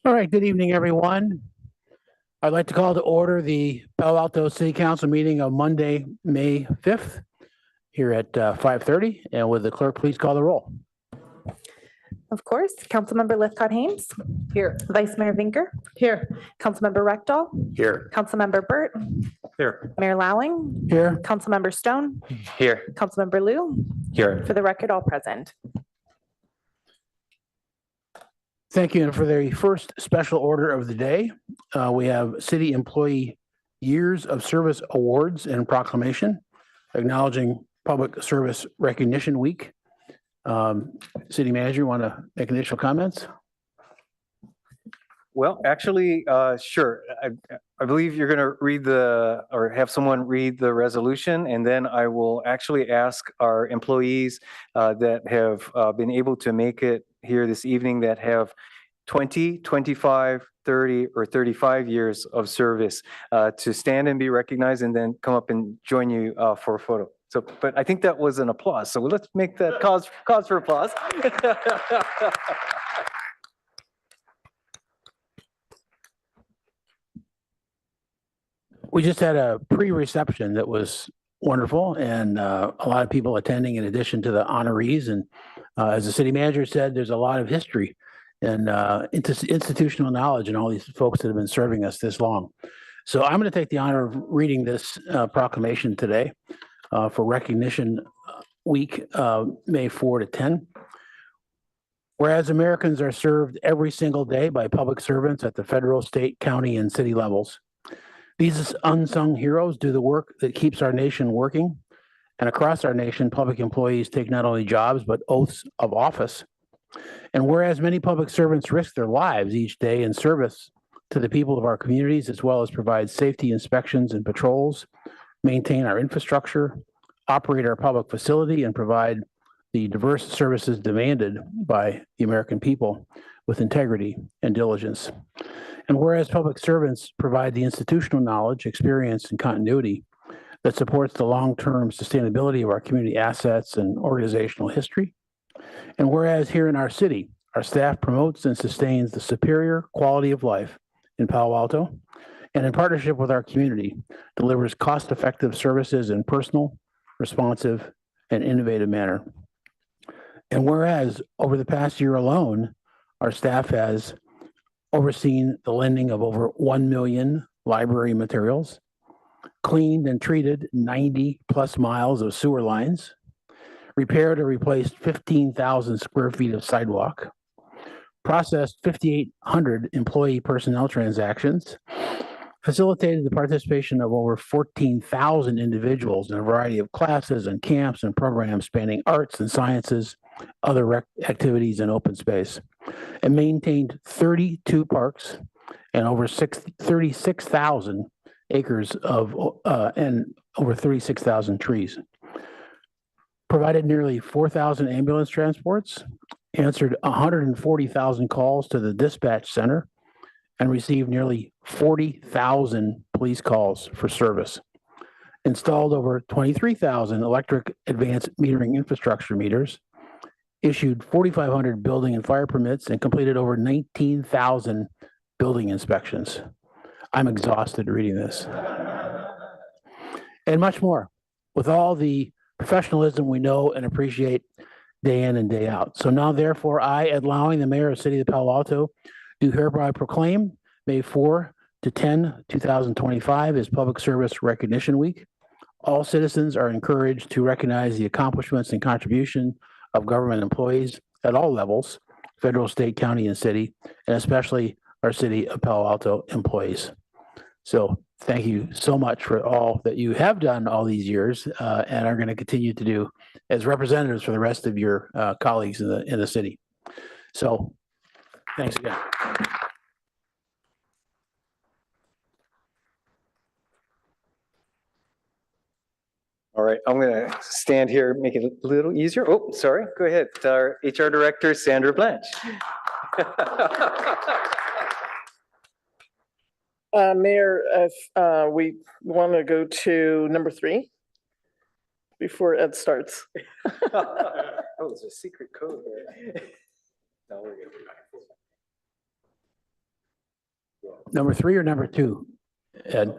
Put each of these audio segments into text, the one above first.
All right, good evening, everyone. I'd like to call to order the Palo Alto City Council meeting of Monday, May 5th here at 5:30. And would the clerk please call the roll? Of course. Councilmember Lithcott-Haynes. Here. Vice Mayor Vinker. Here. Councilmember Rectal. Here. Councilmember Burt. Here. Mayor Lowing. Here. Councilmember Stone. Here. Councilmember Liu. Here. For the record, all present. Thank you. And for the first special order of the day, we have City Employee Years of Service Awards and Proclamation, acknowledging Public Service Recognition Week. City Manager, want to make initial comments? Well, actually, sure. I believe you're going to read or have someone read the resolution, and then I will actually ask our employees that have been able to make it here this evening that have 20, 25, 30, or 35 years of service to stand and be recognized and then come up and join you for a photo. So, but I think that was an applause. So let's make that cause for applause. We just had a pre-reception that was wonderful, and a lot of people attending in addition to the honorees. And as the city manager said, there's a lot of history and institutional knowledge and all these folks that have been serving us this long. So I'm going to take the honor of reading this proclamation today for Recognition Week, May 4 to 10. Whereas Americans are served every single day by public servants at the federal, state, county, and city levels. These unsung heroes do the work that keeps our nation working. And across our nation, public employees take not only jobs, but oaths of office. And whereas many public servants risk their lives each day in service to the people of our communities, as well as provide safety inspections and patrols, maintain our infrastructure, operate our public facility, and provide the diverse services demanded by the American people with integrity and diligence. And whereas public servants provide the institutional knowledge, experience, and continuity that supports the long-term sustainability of our community assets and organizational history. And whereas here in our city, our staff promotes and sustains the superior quality of life in Palo Alto, and in partnership with our community, delivers cost-effective services in personal, responsive, and innovative manner. And whereas over the past year alone, our staff has overseen the lending of over 1 million library materials, cleaned and treated 90 plus miles of sewer lines, repaired or replaced 15,000 square feet of sidewalk, processed 5,800 employee personnel transactions, facilitated the participation of over 14,000 individuals in a variety of classes and camps and programs spanning arts and sciences, other rec activities, and open space, and maintained 32 parks and over 36,000 acres of and over 36,000 trees. Provided nearly 4,000 ambulance transports, answered 140,000 calls to the dispatch center, and received nearly 40,000 police calls for service. Installed over 23,000 electric advanced metering infrastructure meters, issued 4,500 building and fire permits, and completed over 19,000 building inspections. I'm exhausted reading this. And much more, with all the professionalism we know and appreciate day in and day out. So now, therefore, I, allowing the mayor of the city of Palo Alto, do hereby proclaim May 4 to 10, 2025 as Public Service Recognition Week. All citizens are encouraged to recognize the accomplishments and contribution of government employees at all levels, federal, state, county, and city, and especially our city of Palo Alto employees. So thank you so much for all that you have done all these years and are going to continue to do as representatives for the rest of your colleagues in the city. So thanks again. All right, I'm going to stand here, make it a little easier. Oh, sorry, go ahead. Our HR Director, Sandra Blanche. Mayor, if we want to go to number 3 before Ed starts. Oh, there's a secret code there. No, we're good. Number 3 or number 2? Ed?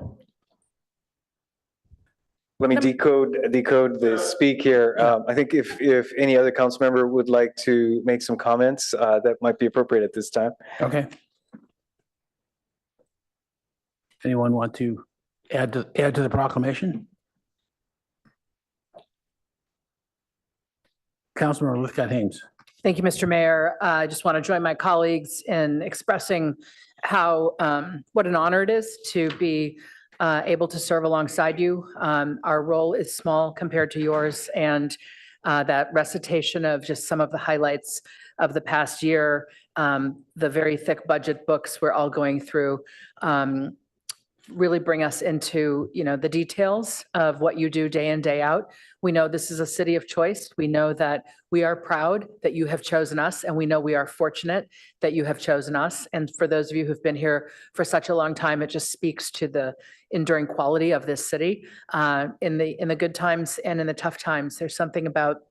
Let me decode the speak here. I think if any other council member would like to make some comments, that might be appropriate at this time. Okay. Anyone want to add to the proclamation? Councilmember Lithcott-Hames. Thank you, Mr. Mayor. I just want to join my colleagues in expressing how, what an honor it is to be able to serve alongside you. Our role is small compared to yours, and that recitation of just some of the highlights of the past year, the very thick budget books we're all going through, really bring us into, the details of what you do day in, day out. We know this is a city of choice. We know that we are proud that you have chosen us, and we know we are fortunate that you have chosen us. And for those of you who've been here for such a long time, it just speaks to the enduring quality of this city. In the good times and in the tough times, there's something about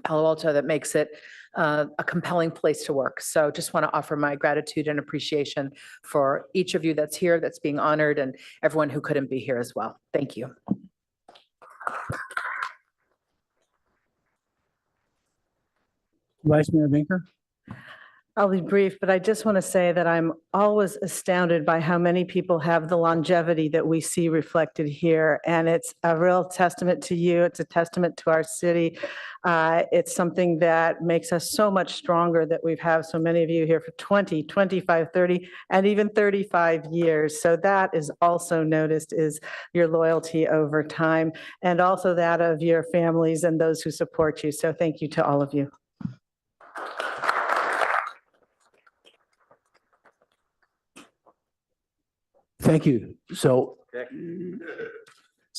Palo Alto that makes it a compelling place to work. So just want to offer my gratitude and appreciation for each of you that's here, that's being honored, and everyone who couldn't be here as well. Thank you. Vice Mayor Vinker. I'll be brief, but I just want to say that I'm always astounded by how many people have the longevity that we see reflected here. And it's a real testament to you. It's a testament to our city. It's something that makes us so much stronger that we've had so many of you here for 20, 25, 30, and even 35 years. So that is also noticed, is your loyalty over time, and also that of your families and those who support you. So thank you to all of you. Thank you. So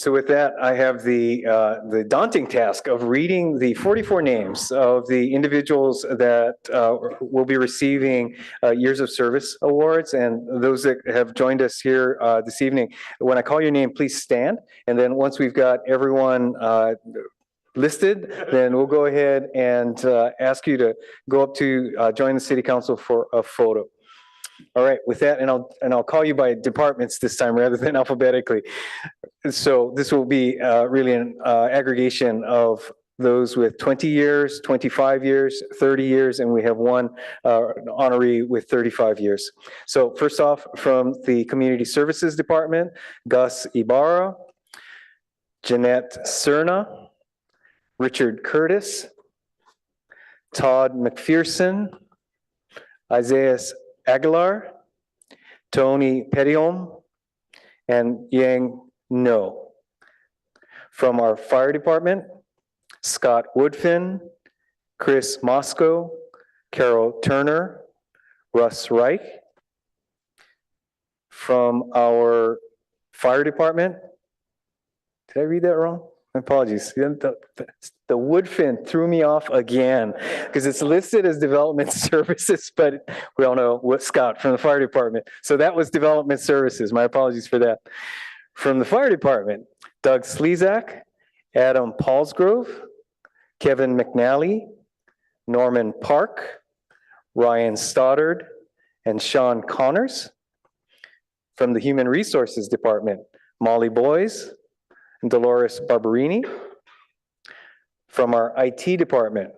with that, I have the daunting task of reading the 44 names of the individuals that will be receiving Years of Service awards, and those that have joined us here this evening. When I call your name, please stand. And then once we've got everyone listed, then we'll go ahead and ask you to go up to join the City Council for a photo. All right, with that, and I'll call you by departments this time rather than alphabetically. So this will be really an aggregation of those with 20 years, 25 years, 30 years, and we have one honoree with 35 years. So first off, from the Community Services Department, Gus Ibarra, Jeanette Cerna, Richard Curtis, Todd McPherson, Isaiah Aguilar, Tony Pettiholm, and Yang No. From our fire department, Scott Woodfin, Chris Moscow, Carol Turner, Russ Reich. From our fire department, did I read that wrong? My apologies. The Woodfin threw me off again because it's listed as development services, but we all know what Scott from the fire department. So that was development services. My apologies for that. From the fire department, Doug Slezak, Adam Paulsgrove, Kevin McNally, Norman Park, Ryan Stoddard, and Sean Connors. From the Human Resources Department, Molly Boyes and Dolores Barberini. From our IT department,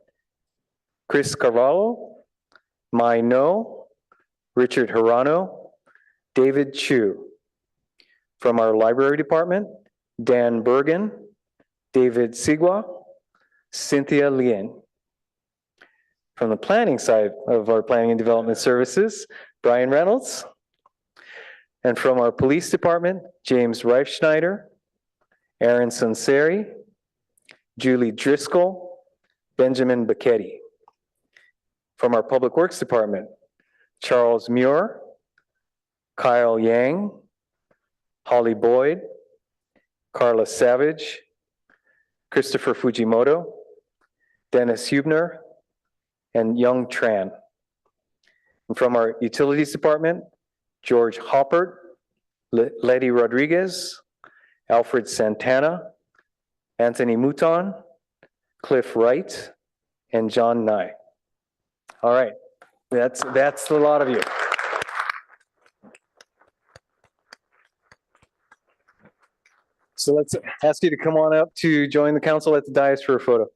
Chris Carvalho, Mai No, Richard Hirano, David Chu. From our library department, Dan Bergen, David Sigwa, Cynthia Lien. From the planning side of our planning and development services, Brian Reynolds. And from our police department, James Reifschneider, Aaron Sunseri, Julie Driscoll, Benjamin Bacchetti. From our Public Works Department, Charles Muir, Kyle Yang, Holly Boyd, Carla Savage, Christopher Fujimoto, Dennis Hubner, and Young Tran. And from our Utilities Department, George Hoppert, Letty Rodriguez, Alfred Santana, Anthony Mouton, Cliff Wright, and John Nye. All right, that's a lot of you. So let's ask you to come on up to join the council at the dais for a photo.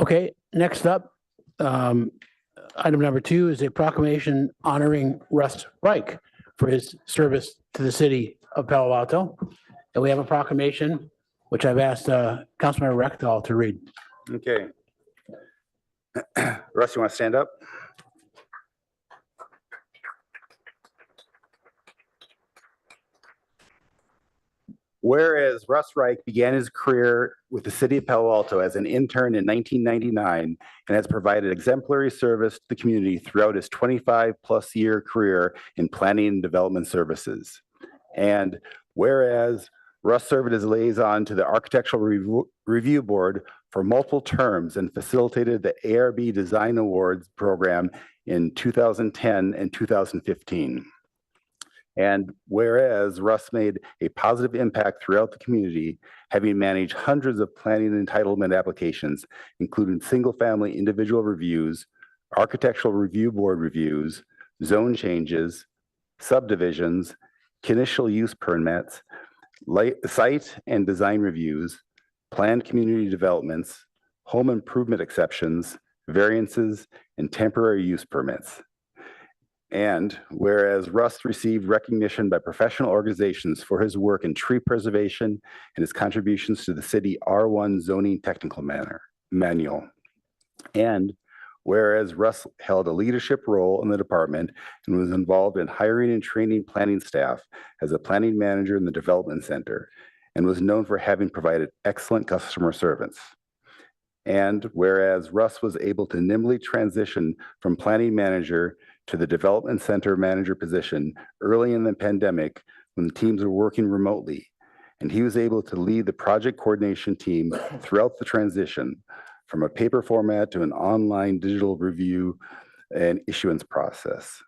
Okay, next up, item number 2 is a proclamation honoring Russ Reich for his service to the city of Palo Alto. And we have a proclamation, which I've asked Councilmember Rectal to read. Okay. Russ, you want to stand up? Whereas Russ Reich began his career with the city of Palo Alto as an intern in 1999 and has provided exemplary service to the community throughout his 25-plus year career in planning and development services. And whereas Russ served as liaison to the Architectural Review Board for multiple terms and facilitated the ARB Design Awards program in 2010 and 2015. And whereas Russ made a positive impact throughout the community, having managed hundreds of planning and entitlement applications, including single-family individual reviews, architectural review board reviews, zone changes, subdivisions, conditional use permits, site and design reviews, planned community developments, home improvement exceptions, variances, and temporary use permits. And whereas Russ received recognition by professional organizations for his work in tree preservation and his contributions to the city R1 zoning technical manual. And whereas Russ held a leadership role in the department and was involved in hiring and training planning staff as a planning manager in the development center and was known for having provided excellent customer service. And whereas Russ was able to nimbly transition from planning manager to the development center manager position early in the pandemic when the teams were working remotely, and he was able to lead the project coordination team throughout the transition from a paper format to an online digital review and issuance process.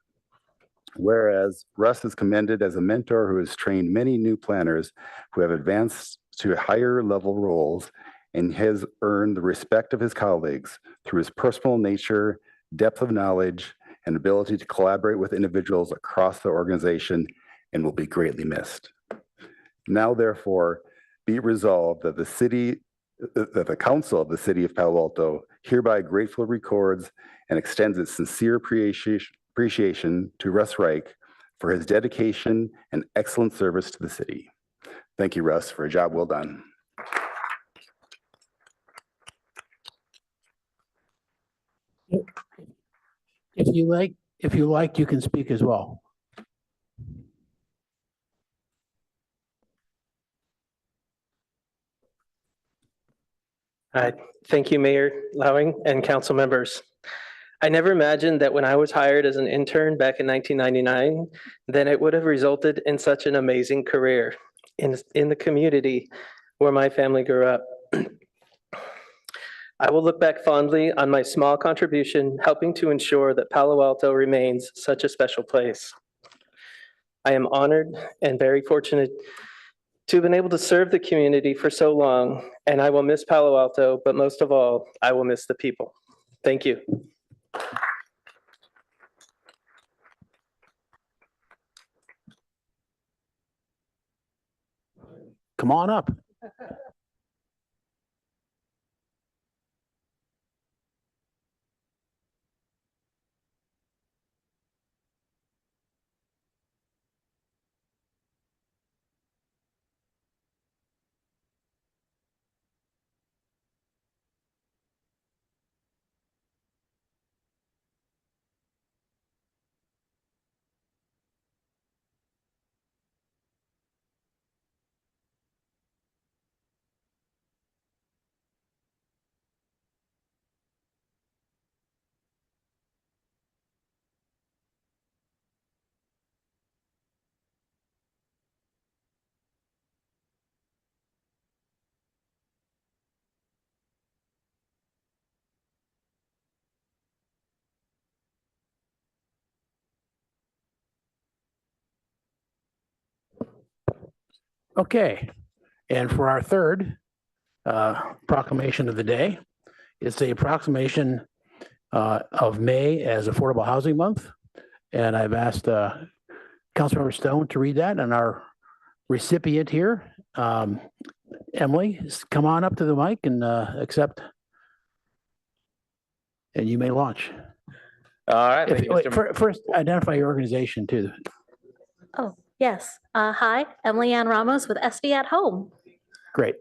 Whereas Russ is commended as a mentor who has trained many new planners who have advanced to higher level roles and has earned the respect of his colleagues through his personal nature, depth of knowledge, and ability to collaborate with individuals across the organization, and will be greatly missed. Now, therefore, be resolved that the council of the city of Palo Alto hereby gratefully records and extends its sincere appreciation to Russ Reich for his dedication and excellent service to the city. Thank you, Russ, for a job well done. If you like, you can speak as well. Thank you, Mayor Lowing and council members. I never imagined that when I was hired as an intern back in 1999, then it would have resulted in such an amazing career in the community where my family grew up. I will look back fondly on my small contribution, helping to ensure that Palo Alto remains such a special place. I am honored and very fortunate to have been able to serve the community for so long, and I will miss Palo Alto, but most of all, I will miss the people. Thank you. Come on up. Okay, and for our third proclamation of the day, it's a proclamation of May as Affordable Housing Month. And I've asked Councilmember Stone to read that, and our recipient here, Emily, come on up to the mic and accept. And you may launch. All right. Thank you, Mr. First, identify your organization too. Oh, yes. Hi, Emily Ann Ramos with SV at Home. Great.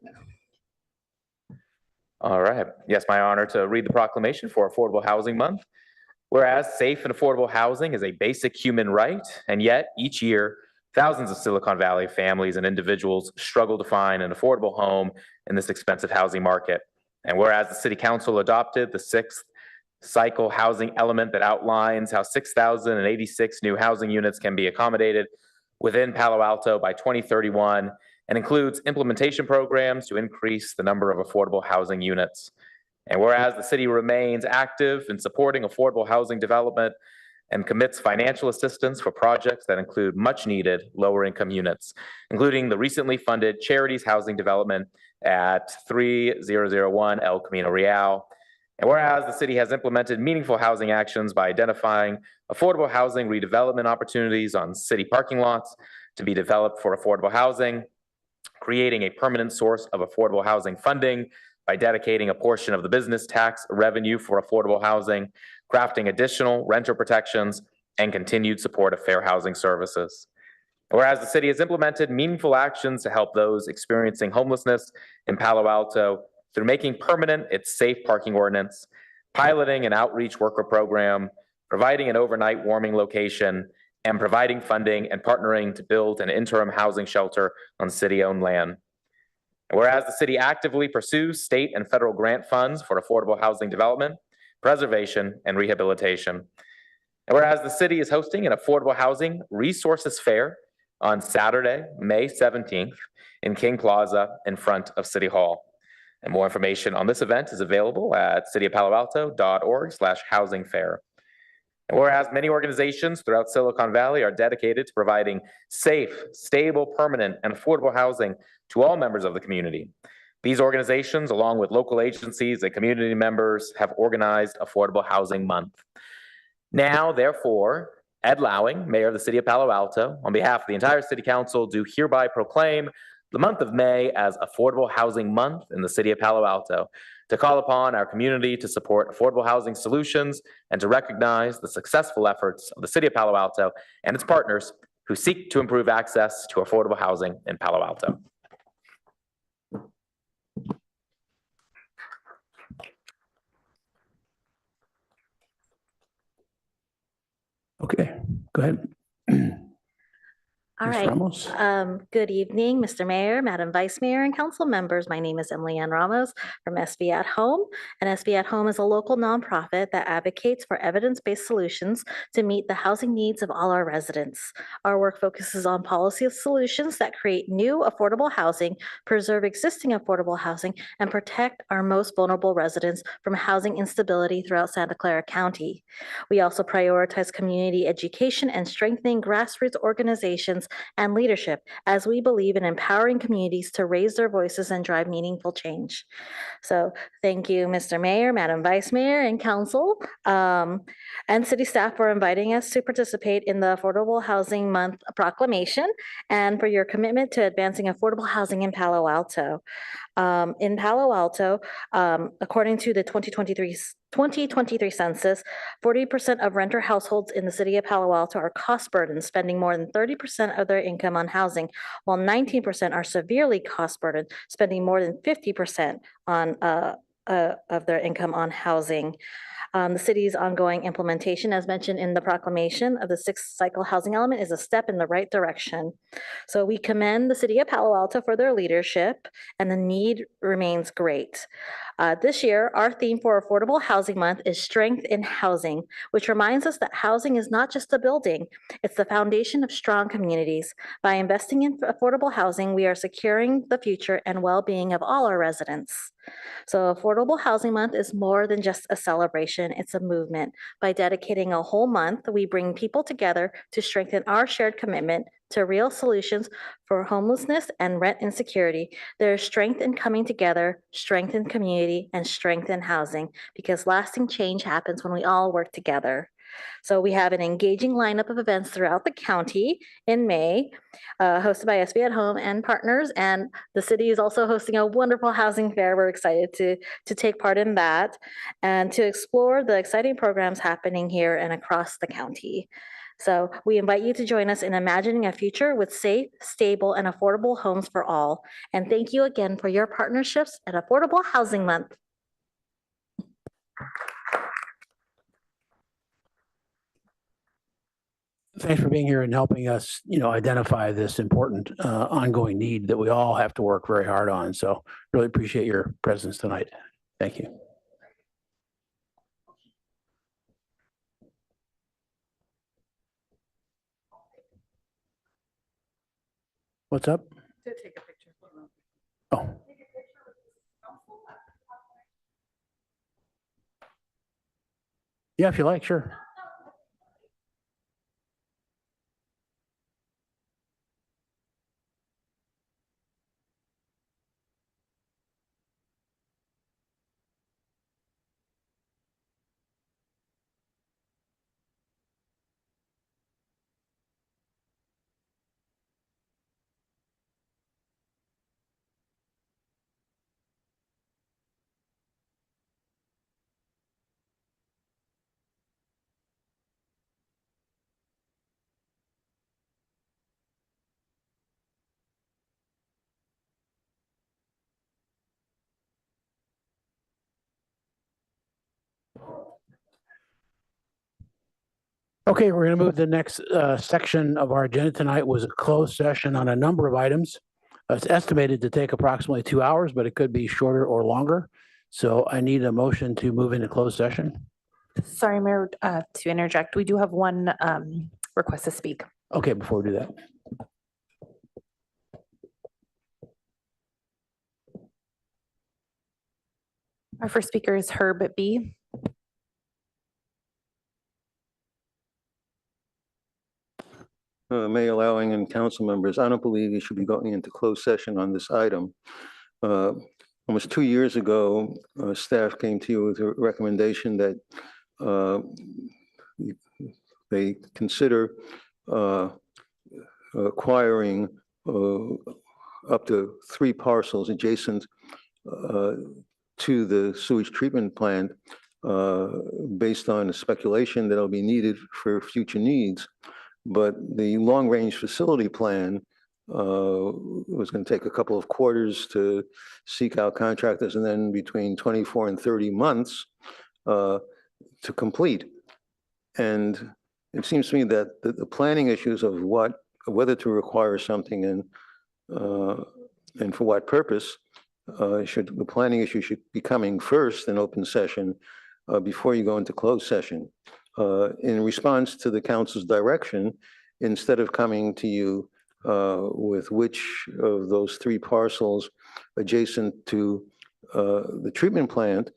All right. Yes, my honor to read the proclamation for Affordable Housing Month. Whereas safe and affordable housing is a basic human right, and yet each year, thousands of Silicon Valley families and individuals struggle to find an affordable home in this expensive housing market. And whereas the City Council adopted the 6th cycle housing element that outlines how 6,086 new housing units can be accommodated within Palo Alto by 2031 and includes implementation programs to increase the number of affordable housing units. And whereas the city remains active in supporting affordable housing development and commits financial assistance for projects that include much needed lower income units, including the recently funded Charities Housing Development at 3001 El Camino Real. And whereas the city has implemented meaningful housing actions by identifying affordable housing redevelopment opportunities on city parking lots to be developed for affordable housing, creating a permanent source of affordable housing funding by dedicating a portion of the business tax revenue for affordable housing, crafting additional renter protections, and continued support of fair housing services. Whereas the city has implemented meaningful actions to help those experiencing homelessness in Palo Alto through making permanent its safe parking ordinance, piloting an outreach worker program, providing an overnight warming location, and providing funding and partnering to build an interim housing shelter on city-owned land. Whereas the city actively pursues state and federal grant funds for affordable housing development, preservation, and rehabilitation. And whereas the city is hosting an affordable housing resources fair on Saturday, May 17th in King Plaza in front of City Hall. And more information on this event is available at cityofpaloalto.org/housing fair. And whereas many organizations throughout Silicon Valley are dedicated to providing safe, stable, permanent, and affordable housing to all members of the community, these organizations, along with local agencies and community members, have organized Affordable Housing Month. Now, therefore, Ed Lowing, Mayor of the City of Palo Alto, on behalf of the entire City Council, do hereby proclaim the month of May as Affordable Housing Month in the City of Palo Alto, to call upon our community to support affordable housing solutions and to recognize the successful efforts of the City of Palo Alto and its partners who seek to improve access to affordable housing in Palo Alto. Okay, go ahead. All Ms. right. Ramos? Good evening, Mr. Mayor, Madam Vice Mayor, and council members. My name is Emily Ann Ramos from SB at Home. And SB at Home is a local nonprofit that advocates for evidence-based solutions to meet the housing needs of all our residents. Our work focuses on policy solutions that create new affordable housing, preserve existing affordable housing, and protect our most vulnerable residents from housing instability throughout Santa Clara County. We also prioritize community education and strengthening grassroots organizations and leadership, as we believe in empowering communities to raise their voices and drive meaningful change. So thank you, Mr. Mayor, Madam Vice Mayor, and Council, and city staff for inviting us to participate in the Affordable Housing Month proclamation and for your commitment to advancing affordable housing in Palo Alto. In Palo Alto, according to the 2023 census, 40% of renter households in the city of Palo Alto are cost burdened, spending more than 30% of their income on housing, while 19% are severely cost burdened, spending more than 50% of their income on housing. The city's ongoing implementation, as mentioned in the proclamation of the sixth cycle housing element, is a step in the right direction. So we commend the city of Palo Alto for their leadership, and the need remains great. This year, our theme for Affordable Housing Month is Strength in Housing, which reminds us that housing is not just a building, it's the foundation of strong communities. By investing in affordable housing, we are securing the future and well-being of all our residents. So Affordable Housing Month is more than just a celebration, it's a movement. By dedicating a whole month, we bring people together to strengthen our shared commitment to real solutions for homelessness and rent insecurity. There is strength in coming together, strength in community, and strength in housing, because lasting change happens when we all work together. So we have an engaging lineup of events throughout the county in May, hosted by SB at Home and partners. And the city is also hosting a wonderful housing fair. We're excited to take part in that and to explore the exciting programs happening here and across the county. So we invite you to join us in imagining a future with safe, stable, and affordable homes for all. And thank you again for your partnerships at Affordable Housing Month. Thanks for being here and helping us, identify this important ongoing need that we all have to work very hard on. So really appreciate your presence tonight. Thank you. What's up? Take a picture. Oh. Yeah, if you like, sure. Okay, we're going to move to the next section of our agenda tonight was a closed session on a number of items. It's estimated to take approximately 2 hours, but it could be shorter or longer. So I need a motion to move into closed session. Sorry, Mayor, to interject. We do have one request to speak. Okay, before we do that. Our first speaker is Herb B. Mayor Lowing and council members, I don't believe you should be going into closed session on this item. Almost 2 years ago, staff came to you with a recommendation that they consider acquiring up to 3 parcels adjacent to the sewage treatment plant based on a speculation that'll be needed for future needs. But the long-range facility plan was going to take a couple of quarters to seek out contractors and then between 24 and 30 months to complete. And it seems to me that the planning issues of what whether to require something and for what purpose, the planning issue should be coming first in open session before you go into closed session. In response to the council's direction, instead of coming to you with which of those 3 parcels adjacent to the treatment plant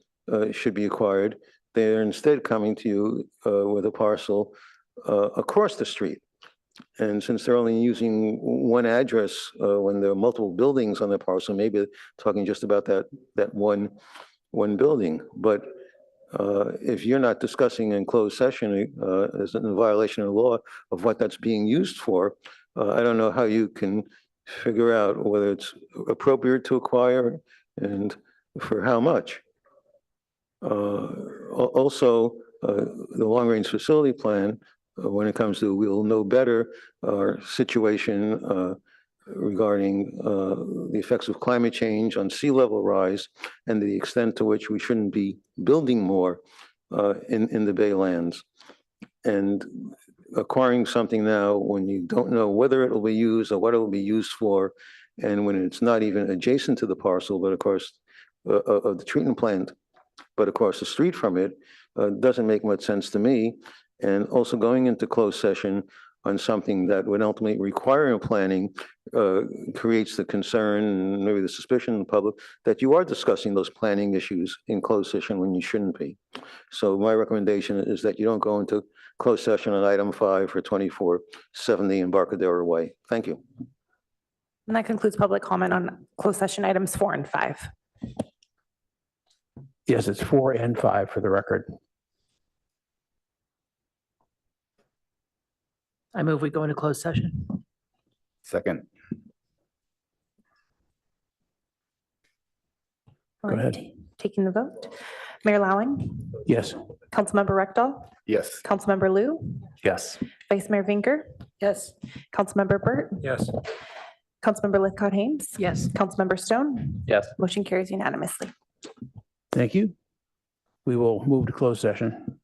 should be acquired, they're instead coming to you with a parcel across the street. And since they're only using one address when there are multiple buildings on the parcel, maybe talking just about that one building. But if you're not discussing in closed session as in violation of law of what that's being used for, I don't know how you can figure out whether it's appropriate to acquire and for how much. Also, the long-range facility plan, when it comes to we'll know better our situation regarding the effects of climate change on sea level rise and the extent to which we shouldn't be building more in the Baylands. And acquiring something now when you don't know whether it will be used or what it will be used for, and when it's not even adjacent to the parcel, but of course, of the treatment plant, but across the street from it, doesn't make much sense to me. And also going into closed session on something that would ultimately require a planning creates the concern and maybe the suspicion in the public that you are discussing those planning issues in closed session when you shouldn't be. So my recommendation is that you don't go into closed session on item 5 for 2470 Embarcadero Way. Thank you. And that concludes public comment on closed session items 4 and 5. Yes, it's 4 and 5 for the record. I move we go into closed session. Second. Go ahead. Taking the vote. Mayor Lowing, Yes. Councilmember Rectal, Yes. Councilmember Lou, Yes. Vice Mayor Vinker, Yes. Councilmember Burt, Yes. Councilmember Lithcott Haynes, Yes. Councilmember Stone. Yes. Motion carries unanimously. Thank you. We will move to closed session.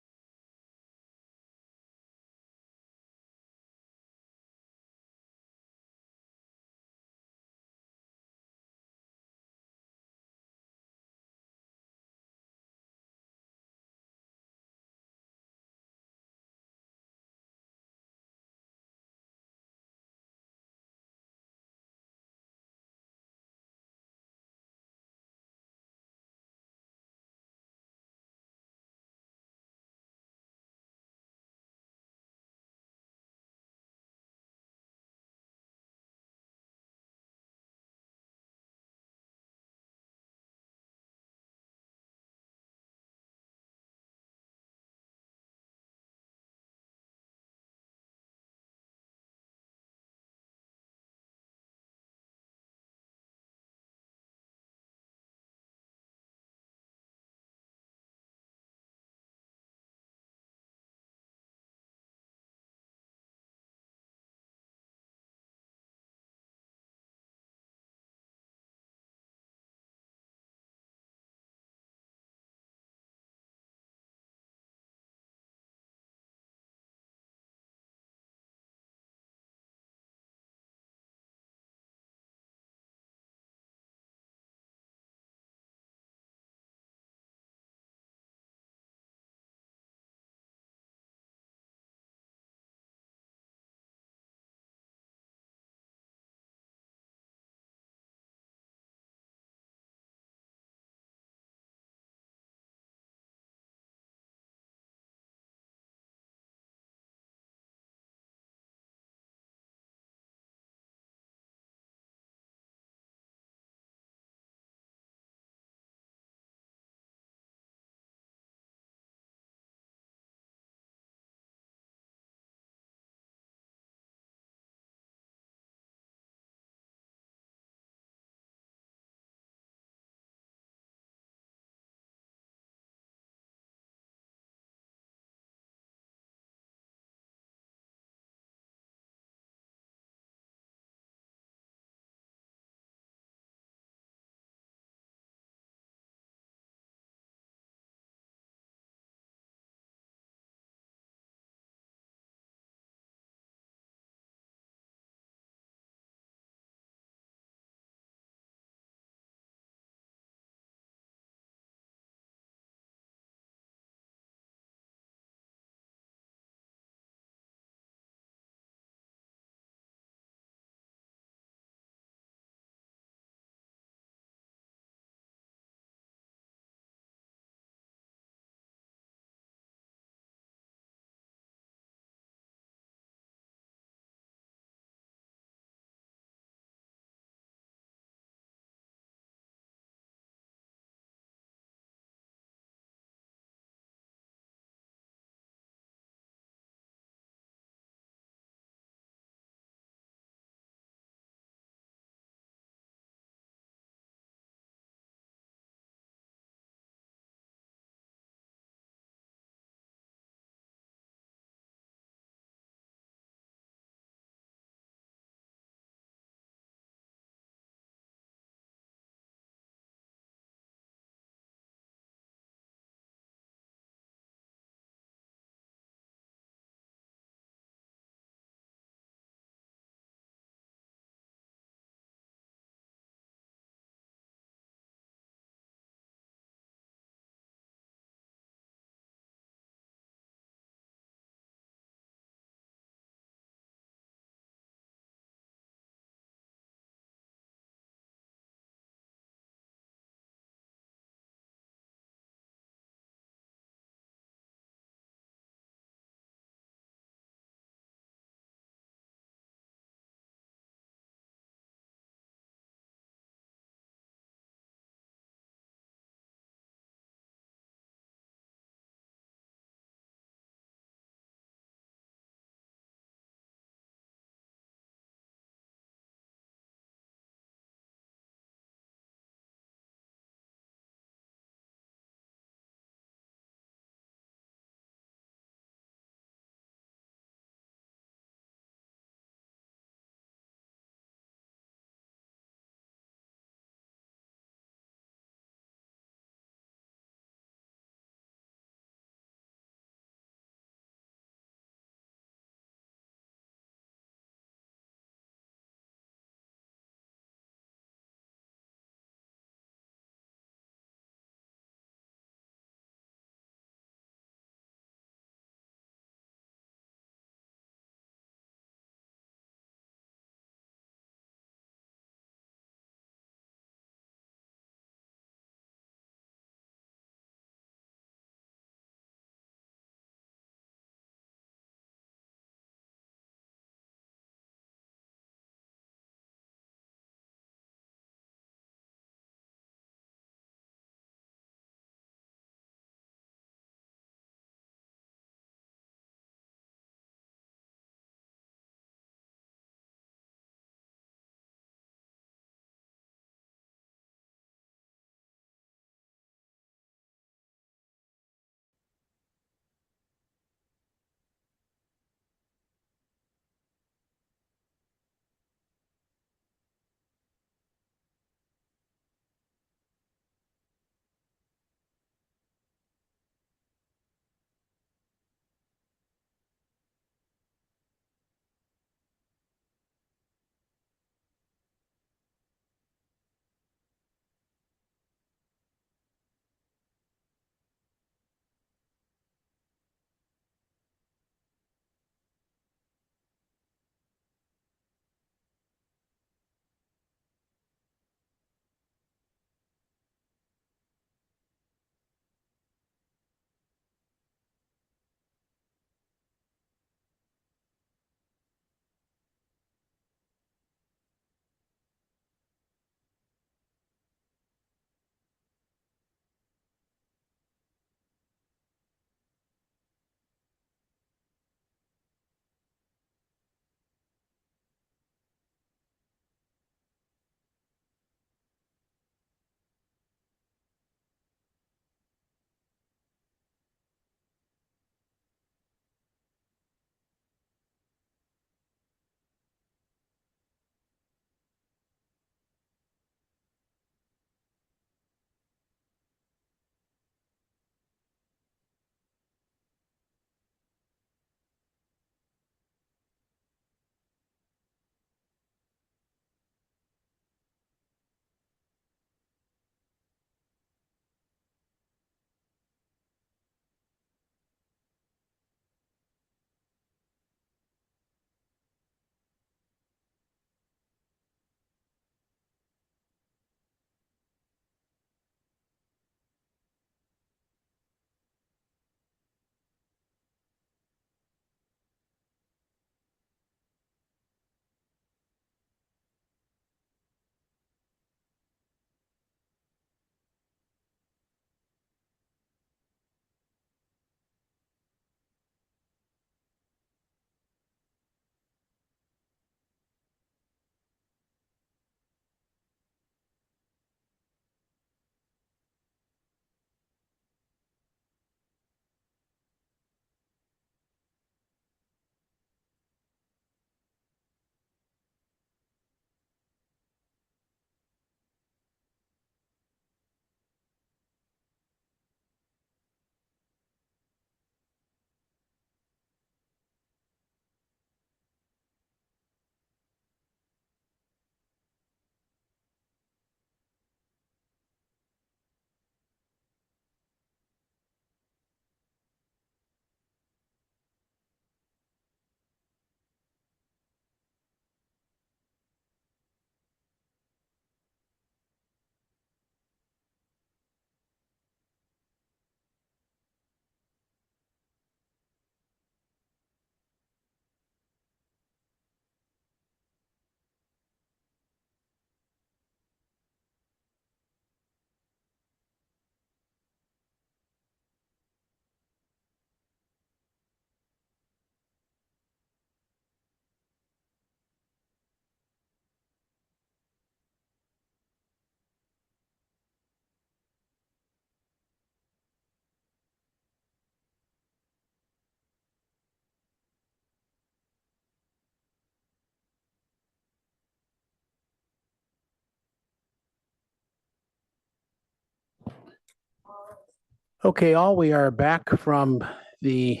Okay, all, we are back from the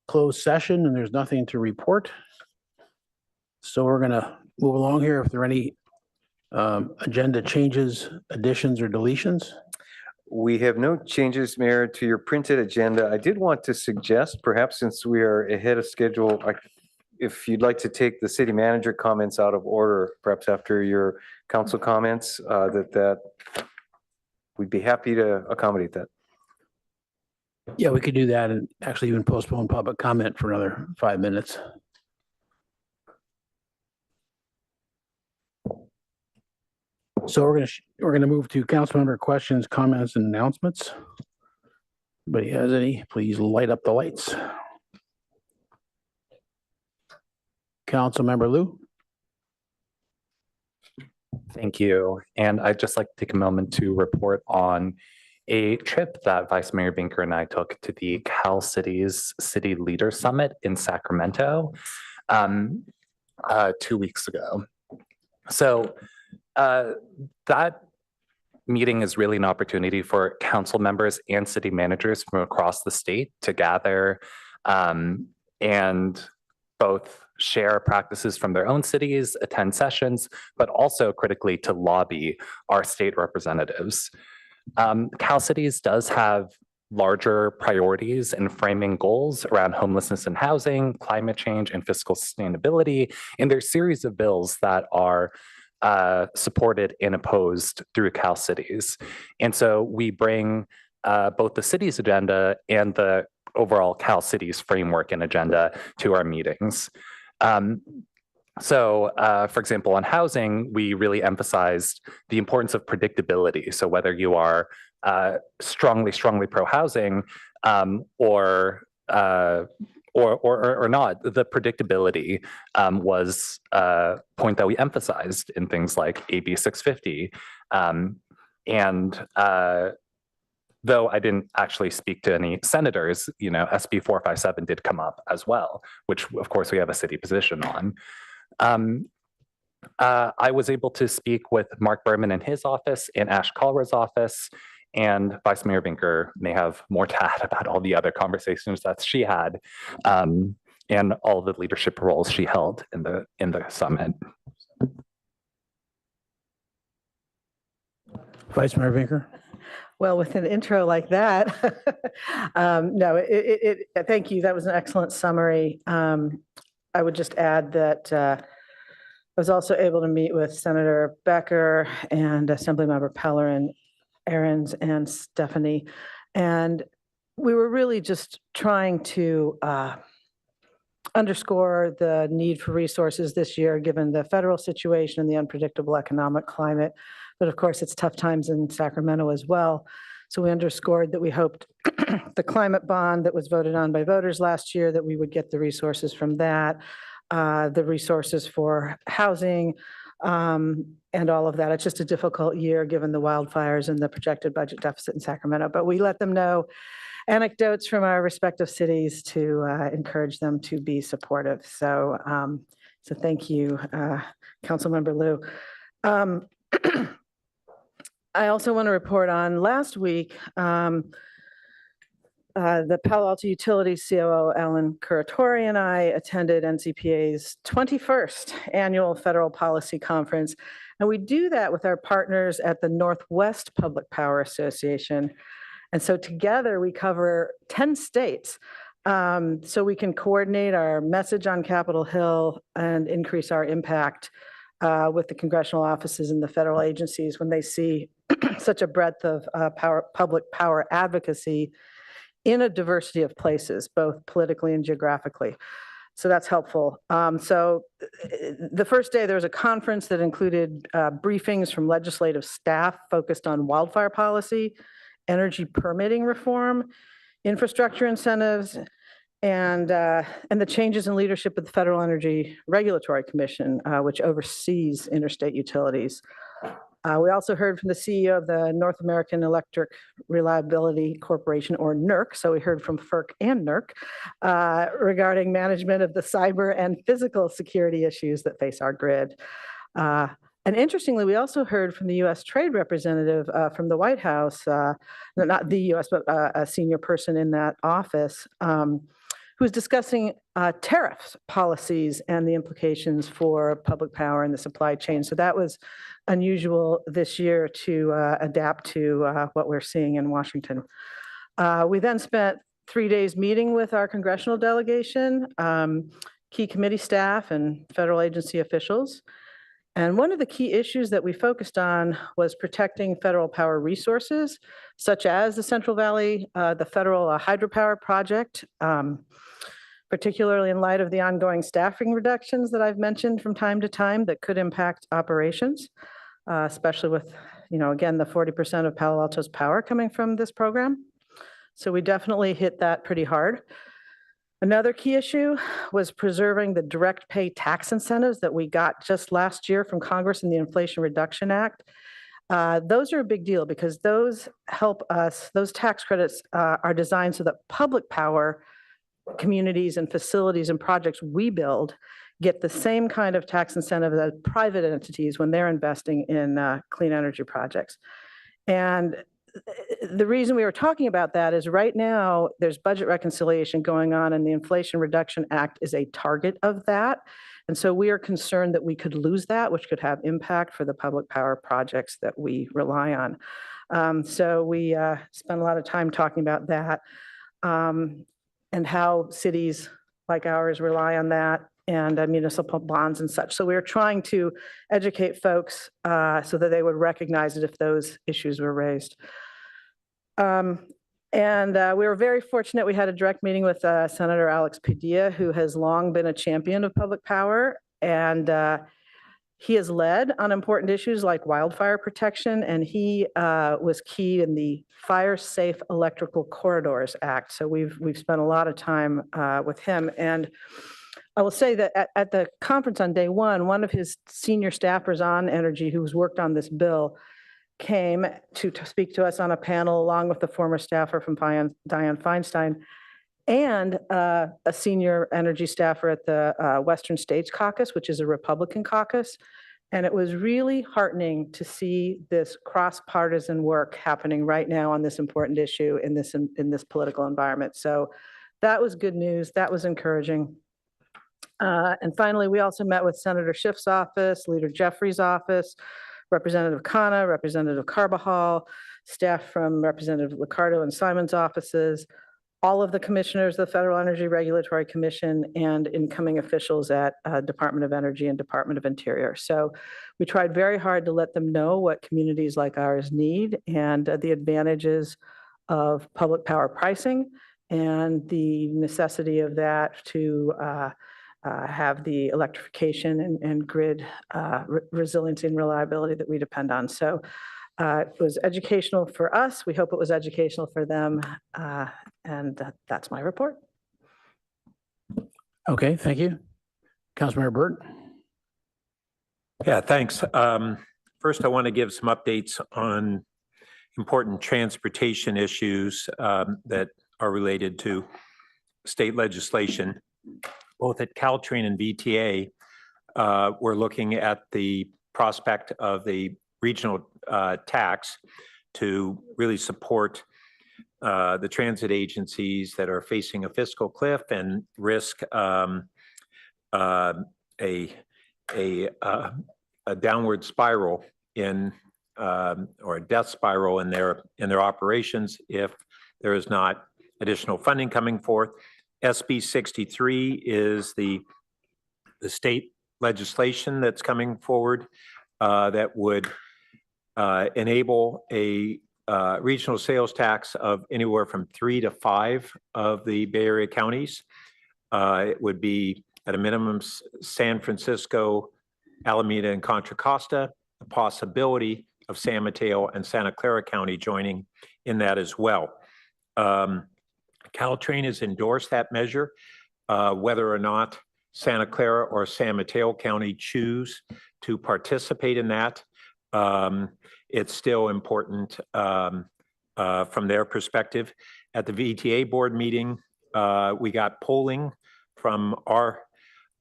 closed session and there's nothing to report. So we're gonna move along here. If there are any agenda changes, additions, or deletions? We have no changes, Mayor, to your printed agenda. I did want to suggest, perhaps since we are ahead of schedule, if you'd like to take the city manager comments out of order, perhaps after your council comments, that we'd be happy to accommodate that. Yeah, we could do that and actually even postpone public comment for another 5 minutes. So we're gonna move to council member questions, comments, and announcements. Anybody has any, please light up the lights. Council member Lou? Thank you. And I'd just like to take a moment to report on a trip that Vice Mayor Binker and I took to the Cal Cities City Leader Summit in Sacramento 2 weeks ago. So that meeting is really an opportunity for council members and city managers from across the state to gather and both share practices from their own cities, attend sessions, but also critically to lobby our state representatives. Cal Cities does have larger priorities and framing goals around homelessness and housing, climate change, and fiscal sustainability. And there's a series of bills that are supported and opposed through Cal Cities. And so we bring both the city's agenda and the overall Cal Cities framework and agenda to our meetings. For example, on housing, we really emphasized the importance of predictability. So whether you are strongly pro-housing or not, the predictability was a point that we emphasized in things like AB 650. Though I didn't actually speak to any senators, SB 457 did come up as well, which of course we have a city position on. I was able to speak with Mark Berman in his office and Ash Kalra's office, and Vice Mayor Binker may have more to add about all the other conversations that she had and all the leadership roles she held in the summit. Vice Mayor Binker? Well, with an intro like that, no, thank you. That was an excellent summary. I would just add that I was also able to meet with Senator Becker and Assemblymember Pellerin, Ahrens, and Stephanie. And we were really just trying to underscore the need for resources this year, given the federal situation and the unpredictable economic climate. But of course, it's tough times in Sacramento as well. So we underscored that we hoped the climate bond that was voted on by voters last year, that we would get the resources from that, the resources for housing, and all of that. It's just a difficult year given the wildfires and the projected budget deficit in Sacramento. But we let them know anecdotes from our respective cities to encourage them to be supportive. So, so thank you, Councilmember Liu. I also want to report on last week, the Palo Alto Utilities COO, Alan Curatori, and I attended NCPA's 21st Annual Federal Policy Conference. And we do that with our partners at the Northwest Public Power Association. And so together we cover 10 states. So we can coordinate our message on Capitol Hill and increase our impact with the congressional offices and the federal agencies when they see such a breadth of public power advocacy in a diversity of places, both politically and geographically. So that's helpful. So the first day there was a conference that included briefings from legislative staff focused on wildfire policy, energy permitting reform, infrastructure incentives, and the changes in leadership of the Federal Energy Regulatory Commission, which oversees interstate utilities. We also heard from the CEO of the North American Electric Reliability Corporation, or NERC. So we heard from FERC and NERC regarding management of the cyber and physical security issues that face our grid. And interestingly, we also heard from the U.S. Trade Representative from the White House, not the U.S., but a senior person in that office, who was discussing tariffs policies and the implications for public power and the supply chain. So that was unusual this year to adapt to what we're seeing in Washington. We then spent 3 days meeting with our congressional delegation, key committee staff, and federal agency officials. And one of the key issues that we focused on was protecting federal power resources, such as the Central Valley, the federal hydropower project, particularly in light of the ongoing staffing reductions that I've mentioned from time to time that could impact operations, especially with, again, the 40% of Palo Alto's power coming from this program. So we definitely hit that pretty hard. Another key issue was preserving the direct pay tax incentives that we got just last year from Congress in the Inflation Reduction Act. Those are a big deal because those help us, those tax credits are designed so that public power communities and facilities and projects we build get the same kind of tax incentive as private entities when they're investing in clean energy projects. And the reason we were talking about that is right now there's budget reconciliation going on and the Inflation Reduction Act is a target of that. And so we are concerned that we could lose that, which could have impact for the public power projects that we rely on. So we spent a lot of time talking about that and how cities like ours rely on that and municipal bonds and such. So we were trying to educate folks so that they would recognize it if those issues were raised. We were very fortunate. We had a direct meeting with Senator Alex Padilla, who has long been a champion of public power. And he has led on important issues like wildfire protection. And he was key in the Fire Safe Electrical Corridors Act. So we've spent a lot of time with him. And I will say that at the conference on day one of his senior staffers on energy who's worked on this bill came to speak to us on a panel along with the former staffer from Dianne Feinstein and a senior energy staffer at the Western States Caucus, which is a Republican caucus. And it was really heartening to see this cross-partisan work happening right now on this important issue in this political environment. So that was good news. That was encouraging. And finally, we also met with Senator Schiff's office, Leader Jeffrey's office, Representative Khanna, Representative Carbajal, staff from Representative Liccardo and Simon's offices, all of the commissioners of the Federal Energy Regulatory Commission, and incoming officials at Department of Energy and Department of Interior. So we tried very hard to let them know what communities like ours need and the advantages of public power pricing and the necessity of that to have the electrification and grid resiliency and reliability that we depend on. So it was educational for us. We hope it was educational for them. And that's my report. Okay, thank you. Councilmember Burt. Yeah, thanks. First, I want to give some updates on important transportation issues that are related to state legislation. Both at Caltrain and VTA, we're looking at the prospect of the regional tax to really support the transit agencies that are facing a fiscal cliff and risk a downward spiral in or a death spiral in their operations if there is not additional funding coming forth. SB 63 is the state legislation that's coming forward that would enable a regional sales tax of anywhere from 3 to 5 of the Bay Area counties. It would be at a minimum San Francisco, Alameda, and Contra Costa, the possibility of San Mateo and Santa Clara County joining in that as well. Caltrain has endorsed that measure. Whether or not Santa Clara or San Mateo County choose to participate in that, it's still important from their perspective. At the VTA board meeting, we got polling from our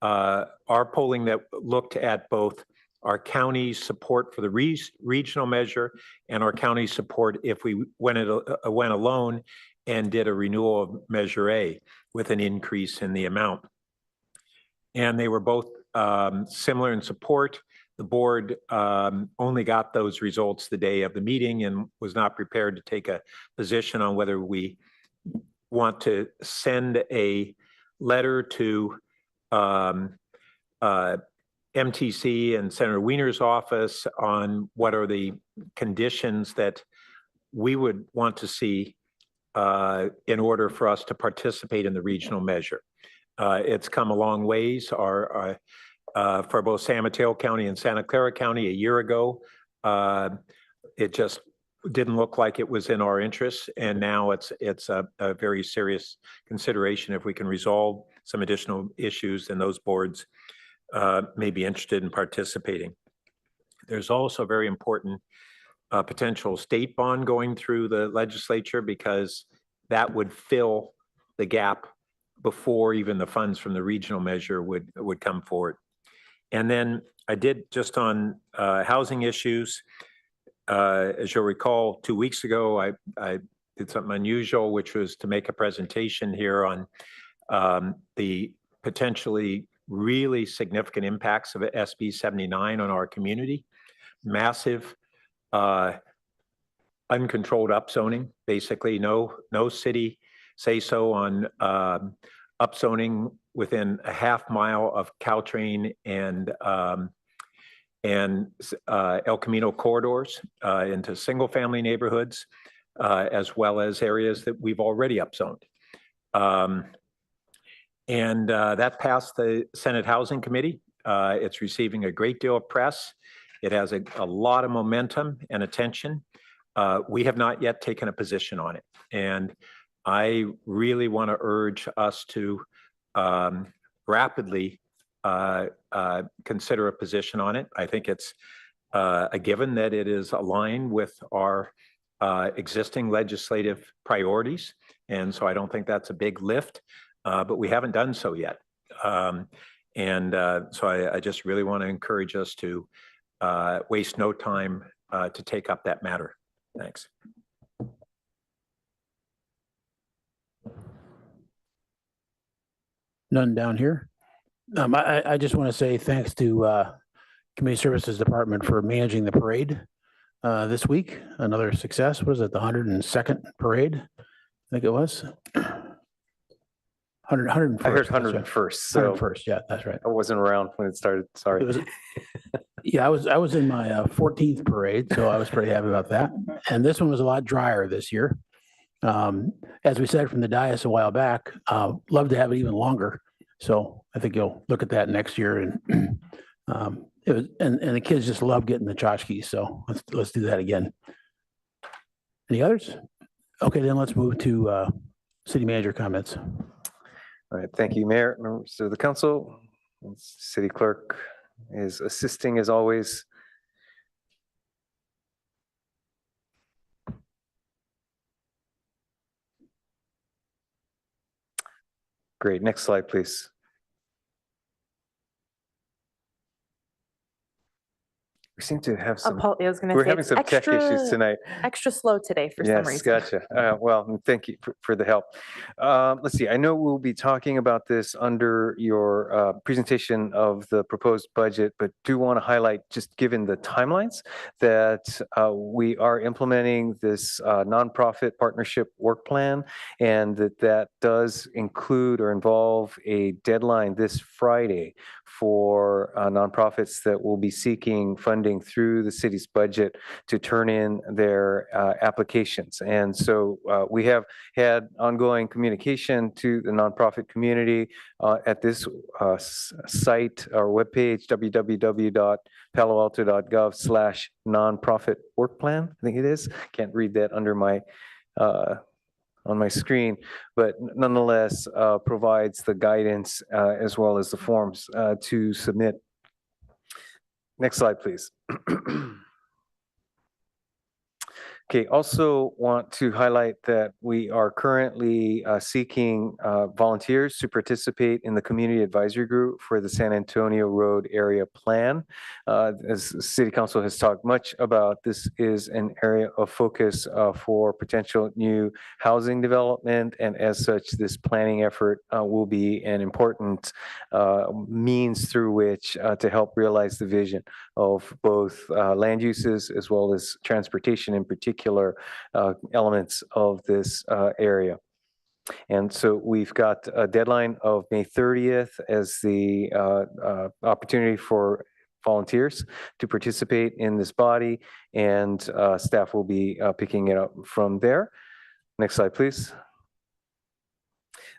polling that looked at both our county support for the regional measure, and our county support if we went alone and did a renewal of Measure A with an increase in the amount. And they were both similar in support. The board only got those results the day of the meeting and was not prepared to take a position on whether we want to send a letter to MTC and Senator Wiener's office on what are the conditions that we would want to see in order for us to participate in the regional measure. It's come a long ways. For both San Mateo County and Santa Clara County a year ago, it just didn't look like it was in our interests, and now it's a very serious consideration. If we can resolve some additional issues, then those boards may be interested in participating. There's also very important potential state bond going through the legislature, because that would fill the gap before even the funds from the regional measure would come forward. And then I did, just on housing issues, as you'll recall, 2 weeks ago, I did something unusual, which was to make a presentation here on the potentially really significant impacts of SB 79 on our community. Massive uncontrolled upzoning, basically no city say so on upzoning within a half mile of Caltrain and El Camino corridors into single family neighborhoods, as well as areas that we've already upzoned. That passed the Senate Housing Committee. It's receiving a great deal of press. It has a lot of momentum and attention. We have not yet taken a position on it. And I really want to urge us to rapidly consider a position on it. I think it's a given that it is aligned with our existing legislative priorities. And so I don't think that's a big lift, but we haven't done so yet. So I just really want to encourage us to waste no time to take up that matter. Thanks. None down here. I just want to say thanks to Community Services Department for managing the parade this week. Another success. Was it the 102nd parade? I think it was. 101st. I heard 101st. So 101st. Yeah, that's right. I wasn't around when it started. Sorry. It was, yeah, I was in my 14th parade, so I was pretty happy about that. And this one was a lot drier this year. As we said from the dais a while back, love to have it even longer. So I think you'll look at that next year, and it was, and the kids just love getting the tchotchkes. So let's do that again. Any others? Okay, then let's move to city manager comments. All right, thank you, Mayor, members of the council. City clerk is assisting as always. Great, next slide, please. We seem to have some, I was gonna we're say having it's some tech issues tonight. extra slow today for some Yes, reason. gotcha. Well, thank you for the help. Let's see, I know we'll be talking about this under your presentation of the proposed budget, but do want to highlight, just given the timelines, that we are implementing this nonprofit partnership work plan, and that does include or involve a deadline this Friday for nonprofits that will be seeking funding through the city's budget to turn in their applications. And so we have had ongoing communication to the nonprofit community at this site, our webpage, www.paloalto.gov/nonprofit-work-plan. I think it is. Can't read that under my on my screen, but nonetheless provides the guidance as well as the forms to submit. Next slide, please. Okay, also want to highlight that we are currently seeking volunteers to participate in the community advisory group for the San Antonio Road Area Plan. As the City Council has talked much about, this is an area of focus for potential new housing development, and as such, this planning effort will be an important means through which to help realize the vision of both land uses as well as transportation in particular elements of this area. And so we've got a deadline of May 30th as the opportunity for volunteers to participate in this body, and staff will be picking it up from there. Next slide, please.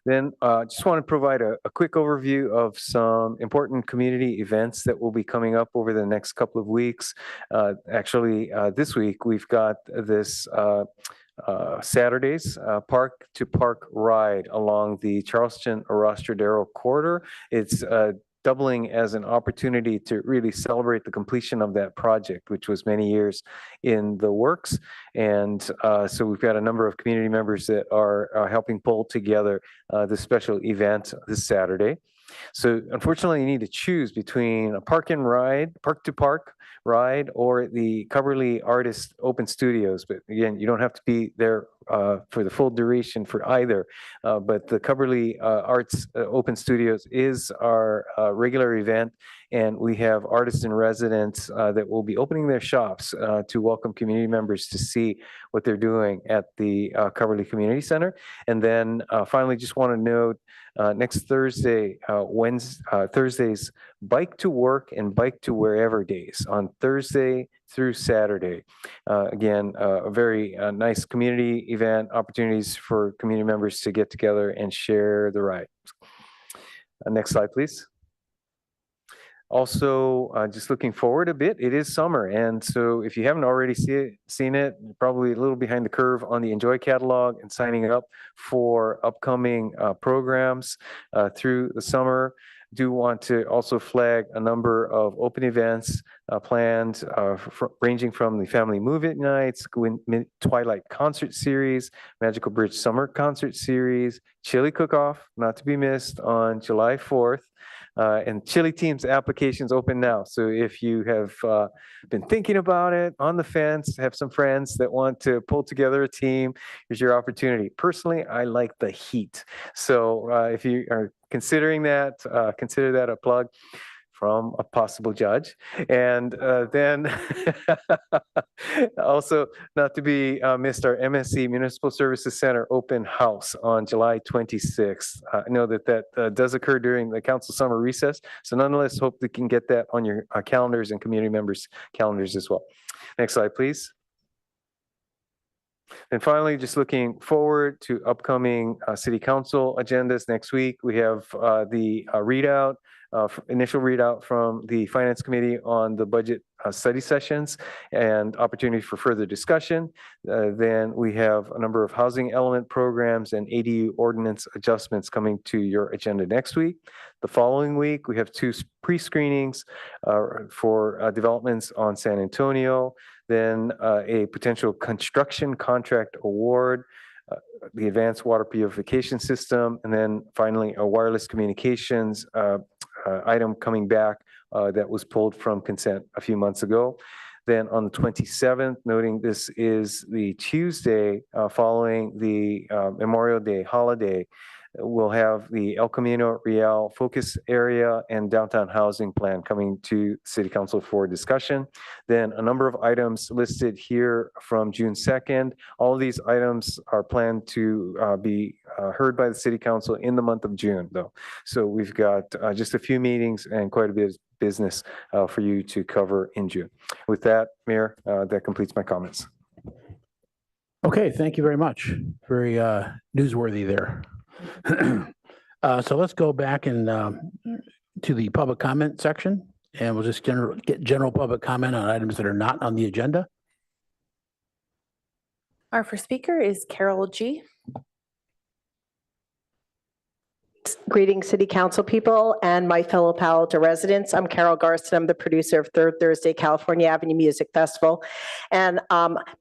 Then just want to provide a quick overview of some important community events that will be coming up over the next couple of weeks. Actually, this week we've got this Saturday's Park to Park ride along the Charleston-Arostradero corridor. It's doubling as an opportunity to really celebrate the completion of that project, which was many years in the works. And so we've got a number of community members that are helping pull together this special event this Saturday. So unfortunately, you need to choose between a park to park ride, or the Coverly Artist Open Studios. But again, you don't have to be there for the full duration for either. But the Coverly Arts Open Studios is our regular event, and we have artists in residence that will be opening their shops to welcome community members to see what they're doing at the Coverly Community Center. And then finally, just want to note next Thursday, Thursday's Bike to Work and Bike to Wherever days on Thursday through Saturday. Again, a very nice community event, opportunities for community members to get together and share the ride. Next slide, please. Also, just looking forward a bit, it is summer. And so if you haven't already seen it, you're probably a little behind the curve on the Enjoy catalog and signing up for upcoming programs through the summer. Do want to also flag a number of open events planned, ranging from the Family Move-It Nights, Twilight Concert Series, Magical Bridge Summer Concert Series, Chili Cook-Off, not to be missed, on July 4th. And Chili Teams applications open now. So if you have been thinking about it, on the fence, have some friends that want to pull together a team, here's your opportunity. Personally, I like the heat. So if you are considering that, consider that a plug from a possible judge. And then also, not to be missed, our MSC Municipal Services Center open house on July 26th. I know that does occur during the council summer recess. So nonetheless, hope we can get that on your calendars and community members' calendars as well. Next slide, please. And finally, just looking forward to upcoming city council agendas next week. We have the readout, initial readout from the Finance Committee on the budget study sessions and opportunity for further discussion. Then we have a number of housing element programs and ADU ordinance adjustments coming to your agenda next week. The following week, we have 2 pre-screenings for developments on San Antonio, then a potential construction contract award, the advanced water purification system, and then finally a wireless communications item coming back that was pulled from consent a few months ago. Then on the 27th, noting this is the Tuesday following the Memorial Day holiday, we'll have the El Camino Real focus area and downtown housing plan coming to City Council for discussion. Then a number of items listed here from June 2nd. All of these items are planned to be heard by the City Council in the month of June, though. So we've got just a few meetings and quite a bit of business for you to cover in June. With that, Mayor, that completes my comments. Okay, thank you very much. Very newsworthy there. So let's go back and to the public comment section, and we'll just get general public comment on items that are not on the agenda. Our first speaker is Carol G. Greetings, City Council people and my fellow Palo Alto residents. I'm Carol Garston. I'm the producer of Third Thursday California Avenue Music Festival. And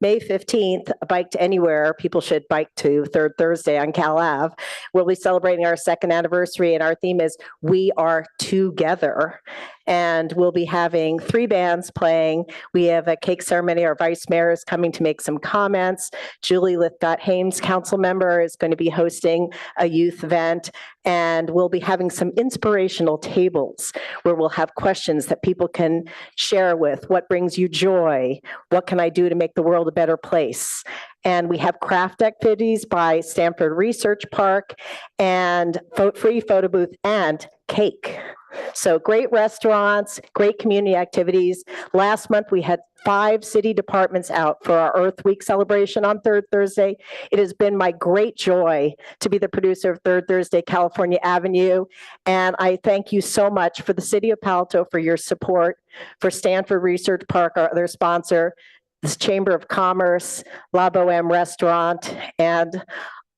May 15th, Bike to Anywhere, people should bike to Third Thursday on Cal Ave. We'll be celebrating our second anniversary, and our theme is We Are Together. And we'll be having 3 bands playing. We have a cake ceremony. Our vice mayor is coming to make some comments. Julie Lithgott-Hames, council member, is going to be hosting a youth event. And we'll be having some inspirational tables where we'll have questions that people can share with. What brings you joy? What can I do to make the world a better place? And we have craft activities by Stanford Research Park and free photo booth and cake. So great restaurants, great community activities. Last month, we had 5 city departments out for our Earth Week celebration on Third Thursday. It has been my great joy to be the producer of Third Thursday California Avenue. And I thank you so much for the City of Palo Alto for your support, for Stanford Research Park, our other sponsor, the Chamber of Commerce, La Boheme Restaurant, and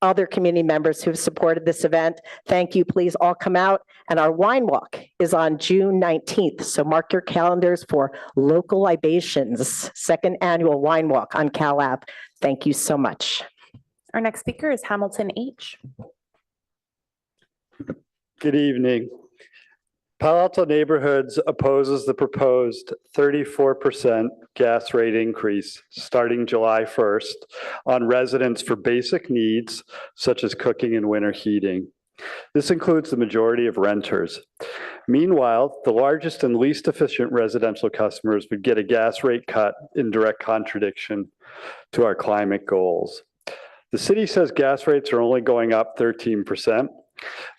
other community members who've supported this event. Thank you. Please all come out. And our wine walk is on June 19th. So mark your calendars for Local Libations, second annual wine walk on Cal Ave. Thank you so much. Our next speaker is Hamilton H. Good evening. Palo Alto Neighborhoods opposes the proposed 34% gas rate increase starting July 1st on residents for basic needs such as cooking and winter heating. This includes the majority of renters. Meanwhile, the largest and least efficient residential customers would get a gas rate cut in direct contradiction to our climate goals. The city says gas rates are only going up 13%.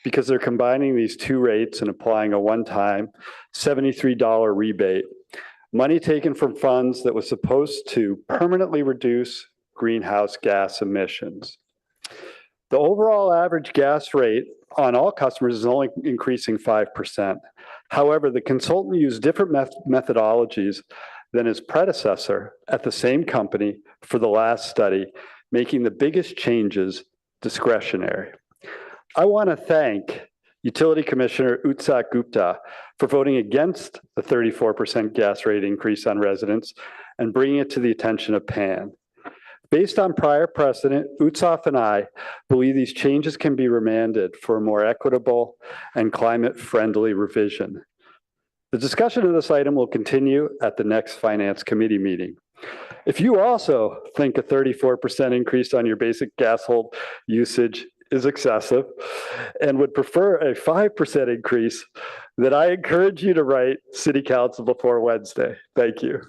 Because they're combining these 2 rates and applying a one-time $73 rebate, money taken from funds that was supposed to permanently reduce greenhouse gas emissions. The overall average gas rate on all customers is only increasing 5%. However, the consultant used different methodologies than his predecessor at the same company for the last study, making the biggest changes discretionary. I want to thank Utility Commissioner Utsak Gupta for voting against the 34% gas rate increase on residents and bringing it to the attention of PAN. Based on prior precedent, Utsak and I believe these changes can be remanded for a more equitable and climate-friendly revision. The discussion of this item will continue at the next Finance Committee meeting. If you also think a 34% increase on your basic household usage is excessive and would prefer a 5% increase, then I encourage you to write City Council before Wednesday. Thank you.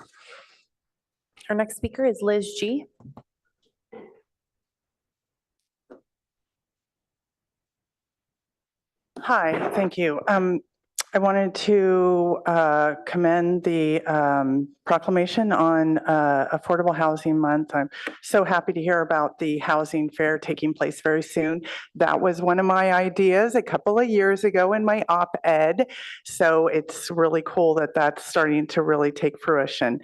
Our next speaker is Liz G. Hi, thank you. I wanted to commend the proclamation on Affordable Housing Month. I'm so happy to hear about the housing fair taking place very soon. That was one of my ideas a couple of years ago in my op-ed. So it's really cool that that's starting to really take fruition.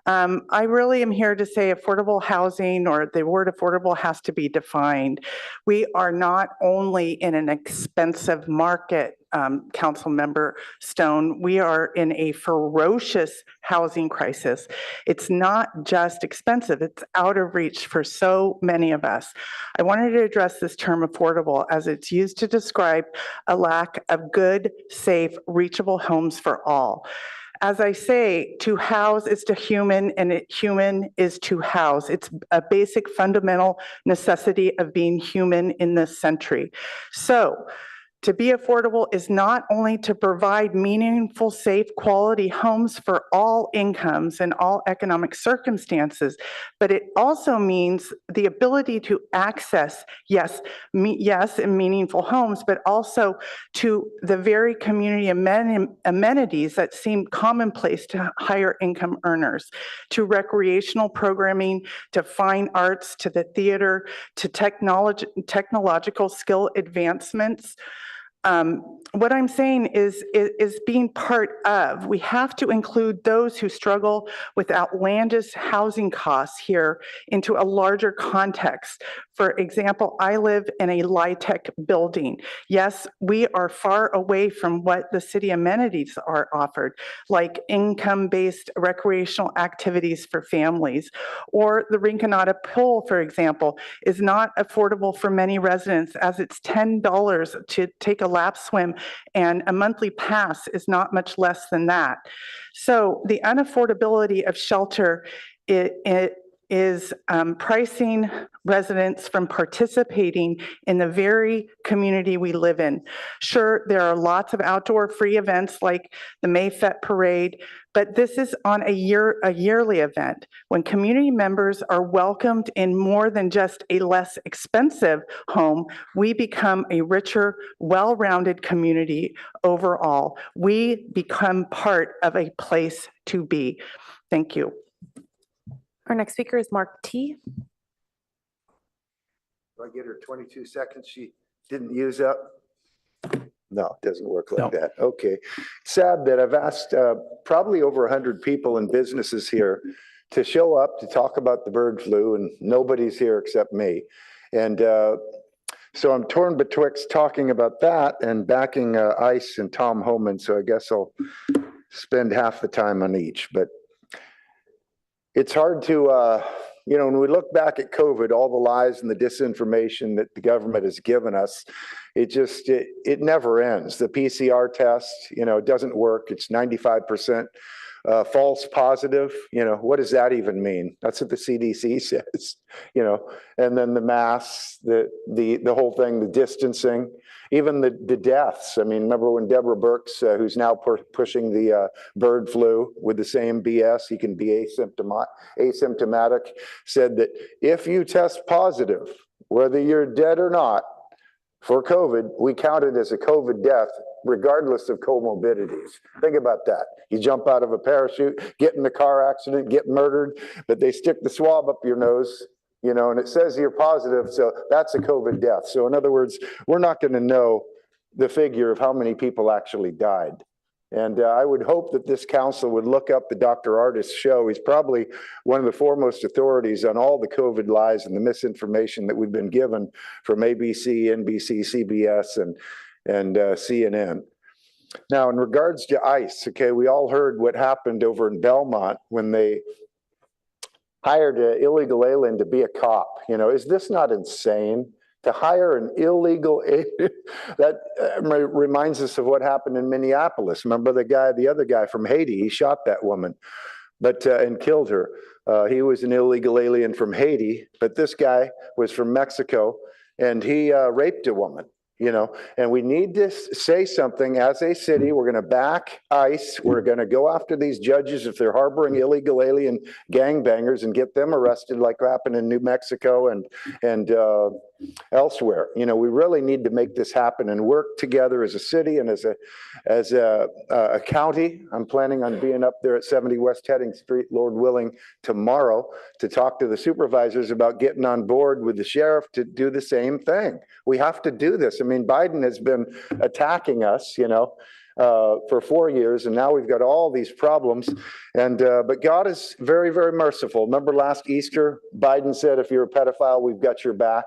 I really am here to say affordable housing, or the word affordable, has to be defined. We are not only in an expensive market, Council Member Stone, we are in a ferocious housing crisis. It's not just expensive, it's out of reach for so many of us. I wanted to address this term affordable as it's used to describe a lack of good, safe, reachable homes for all. As I say, to house is to human, and human is to house. It's a basic fundamental necessity of being human in this century. So, to be affordable is not only to provide meaningful, safe, quality homes for all incomes and all economic circumstances, but it also means the ability to access, yes, meaningful homes, but also to the very community amenities that seem commonplace to higher income earners, to recreational programming, to fine arts, to the theater, to technological skill advancements. What I'm saying is being part of. We have to include those who struggle with outlandish housing costs here into a larger context. For example, I live in a LIHTC building. Yes, we are far away from what the city amenities are offered, like income-based recreational activities for families, or the Rinconada Pool, for example, is not affordable for many residents, as it's $10 to take a lap swim, and a monthly pass is not much less than that. So the unaffordability of shelter, it is pricing residents from participating in the very community we live in. Sure, there are lots of outdoor free events like the Mayfete Parade, but this is on a yearly event. When community members are welcomed in more than just a less expensive home, we become a richer, well-rounded community overall. We become part of a place to be. Thank you. Our next speaker is Mark T. Do I get her 22 seconds she didn't use up? No, it doesn't work like that. Okay. Sad that I've asked probably over 100 people and businesses here to show up to talk about the bird flu, and nobody's here except me. And so I'm torn betwixt talking about that and backing ICE and Tom Homan. So I guess I'll spend half the time on each. But it's hard to, you know, when we look back at COVID, all the lies and the disinformation that the government has given us, it never ends. The PCR test, you know, it doesn't work. It's 95% false positive. You know, what does that even mean? That's what the CDC says, you know, and then the masks, the whole thing, the distancing, even the deaths. I mean, remember when Deborah Birx, who's now pushing the bird flu with the same BS, he can be asymptomatic, said that if you test positive, whether you're dead or not, for COVID, we count it as a COVID death, regardless of comorbidities. Think about that. You jump out of a parachute, get in a car accident, get murdered, but they stick the swab up your nose, you know, and it says you're positive, so that's a COVID death. So in other words, we're not going to know the figure of how many people actually died. And I would hope that this council would look up the Dr. Artis show. He's probably one of the foremost authorities on all the COVID lies and the misinformation that we've been given from ABC, NBC, CBS, and CNN. Now, in regards to ICE, okay, we all heard what happened over in Belmont when they hired an illegal alien to be a cop. You know, is this not insane? To hire an illegal alien? That reminds us of what happened in Minneapolis. Remember the other guy from Haiti? He shot that woman, and killed her. He was an illegal alien from Haiti, but this guy was from Mexico, and he raped a woman. You know, and we need to say something as a city. We're going to back ICE. We're going to go after these judges if they're harboring illegal alien gangbangers and get them arrested, like happened in New Mexico and elsewhere. You know, we really need to make this happen and work together as a city and as a county. I'm planning on being up there at 70 West Heading Street, Lord willing, tomorrow to talk to the supervisors about getting on board with the sheriff to do the same thing. We have to do this. I mean, Biden has been attacking us, you know, for 4 years, and now we've got all these problems. And but God is very, very merciful. Remember last Easter, Biden said, if you're a pedophile, we've got your back.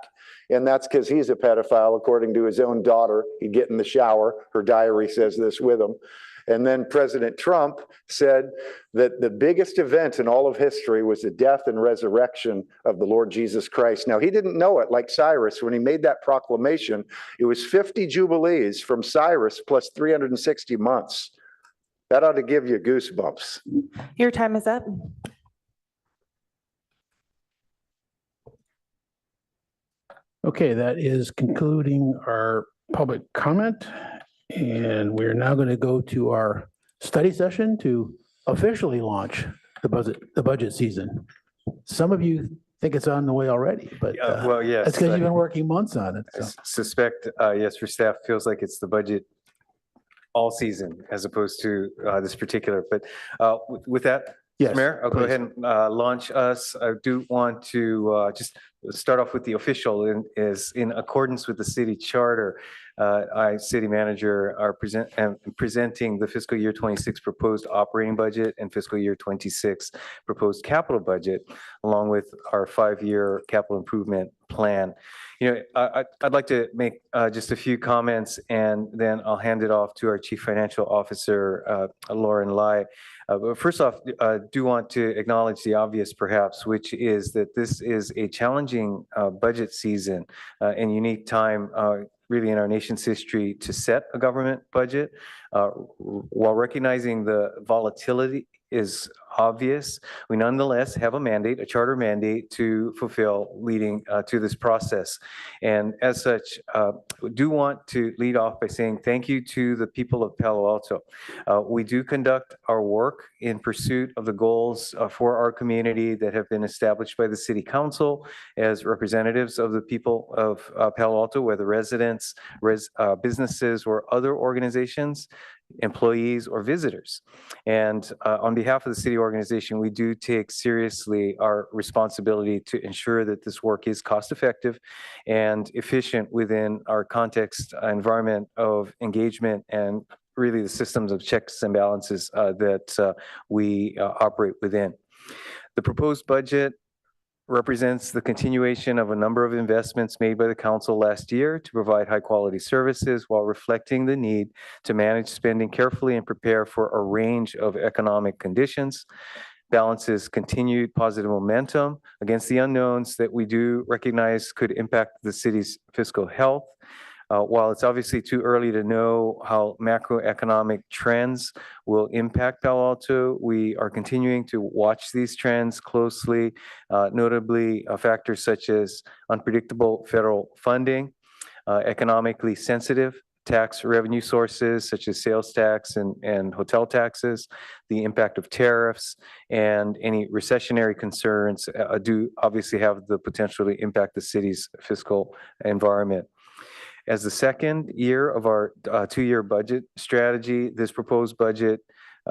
And that's because he's a pedophile, according to his own daughter. He'd get in the shower. Her diary says this with him. And then President Trump said that the biggest event in all of history was the death and resurrection of the Lord Jesus Christ. Now, he didn't know it like Cyrus when he made that proclamation. It was 50 jubilees from Cyrus plus 360 months. That ought to give you goosebumps. Your time is up. Okay, that is concluding our public comment. And we're now going to go to our study session to officially launch the budget season. Some of you think it's on the way already, but well, yes, that's because you've been working months on it. I suspect, yes, your staff feels like it's the budget all season as opposed to this particular. But with that, Yes, Mayor, I'll go please. ahead and launch us. I do want to just start off with the official is in accordance with the city charter. I, city manager, are presenting the fiscal year 26 proposed operating budget and fiscal year 26 proposed capital budget, along with our 5-year capital improvement plan. You know, I'd like to make just a few comments, and then I'll hand it off to our Chief Financial Officer, Lauren Lai. But first off, I do want to acknowledge the obvious, perhaps, which is that this is a challenging budget season and unique time really in our nation's history to set a government budget. While recognizing the volatility is obvious, we nonetheless have a mandate, a charter mandate to fulfill leading to this process. And as such, we do want to lead off by saying thank you to the people of Palo Alto. We do conduct our work in pursuit of the goals for our community that have been established by the City Council as representatives of the people of Palo Alto, whether residents, businesses, or other organizations, employees, or visitors. And on behalf of the city organization, we do take seriously our responsibility to ensure that this work is cost effective and efficient within our context environment of engagement and really the systems of checks and balances that we operate within. The proposed budget represents the continuation of a number of investments made by the council last year to provide high quality services while reflecting the need to manage spending carefully and prepare for a range of economic conditions. Balances continued positive momentum against the unknowns that we do recognize could impact the city's fiscal health. While it's obviously too early to know how macroeconomic trends will impact Palo Alto, we are continuing to watch these trends closely, notably factors such as unpredictable federal funding, economically sensitive tax revenue sources such as sales tax and hotel taxes, the impact of tariffs, and any recessionary concerns do obviously have the potential to impact the city's fiscal environment. As the second year of our 2-year budget strategy, this proposed budget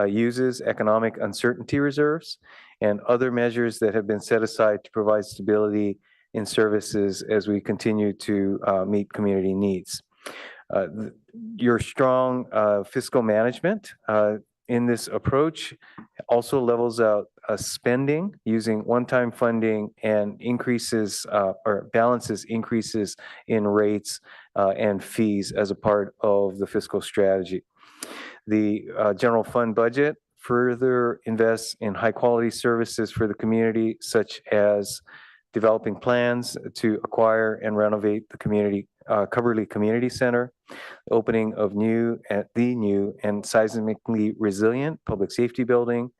uses economic uncertainty reserves and other measures that have been set aside to provide stability in services as we continue to meet community needs. Your strong fiscal management in this approach also levels out spending using one-time funding and increases or balances increases in rates and fees as a part of the fiscal strategy. The general fund budget further invests in high-quality services for the community, such as developing plans to acquire and renovate the community Coverly Community Center, opening of the new and seismically resilient public safety building,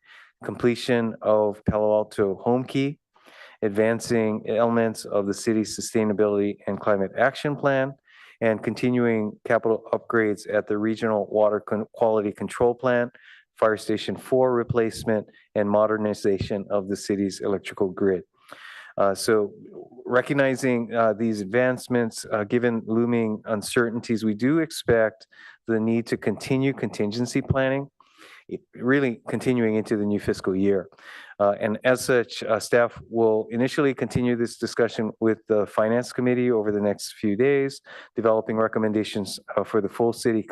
completion of Palo Alto Home Key, advancing elements of the city's sustainability and climate action plan, and continuing capital upgrades at the regional water quality control plant, Fire Station 4 replacement, and modernization of the city's electrical grid. So recognizing these advancements, given looming uncertainties, we do expect the need to continue contingency planning, really continuing into the new fiscal year. And as such, staff will initially continue this discussion with the Finance Committee over the next few days, developing recommendations for the full City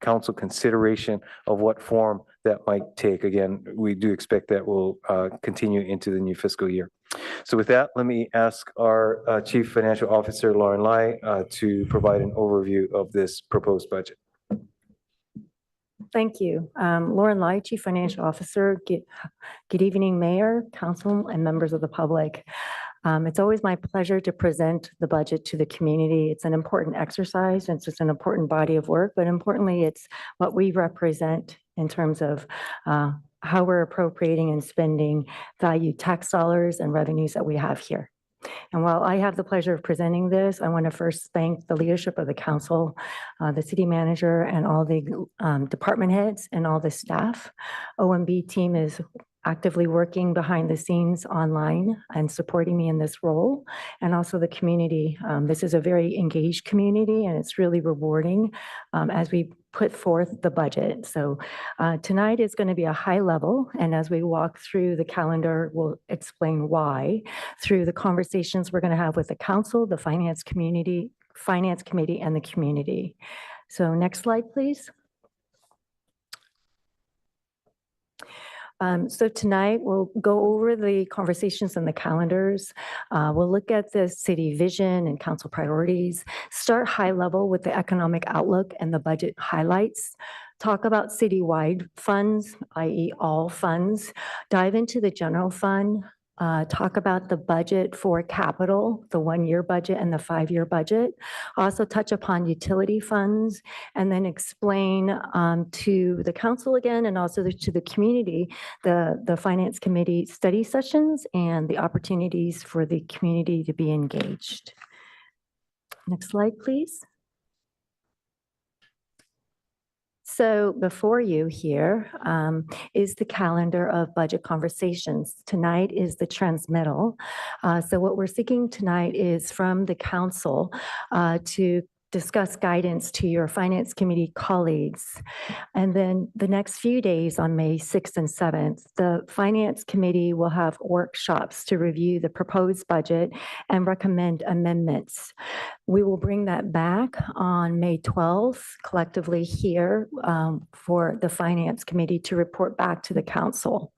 Council consideration of what form that might take. Again, we do expect that will continue into the new fiscal year. So with that, let me ask our Chief Financial Officer, Lauren Lai, to provide an overview of this proposed budget. Thank you. Lauren Lai, Chief Financial Officer. Good evening, Mayor, Council, and members of the public. It's always my pleasure to present the budget to the community. It's an important exercise, and it's an important body of work, but importantly, it's what we represent in terms of how we're appropriating and spending value tax dollars and revenues that we have here. And while I have the pleasure of presenting this, I want to first thank the leadership of the council, the city manager, and all the department heads and all the staff. OMB team is actively working behind the scenes online and supporting me in this role, and also the community. This is a very engaged community, and it's really rewarding as we put forth the budget. So tonight is going to be a high level, and as we walk through the calendar, we'll explain why through the conversations we're going to have with the council, the finance committee, and the community. So next slide, please. So tonight we'll go over the conversations and the calendars. We'll look at the city vision and council priorities, start high level with the economic outlook and the budget highlights, talk about citywide funds, i.e. all funds, dive into the general fund, talk about the budget for capital, the 1-year budget and the 5-year budget. Also touch upon utility funds, and then explain to the council again, and also to the community, the finance committee study sessions and the opportunities for the community to be engaged. Next slide, please. So before you here is the calendar of budget conversations. Tonight is the transmittal. So what we're seeking tonight is from the council to discuss guidance to your finance committee colleagues. And then the next few days on May 6th and 7th, the finance committee will have workshops to review the proposed budget and recommend amendments. We will bring that back on May 12th, collectively here for the finance committee to report back to the council.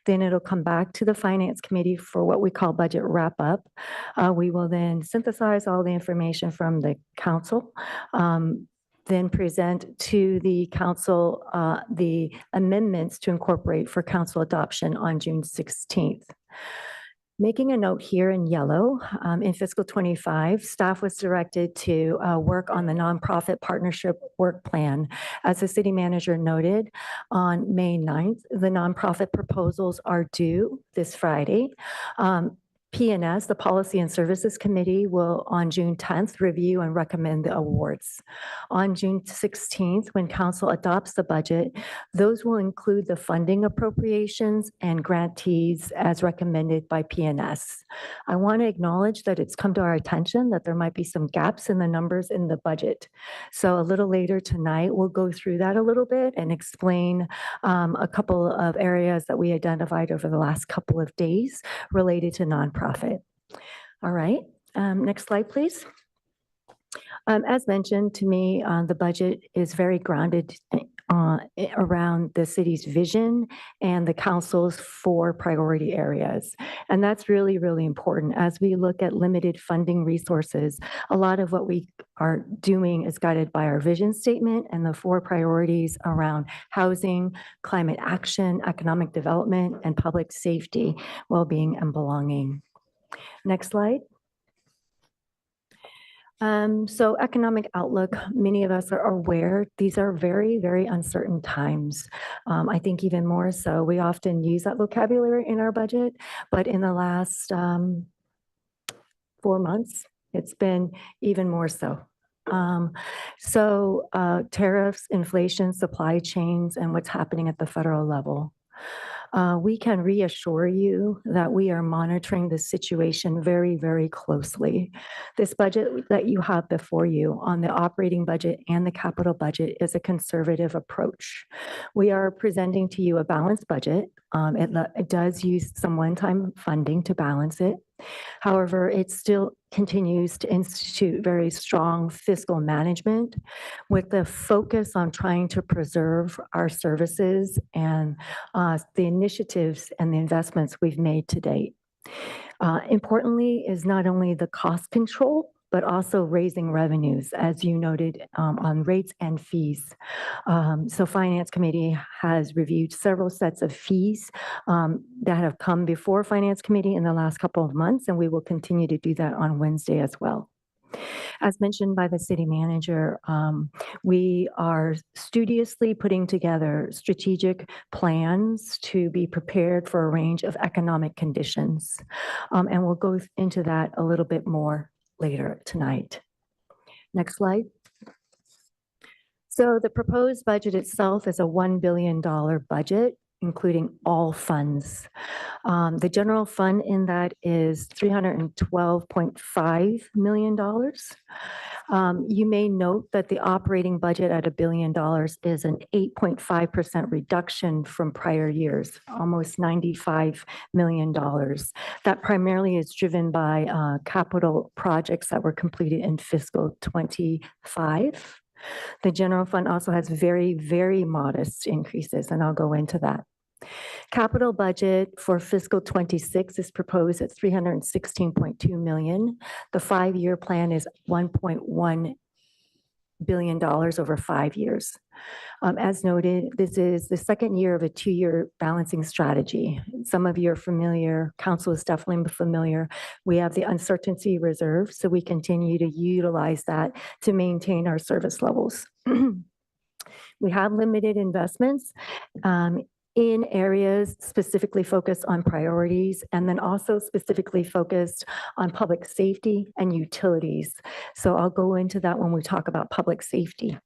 Then it'll come back to the finance committee for what we call budget wrap up. We will then synthesize all the information from the council, then present to the council the amendments to incorporate for council adoption on June 16th. Making a note here in yellow, in fiscal 25, staff was directed to work on the nonprofit partnership work plan. As the city manager noted, on May 9th, the nonprofit proposals are due this Friday. P&S, the Policy and Services Committee, will on June 10th review and recommend the awards. On June 16th, when council adopts the budget, those will include the funding appropriations and grantees as recommended by P&S. I want to acknowledge that it's come to our attention that there might be some gaps in the numbers in the budget. So a little later tonight, we'll go through that a little bit and explain a couple of areas that we identified over the last couple of days related to nonprofit. All right, next slide, please. As mentioned to me, the budget is very grounded around the city's vision and the council's 4 priority areas. And that's really, really important. As we look at limited funding resources, a lot of what we are doing is guided by our vision statement and the 4 priorities around housing, climate action, economic development, and public safety, well-being, and belonging. Next slide. So economic outlook, many of us are aware these are very, very uncertain times. I think even more so, we often use that vocabulary in our budget, but in the last 4 months, it's been even more so. Tariffs, inflation, supply chains, and what's happening at the federal level. We can reassure you that we are monitoring the situation very, very closely. This budget that you have before you on the operating budget and the capital budget is a conservative approach. We are presenting to you a balanced budget. It does use some one-time funding to balance it. However, it still continues to institute very strong fiscal management with the focus on trying to preserve our services and the initiatives and the investments we've made to date. Importantly is not only the cost control, but also raising revenues, as you noted, on rates and fees. So Finance Committee has reviewed several sets of fees that have come before Finance Committee in the last couple of months, and we will continue to do that on Wednesday as well. As mentioned by the city manager, we are studiously putting together strategic plans to be prepared for a range of economic conditions. And we'll go into that a little bit more later tonight. Next slide. So the proposed budget itself is a $1 billion budget, including all funds. The general fund in that is $312.5 million. You may note that the operating budget at $1 billion is an 8.5% reduction from prior years, almost $95 million. That primarily is driven by capital projects that were completed in fiscal '25. The general fund also has very, very modest increases, and I'll go into that. Capital budget for fiscal '26 is proposed at $316.2 million. The 5-year plan is $1.1 billion over 5 years. As noted, this is the second year of a 2-year balancing strategy. Some of you are familiar, council is definitely familiar. We have the uncertainty reserve, so we continue to utilize that to maintain our service levels. We have limited investments in areas specifically focused on priorities, and then also specifically focused on public safety and utilities. So I'll go into that when we talk about public safety.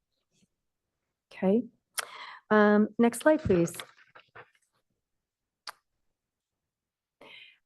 Okay. Next slide, please.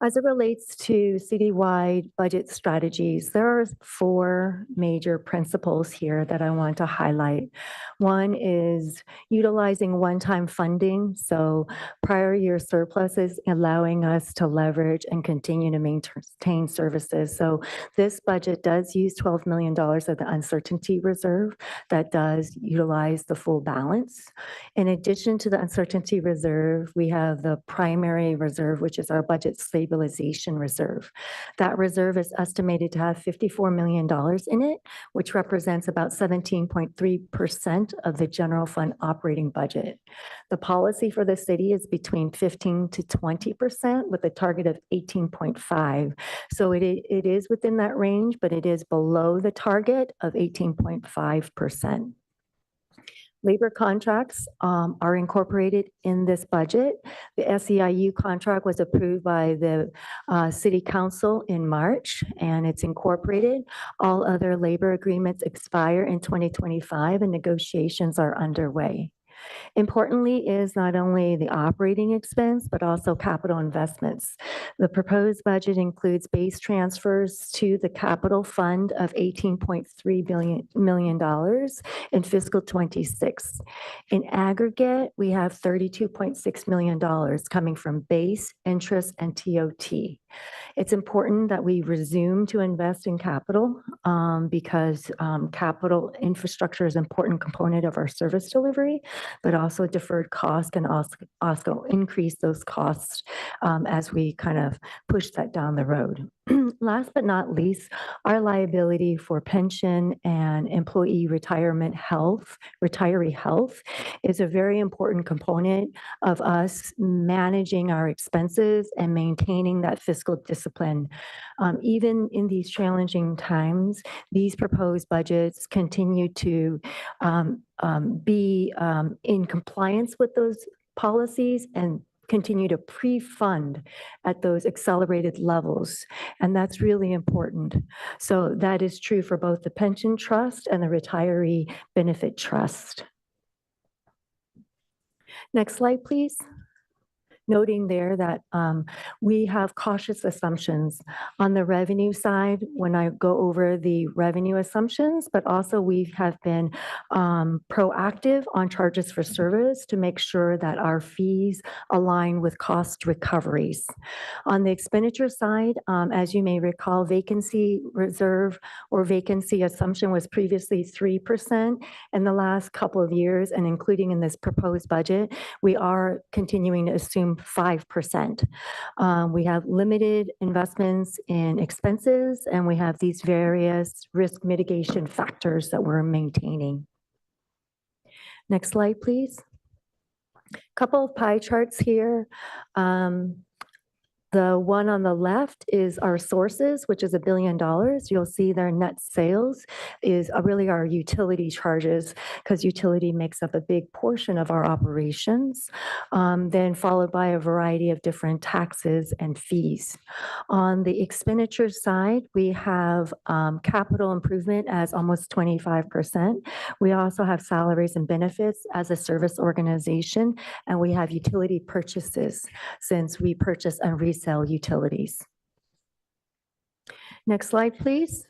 As it relates to citywide budget strategies, there are 4 major principles here that I want to highlight. One is utilizing one-time funding, so prior year surpluses, allowing us to leverage and continue to maintain services. So this budget does use $12 million of the uncertainty reserve that does utilize the full balance. In addition to the uncertainty reserve, we have the primary reserve, which is our budget stabilization reserve. That reserve is estimated to have $54 million in it, which represents about 17.3% of the general fund operating budget. The policy for the city is between 15 to 20% with a target of 18.5. So it is within that range, but it is below the target of 18.5%. Labor contracts are incorporated in this budget. The SEIU contract was approved by the City Council in March, and it's incorporated. All other labor agreements expire in 2025, and negotiations are underway. Importantly is not only the operating expense, but also capital investments. The proposed budget includes base transfers to the capital fund of $18.3 million in fiscal '26. In aggregate, we have $32.6 million coming from base, interest, and TOT. It's important that we resume to invest in capital because capital infrastructure is an important component of our service delivery, but also deferred costs can also increase those costs as we kind of push that down the road. Last but not least, our liability for pension and employee retiree health is a very important component of us managing our expenses and maintaining that fiscal discipline. Even in these challenging times, these proposed budgets continue to be in compliance with those policies and continue to pre-fund at those accelerated levels. And that's really important. So that is true for both the pension trust and the retiree benefit trust. Next slide, please. Noting there that we have cautious assumptions on the revenue side when I go over the revenue assumptions, but also we have been proactive on charges for service to make sure that our fees align with cost recoveries. On the expenditure side, as you may recall, vacancy reserve or vacancy assumption was previously 3% in the last couple of years, and including in this proposed budget, we are continuing to assume 5%. We have limited investments in expenses, and we have these various risk mitigation factors that we're maintaining. Next slide, please. Couple of pie charts here. The one on the left is our sources, which is $1 billion. You'll see their net sales is really our utility charges, because utility makes up a big portion of our operations, then followed by a variety of different taxes and fees. On the expenditure side, we have capital improvement as almost 25%. We also have salaries and benefits as a service organization, and we have utility purchases since we purchase and resell utilities. Next slide, please.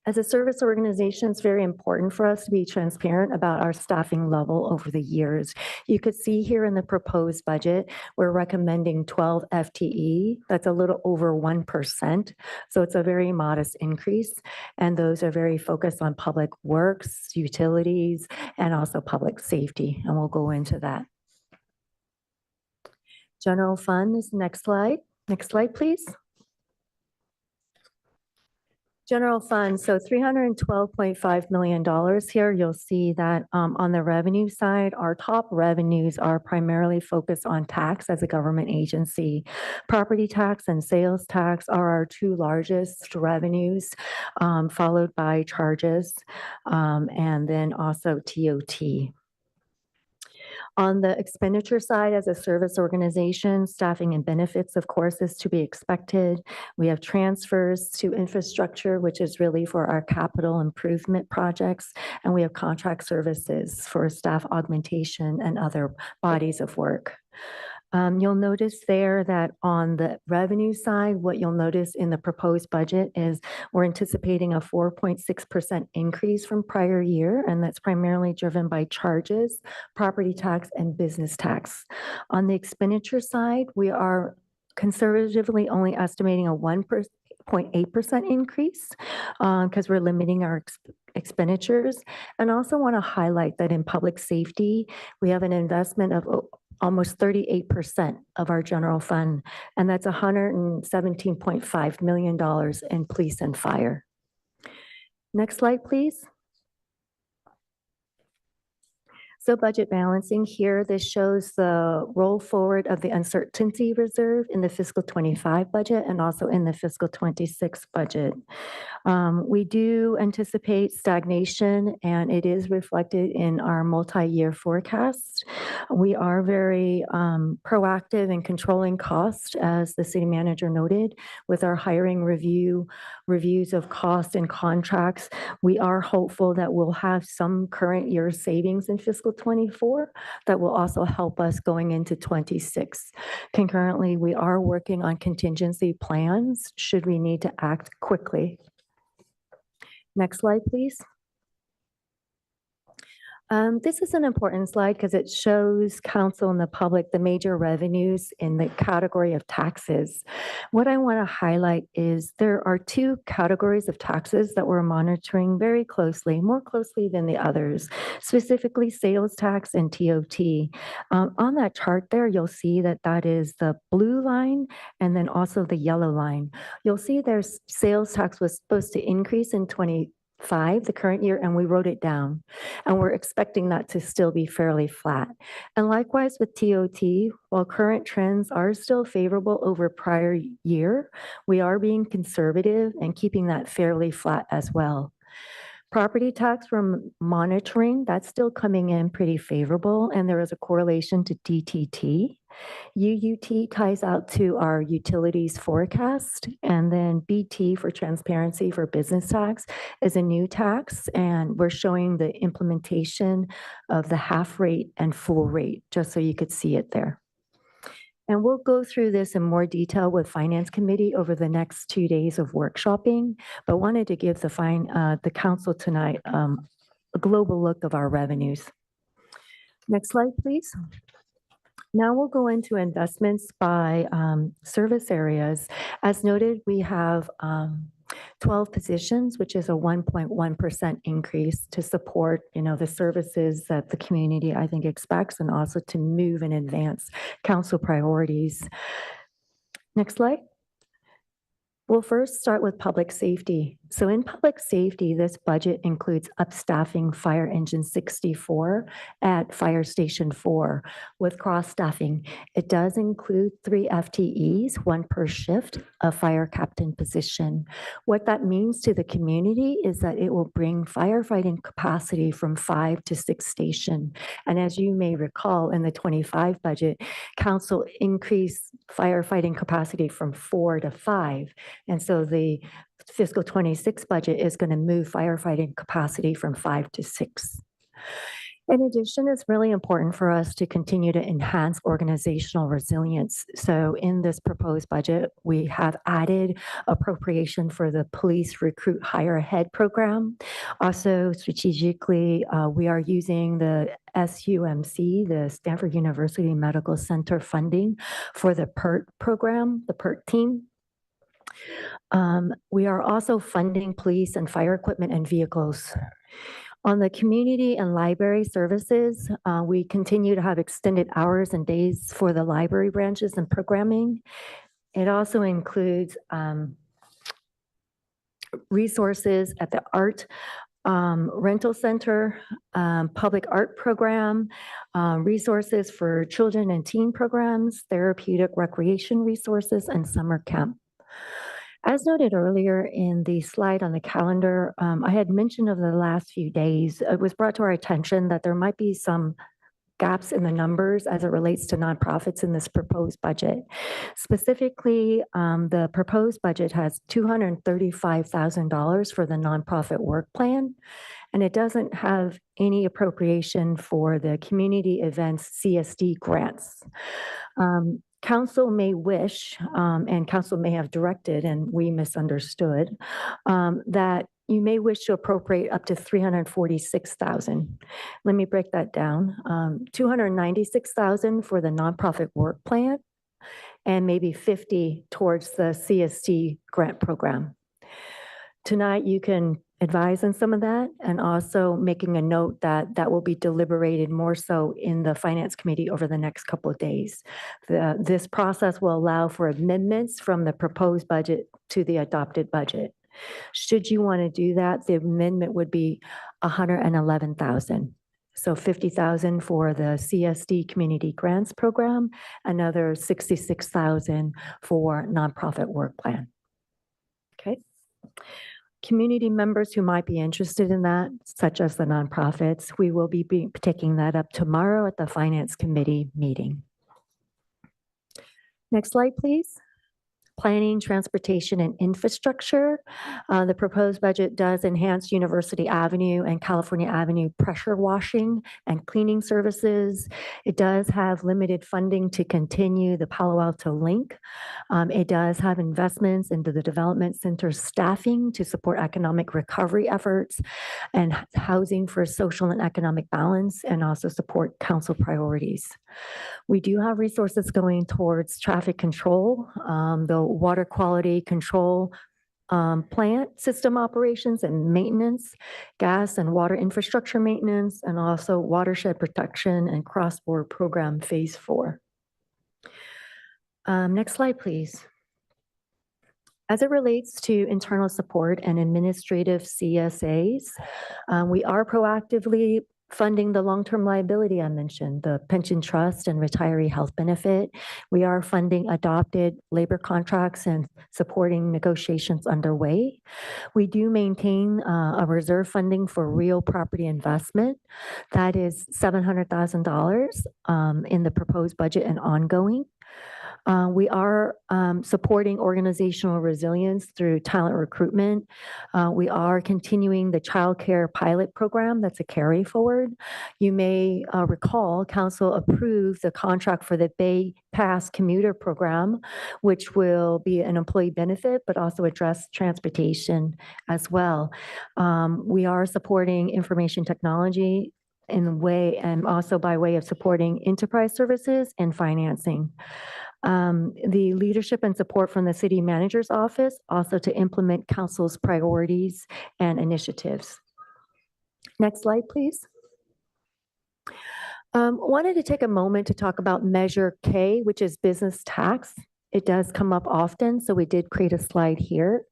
As a service organization, it's very important for us to be transparent about our staffing level over the years. You could see here in the proposed budget, we're recommending 12 FTE. That's a little over 1%. So it's a very modest increase. And those are very focused on public works, utilities, and also public safety. And we'll go into that. General fund is the next slide. Next slide, please. General fund, so $312.5 million here. You'll see that on the revenue side, our top revenues are primarily focused on tax as a government agency. Property tax and sales tax are our two largest revenues, followed by charges, and then also TOT. On the expenditure side, as a service organization, staffing and benefits, of course, is to be expected. We have transfers to infrastructure, which is really for our capital improvement projects, and we have contract services for staff augmentation and other bodies of work. You'll notice there that on the revenue side, what you'll notice in the proposed budget is we're anticipating a 4.6% increase from prior year, and that's primarily driven by charges, property tax, and business tax. On the expenditure side, we are conservatively only estimating a 1.8% increase because we're limiting our expenditures. And also want to highlight that in public safety, we have an investment of almost 38% of our general fund, and that's $117.5 million in police and fire. Next slide, please. So budget balancing here, this shows the roll forward of the uncertainty reserve in the fiscal 25 budget and also in the fiscal 26 budget. We do anticipate stagnation, and it is reflected in our multi-year forecast. We are very proactive in controlling cost, as the city manager noted, with our hiring reviews of cost and contracts. We are hopeful that we'll have some current year savings in fiscal 24 that will also help us going into 26. Concurrently, we are working on contingency plans should we need to act quickly. Next slide, please. This is an important slide because it shows council and the public the major revenues in the category of taxes. What I want to highlight is there are two categories of taxes that we're monitoring very closely, more closely than the others, specifically sales tax and TOT. On that chart there, you'll see that that is the blue line and then also the yellow line. You'll see there's sales tax was supposed to increase in 25, the current year, and we wrote it down. And we're expecting that to still be fairly flat. And likewise with TOT, while current trends are still favorable over prior year, we are being conservative and keeping that fairly flat as well. Property tax from monitoring, that's still coming in pretty favorable, and there is a correlation to DTT. UUT ties out to our utilities forecast, and then BT for transparency for business tax is a new tax, and we're showing the implementation of the half rate and full rate, just so you could see it there. And we'll go through this in more detail with Finance Committee over the next 2 days of workshopping, but wanted to give the council tonight a global look of our revenues. Next slide, please. Now we'll go into investments by service areas. As noted, we have 12 positions, which is a 1.1% increase to support, the services that the community, I think, expects, and also to move and advance council priorities. Next slide. We'll first start with public safety. So in public safety, this budget includes upstaffing Fire Engine 64 at Fire Station 4 with cross-staffing. It does include 3 FTEs, 1 per shift, a fire captain position. What that means to the community is that it will bring firefighting capacity from 5 to 6 stations. And as you may recall, in the 25 budget, council increased firefighting capacity from 4 to 5. And so the fiscal 26 budget is going to move firefighting capacity from 5 to 6. In addition, it's really important for us to continue to enhance organizational resilience. So in this proposed budget, we have added appropriation for the Police Recruit Hire Ahead program. Also, strategically, we are using the SUMC, the Stanford University Medical Center funding for the PERT program, the PERT team. We are also funding police and fire equipment and vehicles. On the community and library services, we continue to have extended hours and days for the library branches and programming. It also includes resources at the art rental center, public art program, resources for children and teen programs, therapeutic recreation resources, and summer camp. As noted earlier in the slide on the calendar, I had mentioned over the last few days, it was brought to our attention that there might be some gaps in the numbers as it relates to nonprofits in this proposed budget. Specifically, the proposed budget has $235,000 for the nonprofit work plan, and it doesn't have any appropriation for the community events CSD grants. Council may wish, and council may have directed, and we misunderstood, that you may wish to appropriate up to $346,000. Let me break that down. $296,000 for the nonprofit work plan, and maybe $50,000 towards the CSD grant program. Tonight, you can advise on some of that, and also making a note that that will be deliberated more so in the Finance Committee over the next couple of days. This process will allow for amendments from the proposed budget to the adopted budget. Should you want to do that, the amendment would be $111,000. So $50,000 for the CSD Community Grants Program, another $66,000 for nonprofit work plan. Okay. Community members who might be interested in that, such as the nonprofits, we will be taking that up tomorrow at the Finance Committee meeting. Next slide, please. Planning, transportation, and infrastructure. The proposed budget does enhance University Avenue and California Avenue pressure washing and cleaning services. It does have limited funding to continue the Palo Alto link. It does have investments into the development center staffing to support economic recovery efforts and housing for social and economic balance, and also support council priorities. We do have resources going towards traffic control, the water quality control plant system operations and maintenance, gas and water infrastructure maintenance, and also watershed protection and cross-border program phase 4. Next slide, please. As it relates to internal support and administrative CSAs, we are proactively funding the long-term liability I mentioned, the pension trust and retiree health benefit. We are funding adopted labor contracts and supporting negotiations underway. We do maintain a reserve funding for real property investment. That is $700,000 in the proposed budget and ongoing. We are supporting organizational resilience through talent recruitment. We are continuing the child care pilot program. That's a carry forward. You may recall council approved the contract for the Bay Pass commuter program, which will be an employee benefit, but also address transportation as well. We are supporting information technology in a way, and also by way of supporting enterprise services and financing. The leadership and support from the city manager's office, also to implement council's priorities and initiatives. Next slide, please. Wanted to take a moment to talk about Measure K, which is business tax. It does come up often, so we did create a slide here.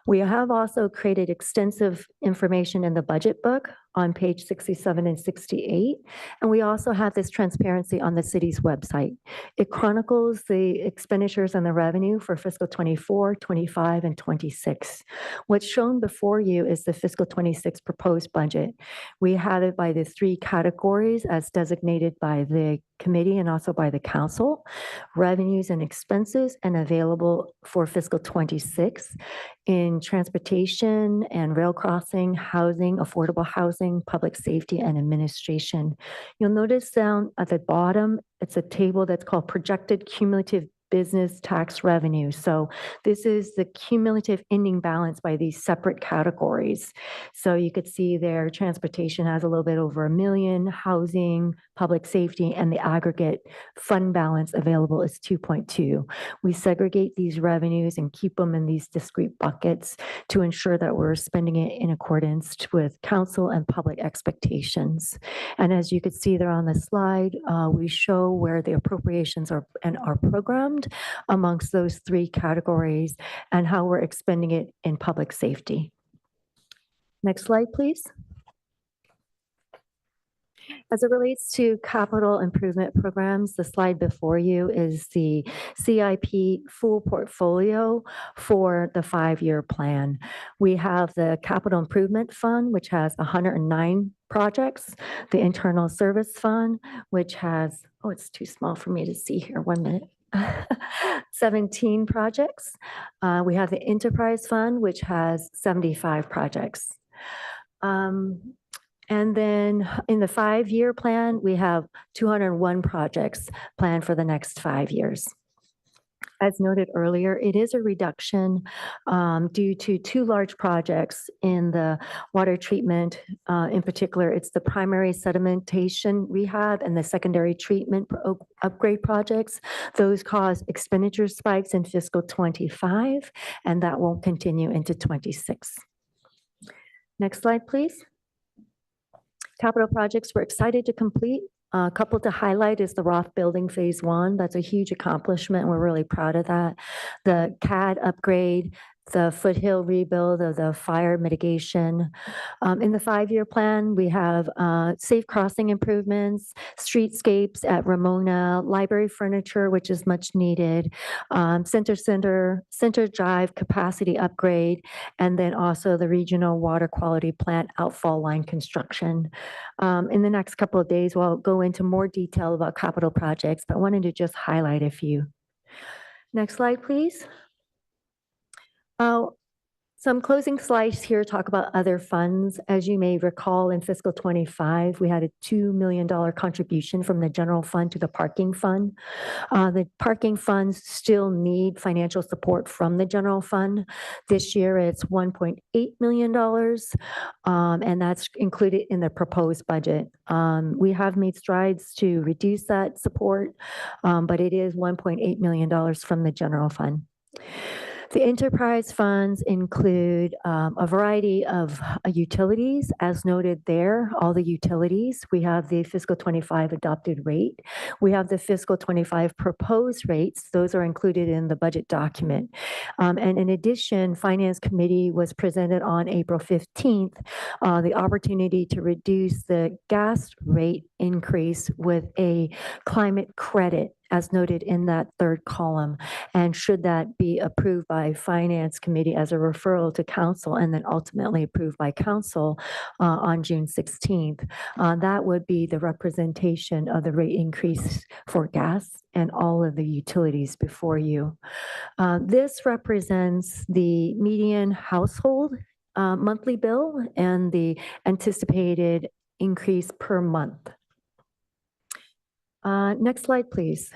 We have also created extensive information in the budget book on page 67 and 68. And we also have this transparency on the city's website. It chronicles the expenditures and the revenue for fiscal 24, 25, and 26. What's shown before you is the fiscal 26 proposed budget. We have it by the 3 categories as designated by the committee and also by the council: revenues and expenses, and available for fiscal 26 in transportation and rail crossing, housing, affordable housing, housing, public safety, and administration. You'll notice down at the bottom, it's a table that's called projected cumulative business tax revenue. So this is the cumulative ending balance by these separate categories. So you could see there, transportation has a little bit over $1 million, housing, public safety, and the aggregate fund balance available is 2.2. We segregate these revenues and keep them in these discrete buckets to ensure that we're spending it in accordance with council and public expectations. And as you could see there on the slide, we show where the appropriations are programmed amongst those three categories and how we're expending it in public safety. Next slide, please. As it relates to capital improvement programs, the slide before you is the CIP full portfolio for the 5-year plan. We have the Capital Improvement Fund, which has 109 projects, the Internal Service Fund, which has, oh, it's too small for me to see here, 1 minute. 17 projects. We have the Enterprise Fund, which has 75 projects. And then in the 5-year plan, we have 201 projects planned for the next 5 years. As noted earlier, it is a reduction due to 2 large projects in the water treatment. In particular, it's the primary sedimentation rehab and the secondary treatment upgrade projects. Those cause expenditure spikes in fiscal 25, and that won't continue into 26. Next slide, please. Capital projects we're excited to complete. A couple to highlight is the Roth Building Phase 1. That's a huge accomplishment. We're really proud of that. The CAD upgrade, the foothill rebuild of the fire mitigation. In the 5-year plan, we have safe crossing improvements, streetscapes at Ramona, library furniture, which is much needed, center drive capacity upgrade, and then also the regional water quality plant outfall line construction. In the next couple of days, we'll go into more detail about capital projects, but I wanted to just highlight a few. Next slide, please. Some closing slides here talk about other funds. As you may recall, in fiscal 25, we had a $2 million contribution from the general fund to the parking fund. The parking funds still need financial support from the general fund. This year, it's $1.8 million, and that's included in the proposed budget. We have made strides to reduce that support, but it is $1.8 million from the general fund. The enterprise funds include a variety of utilities, as noted there, all the utilities. We have the fiscal 25 adopted rate. We have the fiscal 25 proposed rates. Those are included in the budget document. And in addition, Finance Committee was presented on April 15th, the opportunity to reduce the gas rate increase with a climate credit, as noted in that third column. And should that be approved by Finance Committee as a referral to council and then ultimately approved by council on June 16th, that would be the representation of the rate increase for gas and all of the utilities before you. This represents the median household monthly bill and the anticipated increase per month. Next slide, please.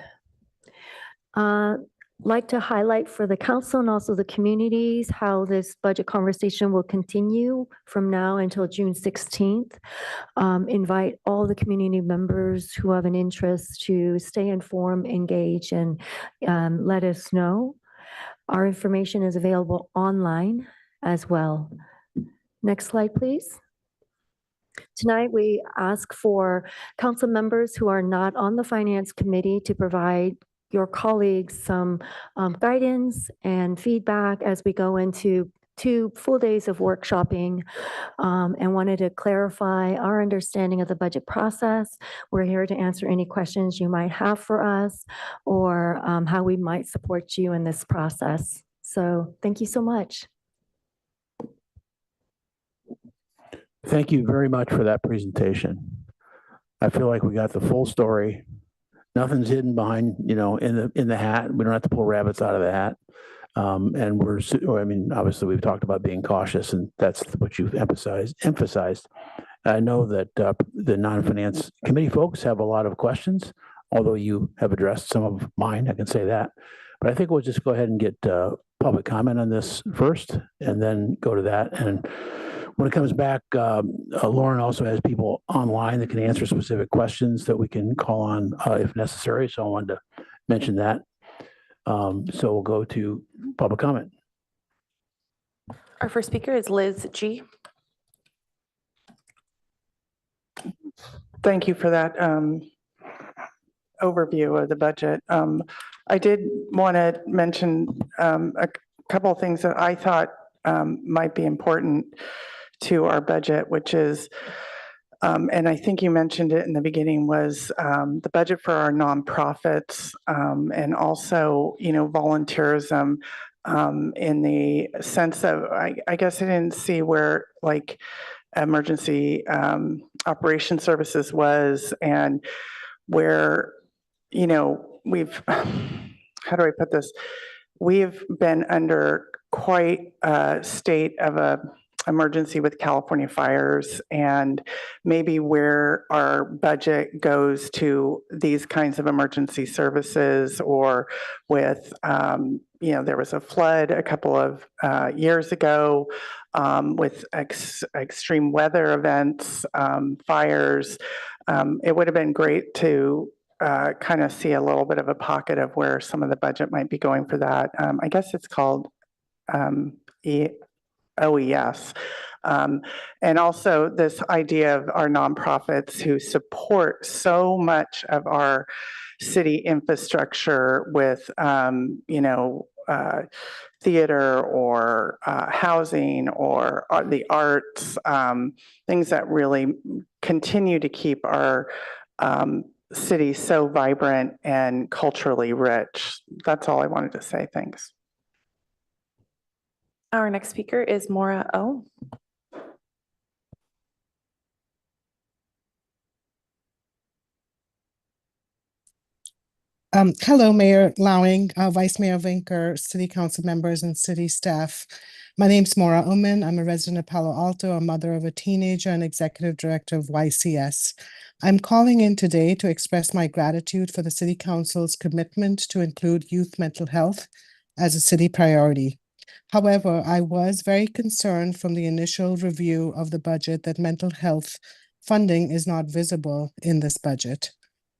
Like to highlight for the council and also the communities how this budget conversation will continue from now until June 16th. Invite all the community members who have an interest to stay informed, engage, and let us know. Our information is available online as well. Next slide, please. Tonight, we ask for council members who are not on the Finance Committee to provide your colleagues some guidance and feedback as we go into 2 full days of workshopping, and wanted to clarify our understanding of the budget process. We're here to answer any questions you might have for us or how we might support you in this process. So thank you so much. Thank you very much for that presentation. I feel like we got the full story. Nothing's hidden behind, in the hat. We don't have to pull rabbits out of the hat. And obviously we've talked about being cautious, and that's what you've emphasized. I know that the non-finance committee folks have a lot of questions, although you have addressed some of mine, I can say that. But I think we'll just go ahead and get public comment on this first and then go to that. And when it comes back, Lauren also has people online that can answer specific questions that we can call on if necessary. So I wanted to mention that. So we'll go to public comment. Our first speaker is Liz G. Thank you for that overview of the budget. I did want to mention a couple of things that I thought might be important to our budget, which is, and I think you mentioned it in the beginning, was the budget for our nonprofits and also, volunteerism in the sense of, I guess I didn't see where like emergency operation services was and where, we've, how do I put this? We've been under quite a state of a emergency with California fires, and maybe where our budget goes to these kinds of emergency services, or with, there was a flood a couple of years ago with extreme weather events, fires. It would have been great to kind of see a little bit of a pocket of where some of the budget might be going for that. I guess it's called OES. And also this idea of our nonprofits who support so much of our city infrastructure with, theater or housing or the arts, things that really continue to keep our city so vibrant and culturally rich. That's all I wanted to say. Thanks. Our next speaker is Maura O. Hello, Mayor Lowing, Vice Mayor Vinker, City Council members and city staff. My name's Maura Uman. I'm a resident of Palo Alto, a mother of a teenager and executive director of YCS. I'm calling in today to express my gratitude for the City Council's commitment to include youth mental health as a city priority. However, I was very concerned from the initial review of the budget that mental health funding is not visible in this budget.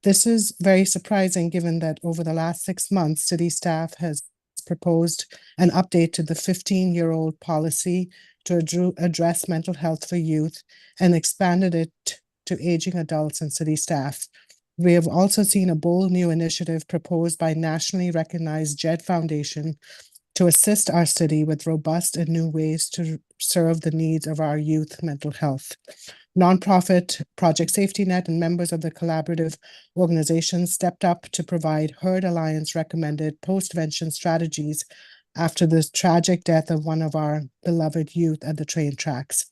This is very surprising given that over the last 6 months, city staff has proposed an update to the 15-year-old policy to address mental health for youth and expanded it to aging adults and city staff. We have also seen a bold new initiative proposed by nationally recognized JED Foundation to assist our city with robust and new ways to serve the needs of our youth mental health. Nonprofit Project Safety Net and members of the collaborative organization stepped up to provide Herd Alliance recommended post-vention strategies after the tragic death of one of our beloved youth at the train tracks.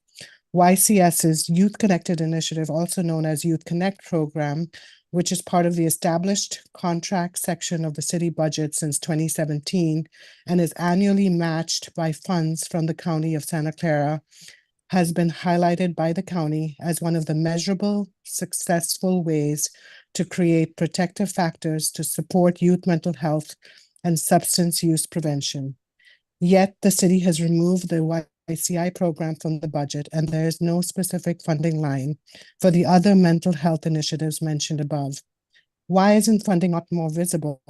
YCS's Youth Connected initiative, also known as Youth Connect program, which is part of the established contract section of the city budget since 2017 and is annually matched by funds from the County of Santa Clara, has been highlighted by the county as one of the measurable, successful ways to create protective factors to support youth mental health and substance use prevention. Yet the city has removed the YCI program from the budget, and there is no specific funding line for the other mental health initiatives mentioned above. Why isn't funding not more visible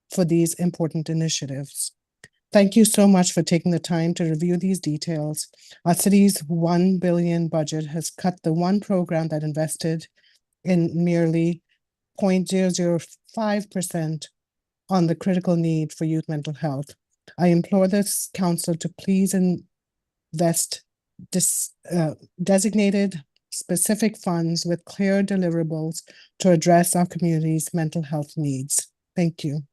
for these important initiatives? Thank you so much for taking the time to review these details. Our city's $1 billion budget has cut the one program that invested in merely 0.005% on the critical need for youth mental health. I implore this council to please invest designated specific funds with clear deliverables to address our community's mental health needs. Thank you.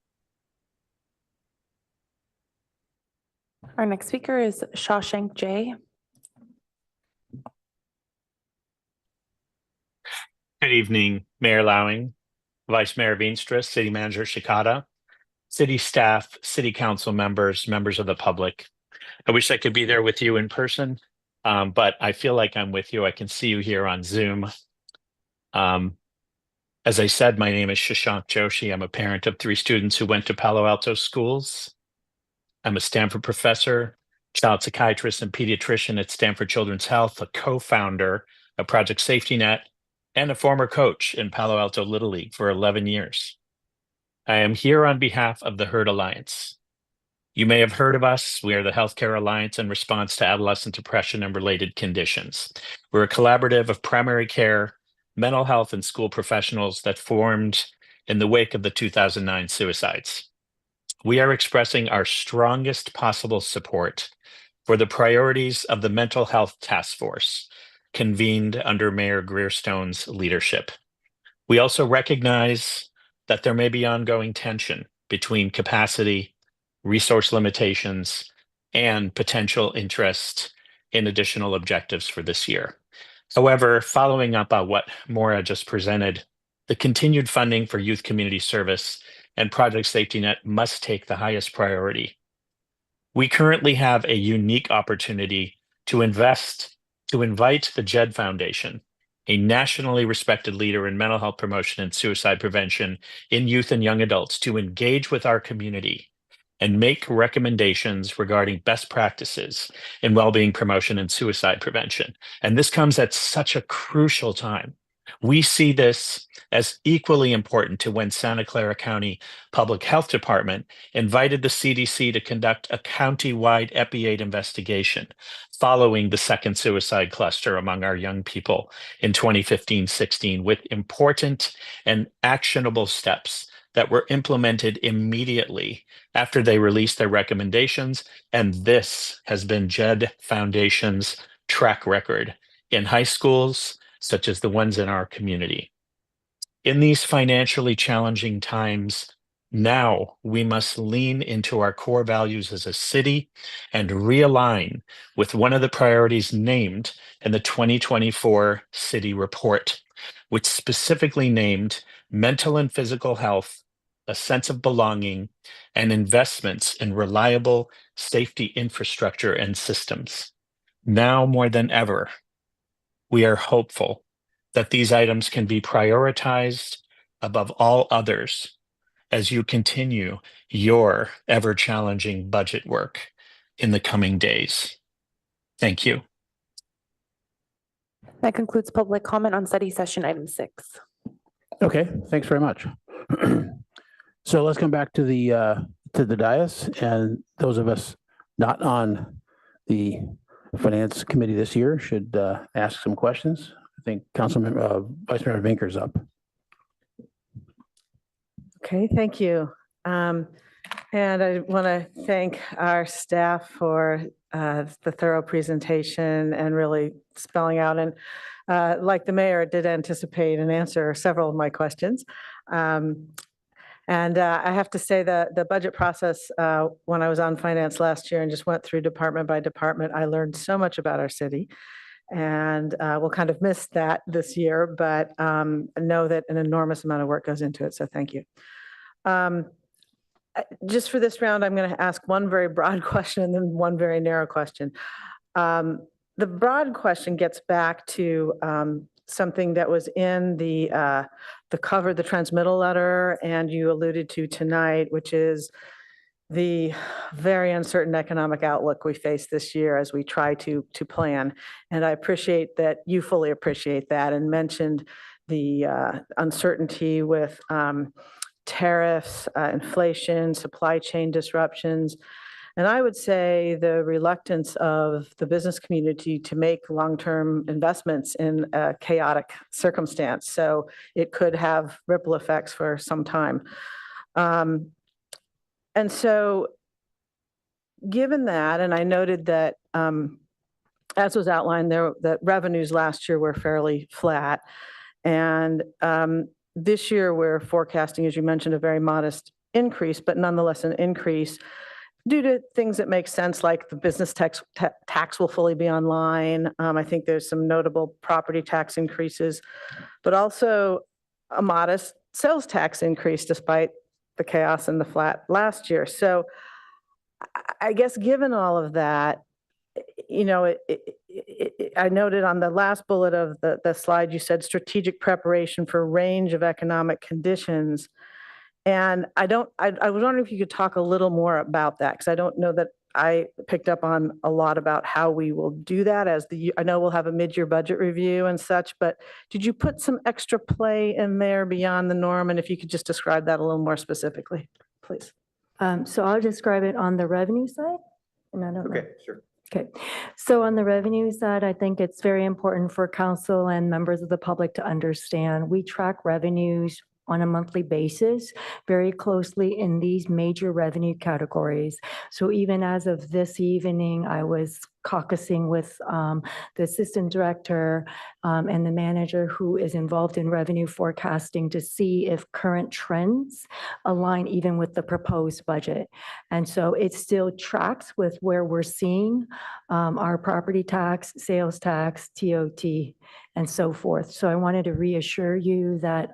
Our next speaker is Shawshank J. Good evening, Mayor Lowing, Vice Mayor Veenstra, City Manager Shikata, city staff, city council members, members of the public. I wish I could be there with you in person. but I feel like I'm with you. I can see you here on Zoom. As I said, my name is Shashank Joshi. I'm a parent of 3 students who went to Palo Alto schools. I'm a Stanford professor, child psychiatrist, and pediatrician at Stanford Children's Health, a co-founder of Project Safety Net, and a former coach in Palo Alto Little League for 11 years. I am here on behalf of the HERD Alliance. You may have heard of us. We are the Healthcare Alliance in response to adolescent depression and related conditions. We're a collaborative of primary care, mental health, and school professionals that formed in the wake of the 2009 suicides. We are expressing our strongest possible support for the priorities of the Mental Health Task Force, convened under Mayor Greerstone's leadership. We also recognize that there may be ongoing tension between capacity, resource limitations, and potential interest in additional objectives for this year. However, following up on what Maura just presented, the continued funding for youth community service and Project Safety Net must take the highest priority. We currently have a unique opportunity to invite the JED Foundation, a nationally respected leader in mental health promotion and suicide prevention in youth and young adults, to engage with our community and make recommendations regarding best practices in well-being promotion and suicide prevention. And this comes at such a crucial time. We see this as equally important to when Santa Clara County Public Health Department invited the CDC to conduct a county-wide EPI-8 investigation following the second suicide cluster among our young people in 2015-16, with important and actionable steps that were implemented immediately after they released their recommendations. And this has been JED Foundation's track record in high schools, such as the ones in our community. In these financially challenging times, now we must lean into our core values as a city and realign with one of the priorities named in the 2024 city report, which specifically named mental and physical health, a sense of belonging, and investments in reliable safety infrastructure and systems. Now more than ever, we are hopeful that these items can be prioritized above all others as you continue your ever-challenging budget work in the coming days. Thank you. That concludes public comment on study session item 6. Okay, thanks very much. So let's come back to the dais, and those of us not on the Finance Committee this year should ask some questions. I think Councilman Vice Mayor Vinker's up. Okay, thank you. And I want to thank our staff for the thorough presentation and really spelling out. And like the mayor, did anticipate and answer several of my questions. And I have to say that the budget process, when I was on finance last year and just went through department by department, I learned so much about our city. And we'll kind of miss that this year, but know that an enormous amount of work goes into it. So thank you. Just for this round, I'm going to ask one very broad question and then one very narrow question. The broad question gets back to something that was in the cover, the transmittal letter, and you alluded to tonight, which is the very uncertain economic outlook we face this year as we try to plan. And I appreciate that you fully appreciate that and mentioned the uncertainty with tariffs, inflation, supply chain disruptions. And I would say the reluctance of the business community to make long-term investments in a chaotic circumstance. So it could have ripple effects for some time. And so given that, and I noted that as was outlined there, that revenues last year were fairly flat. And this year we're forecasting, as you mentioned, a very modest increase, but nonetheless an increase due to things that make sense, like the business tax will fully be online. I think there's some notable property tax increases, but also a modest sales tax increase despite the chaos and the flat last year. So I guess given all of that, you know, it I noted on the last bullet of the slide, you said strategic preparation for range of economic conditions. And I was wondering if you could talk a little more about that, because I don't know that I picked up on a lot about how we will do that I know we'll have a mid-year budget review and such, but did you put some extra play in there beyond the norm? And if you could just describe that a little more specifically, please. So I'll describe it on the revenue side. And I don't know. Okay, sure. Okay, so on the revenue side, I think it's very important for council and members of the public to understand we track revenues on a monthly basis very closely in these major revenue categories. So even as of this evening, I was caucusing with the assistant director and the manager who is involved in revenue forecasting to see if current trends align even with the proposed budget. And so it still tracks with where we're seeing our property tax, sales tax, TOT, and so forth. So I wanted to reassure you that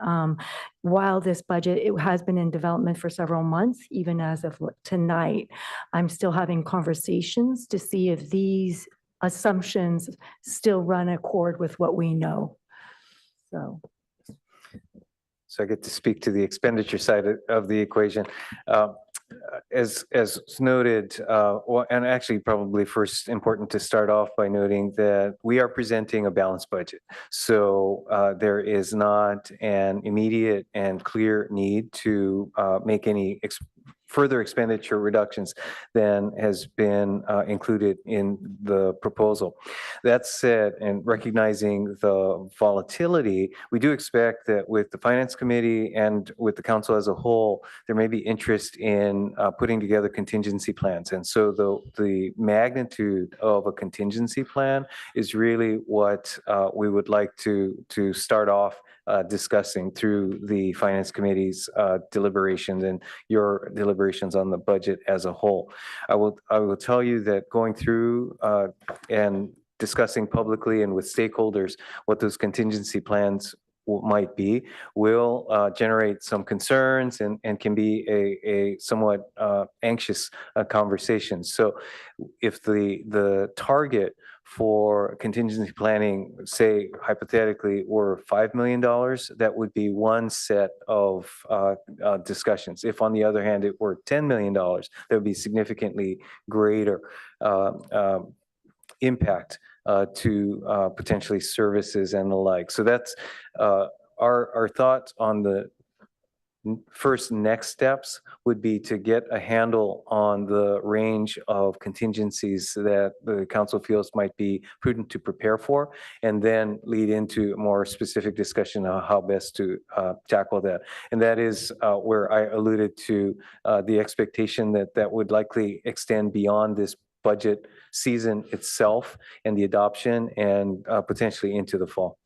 while this budget, it has been in development for several months, even as of tonight, I'm still having conversations to see if these assumptions still run accord with what we know. So I get to speak to the expenditure side of the equation. As noted, and actually probably first important to start off by noting that we are presenting a balanced budget. So there is not an immediate and clear need to make any further expenditure reductions than has been included in the proposal. That said, and recognizing the volatility, we do expect that with the Finance Committee and with the council as a whole, there may be interest in putting together contingency plans. And so the magnitude of a contingency plan is really what we would like to start off discussing through the Finance Committee's deliberations and your deliberations on the budget as a whole. I will tell you that going through and discussing publicly and with stakeholders what those contingency plans might be will generate some concerns and can be a somewhat anxious conversation. So if the target for contingency planning, say hypothetically, were $5 million, that would be one set of discussions. If on the other hand, it were $10 million, there would be significantly greater impact to potentially services and the like. So that's our thoughts on the first next steps would be to get a handle on the range of contingencies that the council feels might be prudent to prepare for, and then lead into a more specific discussion on how best to tackle that. And that is where I alluded to the expectation that would likely extend beyond this budget season itself and the adoption and potentially into the fall.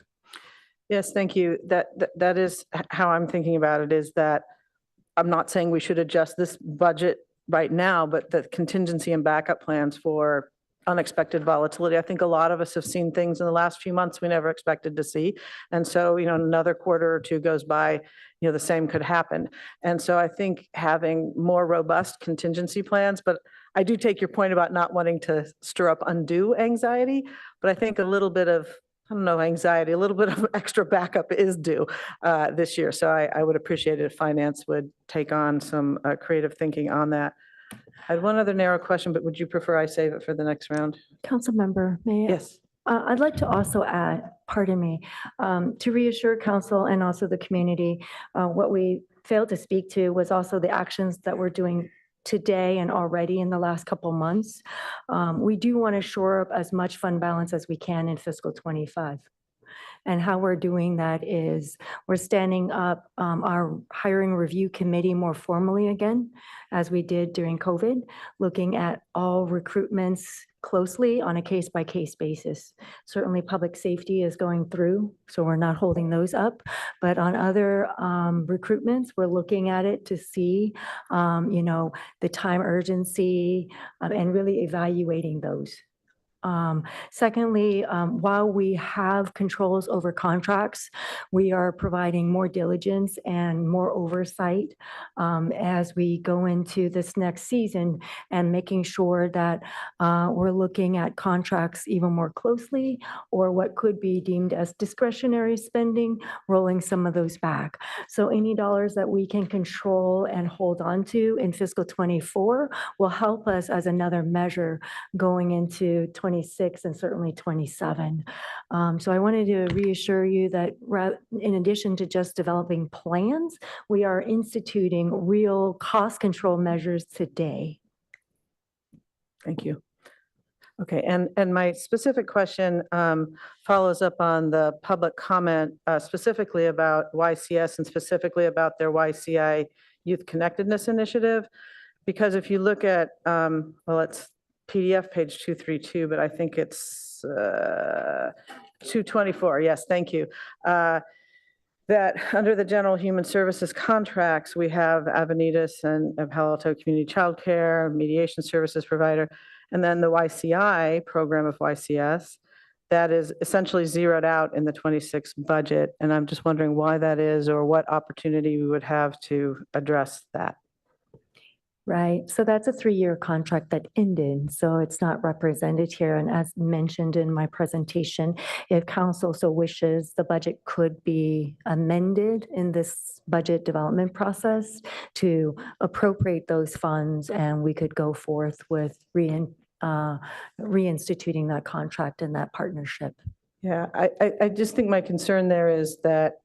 Yes, thank you. That is how I'm thinking about it, is that I'm not saying we should adjust this budget right now, but the contingency and backup plans for unexpected volatility. I think a lot of us have seen things in the last few months we never expected to see. And so, another quarter or two goes by, the same could happen. And so I think having more robust contingency plans, but I do take your point about not wanting to stir up undue anxiety, but I think a little bit of, anxiety, a little bit of extra backup is due this year. So I would appreciate it if finance would take on some creative thinking on that. I had one other narrow question, but would you prefer I save it for the next round? Councilmember, may I? Yes. I'd like to also add, pardon me, to reassure council and also the community, what we failed to speak to was also the actions that we're doing today and already in the last couple months. We do want to shore up as much fund balance as we can in fiscal 25. And how we're doing that is we're standing up our hiring review committee more formally again, as we did during COVID, looking at all recruitments closely on a case-by-case basis. Certainly public safety is going through, so we're not holding those up. But on other recruitments, we're looking at it to see, the time urgency and really evaluating those. Secondly, while we have controls over contracts, we are providing more diligence and more oversight as we go into this next season and making sure that we're looking at contracts even more closely, or what could be deemed as discretionary spending, rolling some of those back. So any dollars that we can control and hold on to in fiscal '24 will help us as another measure going into '26 and certainly '27. So I wanted to reassure you that in addition to just developing plans, we are instituting real cost control measures today. Thank you. Okay, and my specific question follows up on the public comment specifically about YCS and specifically about their YCI Youth Connectedness Initiative. Because if you look at, well, it's PDF page 232, but I think it's 224. Yes, thank you. That under the general human services contracts, we have Avenidas and Palo Alto Community Childcare, mediation services provider, and then the YCI program of YCS that is essentially zeroed out in the '26 budget. And I'm just wondering why that is, or what opportunity we would have to address that. Right. So that's a 3-year contract that ended. So it's not represented here. And as mentioned in my presentation, if council so wishes, the budget could be amended in this budget development process to appropriate those funds, and we could go forth with reinstituting that contract and that partnership. Yeah, I just think my concern there is that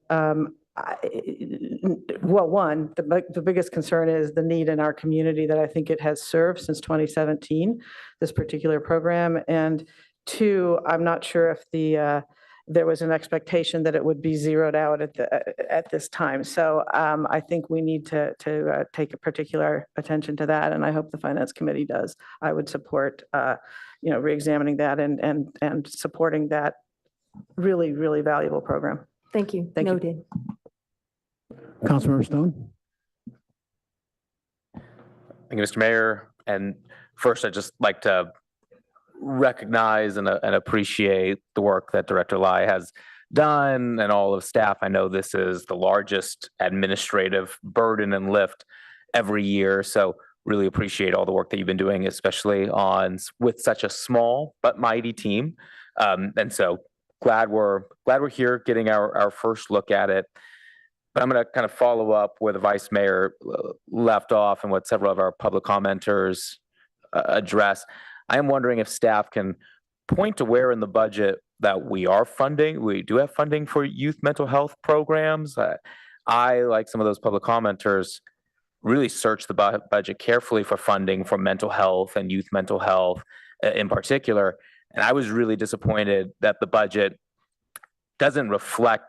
well, one, the biggest concern is the need in our community that I think it has served since 2017, this particular program. And two, I'm not sure if there was an expectation that it would be zeroed out at this time. So I think we need to take a particular attention to that, and I hope the Finance Committee does. I would support, reexamining that and supporting that really, really valuable program. Thank you. Thank you. Noted. Councilmember Stone? Thank you, Mr. Mayor. And first, I'd just like to recognize and appreciate the work that Director Lai has done and all of staff. I know this is the largest administrative burden and lift every year. So really appreciate all the work that you've been doing, especially with such a small but mighty team. And so glad we're here getting our first look at it. But I'm going to kind of follow up where the Vice Mayor left off and what several of our public commenters addressed. I am wondering if staff can point to where in the budget that we do have funding for youth mental health programs. I, like some of those public commenters, really searched the budget carefully for funding for mental health and youth mental health in particular. And I was really disappointed that the budget doesn't reflect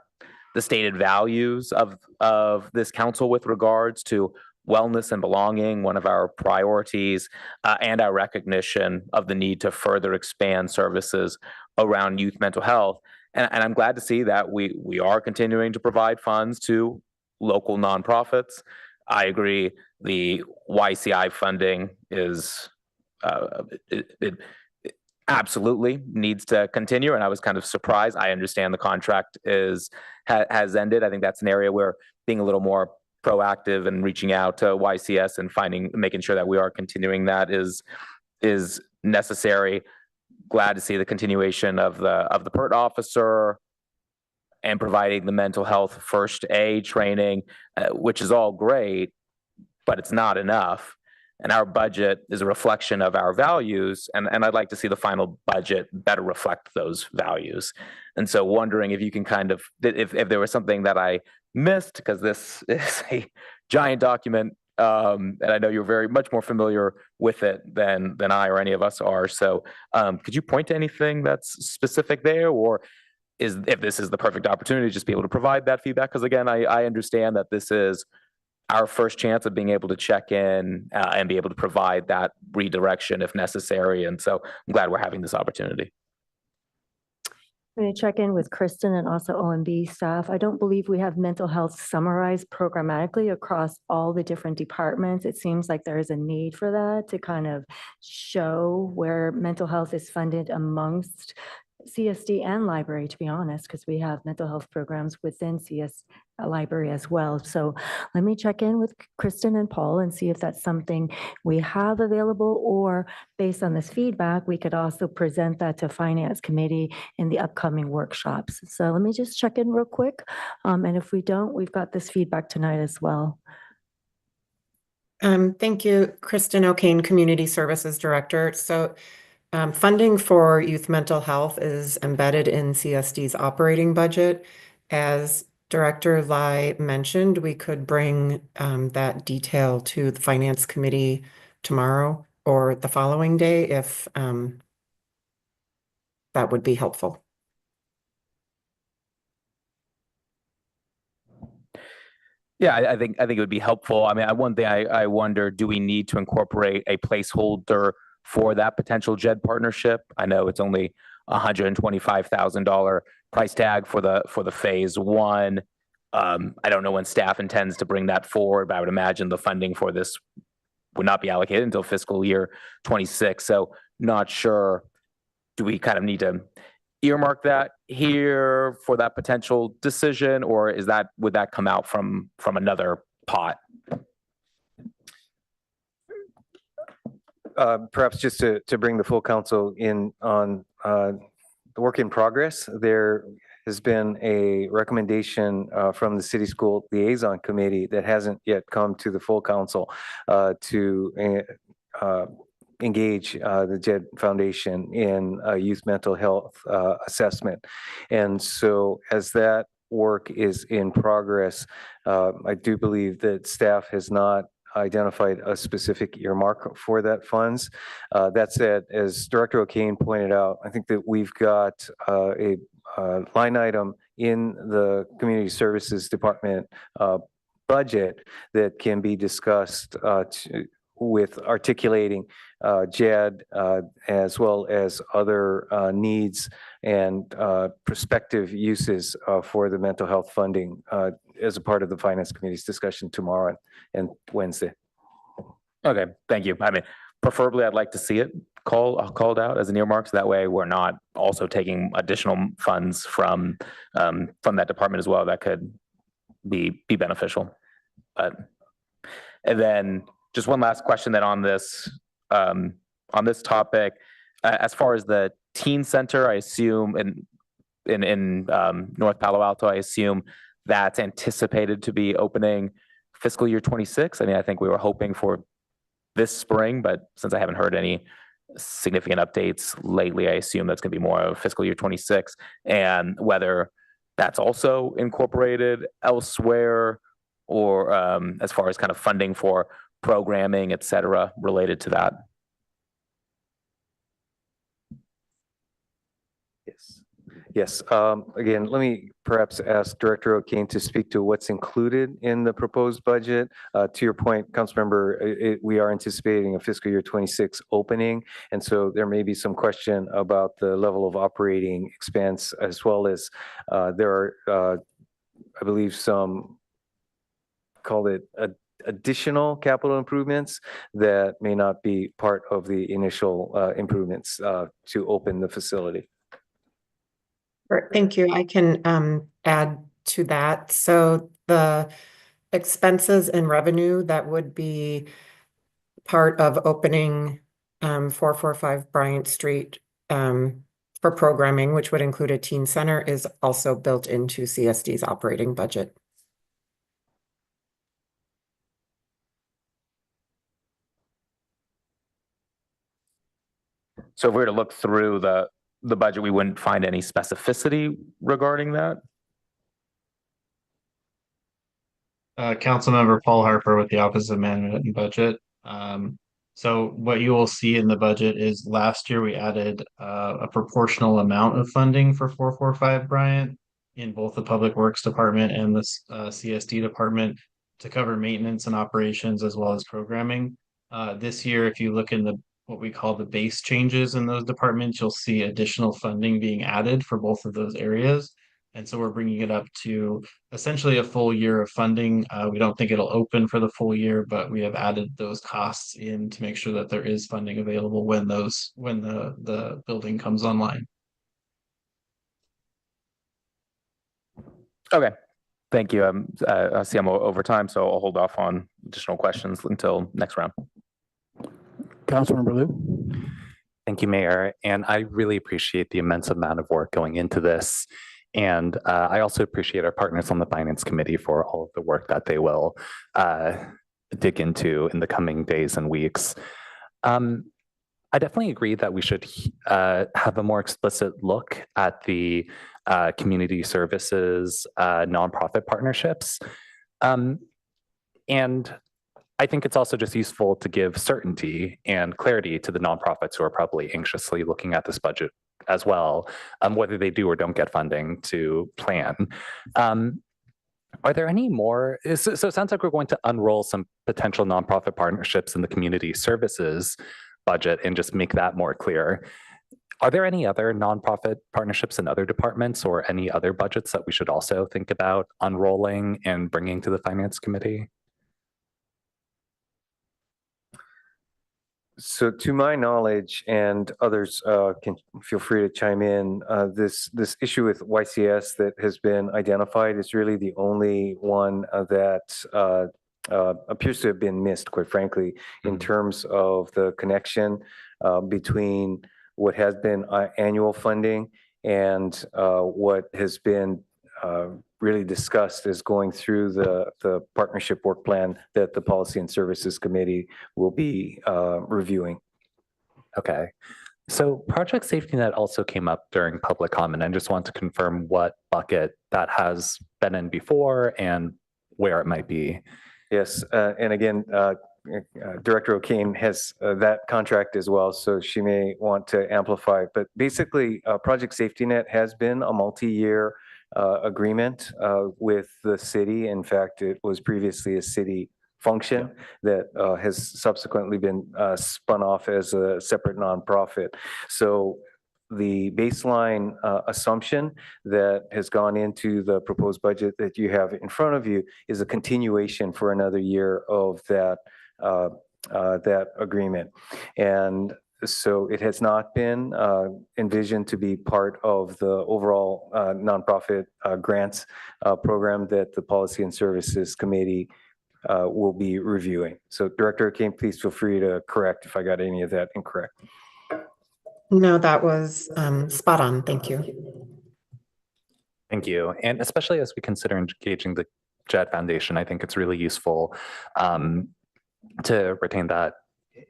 the stated values of this council with regards to wellness and belonging, one of our priorities, and our recognition of the need to further expand services around youth mental health. And I'm glad to see that we are continuing to provide funds to local nonprofits. I agree the YCI funding is it absolutely needs to continue, and I was kind of surprised. I understand the contract has ended. I think that's an area where being a little more proactive and reaching out to YCS and making sure that we are continuing that is necessary. Glad to see the continuation of the PERT officer and providing the mental health first aid training, which is all great, but it's not enough. And our budget is a reflection of our values, and I'd like to see the final budget better reflect those values. And so wondering if you can if there was something that I missed, because this is a giant document, and I know you're very much more familiar with it than I or any of us are. So could you point to anything that's specific there, or if this is the perfect opportunity to just be able to provide that feedback? Because again, I understand that this is our first chance of being able to check in and be able to provide that redirection if necessary. And so I'm glad we're having this opportunity. I'm going to check in with Kristen and also OMB staff. I don't believe we have mental health summarized programmatically across all the different departments. It seems like there is a need for that to kind of show where mental health is funded amongst CSD and library, to be honest, because we have mental health programs within CS library as well. So let me check in with Kristen and Paul and see if that's something we have available, or based on this feedback, we could also present that to Finance Committee in the upcoming workshops. So let me just check in real quick. And if we don't, we've got this feedback tonight as well. Thank you, Kristen O'Kane, Community Services Director. So funding for youth mental health is embedded in CSD's operating budget. As Director Lai mentioned, we could bring that detail to the Finance Committee tomorrow or the following day if that would be helpful. Yeah, I think it would be helpful. I mean, one thing I wonder, do we need to incorporate a placeholder for that potential JED partnership? I know it's only $125,000 price tag for the phase one. I don't know when staff intends to bring that forward, but I would imagine the funding for this would not be allocated until fiscal year 26. So not sure, do we kind of need to earmark that here for that potential decision, or would that come out from another pot? Perhaps just to bring the full council in on the work in progress, there has been a recommendation from the City School Liaison Committee that hasn't yet come to the full council to engage the JED Foundation in a youth mental health assessment. And so as that work is in progress, I do believe that staff has not identified a specific earmark for that funds. That said, as Director O'Kane pointed out, I think that we've got a line item in the Community Services Department budget that can be discussed with articulating JED as well as other needs and prospective uses for the mental health funding as a part of the Finance Committee's discussion tomorrow and Wednesday. Okay, thank you. I mean, preferably I'd like to see it called out as an earmark, so that way we're not also taking additional funds from that department as well. That could be beneficial. And then just one last question then on this topic, as far as the teen center, I assume in North Palo Alto, I assume that's anticipated to be opening fiscal year 26. I mean, I think we were hoping for this spring, but since I haven't heard any significant updates lately, I assume that's going to be more of fiscal year 26, and whether that's also incorporated elsewhere, or as far as kind of funding for programming, et cetera, related to that. Yes. Again, let me perhaps ask Director O'Kane to speak to what's included in the proposed budget. To your point, Councilmember, we are anticipating a fiscal year 26 opening, and so there may be some question about the level of operating expense, as well as there are, I believe, some, call it additional capital improvements that may not be part of the initial improvements to open the facility. Thank you. I can add to that. So the expenses and revenue that would be part of opening 445 Bryant Street for programming, which would include a teen center, is also built into CSD's operating budget. So if we were to look through the budget, we wouldn't find any specificity regarding that? Councilmember Paul Harper with the Office of Management and Budget. So what you will see in the budget is last year we added a proportional amount of funding for 445 Bryant in both the Public Works Department and the CSD Department to cover maintenance and operations as well as programming. This year, if you look in the what we call the base changes in those departments, you'll see additional funding being added for both of those areas. And so we're bringing it up to essentially a full year of funding. We don't think it'll open for the full year, but we have added those costs in to make sure that there is funding available when the building comes online. Okay, thank you. I see I'm over time, so I'll hold off on additional questions until next round. Councilmember Liu. Thank you, Mayor. And I really appreciate the immense amount of work going into this. And I also appreciate our partners on the Finance Committee for all of the work that they will dig into in the coming days and weeks. I definitely agree that we should have a more explicit look at the community services nonprofit partnerships. And I think it's also just useful to give certainty and clarity to the nonprofits who are probably anxiously looking at this budget as well, whether they do or don't get funding to plan. Are there any more? So it sounds like we're going to unroll some potential nonprofit partnerships in the community services budget and just make that more clear. Are there any other nonprofit partnerships in other departments or any other budgets that we should also think about unrolling and bringing to the Finance Committee? So to my knowledge, and others can feel free to chime in, this issue with YCS that has been identified is really the only one that appears to have been missed, quite frankly, in terms of the connection between what has been annual funding and what has been really discussed as going through the partnership work plan that the Policy and Services Committee will be reviewing. Okay. So Project Safety Net also came up during public comment. I just want to confirm what bucket that has been in before and where it might be. Yes, and again, Director O'Kane has that contract as well, so she may want to amplify. But basically, Project Safety Net has been a multi-year agreement with the city. In fact, it was previously a city function that has subsequently been spun off as a separate nonprofit. So the baseline assumption that has gone into the proposed budget that you have in front of you is a continuation for another year of that agreement. And so it has not been envisioned to be part of the overall nonprofit grants program that the Policy and Services Committee will be reviewing. So Director O'Kane, please feel free to correct if I got any of that incorrect. No, that was spot on. Thank you. Thank you. And especially as we consider engaging the JED Foundation, I think it's really useful to retain that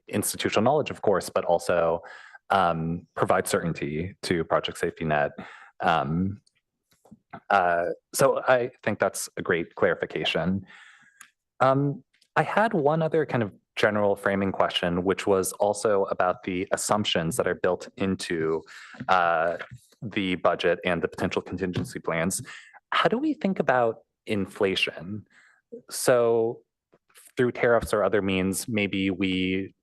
institutional knowledge, of course, but also provide certainty to Project Safety Net. So I think that's a great clarification. I had one other kind of general framing question, which was also about the assumptions that are built into the budget and the potential contingency plans. How do we think about inflation? So through tariffs or other means, maybe we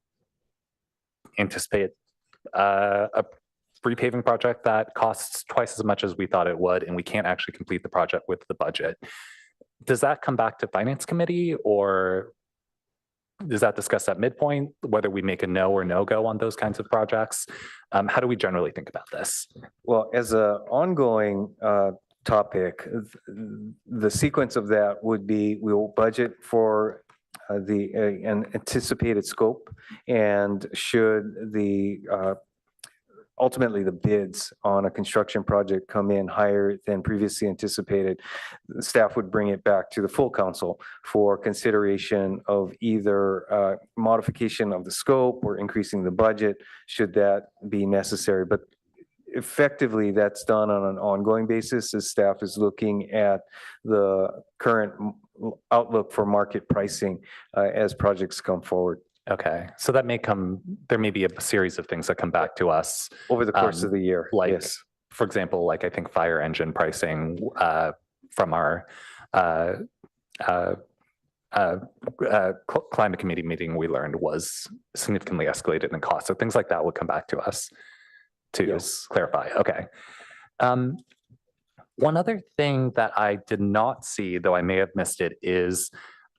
anticipate a repaving project that costs twice as much as we thought it would, and we can't actually complete the project with the budget. Does that come back to Finance Committee, or is that discussed at midpoint, whether we make a no or no-go on those kinds of projects? How do we generally think about this? Well, as an ongoing topic, the sequence of that would be we will budget for an anticipated scope, and should the ultimately the bids on a construction project come in higher than previously anticipated, the staff would bring it back to the full council for consideration of either modification of the scope or increasing the budget, should that be necessary. But effectively, that's done on an ongoing basis as staff is looking at the current outlook for market pricing as projects come forward. Okay, so that there may be a series of things that come back to us over the course of the year. Like, yes. For example, like I think fire engine pricing from our climate committee meeting, we learned was significantly escalated in cost. So things like that will come back to us to clarify. Okay. One other thing that I did not see, though I may have missed it, is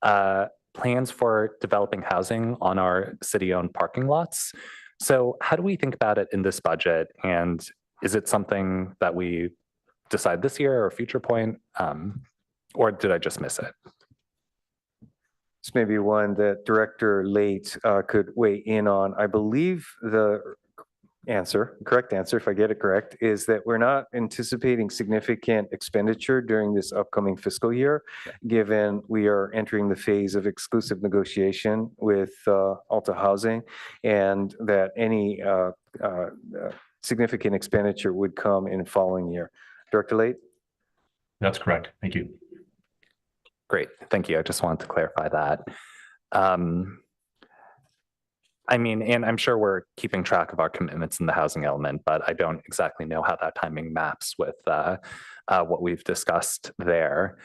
plans for developing housing on our city-owned parking lots. So how do we think about it in this budget? And is it something that we decide this year or a future point? Or did I just miss it? It's maybe one that Director Late could weigh in on. I believe the correct answer, if I get it correct, is that we're not anticipating significant expenditure during this upcoming fiscal year, given we are entering the phase of exclusive negotiation with Alta Housing, and that any significant expenditure would come in the following year. Director Late? That's correct. Thank you. Great, thank you. I just wanted to clarify that. I mean, and I'm sure we're keeping track of our commitments in the housing element, but I don't exactly know how that timing maps with what we've discussed there.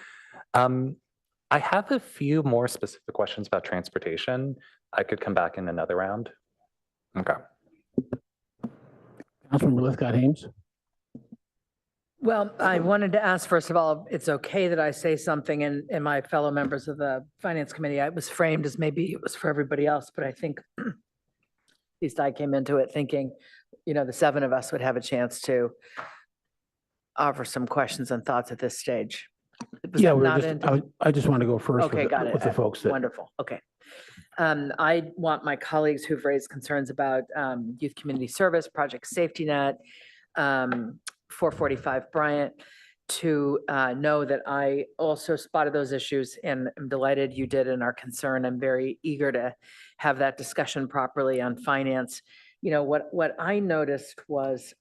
I have a few more specific questions about transportation. I could come back in another round. Okay. Councilmember Lithcott-Hames. Well, I wanted to ask, first of all, it's okay that I say something, and my fellow members of the Finance Committee, I was framed as maybe it was for everybody else, but I think at least I came into it thinking, the 7 of us would have a chance to offer some questions and thoughts at this stage. Yeah, I just want to go first Okay, got it. with the folks that. Wonderful. Okay. I want my colleagues who've raised concerns about youth community service, Project Safety Net, 445 Bryant, to know that I also spotted those issues, and I'm delighted you did and are concerned. I'm very eager to have that discussion properly on finance. What I noticed was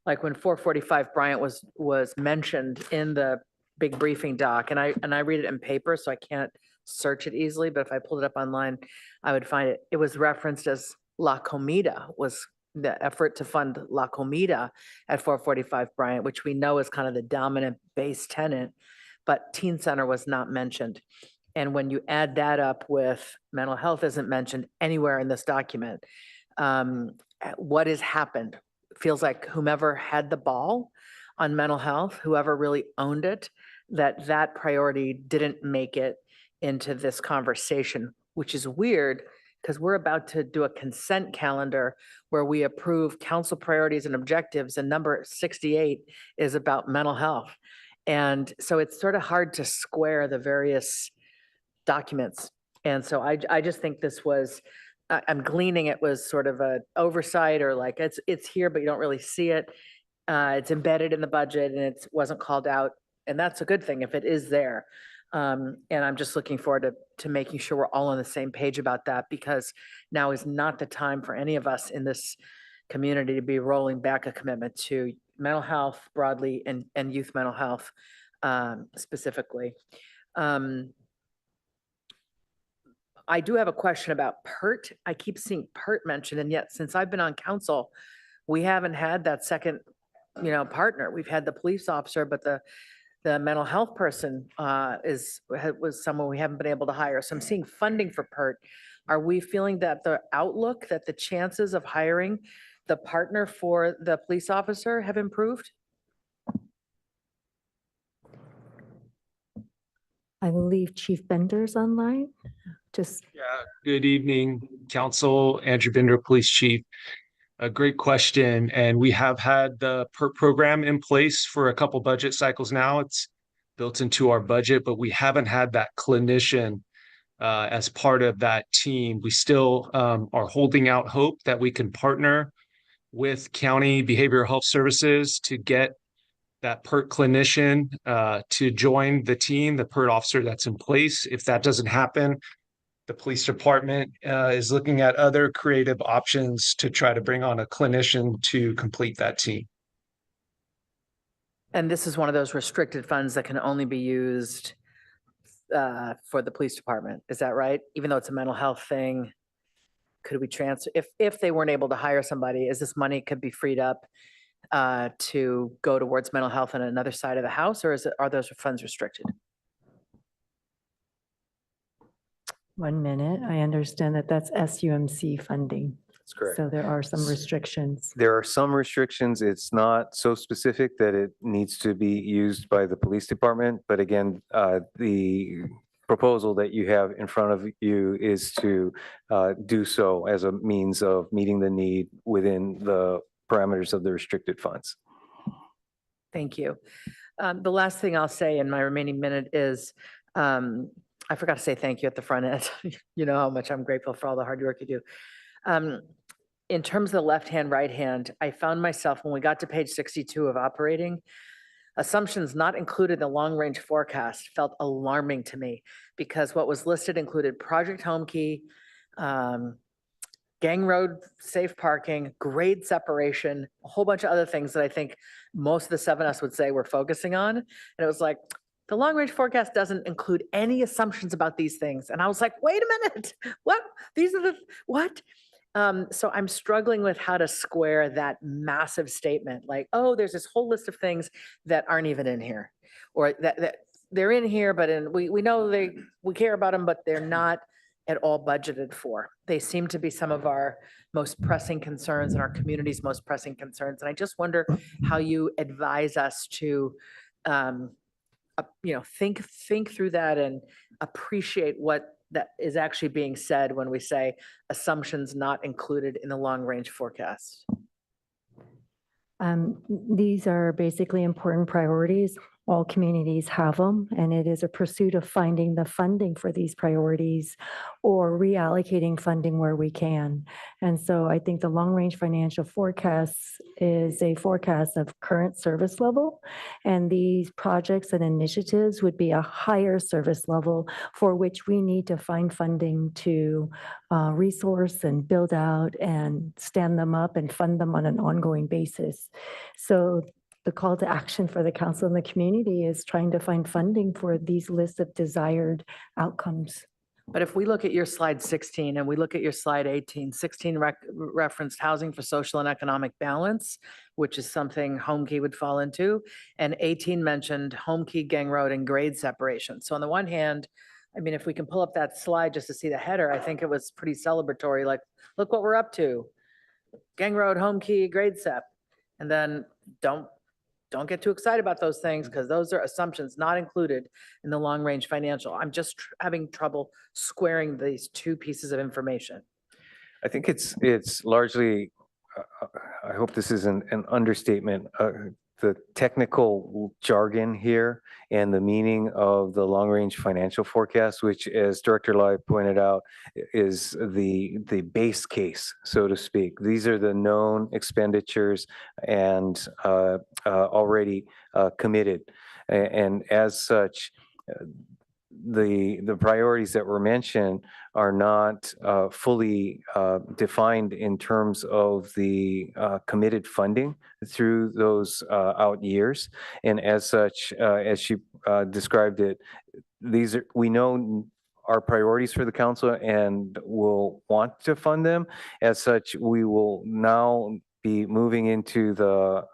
like when 445 Bryant was mentioned in the big briefing doc, and I read it in paper, so I can't search it easily, but if I pulled it up online, I would find it. It was referenced as La Comida, was the effort to fund La Comida at 445 Bryant, which we know is kind of the dominant base tenant, but Teen Center was not mentioned. And when you add that up with mental health isn't mentioned anywhere in this document, what has happened? Feels like whomever had the ball on mental health, whoever really owned it, that priority didn't make it into this conversation, which is weird because we're about to do a consent calendar where we approve council priorities and objectives, and number 68 is about mental health. And so it's sort of hard to square the various documents. And so I just think this was, I'm gleaning it was sort of a oversight, or like it's here, but you don't really see it. It's embedded in the budget and it wasn't called out. And that's a good thing if it is there. And I'm just looking forward to making sure we're all on the same page about that, because now is not the time for any of us in this community to be rolling back a commitment to mental health broadly and youth mental health specifically. I do have a question about PERT. I keep seeing PERT mentioned, and yet since I've been on council, we haven't had that second, partner. We've had the police officer, but the mental health person was someone we haven't been able to hire. So I'm seeing funding for PERT. Are we feeling that the outlook, that the chances of hiring the partner for the police officer have improved? I believe Chief Bender's online. Good evening, Council. Andrew Bender, Police Chief. A great question. And we have had the PERT program in place for a couple budget cycles now. It's built into our budget, but we haven't had that clinician as part of that team. We still are holding out hope that we can partner with county behavioral health services to get that PERT clinician to join the team, the PERT officer that's in place. If that doesn't happen, the police department is looking at other creative options to try to bring on a clinician to complete that team. And this is one of those restricted funds that can only be used for the police department. Is that right? Even though it's a mental health thing, could we transfer, if they weren't able to hire somebody, is this money could be freed up to go towards mental health on another side of the house, or are those funds restricted? 1 minute. I understand that that's SUMC funding. That's correct. So there are some restrictions. There are some restrictions. It's not so specific that it needs to be used by the police department. But again, the proposal that you have in front of you is to do so as a means of meeting the need within the parameters of the restricted funds. Thank you. The last thing I'll say in my remaining minute is, I forgot to say thank you at the front end. You know how much I'm grateful for all the hard work you do. In terms of the left hand, right hand, I found myself when we got to page 62 of operating, assumptions not included in the long range forecast felt alarming to me because what was listed included Project Home Key, Gang Road safe parking, grade separation, a whole bunch of other things that I think most of the 7S would say we're focusing on. And it was like, the long range forecast doesn't include any assumptions about these things. And I was like, wait a minute, what? These are the, what? So I'm struggling with how to square that massive statement. Like, oh, there's this whole list of things that aren't even in here. Or that they're in here, but we know we care about them, but they're not at all budgeted for. They seem to be some of our most pressing concerns and our community's most pressing concerns. And I just wonder how you advise us to, think through that and appreciate what that is actually being said when we say assumptions not included in the long range forecast. These are basically important priorities. All communities have them, and it is a pursuit of finding the funding for these priorities or reallocating funding where we can. And so I think the long-range financial forecast is a forecast of current service level, and these projects and initiatives would be a higher service level for which we need to find funding to resource and build out and stand them up and fund them on an ongoing basis. So the call to action for the council and the community is trying to find funding for these lists of desired outcomes. But if we look at your slide 16 and we look at your slide 18, 16 referenced housing for social and economic balance, which is something Home Key would fall into, and 18 mentioned Home Key, Gang Road, and grade separation. So on the one hand, I mean, if we can pull up that slide just to see the header, I think it was pretty celebratory, like, look what we're up to. Gang Road, Home Key, grade sep. And then don't get too excited about those things because those are assumptions not included in the long range financial. I'm just having trouble squaring these two pieces of information. I think it's largely, I hope this isn't an understatement, the technical jargon here and the meaning of the long range financial forecast, which as Director Lai pointed out, is the base case, so to speak. These are the known expenditures and already committed. And as such, the priorities that were mentioned are not fully defined in terms of the committed funding through those out years. And as such, as she described it, these are, we know our priorities for the council and will want to fund them. As such, we will now be moving into the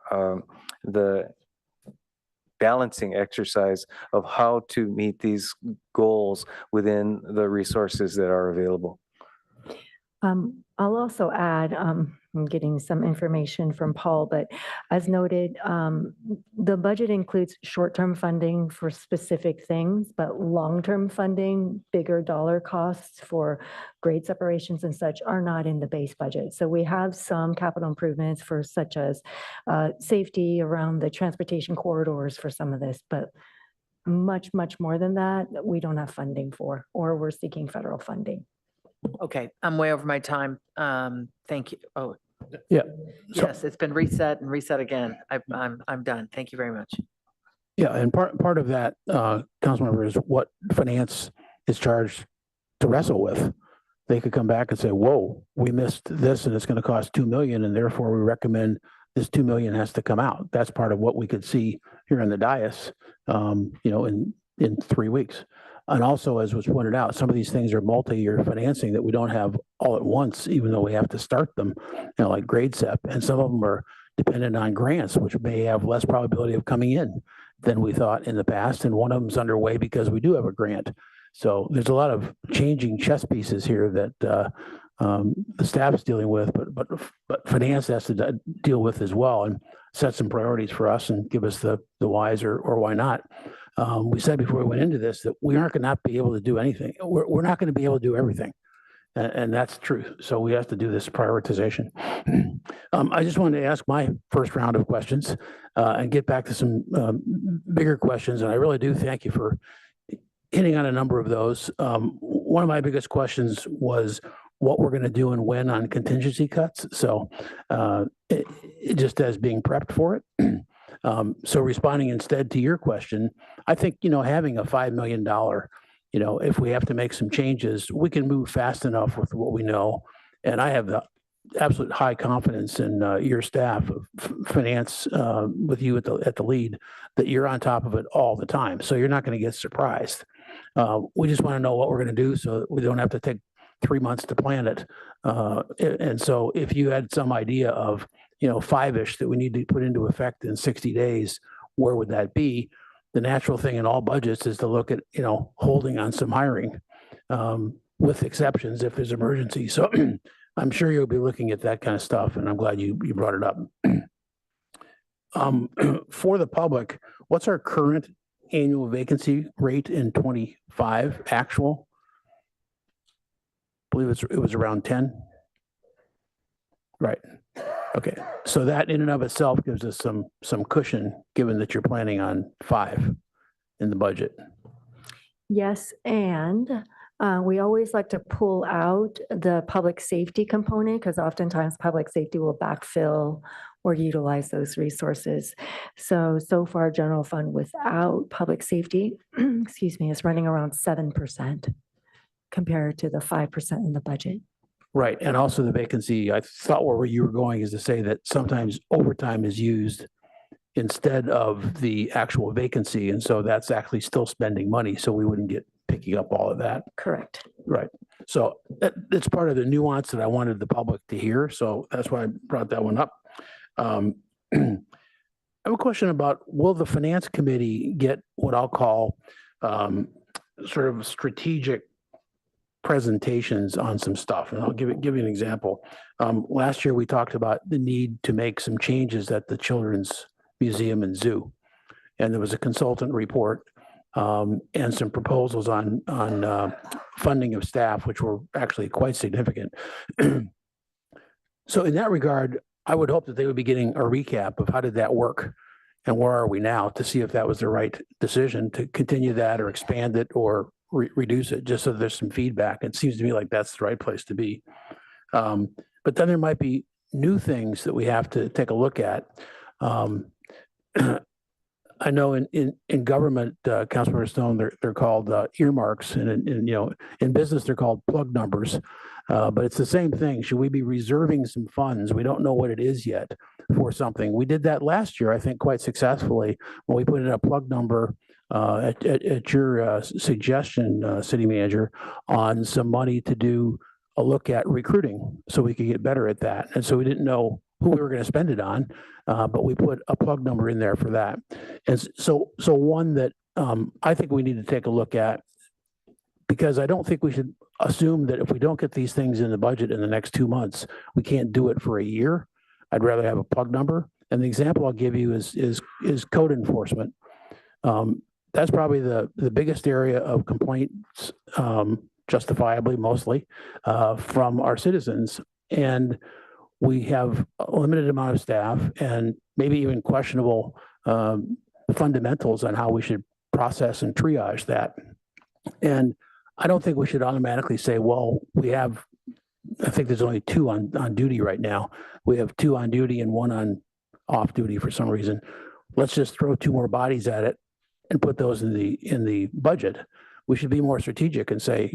balancing exercise of how to meet these goals within the resources that are available. I'll also add, I'm getting some information from Paul, but as noted, the budget includes short-term funding for specific things, but long-term funding, bigger dollar costs for grade separations and such are not in the base budget. So we have some capital improvements for such as safety around the transportation corridors for some of this, but much, much more than that, we don't have funding for, or we're seeking federal funding. Okay, I'm way over my time. Thank you. Oh, yeah. Yes, it's been reset and reset again. I'm done. Thank you very much. Yeah, and part of that, Councilmember, is what finance is charged to wrestle with. They could come back and say, whoa, we missed this and it's going to cost 2 million and therefore we recommend this 2 million has to come out. That's part of what we could see here in the dais, in 3 weeks. And also, as was pointed out, some of these things are multi-year financing that we don't have all at once, even though we have to start them, like grade SEP. And some of them are dependent on grants, which may have less probability of coming in than we thought in the past. And one of them's underway because we do have a grant. So there's a lot of changing chess pieces here that the staff's dealing with, but finance has to deal with as well and set some priorities for us and give us the whys or why not. We said before we went into this that we aren't going to not be able to do anything. We're not going to be able to do everything. And that's true. So we have to do this prioritization. I just wanted to ask my first round of questions and get back to some bigger questions. And I really do thank you for hitting on a number of those. One of my biggest questions was what we're going to do and when on contingency cuts. So it just as being prepped for it. So responding instead to your question, I think, having a $5 million, if we have to make some changes, we can move fast enough with what we know. And I have the absolute high confidence in your staff of finance with you at the lead that you're on top of it all the time. So you're not going to get surprised. We just want to know what we're going to do so that we don't have to take 3 months to plan it. And so if you had some idea of, 5-ish that we need to put into effect in 60 days, where would that be? The natural thing in all budgets is to look at, holding on some hiring with exceptions if there's emergency. So I'm sure you'll be looking at that kind of stuff, and I'm glad you brought it up. For the public, what's our current annual vacancy rate in 25 actual? I believe it was around 10. Right. Okay. So that in and of itself gives us some cushion, given that you're planning on 5 in the budget. Yes, and we always like to pull out the public safety component because oftentimes public safety will backfill or utilize those resources. So far, general fund without public safety, excuse me, is running around 7% compared to the 5% in the budget. Right. And also the vacancy, I thought where you were going is to say that sometimes overtime is used instead of the actual vacancy. And so that's actually still spending money. So we wouldn't get picking up all of that. Correct. Right. So it's part of the nuance that I wanted the public to hear. So that's why I brought that one up. I have a question about, will the finance committee get what I'll call sort of strategic presentations on some stuff? And I'll give you an example. Last year, we talked about the need to make some changes at the Children's Museum and Zoo. And there was a consultant report and some proposals on funding of staff, which were actually quite significant. So in that regard, I would hope that they would be getting a recap of how did that work and where are we now, to see if that was the right decision to continue that or expand it or reduce it, just so there's some feedback. It seems to me like that's the right place to be. But then there might be new things that we have to take a look at. I know in government, Councilmember Stone, they're called earmarks, and in business they're called plug numbers. But it's the same thing. Should we be reserving some funds? We don't know what it is yet for something. We did that last year, I think, quite successfully when we put in a plug number at your suggestion, City Manager, on some money to do a look at recruiting so we could get better at that. And so we didn't know who we were going to spend it on, but we put a plug number in there for that. And so one that I think we need to take a look at, because I don't think we should assume that if we don't get these things in the budget in the next 2 months, we can't do it for a year. I'd rather have a plug number. And the example I'll give you is code enforcement. That's probably the biggest area of complaints, justifiably mostly, from our citizens. And we have a limited amount of staff and maybe even questionable fundamentals on how we should process and triage that. And I don't think we should automatically say, well, I think there's only 2 on duty right now. We have 2 on duty and 1 on off duty for some reason. Let's just throw 2 more bodies at it and put those in the budget. We should be more strategic and say,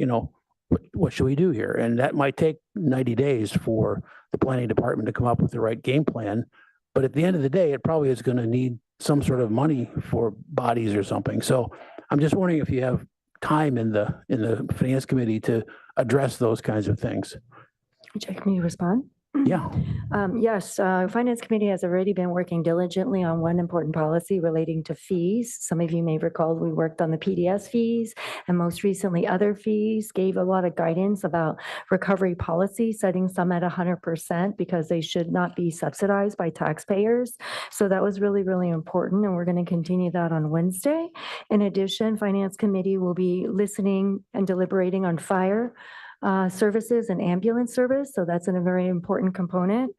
what should we do here? And that might take 90 days for the planning department to come up with the right game plan. But at the end of the day, it probably is going to need some sort of money for bodies or something. So I'm just wondering if you have time in the finance committee to address those kinds of things. Would you like me to respond? Yeah. Yes, Finance Committee has already been working diligently on one important policy relating to fees. Some of you may recall we worked on the PDS fees and most recently other fees, gave a lot of guidance about recovery policy, setting some at 100% because they should not be subsidized by taxpayers. So that was really, really important, and we're going to continue that on Wednesday. In addition, Finance Committee will be listening and deliberating on fire services and ambulance service. So that's a very important component.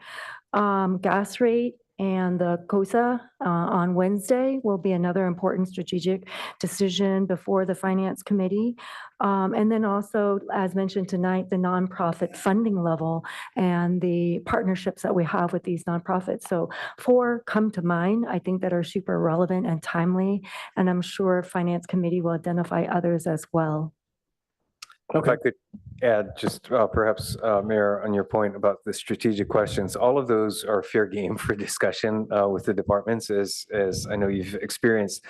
Gas rate and the COSA on Wednesday will be another important strategic decision before the Finance Committee. And then also, as mentioned tonight, the nonprofit funding level and the partnerships that we have with these nonprofits. So 4 come to mind, I think, that are super relevant and timely. And I'm sure Finance Committee will identify others as well. If I could add just perhaps, Mayor, on your point about the strategic questions, all of those are fair game for discussion with the departments, as I know you've experienced.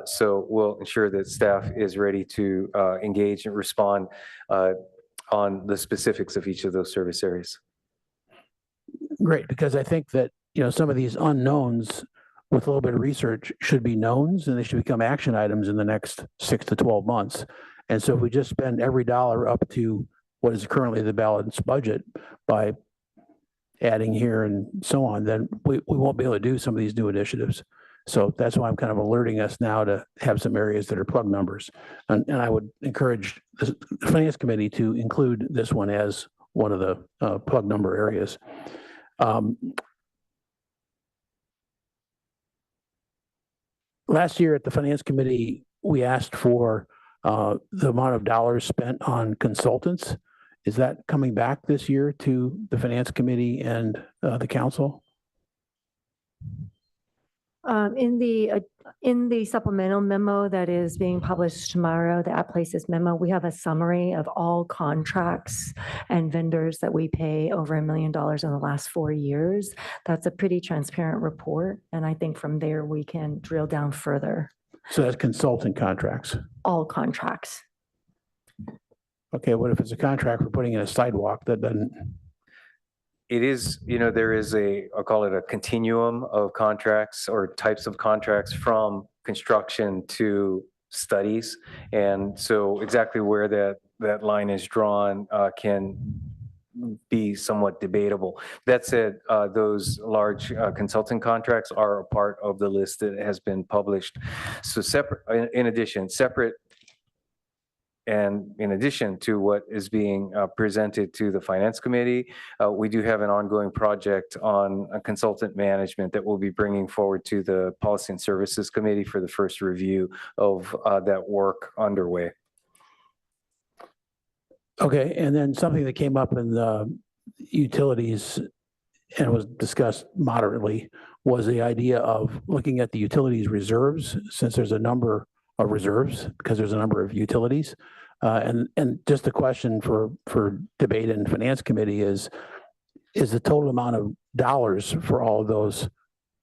So we'll ensure that staff is ready to engage and respond on the specifics of each of those service areas. Great, because I think that, some of these unknowns with a little bit of research should be knowns, and they should become action items in the next 6 to 12 months. And so if we just spend every dollar up to what is currently the balanced budget by adding here and so on, then we won't be able to do some of these new initiatives. So that's why I'm kind of alerting us now to have some areas that are plug numbers. And I would encourage the Finance Committee to include this one as one of the plug number areas. Last year at the Finance Committee, we asked for the amount of dollars spent on consultants. Is that coming back this year to the Finance Committee and the council? In the supplemental memo that is being published tomorrow, the At Places memo, we have a summary of all contracts and vendors that we pay over $1 million in the last 4 years. That's a pretty transparent report, and I think from there we can drill down further. So that's consultant contracts. All contracts. Okay, what if it's a contract for putting in a sidewalk that doesn't? It is, there is I'll call it a continuum of contracts or types of contracts from construction to studies. And so exactly where that line is drawn can be somewhat debatable. That said, those large consulting contracts are a part of the list that has been published. So separate, in addition to what is being presented to the Finance Committee, we do have an ongoing project on consultant management that we'll be bringing forward to the Policy and Services Committee for the first review of that work underway. Okay, and then something that came up in the utilities and was discussed moderately was the idea of looking at the utilities reserves, since there's a number of reserves because there's a number of utilities. And just the question for debate in Finance Committee is the total amount of dollars for all of those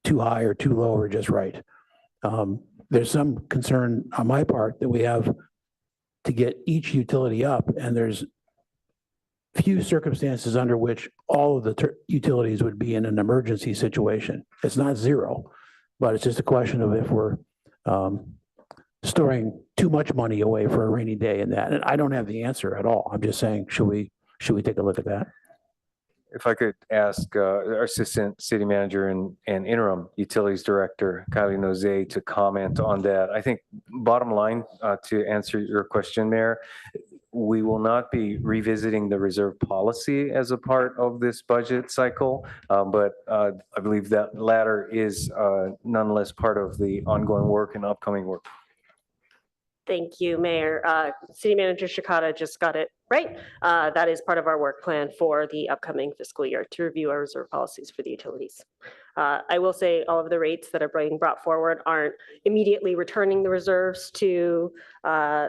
too high or too low or just right? There's some concern on my part that we have to get each utility up, and there's few circumstances under which all of the utilities would be in an emergency situation. It's not zero, but it's just a question of if we're storing too much money away for a rainy day in that. And I don't have the answer at all. I'm just saying, should we take a look at that? If I could ask our Assistant City Manager and Interim Utilities Director, Kylie Nozay, to comment on that. I think bottom line, to answer your question, Mayor, we will not be revisiting the reserve policy as a part of this budget cycle, but I believe that latter is nonetheless part of the ongoing work and upcoming work. Thank you, Mayor. City Manager Shikata just got it right. That is part of our work plan for the upcoming fiscal year to review our reserve policies for the utilities. I will say all of the rates that are being brought forward aren't immediately returning the reserves to,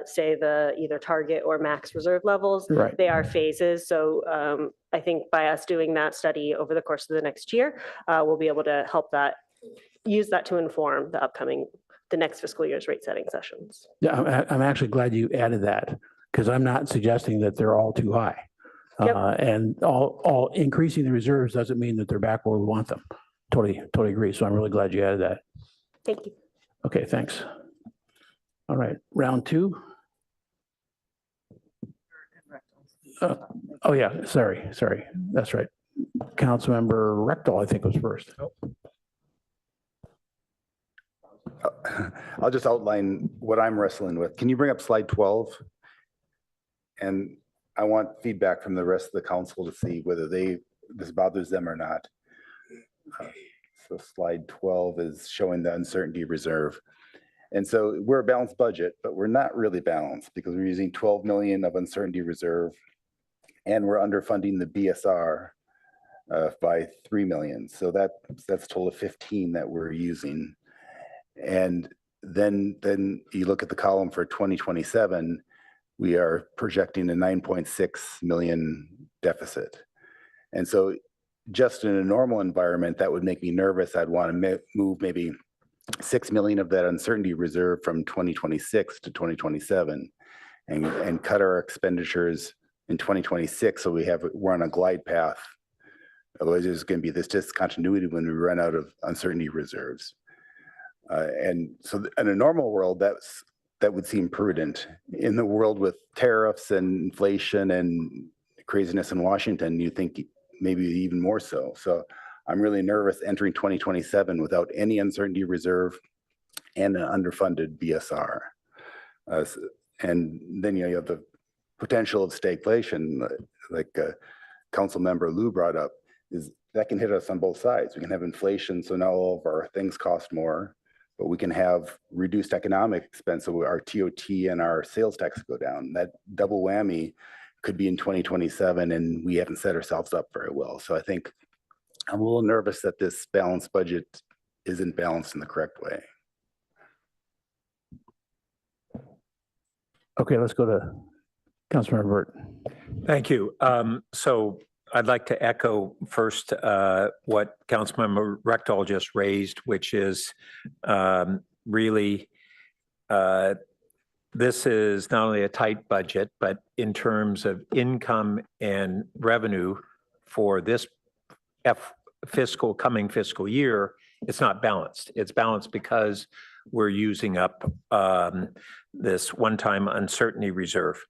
say, the either target or max reserve levels. Right. They are phases. So I think by us doing that study over the course of the next year, we'll be able to help use that to inform the next fiscal year's rate setting sessions. Yeah, I'm actually glad you added that, because I'm not suggesting that they're all too high. And all increasing the reserves doesn't mean that they're back where we want them. Totally agree. So I'm really glad you added that. Thank you. Okay, thanks. All right, round two. Oh yeah, sorry. That's right. Councilmember Rectal, I think, was first. I'll just outline what I'm wrestling with. Can you bring up slide 12? And I want feedback from the rest of the council to see whether this bothers them or not. So slide 12 is showing the uncertainty reserve. And so we're a balanced budget, but we're not really balanced because we're using 12 million of uncertainty reserve and we're underfunding the BSR by 3 million. So that's a total of 15 that we're using. And then you look at the column for 2027, we are projecting a 9.6 million deficit. And so just in a normal environment, that would make me nervous. I'd want to move maybe 6 million of that uncertainty reserve from 2026 to 2027 and cut our expenditures in 2026. So we're on a glide path. Otherwise, there's going to be this discontinuity when we run out of uncertainty reserves. And so in a normal world, that would seem prudent. In the world with tariffs and inflation and craziness in Washington, you think maybe even more so. So I'm really nervous entering 2027 without any uncertainty reserve and an underfunded BSR. And then you have the potential of stagflation, like Council Member Lou brought up, is that can hit us on both sides. We can have inflation, so now all of our things cost more, but we can have reduced economic expense, so our TOT and our sales tax go down. That double whammy could be in 2027, and we haven't set ourselves up very well. So I think I'm a little nervous that this balanced budget isn't balanced in the correct way. Okay, let's go to Councilmember Burt. Thank you. So I'd like to echo first what Councilmember Rectal just raised, which is really this is not only a tight budget, but in terms of income and revenue for this coming fiscal year, it's not balanced. It's balanced because we're using up this one-time uncertainty reserve.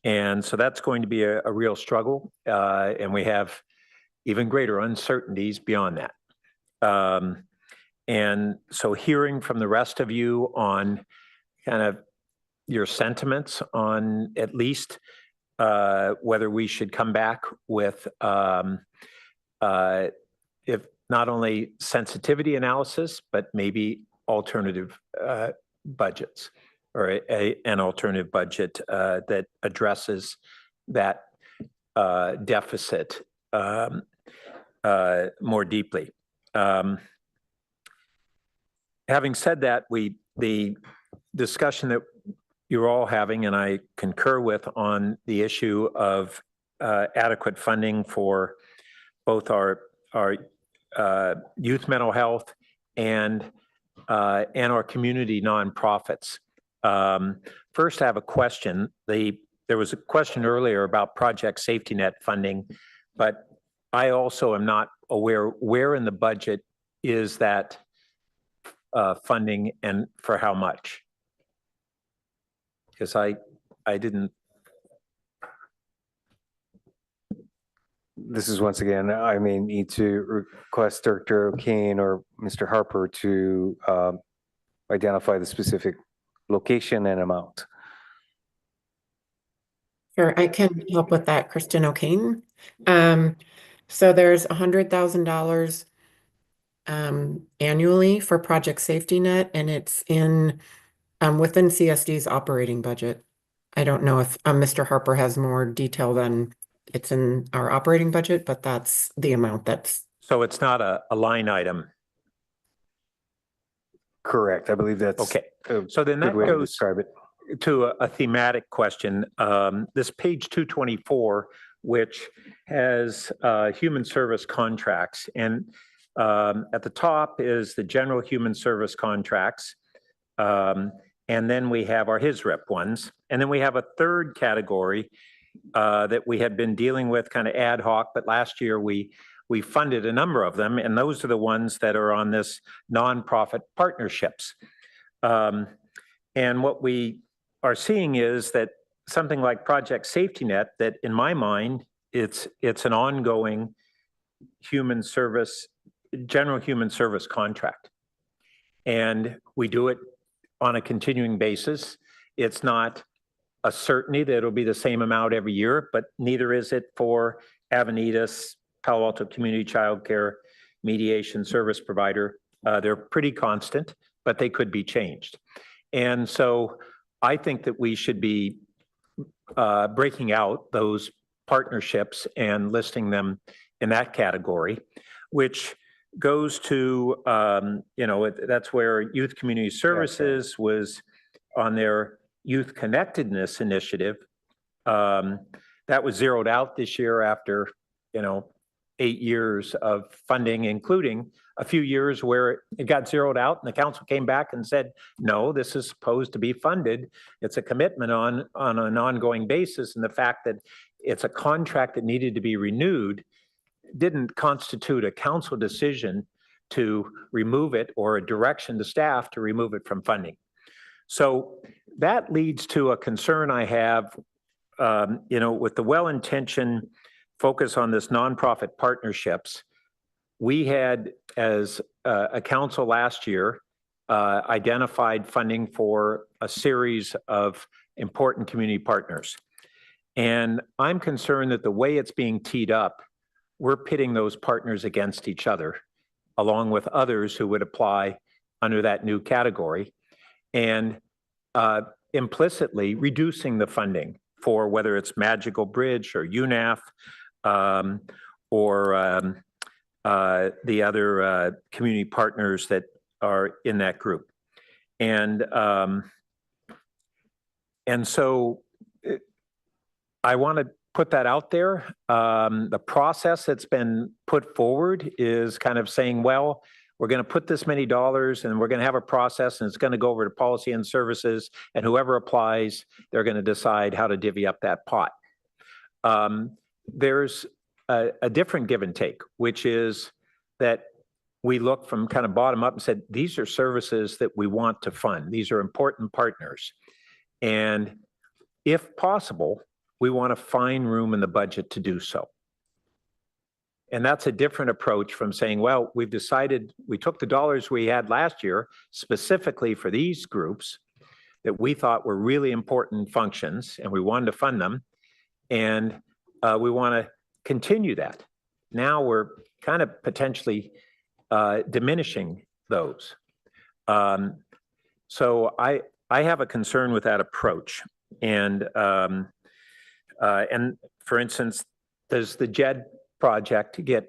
And so that's going to be a real struggle. And we have even greater uncertainties beyond that. And so hearing from the rest of you on kind of your sentiments on at least whether we should come back with if not only sensitivity analysis, but maybe alternative budgets or an alternative budget that addresses that deficit more deeply. Having said that, the discussion that you're all having, and I concur with, on the issue of adequate funding for both our youth mental health and our community nonprofits. First, I have a question. There was a question earlier about Project Safety Net funding, but I also am not aware where in the budget is that funding and for how much? Because I didn't. This is once again, I may need to request Director O'Kane or Mr. Harper to identify the specific location and amount. Sure, I can help with that, Kristen O'Kane. So there's $100,000 annually for Project Safety Net, and it's in within CSD's operating budget. I don't know if Mr. Harper has more detail than it's in our operating budget, but that's the amount that's. So it's not a line item. Correct. I believe that's okay. So then that goes to a thematic question. This page 224, which has human service contracts, and at the top is the general human service contracts. And then we have our HISREP ones. And then we have a third category, that we had been dealing with kind of ad hoc, but last year we funded a number of them, and those are the ones that are on this nonprofit partnerships. And what we are seeing is that something like Project Safety Net, that in my mind, it's an ongoing general human service contract. And we do it on a continuing basis. It's not a certainty that it'll be the same amount every year, but neither is it for Avenidas, Palo Alto Community Childcare, Mediation Service Provider. They're pretty constant, but they could be changed. And so I think that we should be breaking out those partnerships and listing them in that category, which goes to, that's where Youth Community Services was on their Youth Connectedness Initiative. That was zeroed out this year after, 8 years of funding, including a few years where it got zeroed out and the council came back and said, no, this is supposed to be funded. It's a commitment on an ongoing basis. And the fact that it's a contract that needed to be renewed didn't constitute a council decision to remove it or a direction to staff to remove it from funding. So that leads to a concern I have, with the well-intentioned focus on this nonprofit partnerships. We had, as a council last year, identified funding for a series of important community partners. And I'm concerned that the way it's being teed up, we're pitting those partners against each other, along with others who would apply under that new category, and implicitly reducing the funding for whether it's Magical Bridge or UNAF or the other community partners that are in that group. And so I want to put that out there. The process that's been put forward is kind of saying, well, we're going to put this many dollars and we're going to have a process and it's going to go over to policy and services, and whoever applies, they're going to decide how to divvy up that pot. There's a different give and take, which is that we look from kind of bottom up and said, these are services that we want to fund. These are important partners. And if possible, we want to find room in the budget to do so. And that's a different approach from saying, well, we've decided, we took the dollars we had last year specifically for these groups that we thought were really important functions and we wanted to fund them. And we want to continue that. Now we're kind of potentially diminishing those. So I have a concern with that approach. And for instance, does the JED project get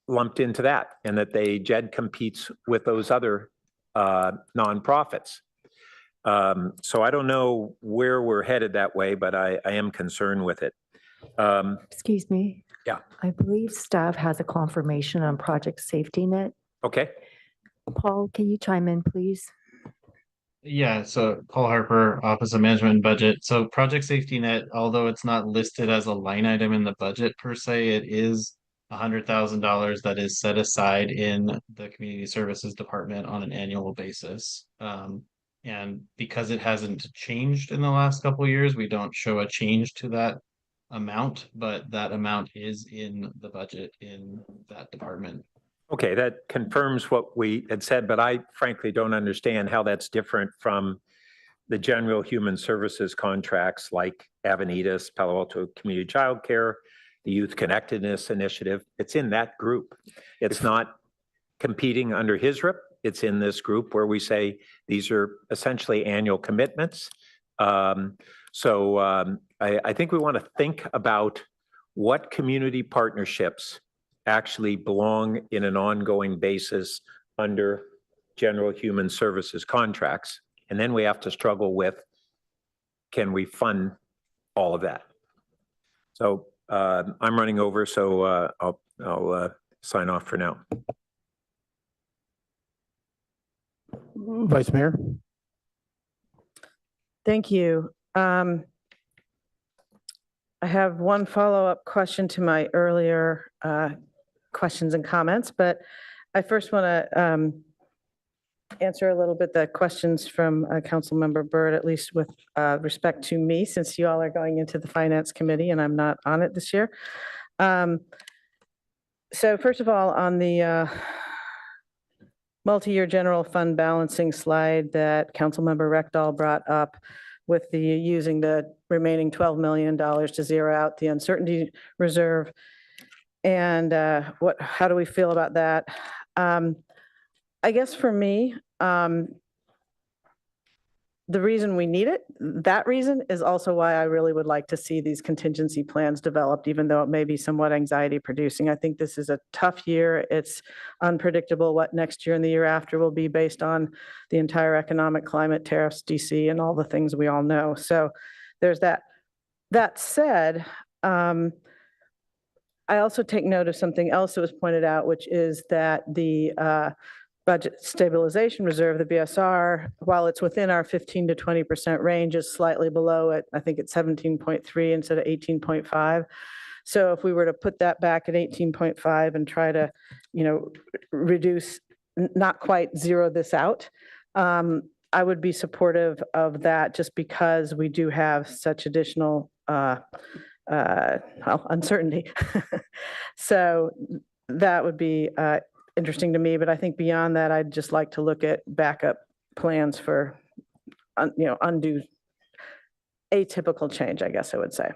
lumped into that, and that JED competes with those other nonprofits? So I don't know where we're headed that way, but I am concerned with it. Excuse me. Yeah. I believe staff has a confirmation on Project Safety Net. Okay. Paul, can you chime in, please? Yeah, so Paul Harper, Office of Management and Budget. So Project Safety Net, although it's not listed as a line item in the budget per se, it is $100,000 that is set aside in the Community Services Department on an annual basis. And because it hasn't changed in the last couple of years, we don't show a change to that amount, but that amount is in the budget in that department. Okay, that confirms what we had said, but I frankly don't understand how that's different from the general human services contracts like Avenidas, Palo Alto Community Childcare, the Youth Connectedness Initiative. It's in that group. It's not competing under HISRIP. It's in this group where we say these are essentially annual commitments. So I think we want to think about what community partnerships actually belong in an ongoing basis under general human services contracts. And then we have to struggle with, can we fund all of that? So I'm running over, so I'll sign off for now. Vice Mayor. Thank you. I have one follow-up question to my earlier questions and comments, but I first want to answer a little bit the questions from Councilmember Byrd, at least with respect to me, since you all are going into the Finance Committee and I'm not on it this year. So first of all, on the multi-year general fund balancing slide that Councilmember Rectal brought up with the using the remaining $12 million to zero out the uncertainty reserve. And how do we feel about that? I guess for me, the reason we need it, that reason is also why I really would like to see these contingency plans developed, even though it may be somewhat anxiety producing. I think this is a tough year. It's unpredictable what next year and the year after will be based on the entire economic climate, tariffs, DC, and all the things we all know. So there's that. That said, I also take note of something else that was pointed out, which is that the budget stabilization reserve, the BSR, while it's within our 15 to 20% range, is slightly below it. I think it's 17.3 instead of 18.5. So if we were to put that back at 18.5 and try to, reduce, not quite zero this out, I would be supportive of that, just because we do have such additional uncertainty. So that would be interesting to me, but I think beyond that, I'd just like to look at backup plans for, undo atypical change, I guess I would say.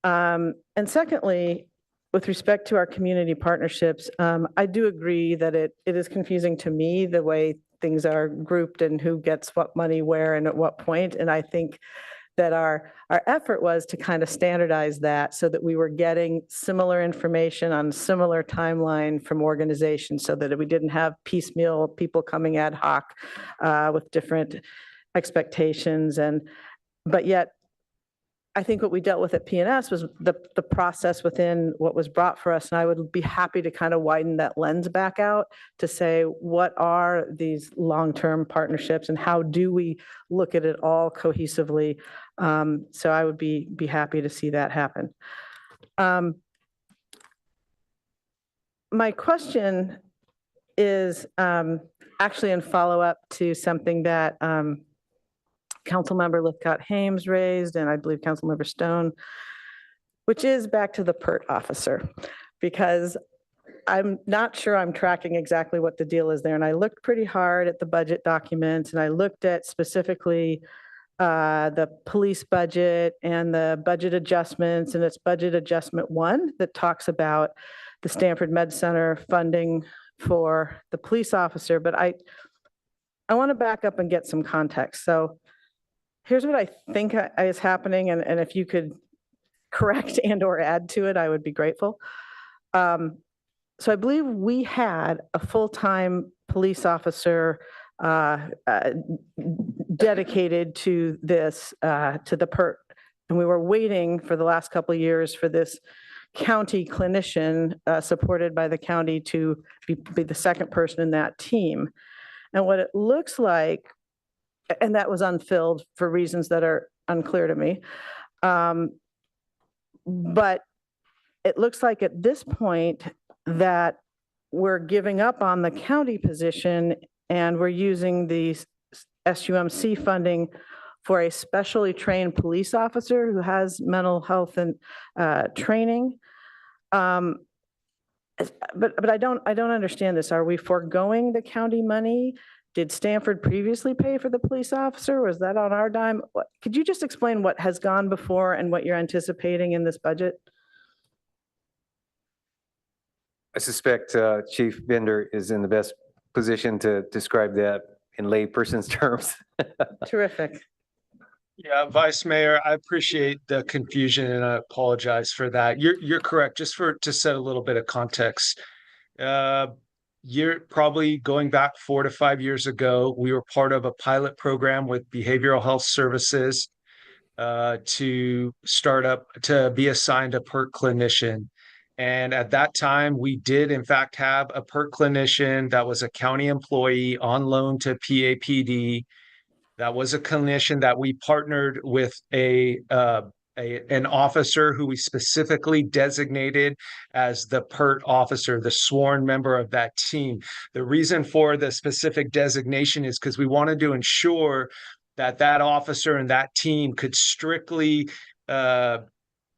And secondly, with respect to our community partnerships, I do agree that it is confusing to me the way things are grouped and who gets what money where and at what point. And I think that our effort was to kind of standardize that so that we were getting similar information on similar timeline from organizations, so that we didn't have piecemeal people coming ad hoc with different expectations. But yet, I think what we dealt with at PNS was the process within what was brought for us. And I would be happy to kind of widen that lens back out to say, what are these long-term partnerships and how do we look at it all cohesively? So I would be happy to see that happen. My question is actually in follow-up to something that Councilmember Lithcott-Hames raised, and I believe Councilmember Stone, which is back to the PERT officer, because I'm not sure I'm tracking exactly what the deal is there. And I looked pretty hard at the budget documents, and I looked at specifically the police budget and the budget adjustments, and it's budget adjustment 1 that talks about the Stanford Med Center funding for the police officer. But I want to back up and get some context. So here's what I think is happening, and if you could correct and or add to it, I would be grateful. So I believe we had a full-time police officer dedicated to this, to the PERT, and we were waiting for the last couple of years for this county clinician supported by the county to be the second person in that team. And what it looks like, and that was unfilled for reasons that are unclear to me. But it looks like at this point that we're giving up on the county position and we're using the SUMC funding for a specially trained police officer who has mental health and training. But I don't understand this. Are we foregoing the county money? Did Stanford previously pay for the police officer? Was that on our dime? Could you just explain what has gone before and what you're anticipating in this budget? I suspect Chief Bender is in the best position to describe that in layperson's terms. Terrific. Yeah, Vice Mayor, I appreciate the confusion and I apologize for that. You're correct. Just to set a little bit of context. You're probably going back 4 to 5 years ago, we were part of a pilot program with Behavioral Health Services to be assigned a PERT clinician. And at that time, we did in fact have a PERT clinician that was a county employee on loan to PAPD. That was a clinician that we partnered with a an officer who we specifically designated as the PERT officer, the sworn member of that team. The reason for the specific designation is because we wanted to ensure that that officer and that team could strictly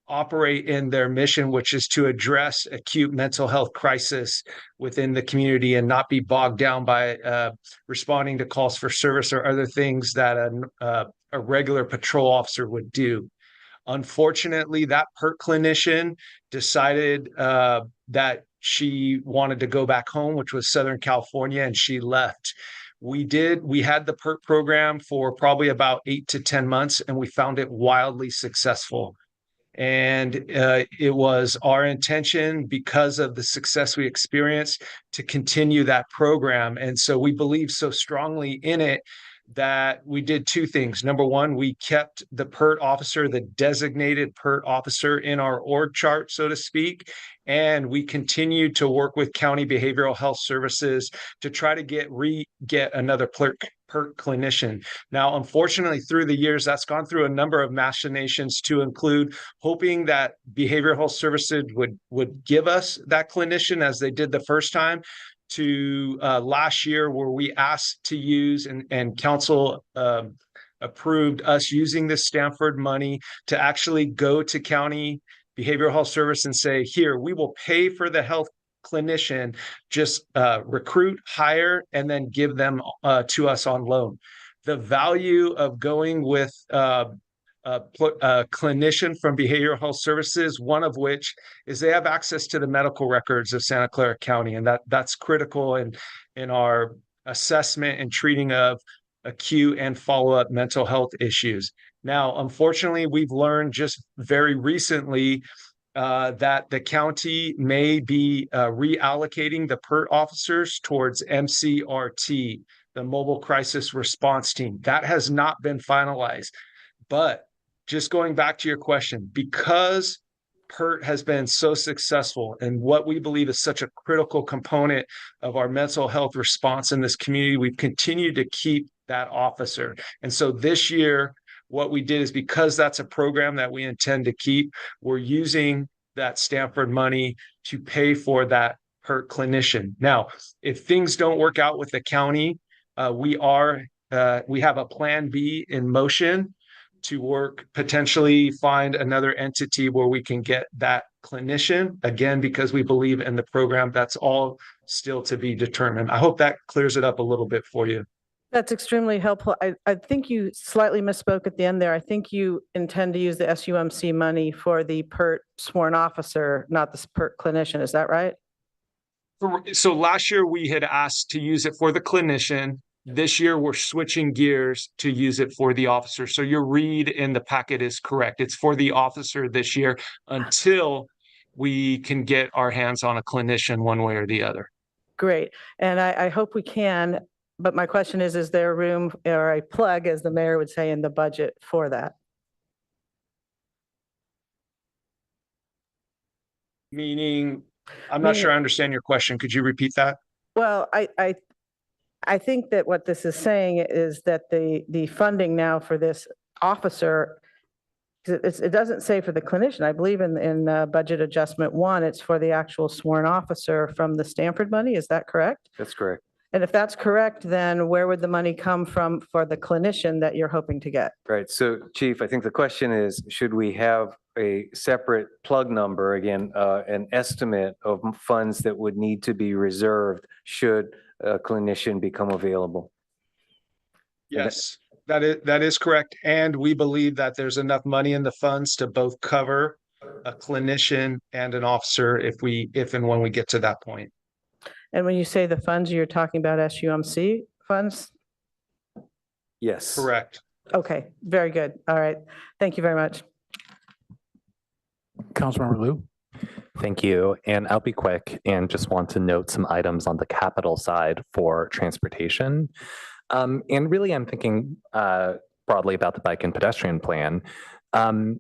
operate in their mission, which is to address acute mental health crisis within the community and not be bogged down by responding to calls for service or other things that a regular patrol officer would do. Unfortunately, that PERT clinician decided that she wanted to go back home, which was Southern California, and she left. We had the PERT program for probably about 8 to 10 months, and we found it wildly successful. And it was our intention, because of the success we experienced, to continue that program. And so we believe so strongly in it that we did two things. Number one, we kept the PERT officer, the designated PERT officer, in our org chart, so to speak. And we continued to work with County Behavioral Health Services to try to get another PERT clinician. Now, unfortunately, through the years, that's gone through a number of machinations, to include hoping that Behavioral Health Services would give us that clinician as they did the first time, to last year, where we asked to use and council approved us using this Stanford money to actually go to County Behavioral Health Service and say, here, we will pay for the health clinician, just recruit, hire, and then give them to us on loan. The value of going with a clinician from Behavioral Health Services, one of which is they have access to the medical records of Santa Clara County, and that's critical in our assessment and treating of acute and follow-up mental health issues. Now, unfortunately, we've learned just very recently that the county may be reallocating the PERT officers towards MCRT, the Mobile Crisis Response Team. That has not been finalized. But just going back to your question, because PERT has been so successful and what we believe is such a critical component of our mental health response in this community, we've continued to keep that officer. And so this year, what we did is, because that's a program that we intend to keep, we're using that Stanford money to pay for that PERT clinician. Now, if things don't work out with the county, we have a plan B in motion to potentially find another entity where we can get that clinician, again, because we believe in the program. That's all still to be determined. I hope that clears it up a little bit for you. That's extremely helpful. I think you slightly misspoke at the end there. I think you intend to use the SUMC money for the PERT sworn officer, not the PERT clinician. Is that right? So last year we had asked to use it for the clinician. This year we're switching gears to use it for the officer. So your read in the packet is correct. It's for the officer this year until we can get our hands on a clinician one way or the other. Great. And I hope we can. But my question is there room or a plug, as the mayor would say, in the budget for that? Meaning, I'm not sure I understand your question. Could you repeat that? Well, I think that what this is saying is that the funding now for this officer, it doesn't say for the clinician. I believe in budget adjustment 1, it's for the actual sworn officer from the Stanford money. Is that correct? That's correct. And if that's correct, then where would the money come from for the clinician that you're hoping to get? Right. So, Chief, I think the question is, should we have a separate plug number, again, an estimate of funds that would need to be reserved should a clinician become available? Yes, that is correct. And we believe that there's enough money in the funds to both cover a clinician and an officer if and when we get to that point. And when you say the funds, you're talking about SUMC funds? Yes. Correct. Okay, very good. All right. Thank you very much. Councilmember Lou. Thank you. And I'll be quick and just want to note some items on the capital side for transportation. And really, I'm thinking broadly about the bike and pedestrian plan. The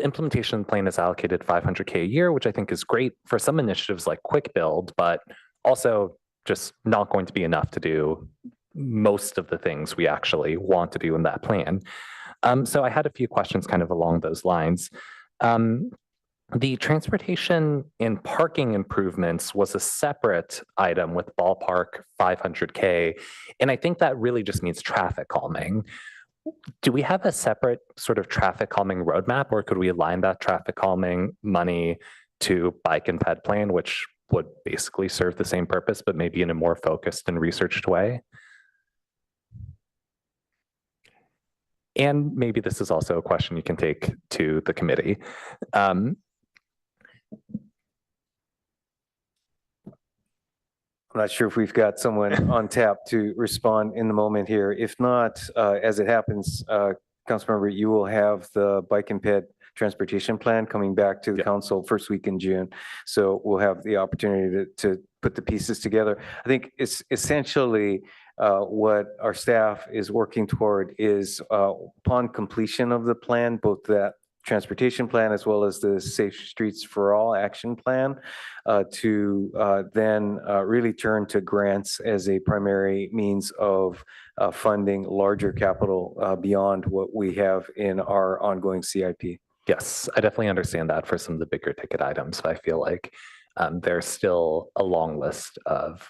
implementation plan is allocated $500K a year, which I think is great for some initiatives like Quick Build, but also just not going to be enough to do most of the things we actually want to do in that plan. So I had a few questions kind of along those lines. The transportation and parking improvements was a separate item with ballpark 500K. And I think that really just means traffic calming. Do we have a separate sort of traffic calming roadmap, or could we align that traffic calming money to bike and ped plan, which would basically serve the same purpose, but maybe in a more focused and researched way? And maybe this is also a question you can take to the committee. I'm not sure if we've got someone on tap to respond in the moment here. If not, as it happens, Councilmember, you will have the bike and ped transportation plan coming back to the council first week in June. So we'll have the opportunity to put the pieces together. I think it's essentially what our staff is working toward is upon completion of the plan, both that transportation plan as well as the Safe Streets for All action plan, to then really turn to grants as a primary means of funding larger capital beyond what we have in our ongoing CIP. Yes, I definitely understand that for some of the bigger ticket items. But I feel like there's still a long list of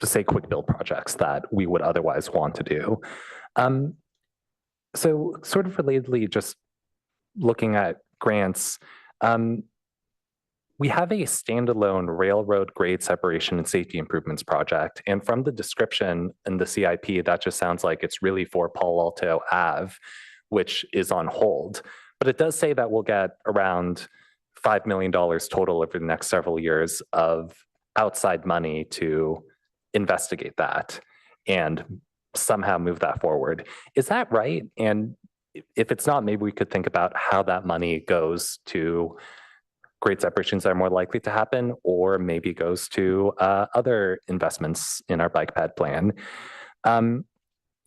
say quick build projects that we would otherwise want to do. So sort of relatedly, just looking at grants, we have a standalone railroad grade separation and safety improvements project. And from the description in the CIP, that just sounds like it's really for Palo Alto Ave, which is on hold. But it does say that we'll get around $5 million total over the next several years of outside money to investigate that and somehow move that forward. Is that right? And if it's not, maybe we could think about how that money goes to grade separations that are more likely to happen, or maybe goes to other investments in our bike ped plan.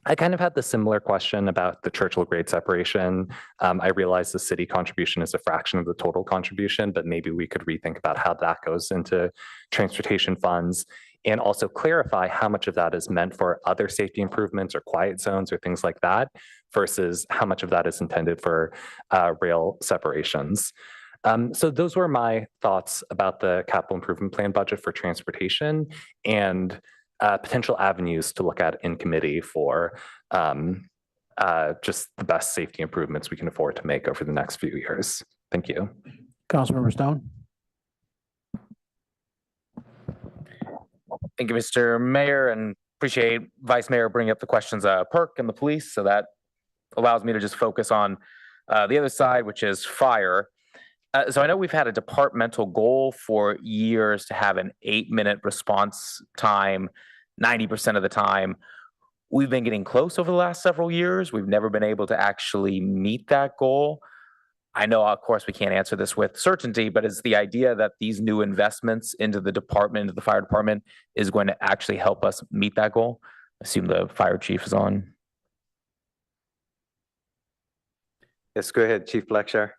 I kind of had the similar question about the Churchill grade separation. I realize the city contribution is a fraction of the total contribution, but maybe we could rethink about how that goes into transportation funds, and also clarify how much of that is meant for other safety improvements or quiet zones or things like that, versus how much of that is intended for rail separations. So those were my thoughts about the capital improvement plan budget for transportation and potential avenues to look at in committee for just the best safety improvements we can afford to make over the next few years. Thank you. Councilmember Stone. Thank you, Mr. Mayor, and appreciate Vice Mayor bringing up the questions of Perk and the police. So that allows me to just focus on the other side, which is fire. So I know we've had a departmental goal for years to have an 8-minute response time, 90% of the time. We've been getting close over the last several years. We've never been able to actually meet that goal. I know, of course, we can't answer this with certainty, but is the idea that these new investments into the department, into the fire department, is going to actually help us meet that goal? I assume the fire chief is on. Yes, go ahead, Chief Blackshire.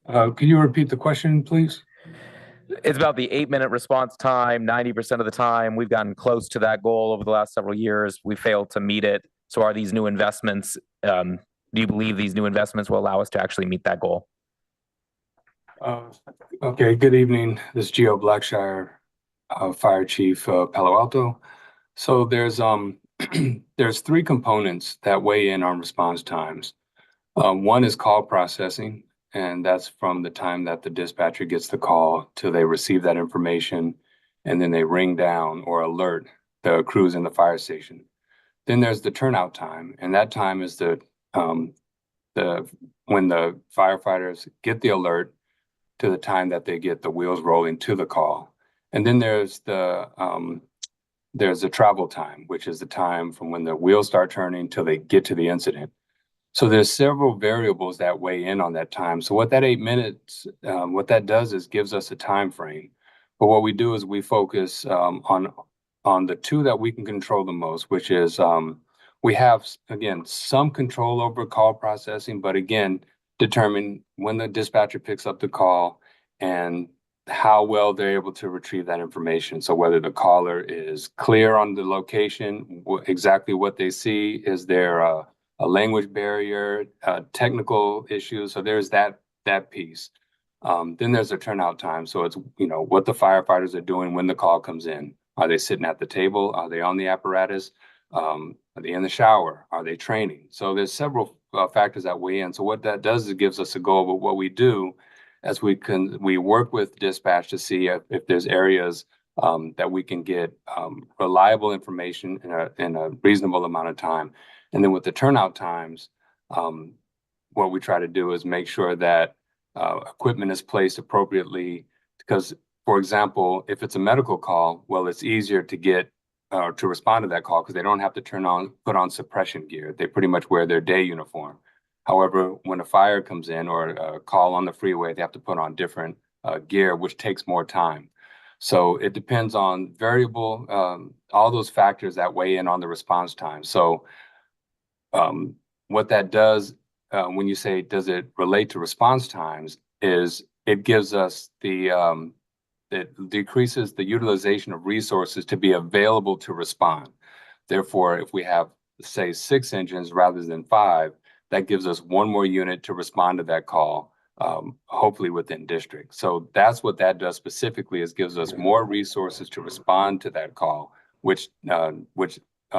Can you repeat the question, please? It's about the 8-minute response time. 90% of the time, we've gotten close to that goal over the last several years. We failed to meet it. So are these new investments, do you believe these new investments will allow us to actually meet that goal? Okay, good evening. This is Gio Blackshire, Fire Chief Palo Alto. So there's there's 3 components that weigh in on response times. One is call processing, and that's from the time that the dispatcher gets the call till they receive that information, and then they ring down or alert the crews in the fire station. Then there's the turnout time, and that time is when the firefighters get the alert to the time that they get the wheels rolling to the call. And then there's the travel time, which is the time from when the wheels start turning till they get to the incident. So there's several variables that weigh in on that time. So what that 8 minutes, what that does is gives us a time frame. But what we do is we focus on the 2 that we can control the most, which is we have, again, some control over call processing, but again, determine when the dispatcher picks up the call and how well they're able to retrieve that information. So whether the caller is clear on the location, exactly what they see, is there a language barrier, technical issues. So there's that piece. Then there's a turnout time. So it's, what the firefighters are doing when the call comes in. Are they sitting at the table? Are they on the apparatus? Are they in the shower? Are they training? So there's several factors that weigh in. So what that does is it gives us a goal of what we do as we work with dispatch to see if there's areas that we can get reliable information in a reasonable amount of time. And then with the turnout times, what we try to do is make sure that equipment is placed appropriately, because, for example, if it's a medical call, well, it's easier to get to respond to that call because they don't have to put on suppression gear. They pretty much wear their day uniform. However, when a fire comes in or a call on the freeway, they have to put on different gear, which takes more time. So it depends on all those factors that weigh in on the response time. So what that does, when you say, does it relate to response times, is it gives us it decreases the utilization of resources to be available to respond. Therefore, if we have, say, 6 engines rather than 5, that gives us 1 more unit to respond to that call, hopefully within district. So that's what that does specifically, is gives us more resources to respond to that call, which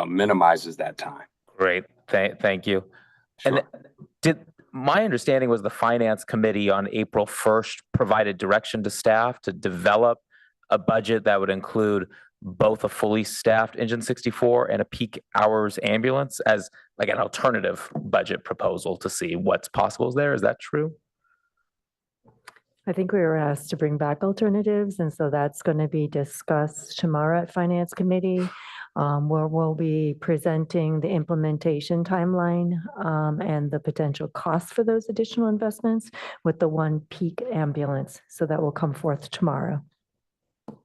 minimizes that time. Great, thank you. Sure. And my understanding was the Finance Committee on April 1st provided direction to staff to develop a budget that would include both a fully staffed Engine 64 and a peak hours ambulance as like an alternative budget proposal to see what's possible there. Is that true? I think we were asked to bring back alternatives, and so that's going to be discussed tomorrow at Finance Committee, where we'll be presenting the implementation timeline and the potential costs for those additional investments with the 1 peak ambulance. So that will come forth tomorrow.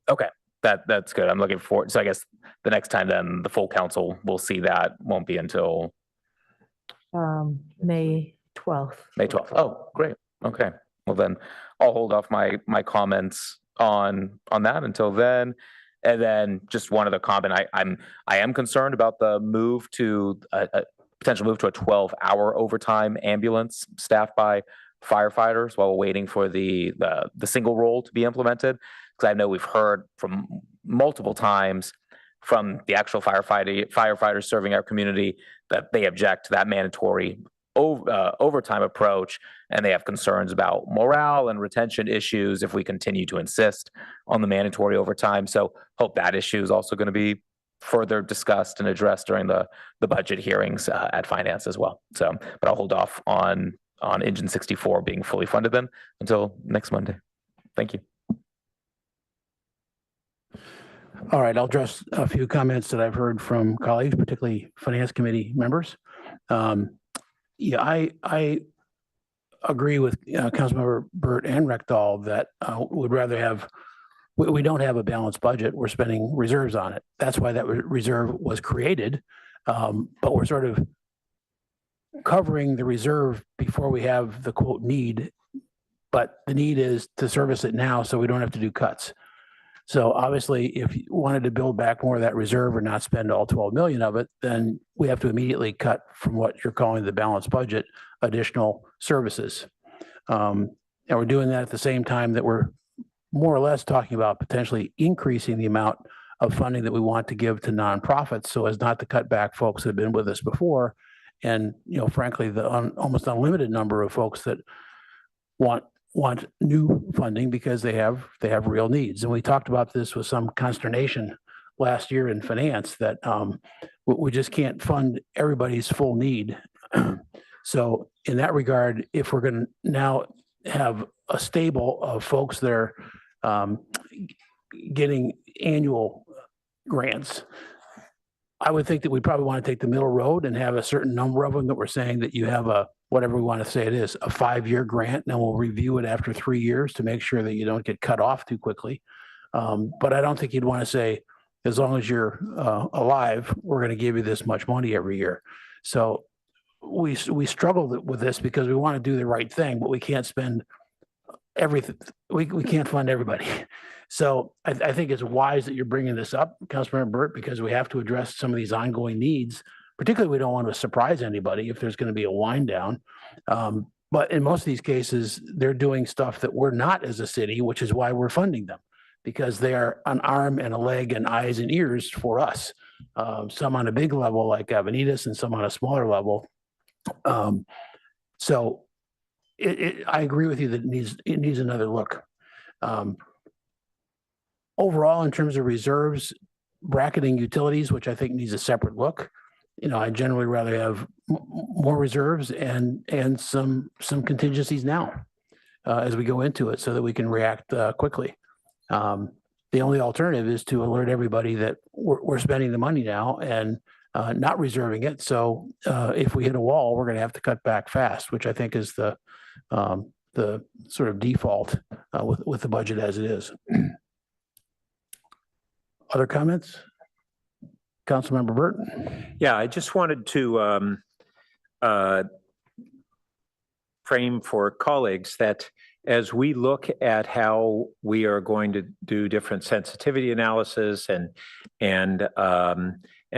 Okay, that's good. I'm looking forward. So I guess the next time then the full council will see that won't be until May 12th. May 12th. Oh, great. Okay. Well, then I'll hold off my comments on that until then. And then just one other comment. I am concerned about the move to a potential move to a 12-hour overtime ambulance staffed by firefighters while waiting for the single role to be implemented. Because I know we've heard from multiple times from the actual firefighters serving our community that they object to that mandatory overtime approach, and they have concerns about morale and retention issues if we continue to insist on the mandatory overtime. So hope that issue is also going to be further discussed and addressed during the budget hearings at finance as well. So, but I'll hold off on Engine 64 being fully funded then until next Monday. Thank you. All right, I'll address a few comments that I've heard from colleagues, particularly Finance Committee members. Yeah, I agree with Councilmember Burt and Rectal that would rather have, we don't have a balanced budget. We're spending reserves on it. That's why that reserve was created. But we're sort of covering the reserve before we have the quote need. But the need is to service it now so we don't have to do cuts. So obviously, if you wanted to build back more of that reserve or not spend all 12 million of it, then we have to immediately cut from what you're calling the balanced budget, additional services. And we're doing that at the same time that we're more or less talking about potentially increasing the amount of funding that we want to give to nonprofits so as not to cut back folks that have been with us before. And, frankly, the almost unlimited number of folks that want new funding because they have real needs. And we talked about this with some consternation last year in finance that we just can't fund everybody's full need. So in that regard, if we're going to now have a stable of folks that are getting annual grants, I would think that we probably want to take the middle road and have a certain number of them that we're saying that you have a, whatever we want to say it is, a 5-year grant, and then we'll review it after 3 years to make sure that you don't get cut off too quickly. But I don't think you'd want to say, as long as you're alive, we're going to give you this much money every year. So we struggled with this because we want to do the right thing, but we can't spend everything. We can't fund everybody. So I think it's wise that you're bringing this up, Councilmember Burt, because we have to address some of these ongoing needs. Particularly, we don't want to surprise anybody if there's going to be a wind down. But in most of these cases, they're doing stuff that we're not as a city, which is why we're funding them, because they are an arm and a leg and eyes and ears for us. Some on a big level like Avenidas and some on a smaller level. So I agree with you that it needs another look. Overall, in terms of reserves, bracketing utilities, which I think needs a separate look. I generally rather have more reserves and some contingencies now as we go into it so that we can react quickly. The only alternative is to alert everybody that we're spending the money now and not reserving it. So if we hit a wall, we're going to have to cut back fast, which I think is the sort of default with the budget as it is. Other comments? Councilmember Burton? Yeah, I just wanted to frame for colleagues that as we look at how we are going to do different sensitivity analysis and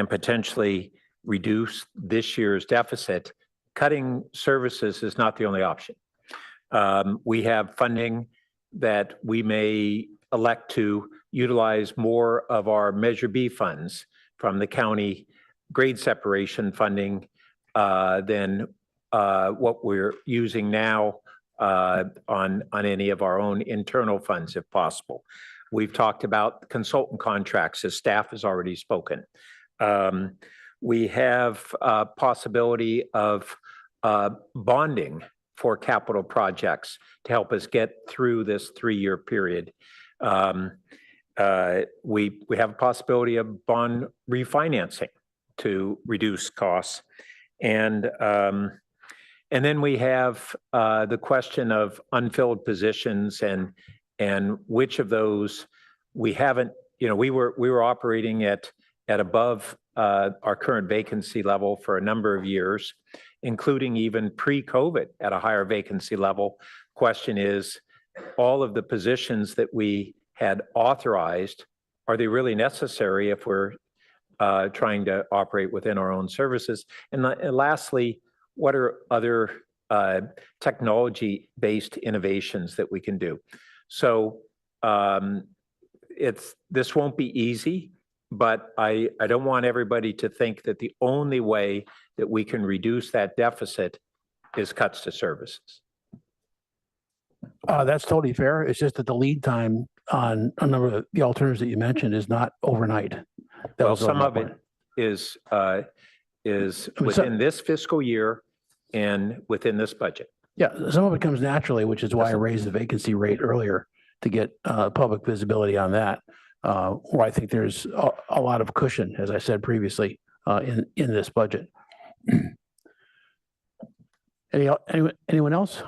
potentially reduce this year's deficit, cutting services is not the only option. We have funding that we may elect to utilize more of our Measure B funds from the county grade separation funding than what we're using now on any of our own internal funds, if possible. We've talked about consultant contracts, as staff has already spoken. We have a possibility of bonding for capital projects to help us get through this 3-year period. We have a possibility of bond refinancing to reduce costs. And then we have the question of unfilled positions and which of those we haven't, we were operating at above our current vacancy level for a number of years, including even pre-COVID at a higher vacancy level. Question is, all of the positions that we had authorized, are they really necessary if we're trying to operate within our own services? And lastly, what are other technology-based innovations that we can do? So this won't be easy, but I don't want everybody to think that the only way that we can reduce that deficit is cuts to services. That's totally fair. It's just that the lead time on a number of the alternatives that you mentioned is not overnight. Well, some of it is within this fiscal year and within this budget. Yeah, some of it comes naturally, which is why I raised the vacancy rate earlier to get public visibility on that. Where I think there's a lot of cushion, as I said previously, in this budget. Anyone else?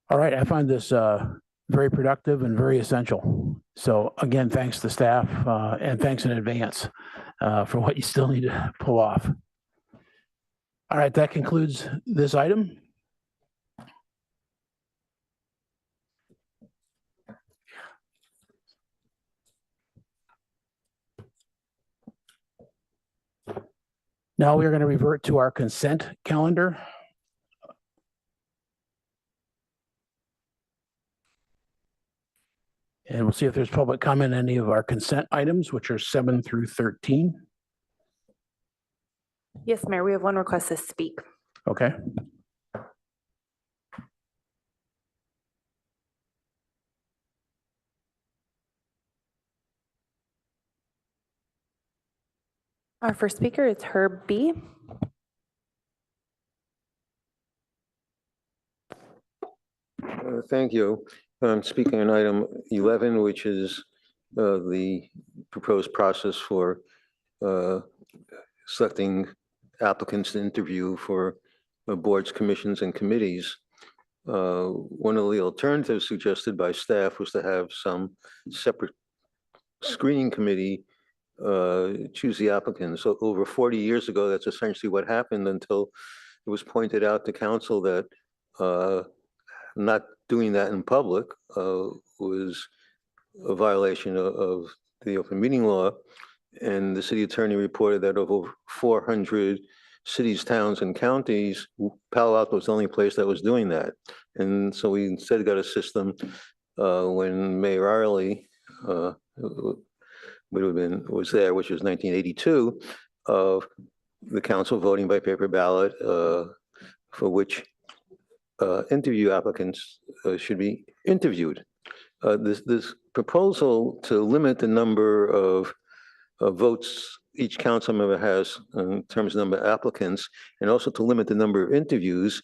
All right, I find this very productive and very essential. So again, thanks to staff and thanks in advance for what you still need to pull off. All right, that concludes this item. Now we are going to revert to our consent calendar. And we'll see if there's public comment on any of our consent items, which are 7 through 13. Yes, Mayor, we have one request to speak. Okay. Our first speaker is Herb B. Thank you. I'm speaking on item 11, which is the proposed process for selecting applicants to interview for boards, commissions, and committees. One of the alternatives suggested by staff was to have some separate screening committee choose the applicants. So over 40 years ago, that's essentially what happened until it was pointed out to council that not doing that in public was a violation of the open meeting law. And the city attorney reported that over 400 cities, towns, and counties, Palo Alto was the only place that was doing that. And so we instead got a system when Mayor Arley was there, which was 1982, of the council voting by paper ballot for which interview applicants should be interviewed. This proposal to limit the number of votes each council member has in terms of number of applicants, and also to limit the number of interviews,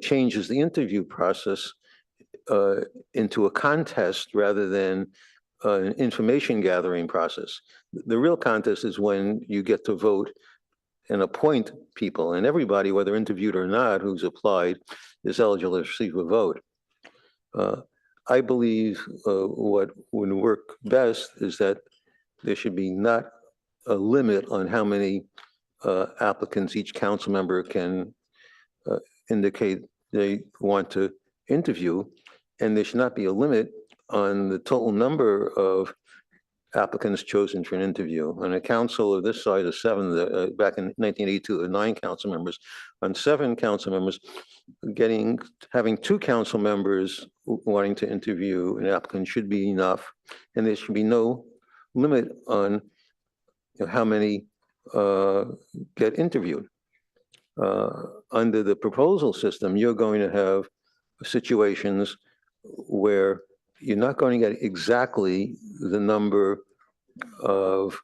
changes the interview process into a contest rather than an information gathering process. The real contest is when you get to vote and appoint people, and everybody, whether interviewed or not, who's applied, is eligible to receive a vote. I believe what would work best is that there should be not a limit on how many applicants each council member can indicate they want to interview, and there should not be a limit on the total number of applicants chosen for an interview. On a council of this size of 7, back in 1982, there were 9 council members. On 7 council members, having 2 council members wanting to interview an applicant should be enough, and there should be no limit on how many get interviewed. Under the proposal system, you're going to have situations where you're not going to get exactly the number of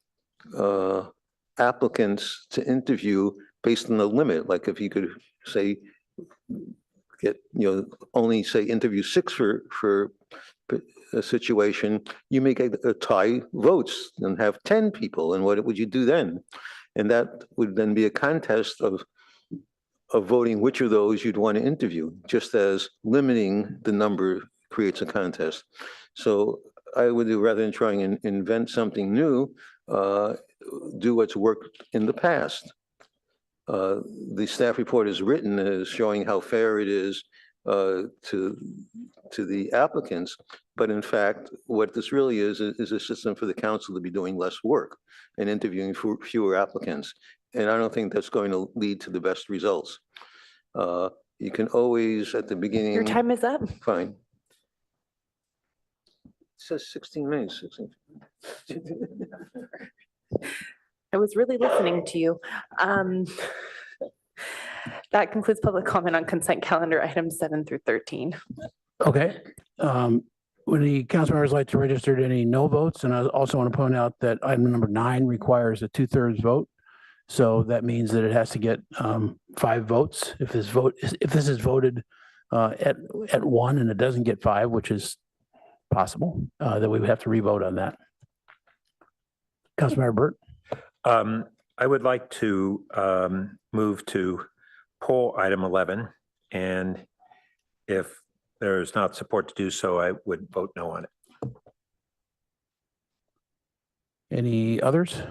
applicants to interview based on the limit. Like if you could say, only say interview 6 for a situation, you may get a tie votes and have 10 people. And what would you do then? And that would then be a contest of voting which of those you'd want to interview, just as limiting the number creates a contest. So I would do, rather than trying and invent something new, do what's worked in the past. The staff report is written as showing how fair it is to the applicants, but in fact, what this really is a system for the council to be doing less work and interviewing fewer applicants. And I don't think that's going to lead to the best results. You can always, at the beginning. Your time is up. Fine. It says 16 minutes. 16. I was really listening to you. That concludes public comment on consent calendar items 7 through 13. Okay. Would the council members like to register any no votes? And I also want to point out that item number 9 requires a 2/3 vote. So that means that it has to get 5 votes. If this is voted at 1 and it doesn't get 5, which is possible, then we would have to re-vote on that. Councilmember Burt. I would like to move to pull item 11, and if there is not support to do so, I would vote no on it. Any others?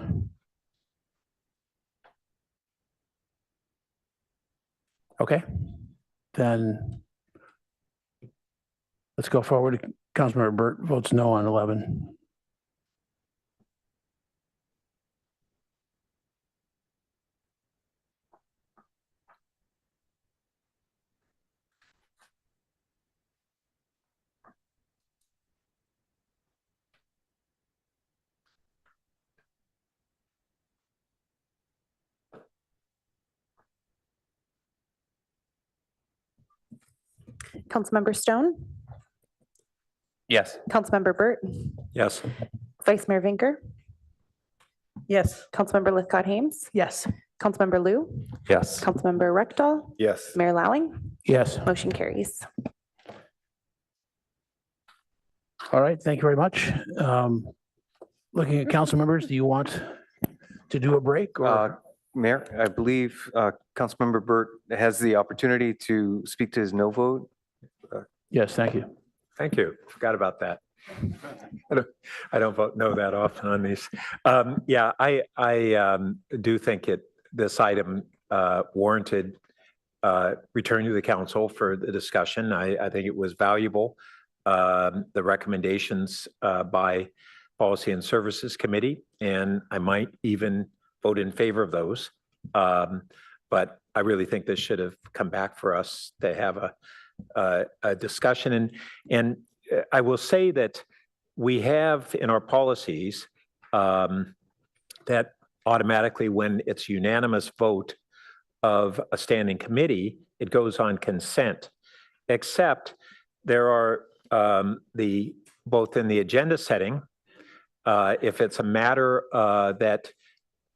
Okay, then let's go forward. Councilmember Burt votes no on 11. Councilmember Stone, Yes. Councilmember Burt, Yes. Vice Mayor Vinker, Yes. Councilmember Lithcott Hames, Yes. Councilmember Lou, Yes. Councilmember Rectal, Yes. Mayor Lowing, Yes. motion carries. All right, thank you very much. Looking at council members, do you want to do a break or? Mayor, I believe Councilmember Burt has the opportunity to speak to his no vote. Yes, thank you. Thank you. Forgot about that. I don't vote no that often on these. Yeah, I do think this item warranted return to the council for the discussion. I think it was valuable. The recommendations by Policy and Services Committee, and I might even vote in favor of those. But I really think this should have come back for us to have a discussion. And I will say that we have in our policies that automatically, when it's unanimous vote of a standing committee, it goes on consent, except there are both in the agenda setting, if it's a matter that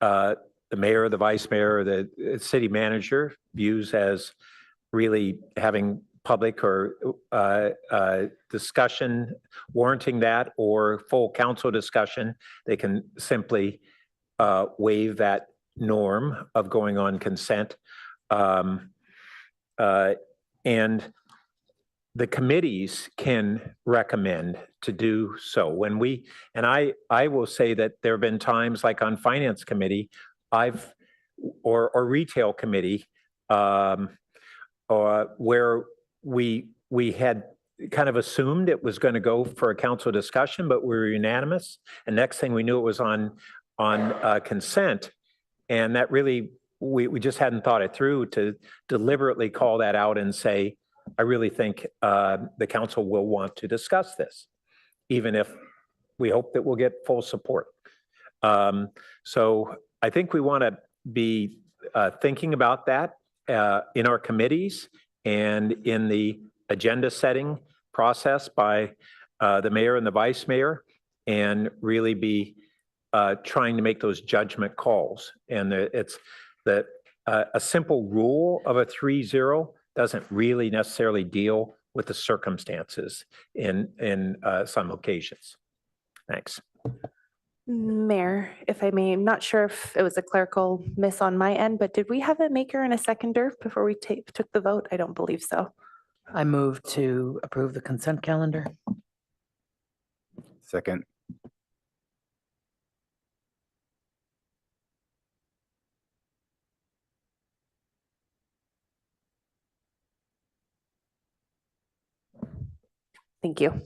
the mayor, the vice mayor, or the city manager views as really having public or discussion warranting that, or full council discussion, they can simply waive that norm of going on consent. And the committees can recommend to do so. When we, and I will say that there have been times like on Finance Committee, or Retail Committee, where we had kind of assumed it was going to go for a council discussion, but we were unanimous. And next thing we knew, it was on consent. And that really, we just hadn't thought it through to deliberately call that out and say, I really think the council will want to discuss this, even if we hope that we'll get full support. So I think we want to be thinking about that in our committees and in the agenda setting process by the mayor and the vice mayor, and really be trying to make those judgment calls. And it's that a simple rule of a 3-0 doesn't really necessarily deal with the circumstances in some occasions. Thanks. Mayor, if I may, I'm not sure if it was a clerical miss on my end, but did we have a maker and a seconder before we took the vote? I don't believe so. I move to approve the consent calendar. Second. Thank you.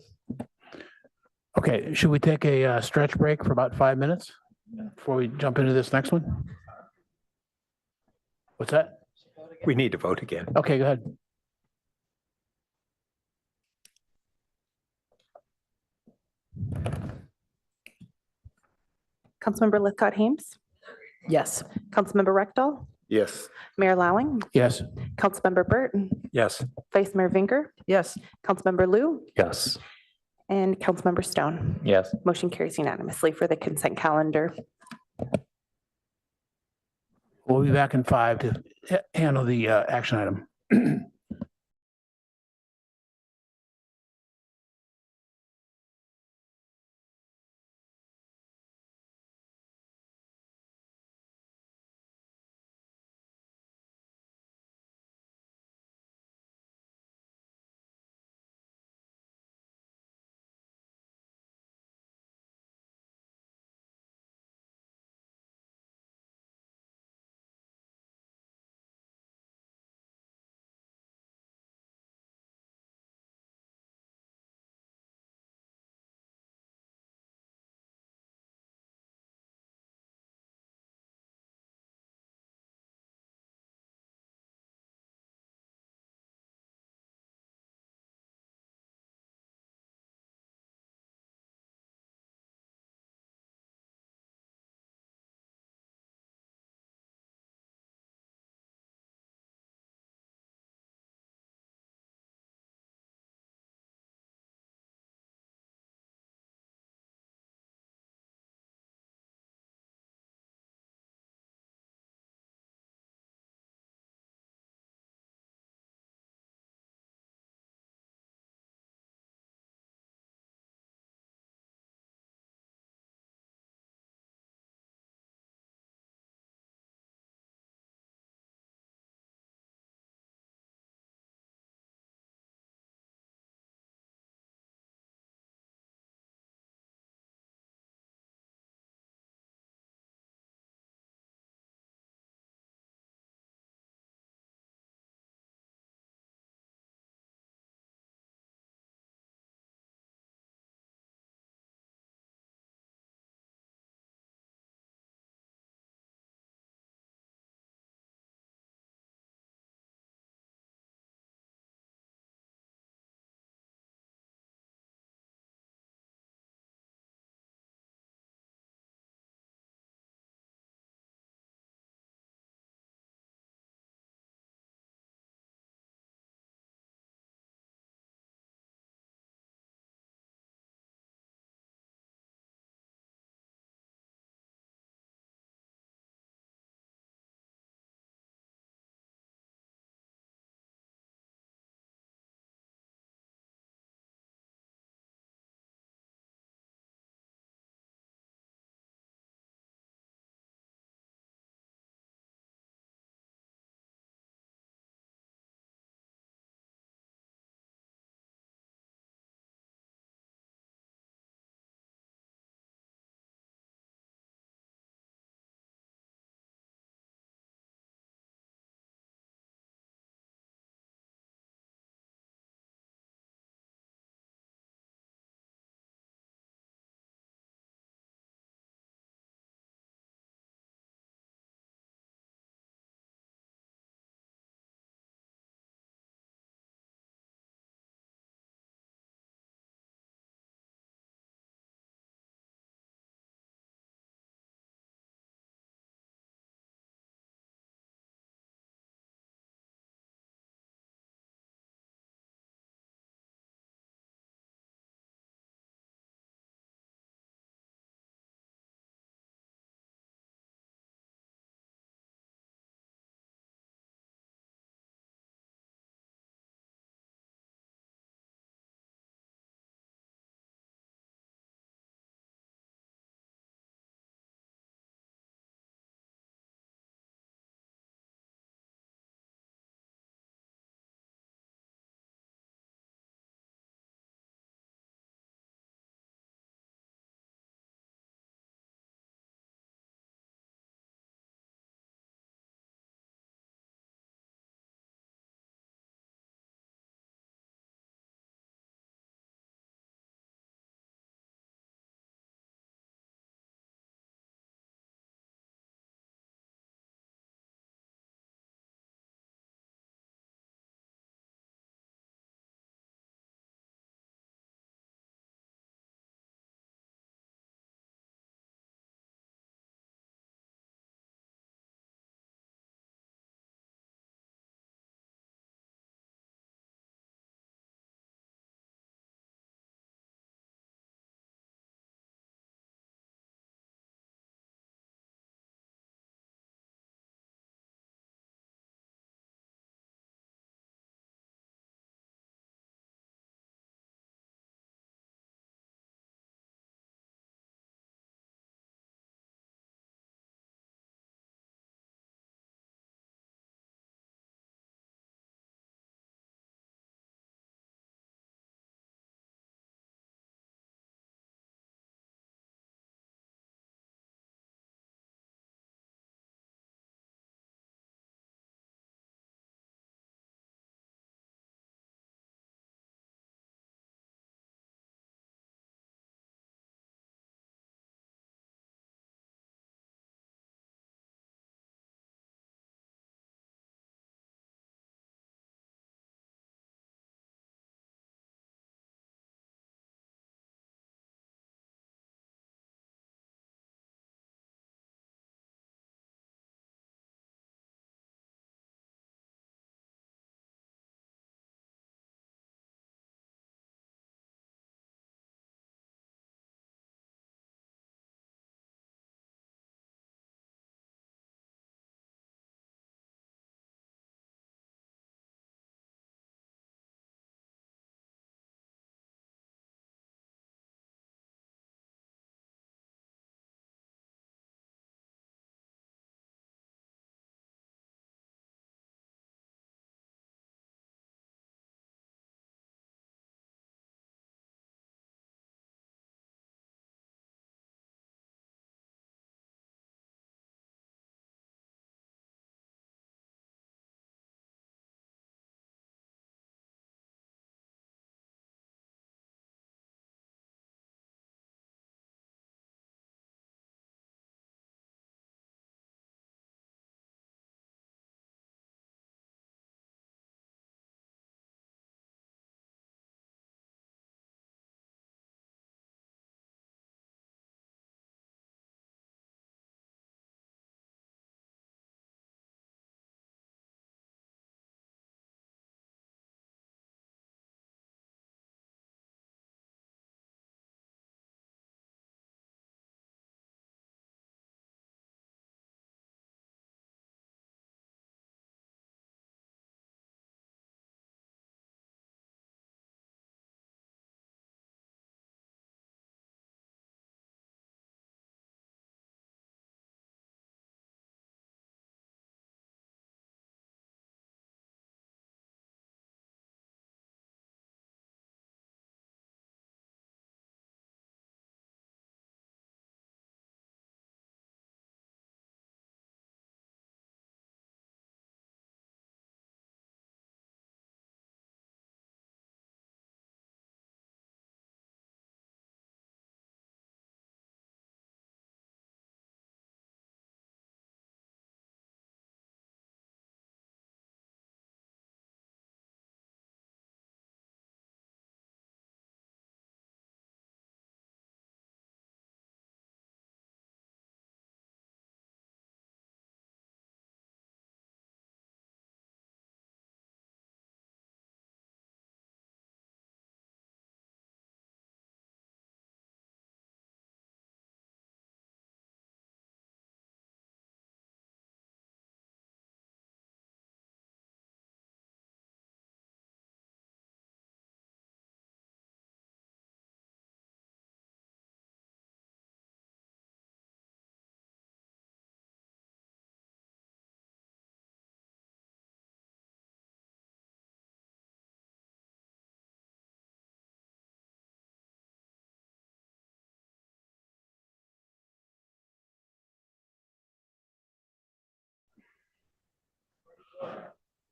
Okay, should we take a stretch break for about 5 minutes before we jump into this next one? What's that? We need to vote again. Okay, go ahead. Councilmember Lithcott Hames, Yes. Councilmember Rectal, Yes. Mayor Lowing, Yes. Councilmember Burt, Yes. Vice Mayor Vinker, Yes. Councilmember Lou, Yes. and Councilmember Stone. Yes. Motion carries unanimously for the consent calendar. We'll be back in 5 to handle the action item.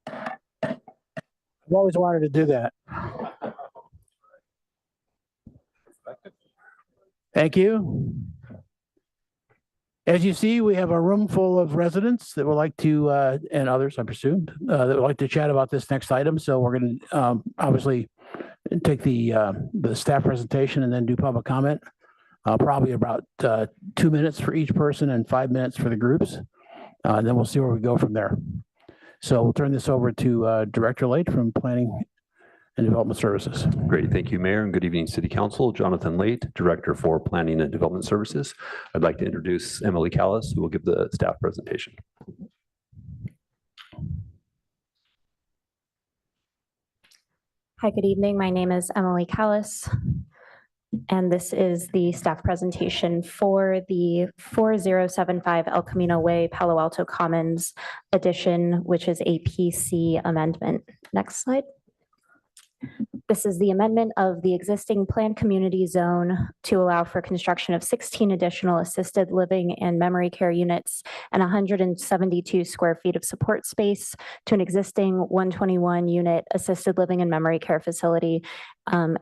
I've always wanted to do that. Thank you. As you see, we have a room full of residents that would like to, and others, I presume, that would like to chat about this next item. So we're going to obviously take the staff presentation and then do public comment. Probably about 2 minutes for each person and 5 minutes for the groups. Then we'll see where we go from there. So we'll turn this over to Director Late from Planning and Development Services. Great. Thank you, Mayor, and good evening, City Council. Jonathan Late, Director for Planning and Development Services. I'd like to introduce Emily Callis, who will give the staff presentation. Hi, good evening. My name is Emily Callis, and this is the staff presentation for the 4075 El Camino Way, Palo Alto Commons addition, which is a PC amendment. Next slide. This is the amendment of the existing planned community zone to allow for construction of 16 additional assisted living and memory care units and 172 square feet of support space to an existing 121 unit assisted living and memory care facility,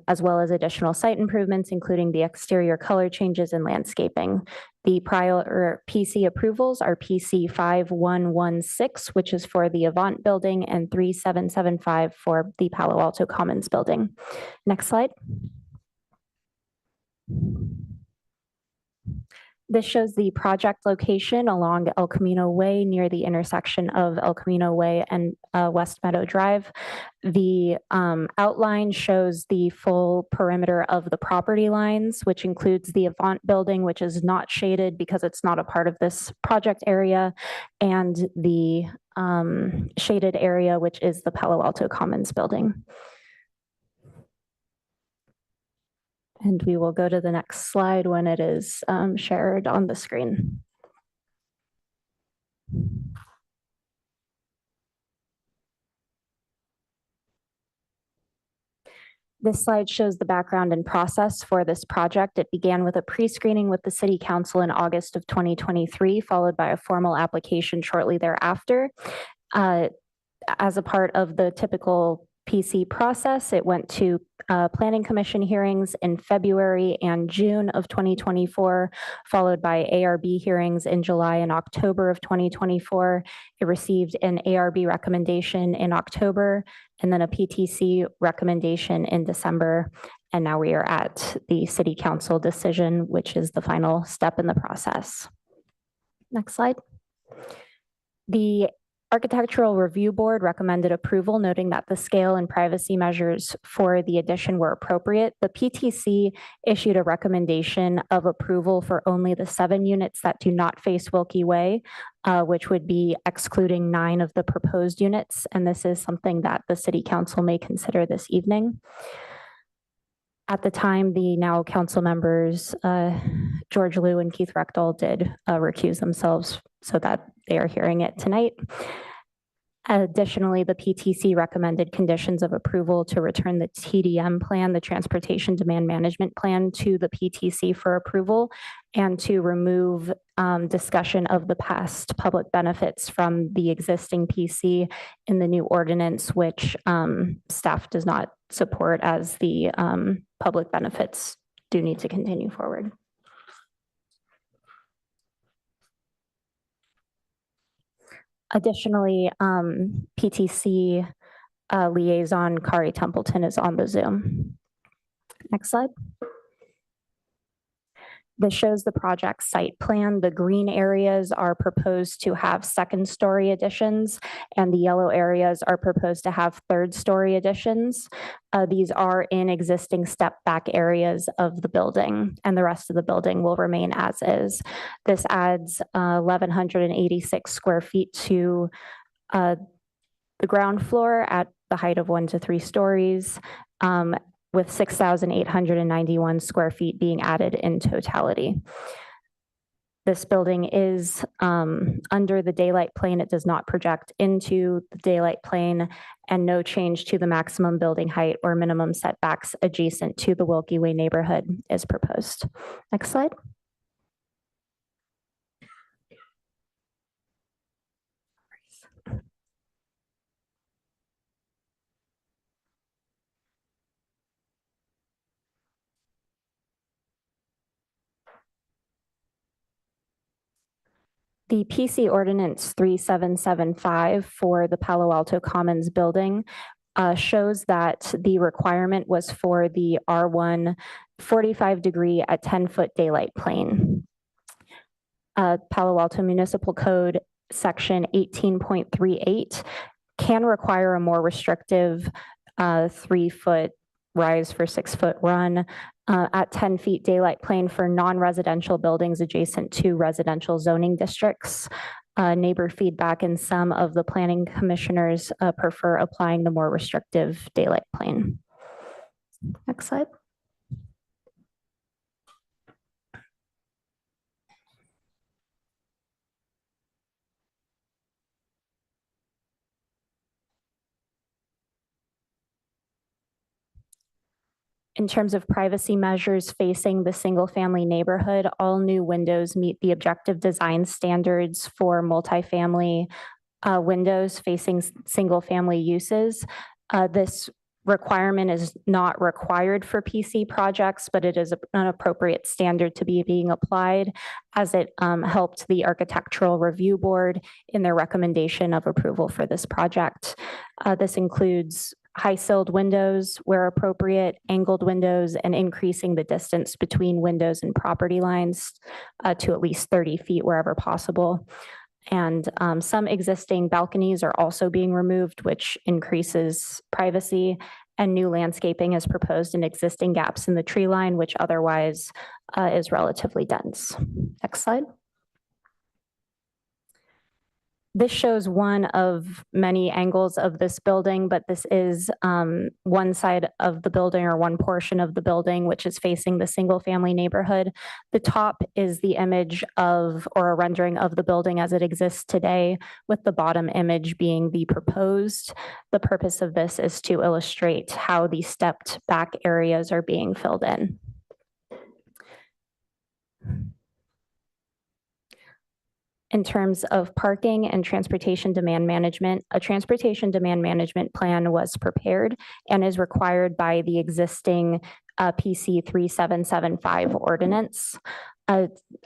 as well as additional site improvements, including the exterior color changes and landscaping. The prior PC approvals are PC 5116, which is for the Avant building, and 3775 for the Palo Alto Commons building. Next slide. This shows the project location along El Camino Way near the intersection of El Camino Way and West Meadow Drive. The outline shows the full perimeter of the property lines, which includes the Avant building, which is not shaded because it's not a part of this project area, and the shaded area, which is the Palo Alto Commons building. And we will go to the next slide when it is shared on the screen. This slide shows the background and process for this project. It began with a pre-screening with the City Council in August of 2023, followed by a formal application shortly thereafter. As a part of the typical PC process, it went to Planning Commission hearings in February and June of 2024, followed by ARB hearings in July and October of 2024. It received an ARB recommendation in October and then a PTC recommendation in December. And now we are at the City Council decision, which is the final step in the process. Next slide. The Architectural Review Board recommended approval, noting that the scale and privacy measures for the addition were appropriate. The PTC issued a recommendation of approval for only the 7 units that do not face Wilkie Way, which would be excluding 9 of the proposed units. And this is something that the City Council may consider this evening. At the time, the now council members, George Liu and Keith Rechtel, did recuse themselves so that they are hearing it tonight. Additionally, the PTC recommended conditions of approval to return the TDM plan, the Transportation Demand Management Plan, to the PTC for approval, and to remove discussion of the past public benefits from the existing PC in the new ordinance, which staff does not support, as the public benefits do need to continue forward. Additionally, PTC liaison Kari Templeton is on the Zoom. Next slide. This shows the project site plan. The green areas are proposed to have 2nd-story additions, and the yellow areas are proposed to have 3rd-story additions. These are in existing step-back areas of the building, and the rest of the building will remain as is. This adds 1,186 square feet to the ground floor at the height of 1 to 3 stories, with 6,891 square feet being added in totality. This building is under the daylight plane. It does not project into the daylight plane, and no change to the maximum building height or minimum setbacks adjacent to the Wilkie Way neighborhood is proposed. Next slide. The PC ordinance 3775 for the Palo Alto Commons building shows that the requirement was for the R1 45-degree at 10-foot daylight plane. Palo Alto Municipal Code Section 18.38 can require a more restrictive 3-foot rise for 6-foot run at 10 feet daylight plane for non-residential buildings adjacent to residential zoning districts. Neighbor feedback and some of the planning commissioners prefer applying the more restrictive daylight plane. Next slide. In terms of privacy measures facing the single-family neighborhood, all new windows meet the objective design standards for multifamily windows facing single-family uses. This requirement is not required for PC projects, but it is an appropriate standard to be being applied as it helped the Architectural Review Board in their recommendation of approval for this project. This includes high-silled windows where appropriate, angled windows, and increasing the distance between windows and property lines to at least 30 feet wherever possible. And some existing balconies are also being removed, which increases privacy, and new landscaping is proposed in existing gaps in the tree line, which otherwise is relatively dense. Next slide. This shows one of many angles of this building, but this is one side of the building or one portion of the building, which is facing the single family neighborhood. The top is the image of or a rendering of the building as it exists today, with the bottom image being the proposed. The purpose of this is to illustrate how the stepped back areas are being filled in. In terms of parking and transportation demand management, a transportation demand management plan was prepared and is required by the existing PC 3775 ordinance.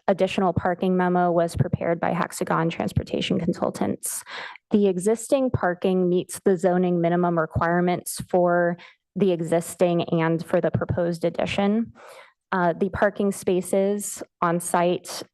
Additional parking memo was prepared by Hexagon Transportation Consultants. The existing parking meets the zoning minimum requirements for the existing and for the proposed addition. The parking spaces on site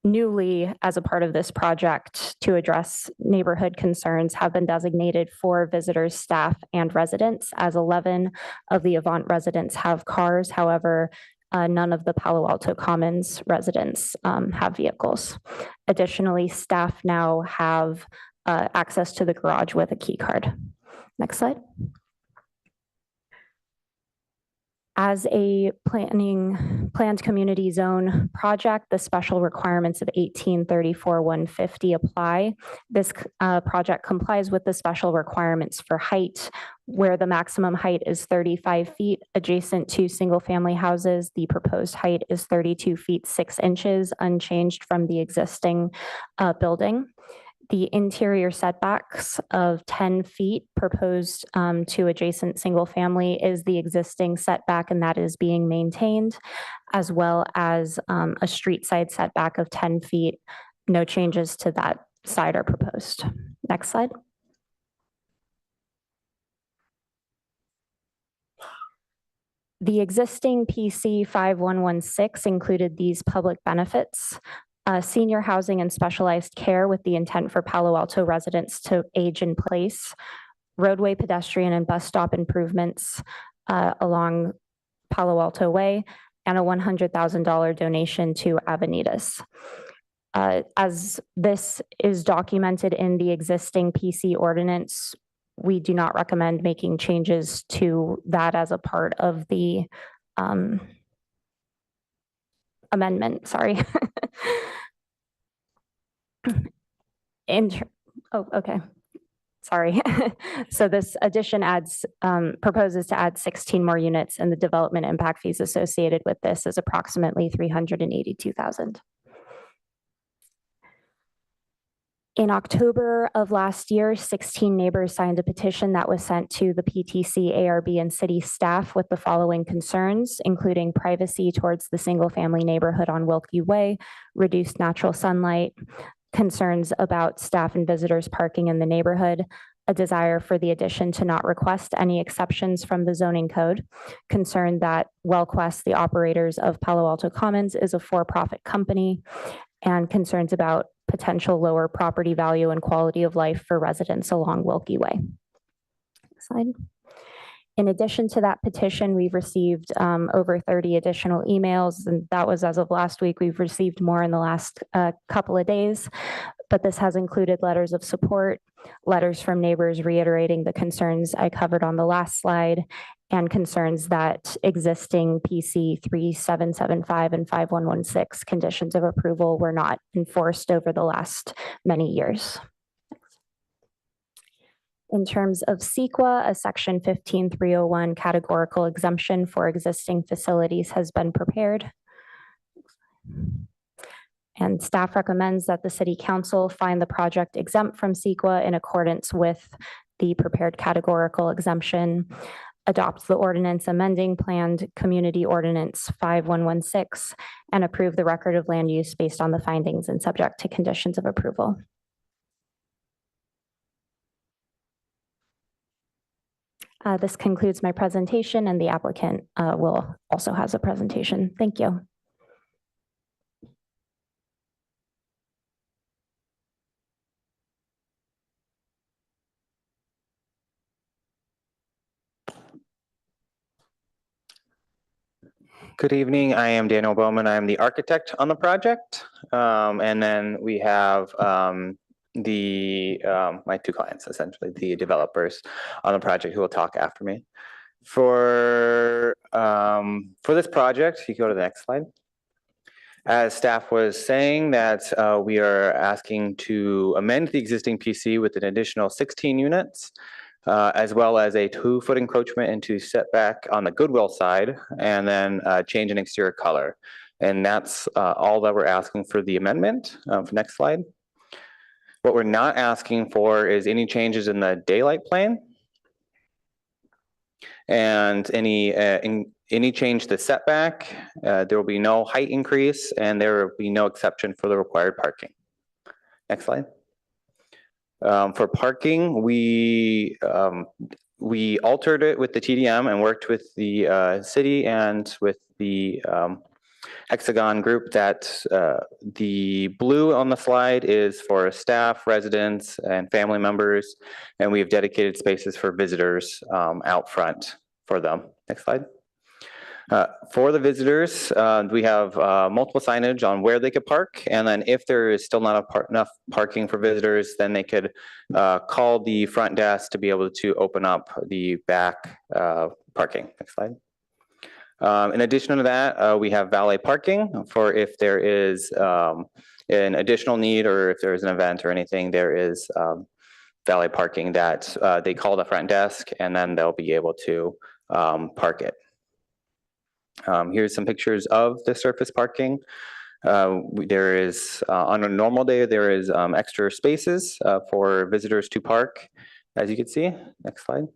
newly as a part of this project to address neighborhood concerns have been designated for visitors, staff, and residents, as 11 of the Avant residents have cars. However, none of the Palo Alto Commons residents have vehicles. Additionally, staff now have access to the garage with a key card. Next slide. As a planned community zone project, the special requirements of 1834-150 apply. This project complies with the special requirements for height, where the maximum height is 35 feet adjacent to single-family houses. The proposed height is 32 feet 6 inches, unchanged from the existing building. The interior setbacks of 10 feet proposed to adjacent single family is the existing setback, and that is being maintained, as well as a street side setback of 10 feet. No changes to that side are proposed. Next slide. The existing PC 5116 included these public benefits. Senior housing and specialized care with the intent for Palo Alto residents to age in place, roadway, pedestrian, and bus stop improvements along Palo Alto Way, and a $100,000 donation to Avenidas. As this is documented in the existing PC ordinance, we do not recommend making changes to that as a part of the amendment, sorry. Okay. Sorry. So this addition proposes to add 16 more units, and the development impact fees associated with this is approximately $382,000. In October of last year, 16 neighbors signed a petition that was sent to the PTC, ARB, and city staff with the following concerns, including privacy towards the single-family neighborhood on Wilkie Way, reduced natural sunlight, concerns about staff and visitors parking in the neighborhood, a desire for the addition to not request any exceptions from the zoning code, concern that WellQuest, the operators of Palo Alto Commons, is a for-profit company, and concerns about potential lower property value and quality of life for residents along Wilkie Way. Next slide. In addition to that petition, we've received over 30 additional emails, and that was as of last week. We've received more in the last couple of days, but this has included letters of support, letters from neighbors reiterating the concerns I covered on the last slide, and concerns that existing PC 3775 and 5116 conditions of approval were not enforced over the last many years. In terms of CEQA, a section 15301 categorical exemption for existing facilities has been prepared. And staff recommends that the City Council find the project exempt from CEQA in accordance with the prepared categorical exemption, adopt the ordinance amending planned community ordinance 5116, and approve the record of land use based on the findings and subject to conditions of approval. This concludes my presentation, and the applicant will also has a presentation. Thank you. Good evening. I am Daniel Bowman. I am the architect on the project. And then we have my two clients, essentially the developers on the project who will talk after me. For this project, you go to the next slide. As staff was saying that we are asking to amend the existing PC with an additional 16 units. As well as a 2-foot encroachment into setback on the Goodwill side, and then change in exterior color. And that's all that we're asking for the amendment. Next slide. What we're not asking for is any changes in the daylight plane, and any change to setback. There will be no height increase, and there will be no exception for the required parking. Next slide. For parking, we altered it with the TDM and worked with the city and with the Hexagon group that the blue on the slide is for staff, residents, and family members, and we have dedicated spaces for visitors out front for them. Next slide. For the visitors, we have multiple signage on where they could park, and then if there is still not enough parking for visitors, then they could call the front desk to be able to open up the back parking. Next slide. In addition to that, we have valet parking for if there is an additional need, or if there is an event or anything, there is valet parking that they call the front desk, and then they'll be able to park it. Here's some pictures of the surface parking. There is, on a normal day, there is extra spaces for visitors to park, as you can see. Next slide.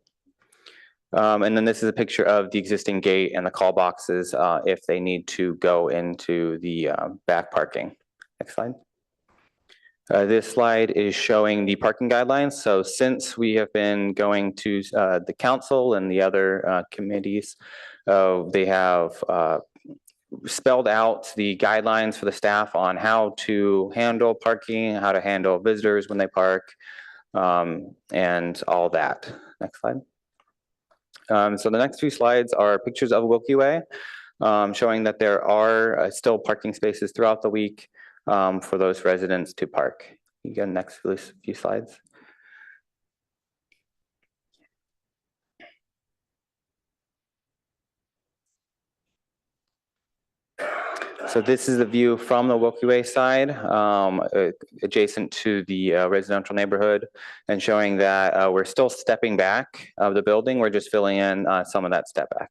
And then this is a picture of the existing gate and the call boxes if they need to go into the back parking. Next slide. This slide is showing the parking guidelines. So since we have been going to the council and the other committees, they have spelled out the guidelines for the staff on how to handle parking, how to handle visitors when they park, and all that. Next slide. So the next few slides are pictures of Wilkie Way, showing that there are still parking spaces throughout the week for those residents to park. You get the next few slides. So this is the view from the Wilkie Way side, adjacent to the residential neighborhood, and showing that we're still stepping back of the building. We're just filling in some of that step back.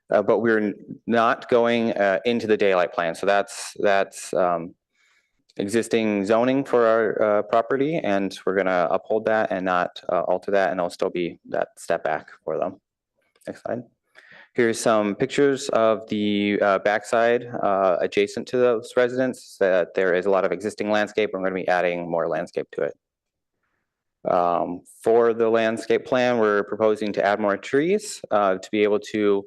But we're not going into the daylight plan. So that's existing zoning for our property, and we're gonna uphold that and not alter that, and it'll still be that step back for them. Next slide. Here's some pictures of the backside adjacent to those residents. There is a lot of existing landscape. We're going to be adding more landscape to it. For the landscape plan, we're proposing to add more trees to be able to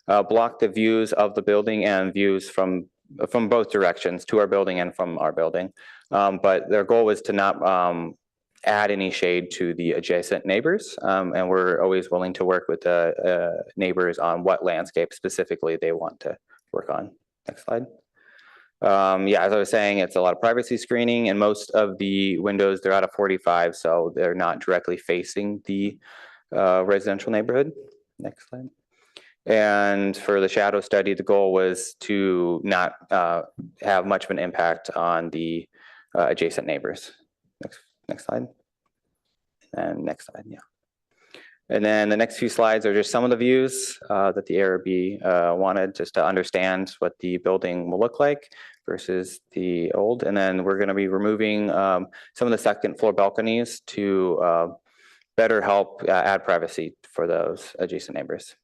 block the views of the building and views from both directions, to our building and from our building. But their goal was to not add any shade to the adjacent neighbors. And we're always willing to work with the neighbors on what landscape specifically they want to work on. Next slide. Yeah, as I was saying, it's a lot of privacy screening, and most of the windows, they're out of 45, so they're not directly facing the residential neighborhood. Next slide. And for the shadow study, the goal was to not have much of an impact on the adjacent neighbors. Next slide. And next slide, yeah. And then the next few slides are just some of the views that the ARB wanted, just to understand what the building will look like versus the old. And then we're going to be removing some of the second floor balconies to better help add privacy for those adjacent neighbors.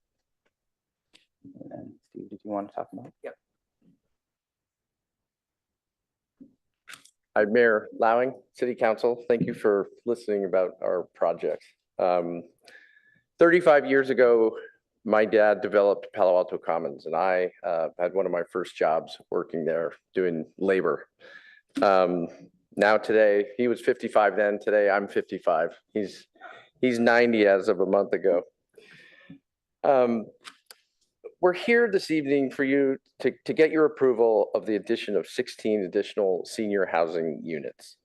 And Steve, did you want to talk about it? Yep. Hi, Mayor Lowing, City Council. Thank you for listening about our project. 35 years ago, my dad developed Palo Alto Commons, and I had one of my first jobs working there doing labor. Now today, he was 55 then, today I'm 55. He's 90 as of a month ago. We're here this evening for you to get your approval of the addition of 16 additional senior housing units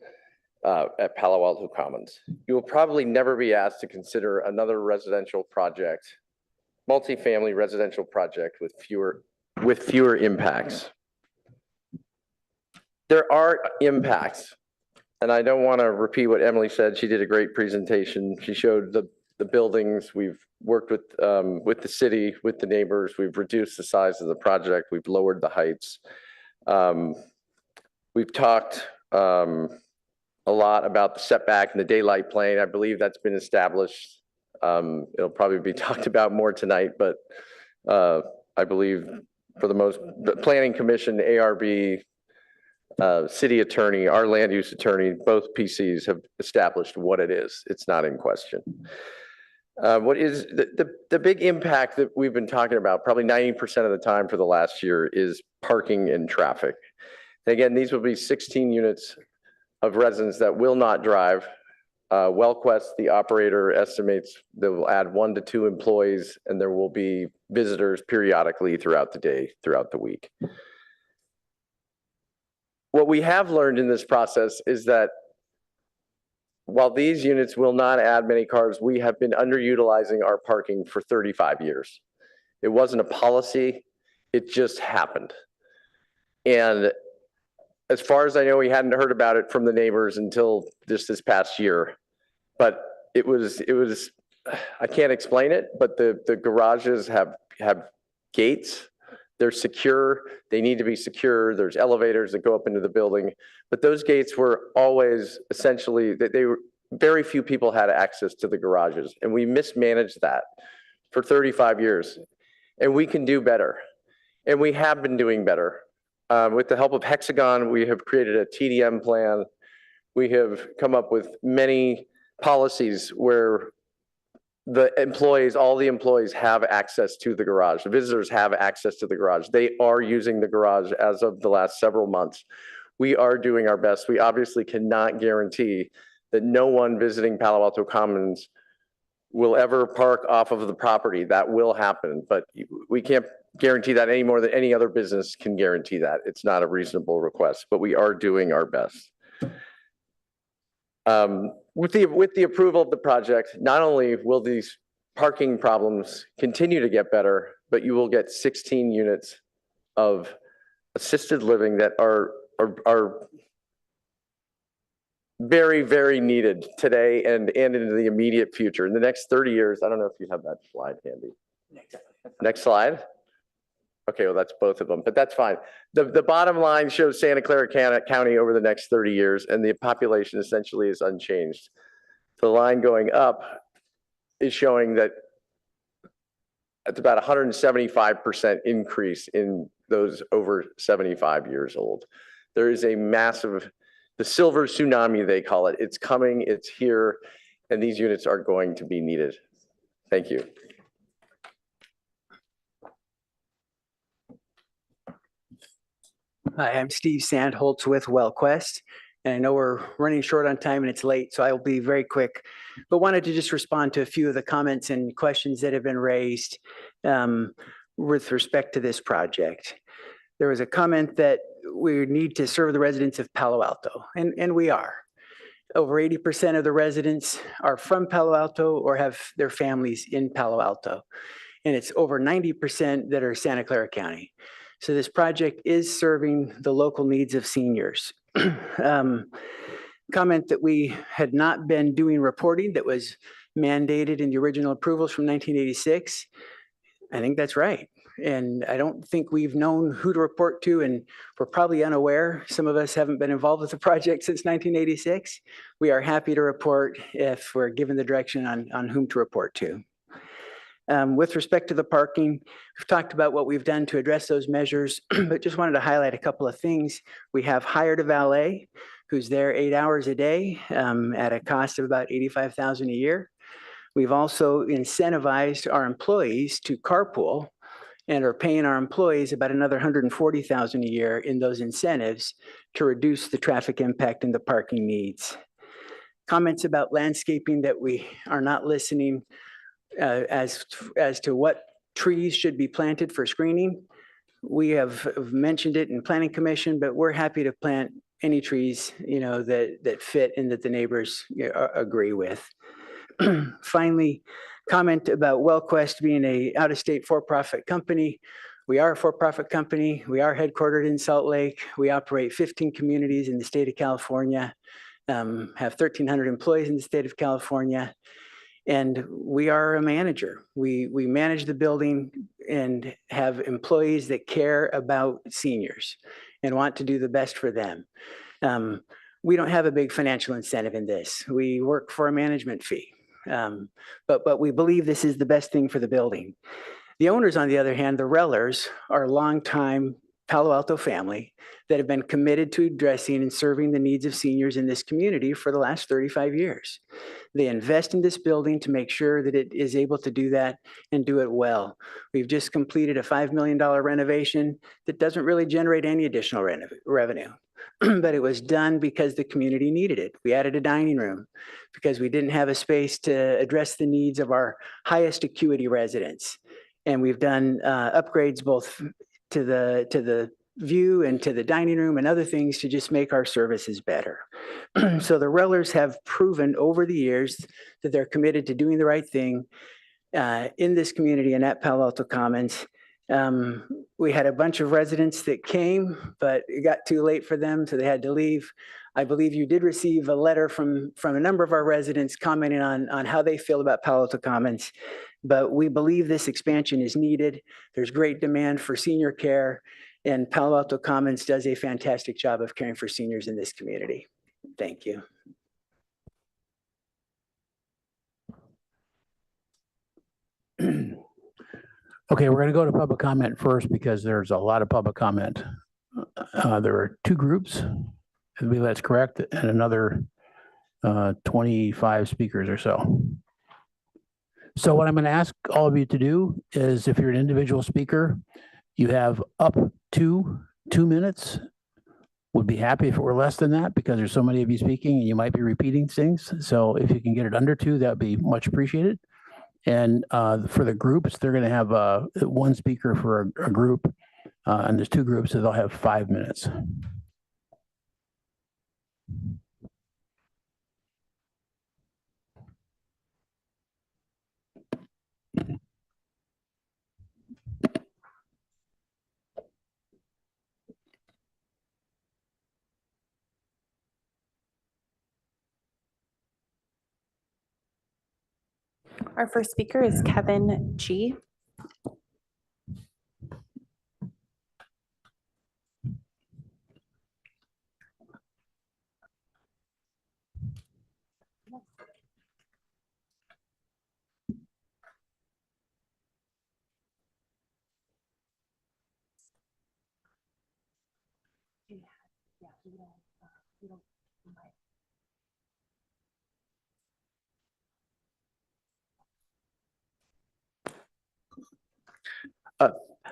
at Palo Alto Commons. You will probably never be asked to consider another residential project, multifamily residential project with fewer impacts. There are impacts, and I don't want to repeat what Emily said. She did a great presentation. She showed the buildings. We've worked with the city, with the neighbors. We've reduced the size of the project. We've lowered the heights. We've talked a lot about the setback and the daylight plane. I believe that's been established. It'll probably be talked about more tonight, but I believe for the Planning Commission, ARB, city attorney, our land use attorney, both PCs have established what it is. It's not in question. What is the big impact that we've been talking about, probably 90% of the time for the last year, is parking and traffic. And again, these will be 16 units of residents that will not drive. WellQuest, the operator, estimates they will add 1 to 2 employees, and there will be visitors periodically throughout the day, throughout the week. What we have learned in this process is that while these units will not add many cars, we have been underutilizing our parking for 35 years. It wasn't a policy, it just happened. And as far as I know, we hadn't heard about it from the neighbors until just this past year. But it was, I can't explain it, but the garages have gates. They're secure. They need to be secure. There's elevators that go up into the building. But those gates were always essentially, very few people had access to the garages. And we mismanaged that for 35 years. And we can do better. And we have been doing better. With the help of Hexagon, we have created a TDM plan. We have come up with many policies where the employees, all the employees have access to the garage. The visitors have access to the garage. They are using the garage as of the last several months. We are doing our best. We obviously cannot guarantee that no one visiting Palo Alto Commons will ever park off of the property. That will happen, but we can't guarantee that any more than any other business can guarantee that. It's not a reasonable request, but we are doing our best. With the approval of the project, not only will these parking problems continue to get better, but you will get 16 units of assisted living that are very, very needed today and into the immediate future. In the next 30 years, I don't know if you have that slide handy. Next slide. Okay, well, that's both of them, but that's fine. The bottom line shows Santa Clara County over the next 30 years, and the population essentially is unchanged. The line going up is showing that it's about 175% increase in those over 75 years old. There is a massive, the silver tsunami, they call it. It's coming, it's here, and these units are going to be needed. Thank you. Hi, I'm Steve Sandholtz with WellQuest, and I know we're running short on time and it's late, so I'll be very quick, but wanted to just respond to a few of the comments and questions that have been raised with respect to this project. There was a comment that we need to serve the residents of Palo Alto, and we are. Over 80% of the residents are from Palo Alto or have their families in Palo Alto, and it's over 90% that are Santa Clara County. So this project is serving the local needs of seniors. Comment that we had not been doing reporting that was mandated in the original approvals from 1986. I think that's right. And I don't think we've known who to report to, and we're probably unaware. Some of us haven't been involved with the project since 1986. We are happy to report if we're given the direction on whom to report to. With respect to the parking, we've talked about what we've done to address those measures, but just wanted to highlight a couple of things. We have hired a valet who's there 8 hours a day at a cost of about $85,000 a year. We've also incentivized our employees to carpool and are paying our employees about another $140,000 a year in those incentives to reduce the traffic impact and the parking needs. Comments about landscaping that we are not listening as to what trees should be planted for screening. We have mentioned it in Planning Commission, but we're happy to plant any trees, that fit and that the neighbors agree with. Finally, comment about WellQuest being a out-of-state for-profit company. We are a for-profit company. We are headquartered in Salt Lake. We operate 15 communities in the state of California, have 1,300 employees in the state of California. And we are a manager. We manage the building and have employees that care about seniors and want to do the best for them. We don't have a big financial incentive in this. We work for a management fee, but we believe this is the best thing for the building. The owners, on the other hand, the Rellers, are longtime Palo Alto family that have been committed to addressing and serving the needs of seniors in this community for the last 35 years. They invest in this building to make sure that it is able to do that and do it well. We've just completed a $5 million renovation that doesn't really generate any additional revenue, but it was done because the community needed it. We added a dining room because we didn't have a space to address the needs of our highest acuity residents. And we've done upgrades both to the view and to the dining room and other things to just make our services better. So the Rellers have proven over the years that they're committed to doing the right thing in this community and at Palo Alto Commons. We had a bunch of residents that came, but it got too late for them, so they had to leave. I believe you did receive a letter from a number of our residents commenting on how they feel about Palo Alto Commons, but we believe this expansion is needed. There's great demand for senior care, and Palo Alto Commons does a fantastic job of caring for seniors in this community. Thank you. Okay, we're going to go to public comment first because there's a lot of public comment. There are 2 groups, I believe that's correct, and another 25 speakers or so. So what I'm going to ask all of you to do is, if you're an individual speaker, you have up to 2 minutes. Would be happy if it were less than that because there's so many of you speaking and you might be repeating things. So if you can get it under 2, that would be much appreciated. And for the groups, they're going to have 1 speaker for a group, and there's 2 groups, so they'll have 5 minutes. Our first speaker is Kevin G.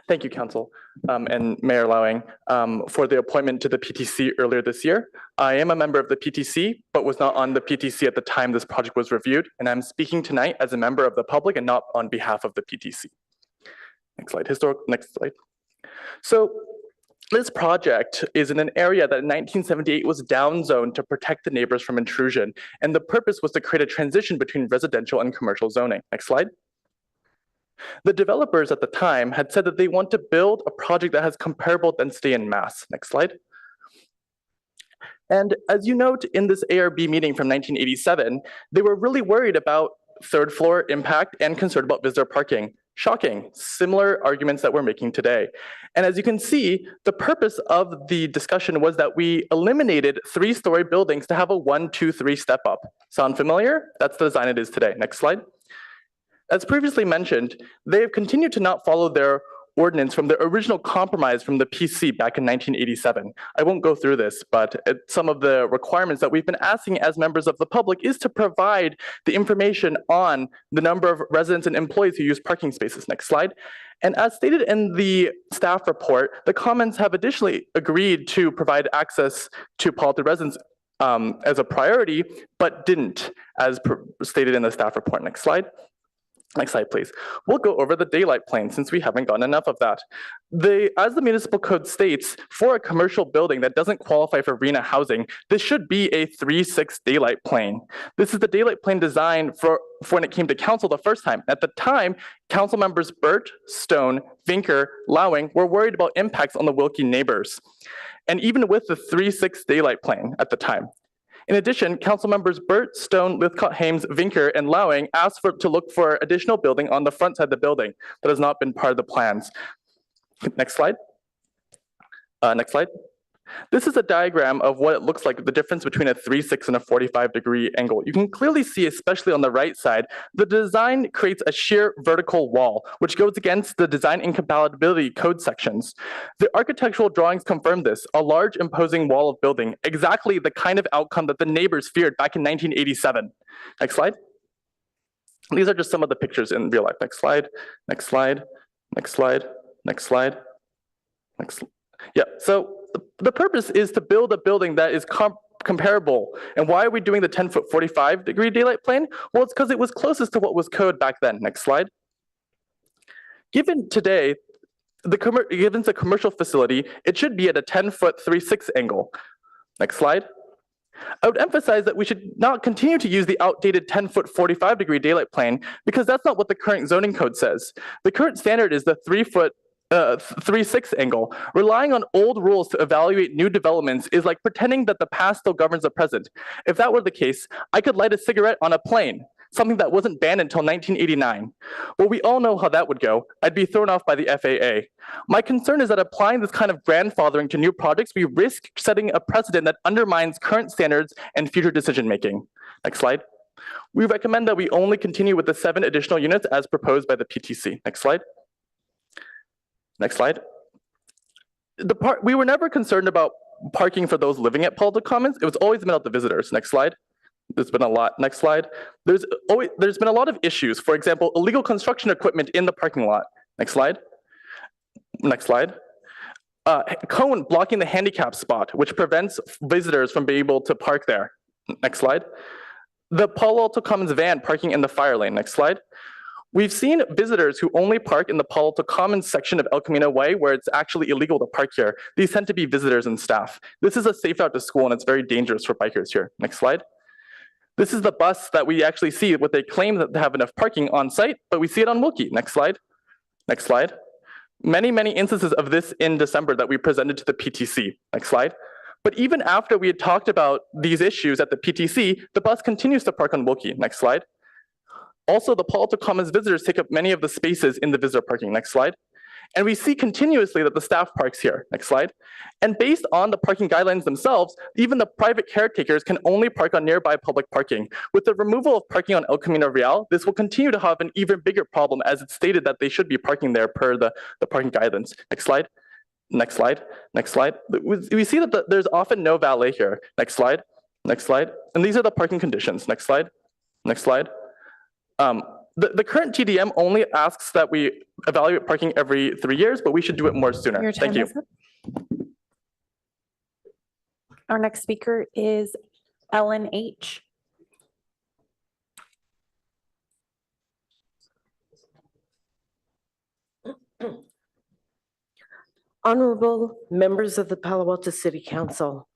Thank you, Council, and Mayor Lowing, for the appointment to the PTC earlier this year. I am a member of the PTC, but was not on the PTC at the time this project was reviewed, and I'm speaking tonight as a member of the public and not on behalf of the PTC. Next slide, next slide. So this project is in an area that in 1978 was downzoned to protect the neighbors from intrusion, and the purpose was to create a transition between residential and commercial zoning. Next slide. The developers at the time had said that they want to build a project that has comparable density and mass. Next slide. And as you note in this ARB meeting from 1987, they were really worried about third floor impact and concerned about visitor parking. Shocking, similar arguments that we're making today. And as you can see, the purpose of the discussion was that we eliminated 3-story buildings to have a 1, 2, 3 step up. Sound familiar? That's the design it is today. Next slide. As previously mentioned, they have continued to not follow their ordinance from the original compromise from the PC back in 1987. I won't go through this, but some of the requirements that we've been asking as members of the public is to provide the information on the number of residents and employees who use parking spaces. Next slide. And as stated in the staff report, the Commons have additionally agreed to provide access to polluted residents as a priority, but didn't, as stated in the staff report. Next slide. Next slide, please. We'll go over the daylight plane since we haven't gotten enough of that. As the municipal code states, for a commercial building that doesn't qualify for RENA housing, this should be a 3/6 daylight plane. This is the daylight plane design for when it came to council the first time. At the time, council members Burt, Stone, Vinker, Lowing were worried about impacts on the Wilkie neighbors. And even with the 3/6 daylight plane at the time. In addition, council members Burt, Stone, Lithcott, Hames, Vinker, and Lowing asked to look for additional building on the front side of the building. That has not been part of the plans. Next slide. Next slide. This is a diagram of what it looks like, the difference between a 3/6 and a 45-degree angle. You can clearly see, especially on the right side, the design creates a sheer vertical wall, which goes against the design incompatibility code sections. The architectural drawings confirm this, a large imposing wall of building, exactly the kind of outcome that the neighbors feared back in 1987. Next slide. These are just some of the pictures in real life. Next slide, next slide, next slide, next slide, next. Yeah, so the purpose is to build a building that is comparable. And why are we doing the 10-foot 45-degree daylight plane? Well, it's because it was closest to what was code back then. Next slide. Given today, given the commercial facility, it should be at a 10-foot 3/6 angle. Next slide. I would emphasize that we should not continue to use the outdated 10-foot 45-degree daylight plane because that's not what the current zoning code says. The current standard is the 3/6 angle. Relying on old rules to evaluate new developments is like pretending that the past still governs the present. If that were the case, I could light a cigarette on a plane, something that wasn't banned until 1989. Well, we all know how that would go. I'd be thrown off by the FAA. My concern is that applying this kind of grandfathering to new projects, we risk setting a precedent that undermines current standards and future decision-making. Next slide. We recommend that we only continue with the 7 additional units as proposed by the PTC. Next slide. Next slide. We were never concerned about parking for those living at Paulta Commons. It was always about the visitors. Next slide. There's been a lot. Next slide. There's been a lot of issues. For example, illegal construction equipment in the parking lot. Next slide. Next slide. Cone blocking the handicap spot, which prevents visitors from being able to park there. Next slide. The Palo Alto Commons van parking in the fire lane. Next slide. We've seen visitors who only park in the Palo Alto Commons section of El Camino Way where it's actually illegal to park here. These tend to be visitors and staff. This is a safe route to school and it's very dangerous for bikers here. Next slide. This is the bus that we actually see what they claim that they have enough parking on site, but we see it on Wilkie. Next slide. Next slide. Many, many instances of this in December that we presented to the PTC. Next slide. But even after we had talked about these issues at the PTC, the bus continues to park on Wilkie. Next slide. Also, the Palo Alto Commons visitors take up many of the spaces in the visitor parking. Next slide. And we see continuously that the staff parks here. Next slide. And based on the parking guidelines themselves, even the private caretakers can only park on nearby public parking. With the removal of parking on El Camino Real, this will continue to have an even bigger problem, as it's stated that they should be parking there per the parking guidelines. Next slide. Next slide. Next slide. We see that there's often no valet here. Next slide. Next slide. And these are the parking conditions. Next slide. Next slide. The current TDM only asks that we evaluate parking every 3 years, but we should do it more sooner. Your Thank time you. is up. Our next speaker is Ellen H. Honorable members of the Palo Alto City Council,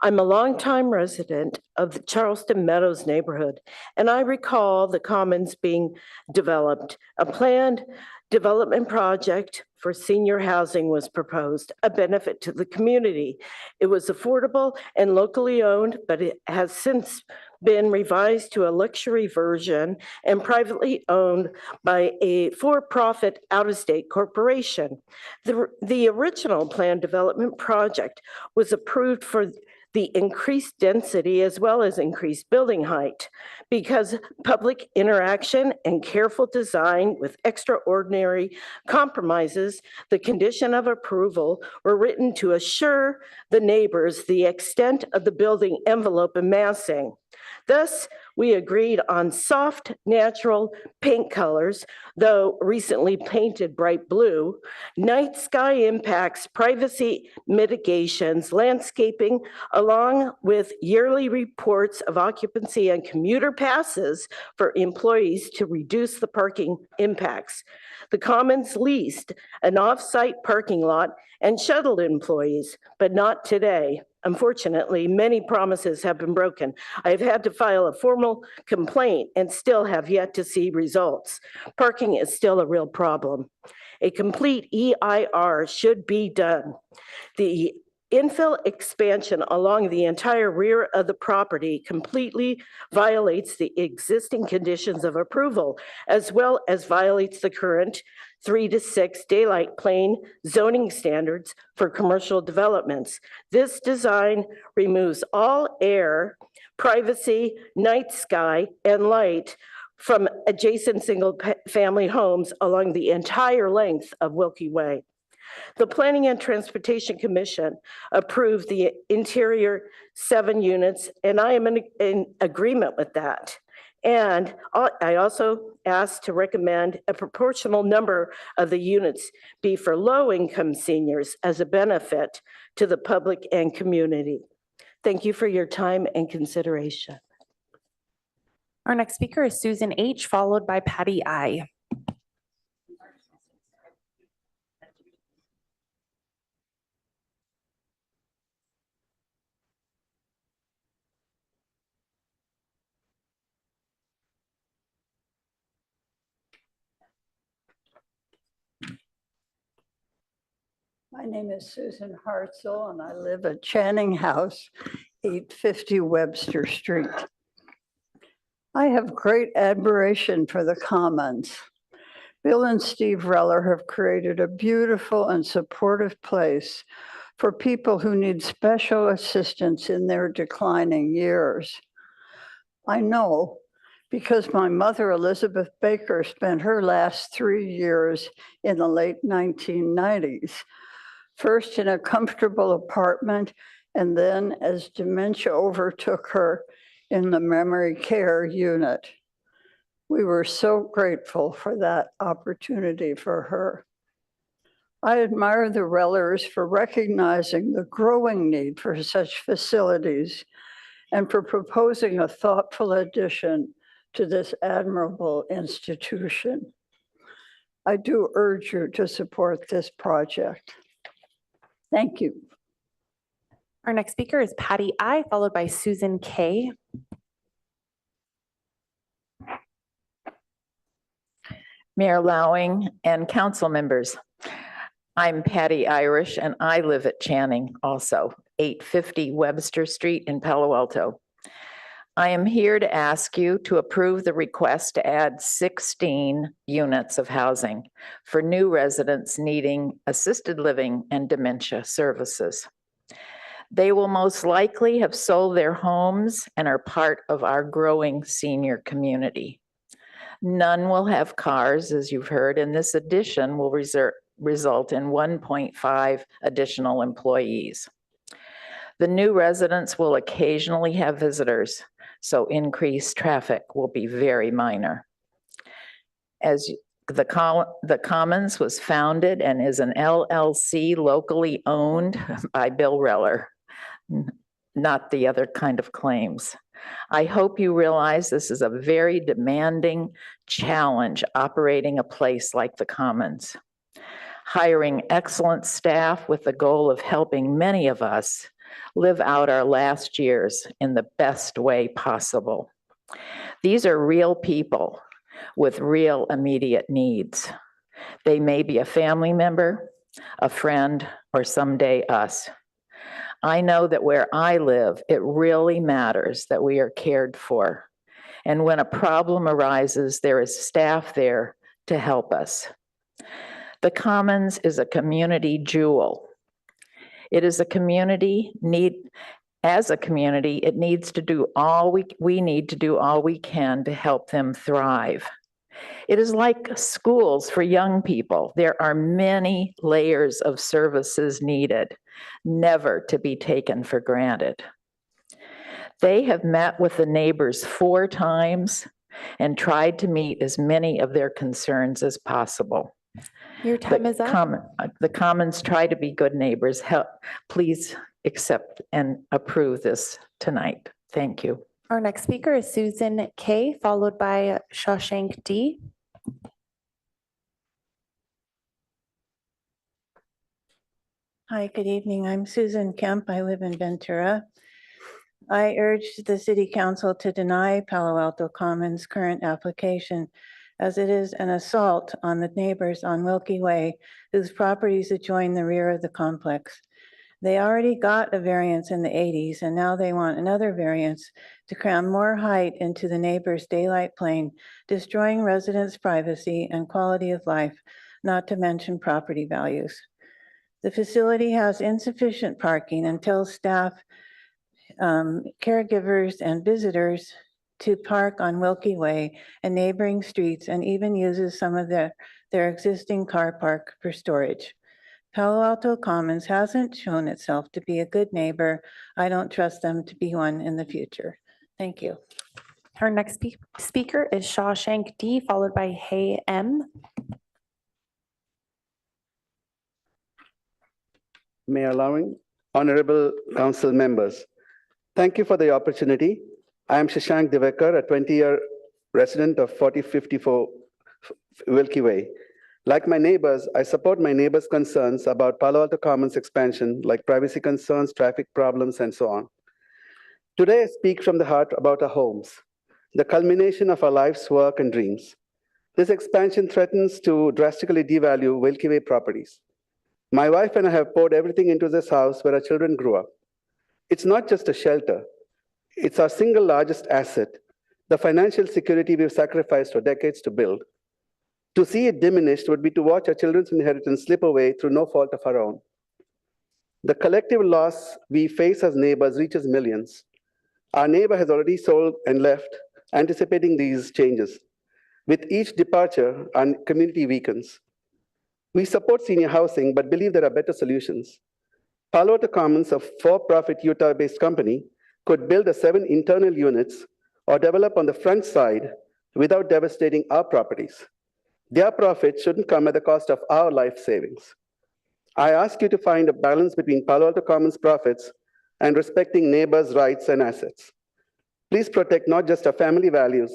I'm a longtime resident of the Charleston Meadows neighborhood, and I recall the Commons being developed. A planned development project for senior housing was proposed, a benefit to the community. It was affordable and locally owned, but it has since been revised to a luxury version and privately owned by a for-profit out-of-state corporation. The original planned development project was approved for the increased density as well as increased building height. Because public interaction and careful design with extraordinary compromises, the condition of approval were written to assure the neighbors the extent of the building envelope and massing. Thus, we agreed on soft, natural paint colors, though recently painted bright blue, night sky impacts, privacy mitigations, landscaping, along with yearly reports of occupancy and commuter passes for employees to reduce the parking impacts. The Commons leased an off-site parking lot and shuttled employees, but not today. Unfortunately, many promises have been broken. I've had to file a formal complaint and still have yet to see results. Parking is still a real problem. A complete EIR should be done. The infill expansion along the entire rear of the property completely violates the existing conditions of approval, as well as violates the current 3 to 6 daylight plane zoning standards for commercial developments. This design removes all air, privacy, night sky, and light from adjacent single-family homes along the entire length of Wilkie Way. The Planning and Transportation Commission approved the interior 7 units, and I am in agreement with that. And I also asked to recommend a proportional number of the units be for low-income seniors as a benefit to the public and community. Thank you for your time and consideration. Our next speaker is Susan H., followed by Patty I. My name is Susan Hartzell, and I live at Channing House, 850 Webster Street. I have great admiration for the Commons. Bill and Steve Reller have created a beautiful and supportive place for people who need special assistance in their declining years. I know because my mother, Elizabeth Baker, spent her last 3 years in the late 1990s. First in a comfortable apartment, and then as dementia overtook her in the memory care unit. We were so grateful for that opportunity for her. I admire the Rellers for recognizing the growing need for such facilities and for proposing a thoughtful addition to this admirable institution. I do urge you to support this project. Thank you. Our next speaker is Patty I, followed by Susan K. Mayor Lowing and council members. I'm Patty Irish and I live at Channing also, 850 Webster Street in Palo Alto. I am here to ask you to approve the request to add 16 units of housing for new residents needing assisted living and dementia services. They will most likely have sold their homes and are part of our growing senior community. None will have cars, as you've heard, and this addition will result in 1.5 additional employees. The new residents will occasionally have visitors, so increased traffic will be very minor. As the Commons was founded and is an LLC locally owned by Bill Reller, not the other kind of claims. I hope you realize this is a very demanding challenge operating a place like the Commons. Hiring excellent staff with the goal of helping many of us live out our last years in the best way possible. These are real people with real immediate needs. They may be a family member, a friend, or someday us. I know that where I live, it really matters that we are cared for. And when a problem arises, there is staff there to help us. The Commons is a community jewel. It is a community as a community, it needs to do all we need to do all we can to help them thrive. It is like schools for young people. There are many layers of services needed, never to be taken for granted. They have met with the neighbors 4 times and tried to meet as many of their concerns as possible. Your time is up. The Commons try to be good neighbors. Please accept and approve this tonight. Thank you. Our next speaker is Susan K, followed by Shawshank D. Hi, good evening. I'm Susan Kemp. I live in Ventura. I urge the City Council to deny Palo Alto Commons' current application as it is an assault on the neighbors on Wilkie Way whose properties adjoin the rear of the complex. They already got a variance in the 80s and now they want another variance to cram more height into the neighbor's daylight plane, destroying residents' privacy and quality of life, not to mention property values. The facility has insufficient parking and tells staff, caregivers, and visitors to park on Wilkie Way and neighboring streets and even uses some of their existing car park for storage. Palo Alto Commons hasn't shown itself to be a good neighbor. I don't trust them to be one in the future. Thank you. Our next speaker is Shawshank D, followed by Hay M. Mayor Lowing, honorable council members, thank you for the opportunity. I am Shashank Divekar, a 20-year resident of 4054 Wilkie Way. Like my neighbors, I support my neighbors' concerns about Palo Alto Commons expansion, like privacy concerns, traffic problems, and so on. Today, I speak from the heart about our homes, the culmination of our life's work and dreams. This expansion threatens to drastically devalue Wilkie Way properties. My wife and I have poured everything into this house where our children grew up. It's not just a shelter. It's our single largest asset, the financial security we've sacrificed for decades to build. To see it diminished would be to watch our children's inheritance slip away through no fault of our own. The collective loss we face as neighbors reaches millions. Our neighbor has already sold and left, anticipating these changes. With each departure, our community weakens. We support senior housing, but believe there are better solutions. Palo Alto Commons, a for-profit Utah-based company, could build 7 internal units or develop on the front side without devastating our properties. Their profit shouldn't come at the cost of our life savings. I ask you to find a balance between Palo Alto Commons profits and respecting neighbors' rights and assets. Please protect not just our family values,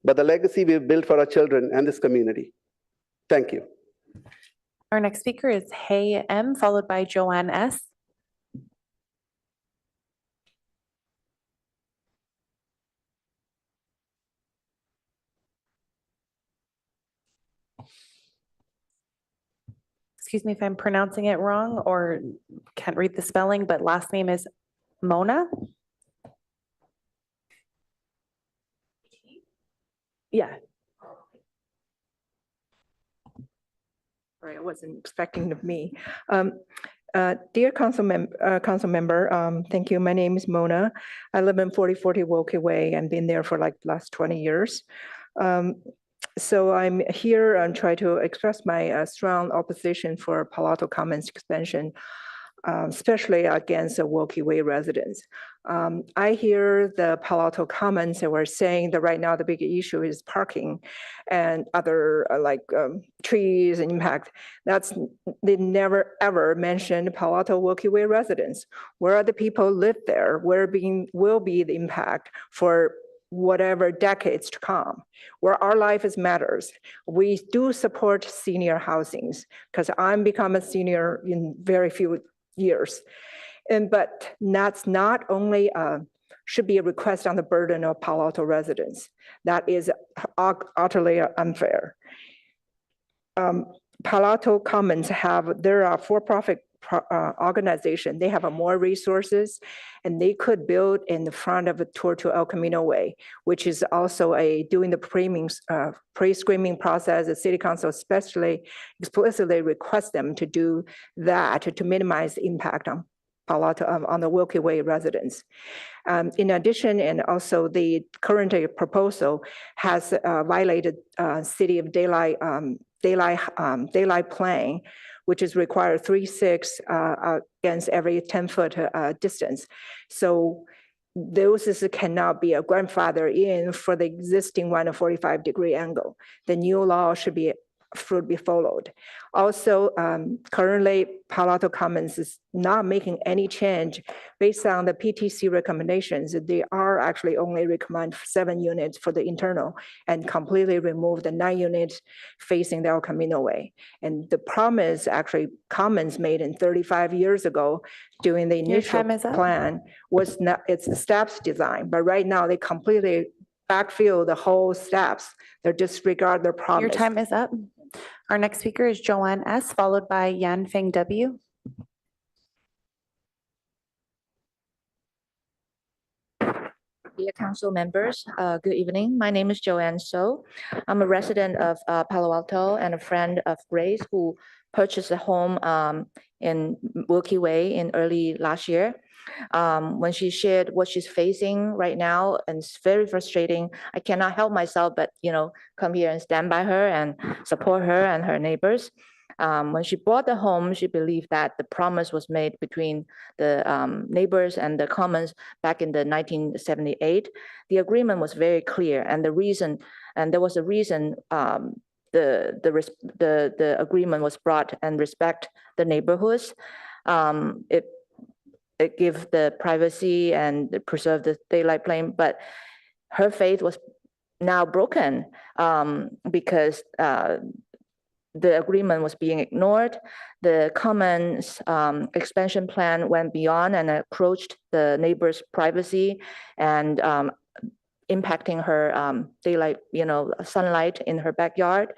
but the legacy we've built for our children and this community. Thank you. Our next speaker is Hay M, followed by Joanne S. Excuse me if I'm pronouncing it wrong or can't read the spelling, but last name is Mona. Yeah. Sorry, I wasn't expecting of me. Dear council member, thank you. My name is Mona. I live in 4040 Wilkie Way and been there for like last 20 years. So I'm here and try to express my strong opposition for Palo Alto Commons expansion, especially against the Wilkie Way residents. I hear the Palo Alto Commons that were saying that right now the big issue is parking and other trees and impact. They never ever mentioned Palo Alto Wilkie Way residents. Where are the people live there? Where will be the impact for whatever decades to come, where our life matters. We do support senior housings because I'm become a senior in very few years. But that's not only should be a request on the burden of Palo Alto residents. That is utterly unfair. Palo Alto Commons there are for-profit organization. They have more resources and they could build in the front of a tour to El Camino Way, which is also doing the pre-screening process. The city council explicitly requests them to do that to minimize the impact on Palo Alto, on the Wilkie Way residents. In addition, and also the current proposal has violated City of Daylight plan, which is required 3.6 against every 10-foot distance. So those cannot be a grandfather in for the existing 145-degree angle. The new law should be followed. Also, currently, Palo Alto Commons is not making any change based on the PTC recommendations. They are actually only recommend 7 units for the internal and completely remove the 9 units facing the El Camino Way. And the promise actually Commons made in 35 years ago during the initial plan was not, it's the steps design, but right now they completely backfill the whole steps. They disregard their promise. Your time is up. Our next speaker is Joanne S., followed by Yan Feng W. Dear council members, good evening. My name is Joanne So. I'm a resident of Palo Alto and a friend of Grace who purchased a home in Wilkie Way in early last year. When she shared what she's facing right now, and it's very frustrating, I cannot help myself but, come here and stand by her and support her and her neighbors. When she bought the home, she believed that the promise was made between the neighbors and the commons back in the 1978. The agreement was very clear, and there was a reason the agreement was brought and respect the neighborhoods. It give the privacy and preserve the daylight plane, but her faith was now broken because the agreement was being ignored. The commons expansion plan went beyond and approached the neighbor's privacy and impacting her daylight, sunlight in her backyard,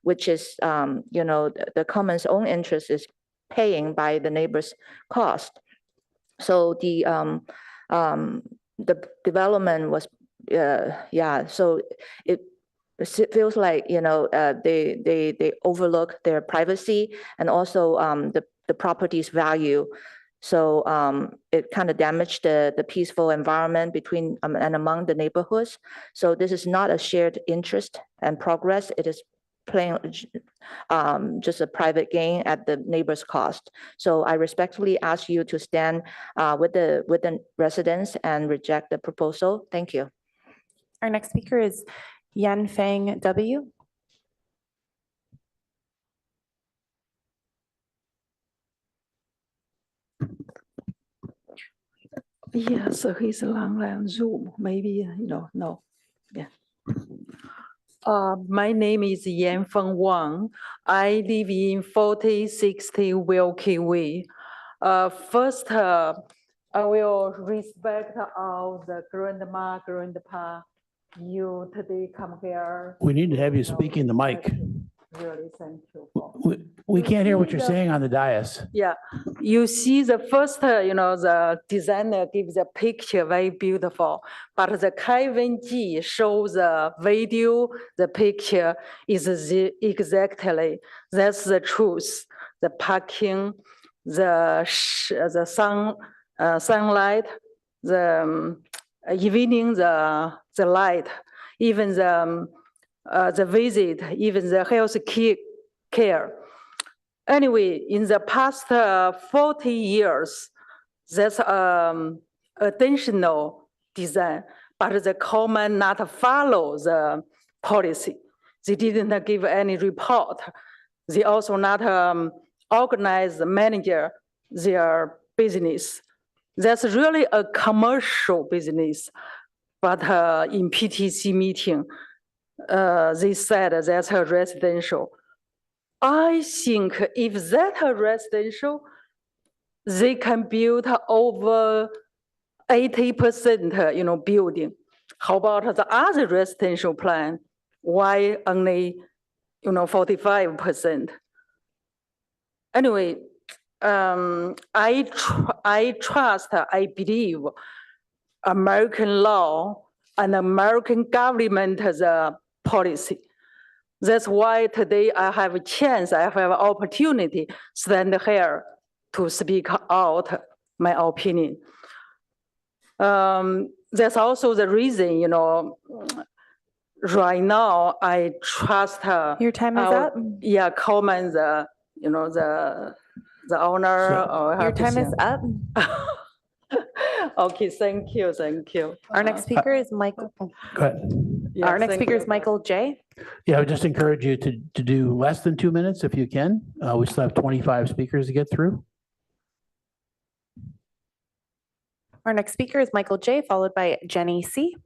which is, the commons' own interest is paying by the neighbor's cost. So the development was, so it feels like, they overlook their privacy and also the property's value. So it kind of damaged the peaceful environment between and among the neighborhoods. So this is not a shared interest and progress. It is plain just a private gain at the neighbor's cost. So I respectfully ask you to stand with the residents and reject the proposal. Thank you. Our next speaker is Yan Feng W. Yeah, so he's on Zoom, maybe, no, yeah. My name is Yan Feng Wang. I live in 4060 Wilkie Way. First, I will respect all the grandpa, you today come here. We need to have you speak in the mic. really thank you. We can't hear what you're saying on the dais. Yeah, you see the first, the designer gives a picture very beautiful, but the Kevin G shows the video, the picture is exactly, that's the truth. The parking, the sunlight, the evening, the light, even the visit, even the health care. Anyway, in the past 40 years, that's additional design, but the common not follow the policy. They didn't give any report. They also not organize, manage their business. That's really a commercial business. But in PTC meeting, they said that's a residential. I think if that a residential, they can build over 80%, building. How about the other residential plan? Why only, 45%? Anyway, I trust, I believe American law and American government policy. That's why today I have a chance, I have an opportunity stand here to speak out my opinion. That's also the reason, right now I trust. Your time is up. Yeah, comment the owner. or Your time is up. Okay, thank you. Our next speaker is Michael. Go ahead. Our next speaker is Michael J. Yeah, I would just encourage you to do less than 2 minutes if you can. We still have 25 speakers to get through. Our next speaker is Michael J, followed by Jenny C.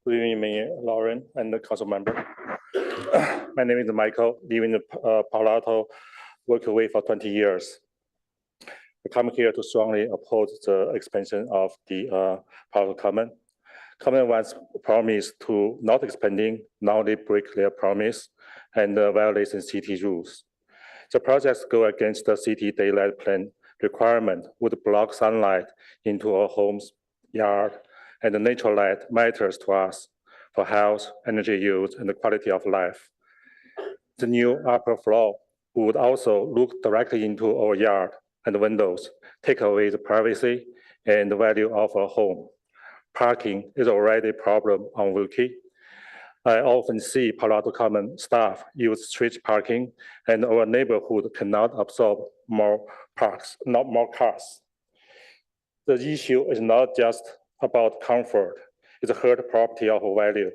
Good evening, Mayor Lauren and the council member. My name is Michael, living in Palo Alto, work away for 20 years. I come here to strongly oppose the expansion of the Palo Alto Common. Common once promised to not expanding, now they break their promise and violating city rules. The projects go against the city daylight plan requirement, would block sunlight into our homes, yard, and the natural light matters to us for health, energy use, and the quality of life. The new upper floor would also look directly into our yard and windows, take away the privacy and the value of our home. Parking is already a problem on Wilkie. I often see Palo Alto Common staff use street parking, and our neighborhood cannot absorb more cars. The issue is not just about comfort, it's hurt property of value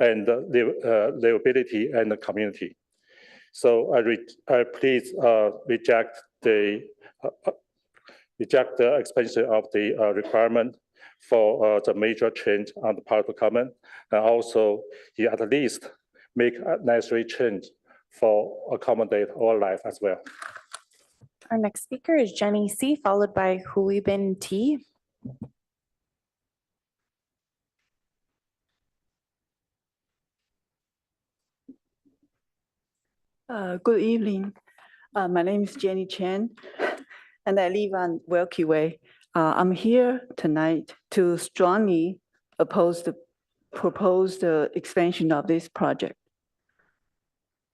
and livability and the community. So I please reject the expansion of the requirement for the major change on the Palo Alto Common, and also you at least make a necessary change for accommodate our life as well. Our next speaker is Jenny C, followed by Huibin T. Good evening. My name is Jenny Chen, and I live on Wilkie Way. I'm here tonight to strongly oppose the proposed expansion of this project.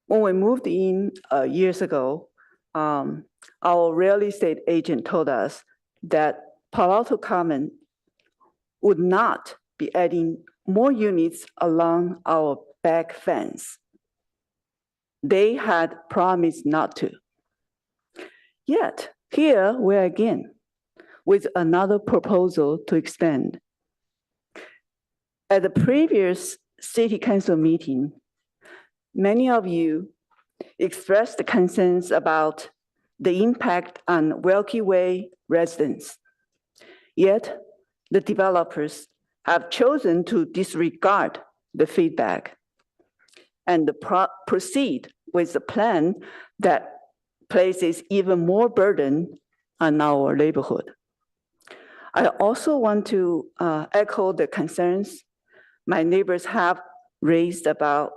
When we moved in years ago, our real estate agent told us that Palo Alto Common would not be adding more units along our back fence. They had promised not to. Yet, here we are again with another proposal to expand. At the previous city council meeting, many of you expressed concerns about the impact on Wilkie Way residents. Yet, the developers have chosen to disregard the feedback and proceed with a plan that places even more burden on our neighborhood. I also want to echo the concerns my neighbors have raised about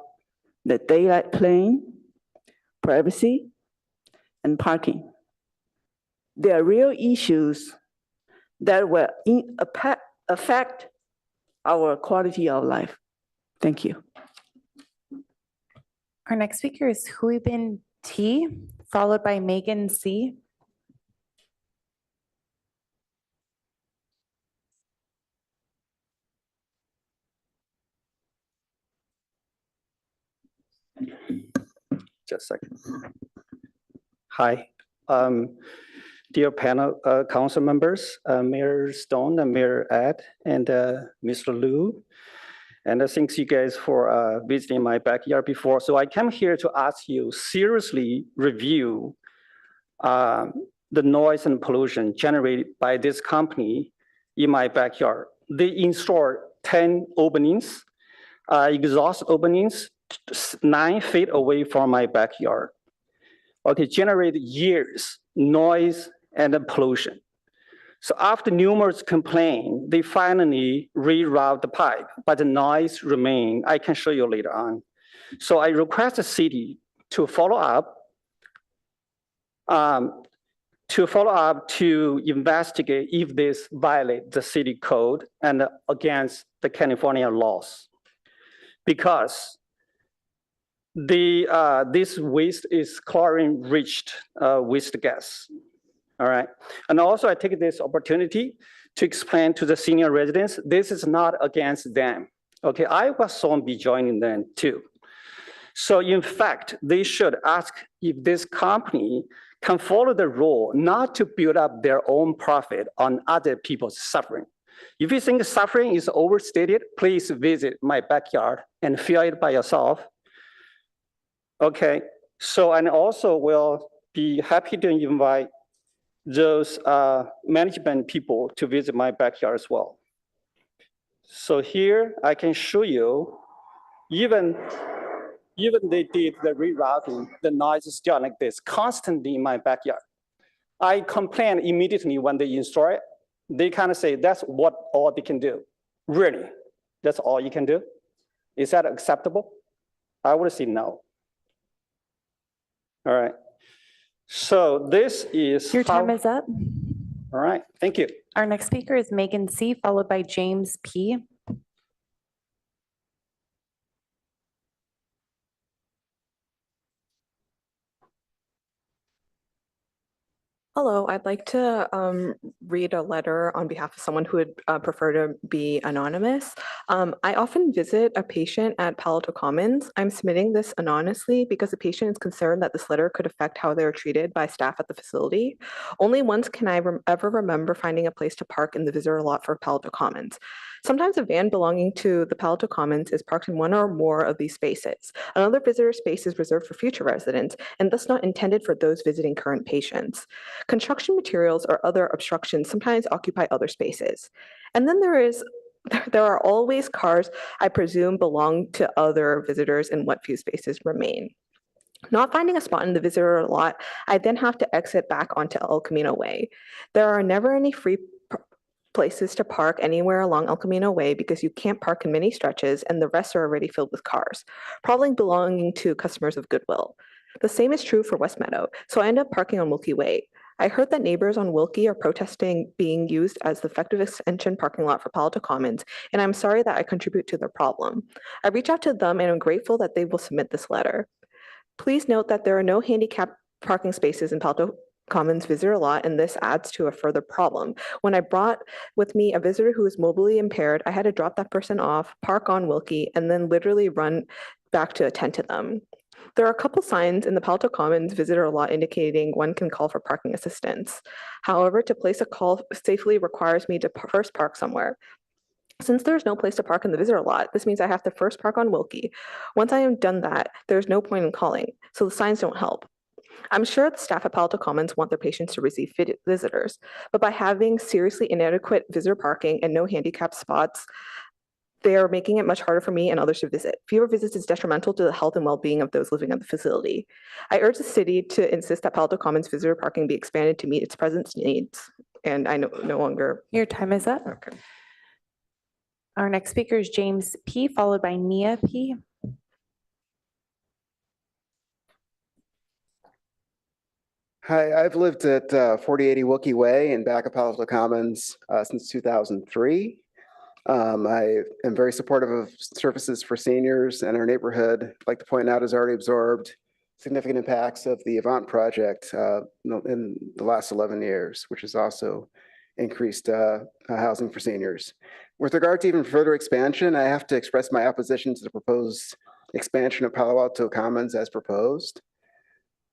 the daylight playing, privacy, and parking. They are real issues that will affect our quality of life. Thank you. Our next speaker is Huibin T, followed by Megan C. Just a second. Hi, dear panel, council members, Mayor Stone and Mayor Ed and Mr. Liu. And thanks you guys for visiting my backyard before. So I came here to ask you seriously review the noise and pollution generated by this company in my backyard. They installed 10 openings, exhaust openings, 9 feet away from my backyard. Okay, generate years, noise and pollution. So after numerous complaints, they finally reroute the pipe, but the noise remains. I can show you later on. So I request the city to follow up, to investigate if this violates the city code and against the California laws. Because this waste is chlorine-rich waste gas. All right. And also I take this opportunity to explain to the senior residents, this is not against them. Okay, I was soon be joining them too. So in fact, they should ask if this company can follow the rule not to build up their own profit on other people's suffering. If you think suffering is overstated, please visit my backyard and feel it by yourself. Okay, so and also will be happy to invite those management people to visit my backyard as well. So here I can show you, even they did the rerouting, the noise is still like this, constantly in my backyard. I complain immediately when they install it. They kind of say, that's what all they can do. Really, that's all you can do? Is that acceptable? I would say no. All right. So this is Your time is up. All right, thank you. Our next speaker is Megan C, followed by James P. Hello, I'd like to read a letter on behalf of someone who would prefer to be anonymous. I often visit a patient at Palo Alto Commons. I'm submitting this anonymously because the patient is concerned that this letter could affect how they're treated by staff at the facility. Only once can I ever remember finding a place to park in the visitor lot for Palo Alto Commons. Sometimes a van belonging to the Palo Alto Commons is parked in one or more of these spaces. Another visitor space is reserved for future residents and thus not intended for those visiting current patients. Construction materials or other obstructions sometimes occupy other spaces. And then there are always cars I presume belong to other visitors in what few spaces remain. Not finding a spot in the visitor lot, I then have to exit back onto El Camino Way. There are never any free places to park anywhere along El Camino Way because you can't park in many stretches and the rest are already filled with cars, probably belonging to customers of Goodwill. The same is true for West Meadow, so I end up parking on Wilkie Way. I heard that neighbors on Wilkie are protesting being used as the effective extension parking lot for Palo Alto Commons, and I'm sorry that I contribute to their problem. I reach out to them and I'm grateful that they will submit this letter. Please note that there are no handicap parking spaces in Palo Alto Commons visitor lot, and this adds to a further problem. When I brought with me a visitor who is mobilely impaired, I had to drop that person off, park on Wilkie, and then literally run back to attend to them. There are a couple signs in the Palo Alto Commons visitor lot indicating one can call for parking assistance. However, to place a call safely requires me to first park somewhere. Since there's no place to park in the visitor lot, this means I have to first park on Wilkie. Once I have done that, there's no point in calling, so the signs don't help. I'm sure the staff at Palo Alto Commons want their patients to receive visitors, but by having seriously inadequate visitor parking and no handicap spots, they are making it much harder for me and others to visit. Fewer visits is detrimental to the health and well-being of those living at the facility. I urge the city to insist that Palo Alto Commons visitor parking be expanded to meet its present needs, and I no longer. Your time is up. Okay. Our next speaker is James P., followed by Nia P. Hi, I've lived at 4080 Wilkie Way in back of Palo Alto Commons since 2003. I am very supportive of services for seniors, and our neighborhood, I'd like to point out, has already absorbed significant impacts of the Avant project in the last 11 years, which has also increased housing for seniors. With regard to even further expansion, I have to express my opposition to the proposed expansion of Palo Alto Commons as proposed.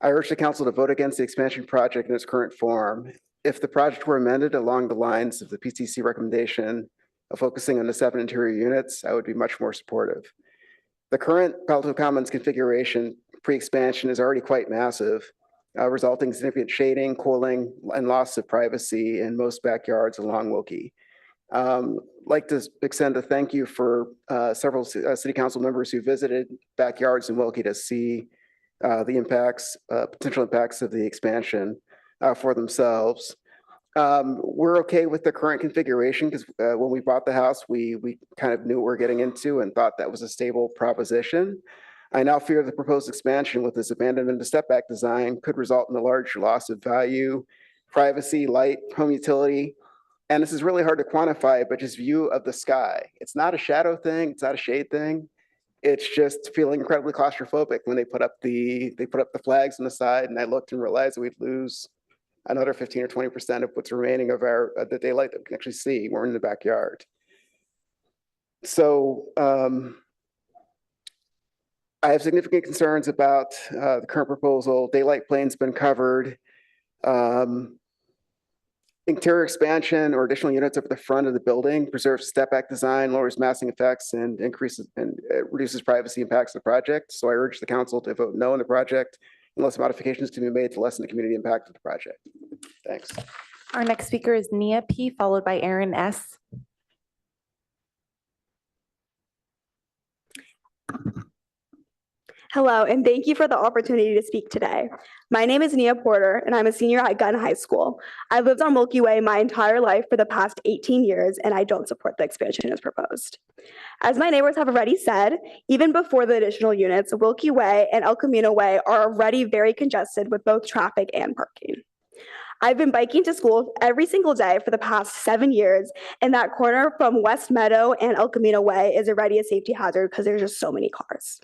I urge the council to vote against the expansion project in its current form. If the project were amended along the lines of the PTC recommendation of focusing on the 7 interior units, I would be much more supportive. The current Palo Alto Commons configuration pre-expansion is already quite massive, resulting in significant shading, cooling, and loss of privacy in most backyards along Wilkie. I'd like to extend a thank you for several city council members who visited backyards in Wilkie to see the impacts, potential impacts of the expansion for themselves. We're okay with the current configuration because when we bought the house, we kind of knew what we're getting into and thought that was a stable proposition. I now fear the proposed expansion with this abandonment of step back design could result in a large loss of value, privacy, light, home utility. And this is really hard to quantify, but just view of the sky. It's not a shadow thing. It's not a shade thing. It's just feeling incredibly claustrophobic when they put up the flags on the side, and I looked and realized we'd lose another 15 or 20% of what's remaining of our the daylight that we can actually see. We're in the backyard. So I have significant concerns about the current proposal. Daylight plane's been covered. Interior expansion or additional units over the front of the building preserves step back design, lowers massing effects, and increases and reduces privacy impacts of the project. So I urge the council to vote no on the project unless modifications can be made to lessen the community impact of the project. Thanks. Our next speaker is Nia P., followed by Aaron S. Hello, and thank you for the opportunity to speak today. My name is Nia Porter, and I'm a senior at Gunn High School. I've lived on Wilkie Way my entire life for the past 18 years, and I don't support the expansion as proposed. As my neighbors have already said, even before the additional units, Wilkie Way and El Camino Way are already very congested with both traffic and parking. I've been biking to school every single day for the past 7 years, and that corner from West Meadow and El Camino Way is already a safety hazard because there's just so many cars.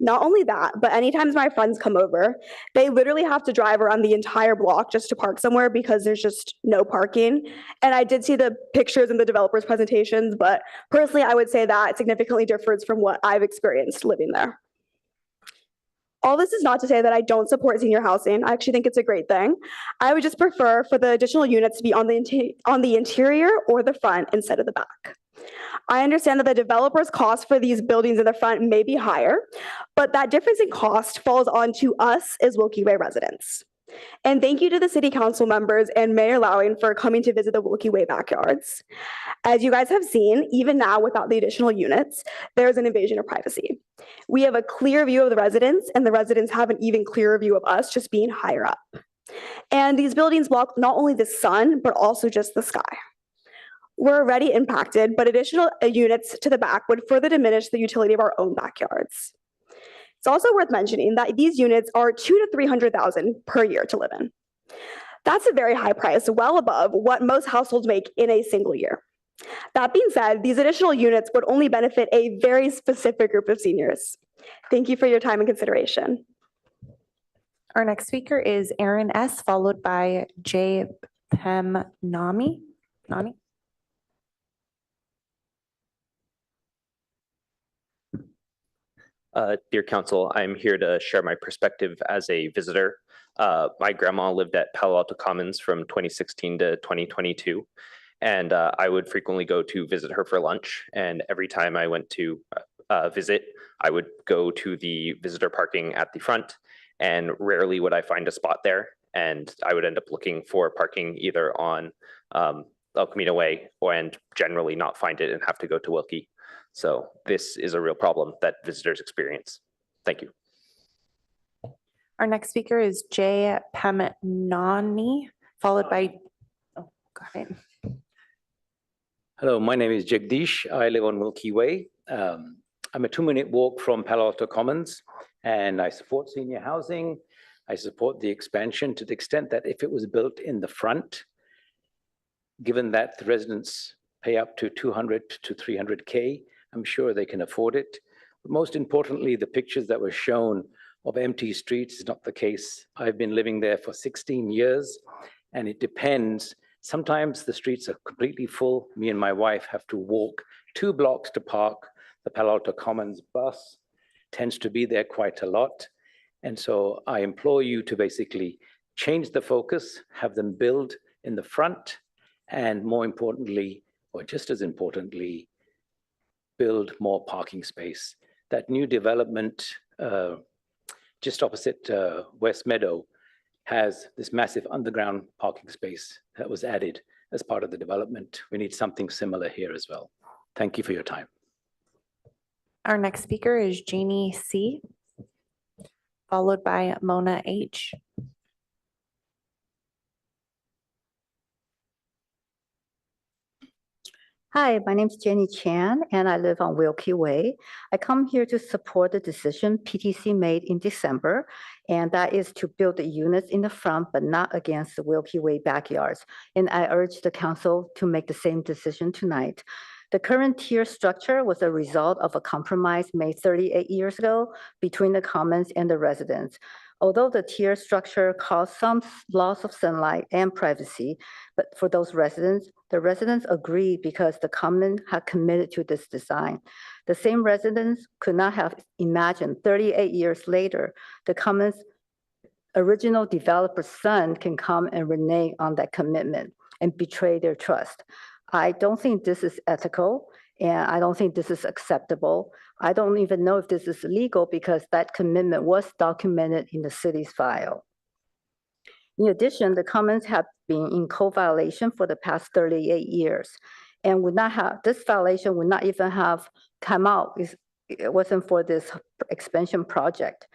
Not only that, but anytime my friends come over, they literally have to drive around the entire block just to park somewhere because there's just no parking. And I did see the pictures in the developers' presentations, but personally, I would say that significantly differs from what I've experienced living there. All this is not to say that I don't support senior housing. I actually think it's a great thing. I would just prefer for the additional units to be on the interior or the front instead of the back. I understand that the developer's cost for these buildings in the front may be higher, but that difference in cost falls onto us as Wilkie Way residents. And thank you to the city council members and Mayor Lowing for coming to visit the Wilkie Way backyards. As you guys have seen, even now without the additional units, there's an invasion of privacy. We have a clear view of the residents, and the residents have an even clearer view of us just being higher up. And these buildings block not only the sun, but also just the sky. We're already impacted, but additional units to the back would further diminish the utility of our own backyards. It's also worth mentioning that these units are $200,000 to $300,000 per year to live in. That's a very high price, well above what most households make in a single year. That being said, these additional units would only benefit a very specific group of seniors. Thank you for your time and consideration. Our next speaker is Aaron S., followed by J. Pem Nami. Dear Council, I'm here to share my perspective as a visitor. My grandma lived at Palo Alto Commons from 2016 to 2022, and I would frequently go to visit her for lunch. And every time I went to visit, I would go to the visitor parking at the front, and rarely would I find a spot there. And I would end up looking for parking either on El Camino Way and generally not find it and have to go to Wilkie. So this is a real problem that visitors experience. Thank you. Our next speaker is Jay Pamnani, followed by, oh, got it. Hello, my name is Jagdish. I live on Milky Way. I'm a 2-minute walk from Palo Alto Commons, and I support senior housing. I support the expansion to the extent that if it was built in the front, given that the residents pay up to 200 to 300K, I'm sure they can afford it. But most importantly, the pictures that were shown of empty streets is not the case. I've been living there for 16 years, and it depends. Sometimes the streets are completely full. Me and my wife have to walk 2 blocks to park. The Palo Alto Commons bus tends to be there quite a lot. And so I implore you to basically change the focus, have them build in the front, and more importantly, or just as importantly, build more parking space. That new development just opposite West Meadow has this massive underground parking space that was added as part of the development. We need something similar here as well. Thank you for your time. Our next speaker is Janie C., followed by Mona H. Hi, my name is Jenny Chan, and I live on Wilkie Way. I come here to support the decision PTC made in December, and that is to build the units in the front, but not against the Wilkie Way backyards. And I urge the council to make the same decision tonight. The current tier structure was a result of a compromise made 38 years ago between the commons and the residents. Although the tier structure caused some loss of sunlight and privacy, but for those residents, the residents agreed because the common had committed to this design. The same residents could not have imagined 38 years later, the commons original developer's son can come and renege on that commitment and betray their trust. I don't think this is ethical, and I don't think this is acceptable. I don't even know if this is legal because that commitment was documented in the city's file. In addition, the commons have been in code violation for the past 38 years and would not have, this violation would not even have come out if it wasn't for this expansion project.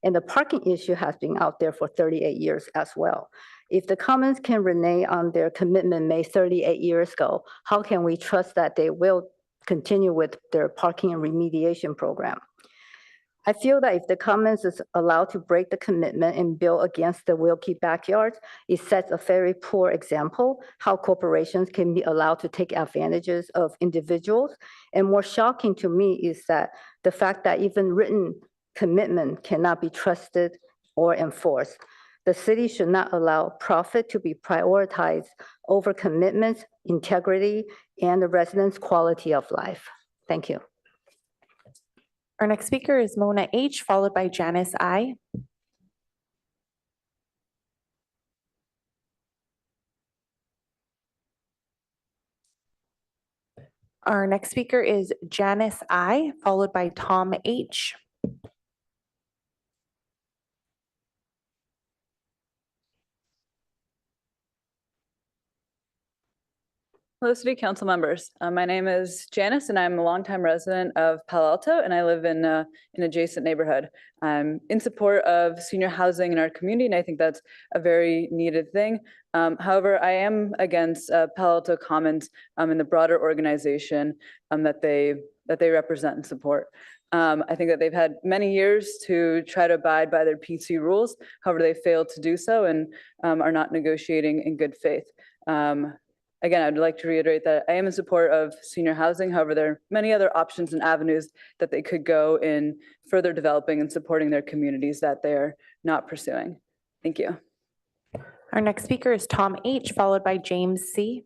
And the parking issue has been out there for 38 years as well. If the commons can renege on their commitment made 38 years ago, how can we trust that they will continue with their parking and remediation program? I feel that if the commons is allowed to break the commitment and build against the Wilkie backyards, it sets a very poor example how corporations can be allowed to take advantages of individuals. And more shocking to me is that the fact that even written commitment cannot be trusted or enforced. The city should not allow profit to be prioritized over commitments, integrity, and the residents' quality of life. Thank you. Our next speaker is Mona H., followed by Janice I. Our next speaker is Janice I., followed by Tom H. Hello, City Council members. My name is Janice, and I'm a longtime resident of Palo Alto, and I live in an adjacent neighborhood. I'm in support of senior housing in our community, and I think that's a very needed thing. However, I am against Palo Alto Commons and the broader organization that they represent and support. I think that they've had many years to try to abide by their PC rules. However, they failed to do so and are not negotiating in good faith. Again, I'd like to reiterate that I am in support of senior housing. However, there are many other options and avenues that they could go in further developing and supporting their communities that they're not pursuing. Thank you. Our next speaker is Tom H., followed by James C.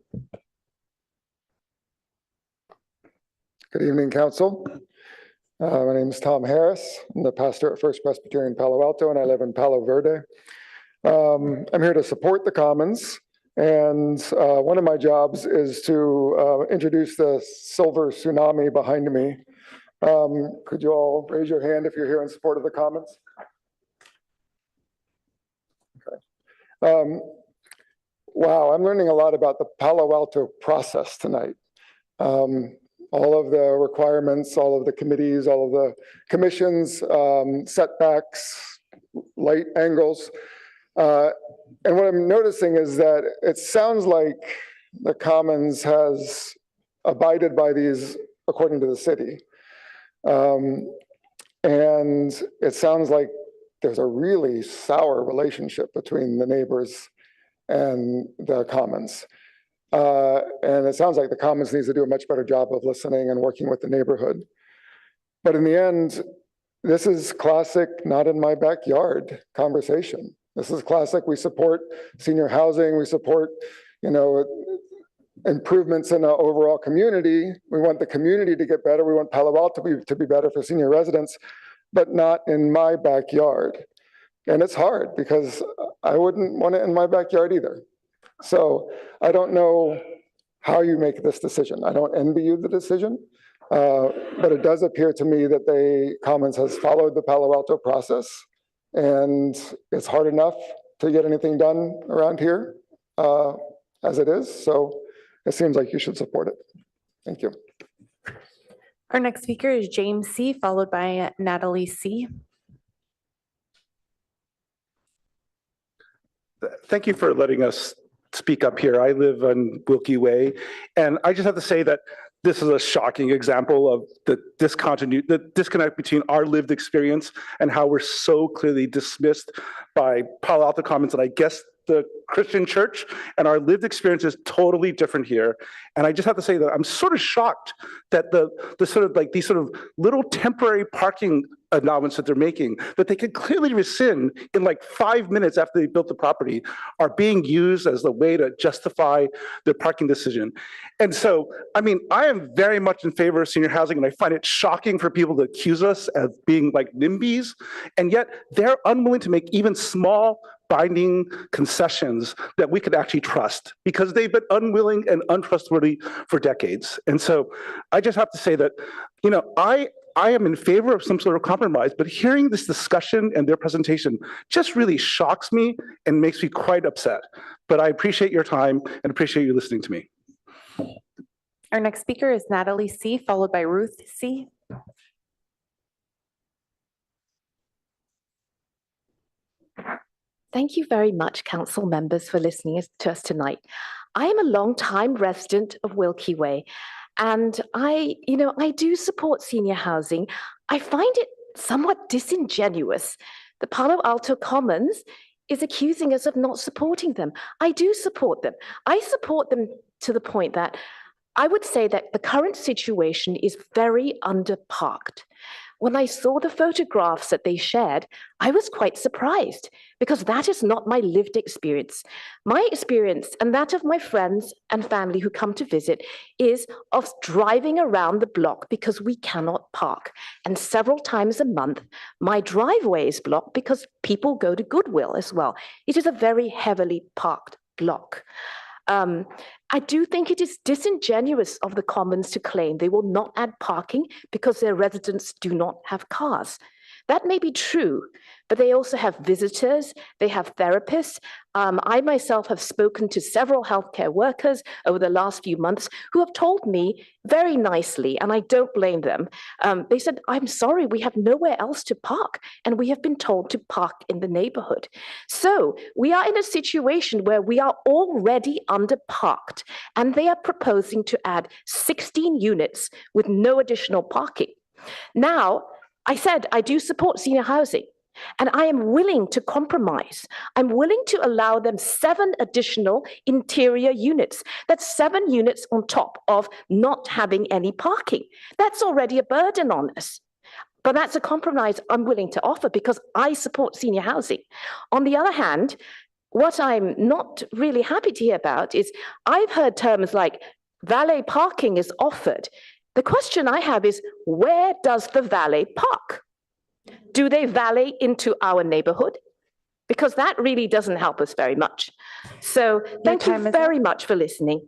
Good evening, Council. My name is Tom Harris. I'm the pastor at First Presbyterian Palo Alto, and I live in Palo Verde. I'm here to support the Commons. And one of my jobs is to introduce the silver tsunami behind me. Could you all raise your hand if you're here in support of the Commons? Okay. Wow, I'm learning a lot about the Palo Alto process tonight. All of the requirements, all of the committees, all of the commissions, setbacks, light angles. And what I'm noticing is that it sounds like the Commons has abided by these according to the city. And it sounds like there's a really sour relationship between the neighbors and the Commons. And it sounds like the Commons needs to do a much better job of listening and working with the neighborhood. But in the end, this is classic not in my backyard conversation. This is classic. We support senior housing. We support, improvements in our overall community. We want the community to get better. We want Palo Alto to be better for senior residents, but not in my backyard. And it's hard because I wouldn't want it in my backyard either. So I don't know how you make this decision. I don't envy you the decision, but it does appear to me that the Commons has followed the Palo Alto process, and it's hard enough to get anything done around here as it is. So it seems like you should support it. Thank you. Our next speaker is James C., followed by Natalie C. Thank you for letting us speak up here. I live on Wilkie Way, and I just have to say that this is a shocking example of the disconnect between our lived experience and how we're so clearly dismissed by Palo Alto Commons, and I guess the Christian church, and our lived experience is totally different here. And I just have to say that I'm sort of shocked that the sort of like these sort of little temporary parking announcements that they're making, that they could clearly rescind in like 5 minutes after they built the property, are being used as the way to justify their parking decision. And so, I mean, I am very much in favor of senior housing, and I find it shocking for people to accuse us of being like NIMBYs, and yet they're unwilling to make even small binding concessions that we could actually trust, because they've been unwilling and untrustworthy for decades. And so I just have to say that, I am in favor of some sort of compromise, but hearing this discussion and their presentation just really shocks me and makes me quite upset. But I appreciate your time and appreciate you listening to me. Our next speaker is Natalie C., followed by Ruth C. Thank you very much, council members, for listening to us tonight. I am a long-time resident of Wilkie Way, and I do support senior housing. I find it somewhat disingenuous. The Palo Alto Commons is accusing us of not supporting them. I do support them. I support them to the point that I would say that the current situation is very underparked. When I saw the photographs that they shared, I was quite surprised, because that is not my lived experience. My experience, and that of my friends and family who come to visit, is of driving around the block because we cannot park. And several times a month, my driveway is blocked because people go to Goodwill as well. It is a very heavily parked block. I do think it is disingenuous of the Commons to claim they will not add parking because their residents do not have cars. That may be true, but they also have visitors, they have therapists. I myself have spoken to several healthcare workers over the last few months who have told me very nicely, and I don't blame them. They said, I'm sorry, we have nowhere else to park, and we have been told to park in the neighborhood. So we are in a situation where we are already underparked, and they are proposing to add 16 units with no additional parking. Now, I said I do support senior housing, and I am willing to compromise. I'm willing to allow them 7 additional interior units. That's 7 units on top of not having any parking. That's already a burden on us. But that's a compromise I'm willing to offer because I support senior housing. On the other hand, what I'm not really happy to hear about is I've heard terms like valet parking is offered. The question I have is, where does the valet park? Do they valet into our neighborhood? Because that really doesn't help us very much. So thank you very much for listening.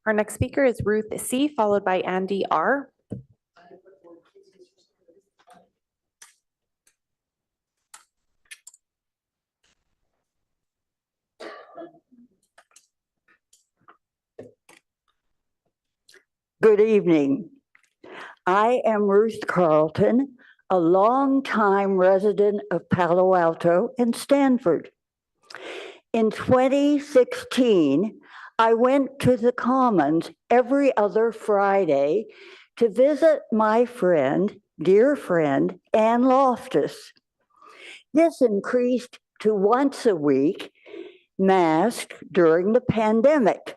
Our next speaker is Ruth C., followed by Andy R. Good evening. I am Ruth Carlton, a longtime resident of Palo Alto and Stanford. In 2016, I went to the Commons every other Friday to visit my friend, dear friend, Ann Loftus. This increased to once a week, masked during the pandemic,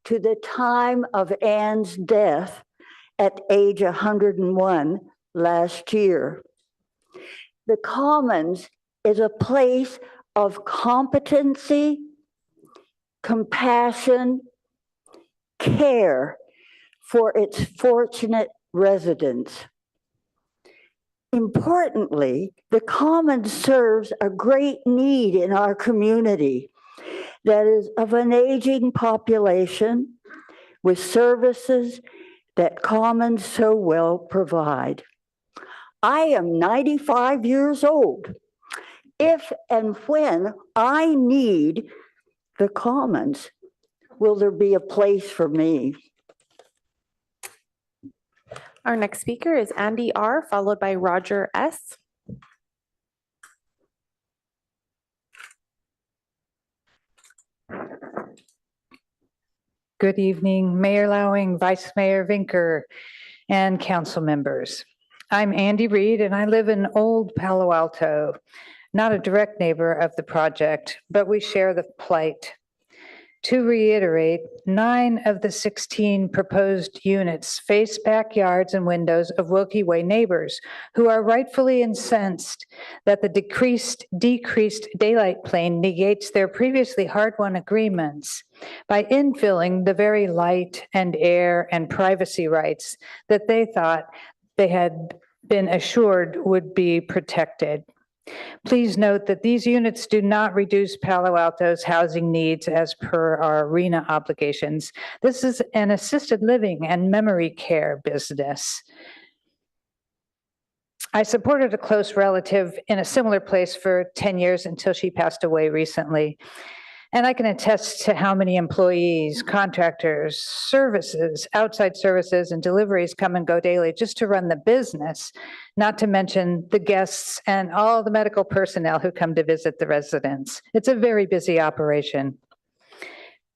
to the time of Ann's death at age 101 last year. The Commons is a place of competency, compassion, care for its fortunate residents. Importantly, the Commons serves a great need in our community that is of an aging population with services that Commons so well provide. I am 95 years old. If and when I need the Commons, will there be a place for me? Our next speaker is Andy R., followed by Roger S. Good evening, Mayor Lowing, Vice Mayor Vinker, and council members. I'm Andy Reed, and I live in Old Palo Alto, not a direct neighbor of the project, but we share the plight. To reiterate, 9 of the 16 proposed units face backyards and windows of Wilkie Way neighbors who are rightfully incensed that the decreased daylight plane negates their previously hard-won agreements by infilling the very light and air and privacy rights that they thought they had been assured would be protected. Please note that these units do not reduce Palo Alto's housing needs as per our RENA obligations. This is an assisted living and memory care business. I supported a close relative in a similar place for 10 years until she passed away recently. And I can attest to how many employees, contractors, services, outside services, and deliveries come and go daily just to run the business, not to mention the guests and all the medical personnel who come to visit the residents. It's a very busy operation.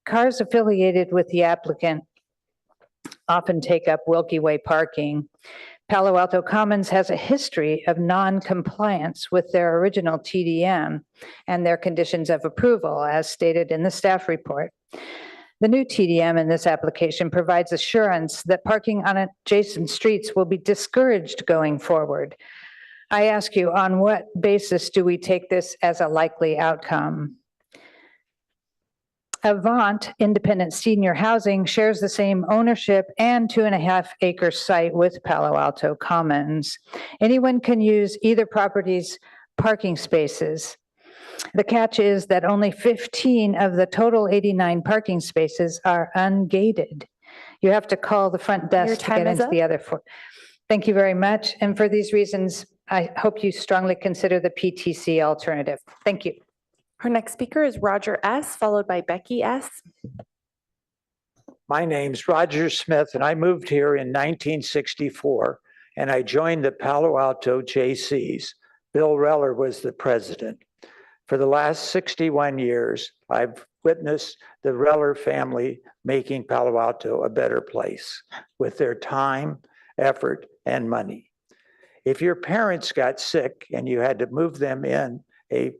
Cars affiliated with the applicant often take up Wilkie Way parking. Palo Alto Commons has a history of non-compliance with their original TDM and their conditions of approval, as stated in the staff report. The new TDM in this application provides assurance that parking on adjacent streets will be discouraged going forward. I ask you, on what basis do we take this as a likely outcome? Avant Independent Senior Housing shares the same ownership and 2.5-acre site with Palo Alto Commons. Anyone can use either property's parking spaces. The catch is that only 15 of the total 89 parking spaces are ungated. You have to call the front desk to get into the other 4. Thank you very much. And for these reasons, I hope you strongly consider the PTC alternative. Thank you. Our next speaker is Roger S., followed by Becky S. My name's Roger Smith, and I moved here in 1964, and I joined the Palo Alto JCs. Bill Reller was the president. For the last 61 years, I've witnessed the Reller family making Palo Alto a better place with their time, effort, and money. If your parents got sick and you had to move them in a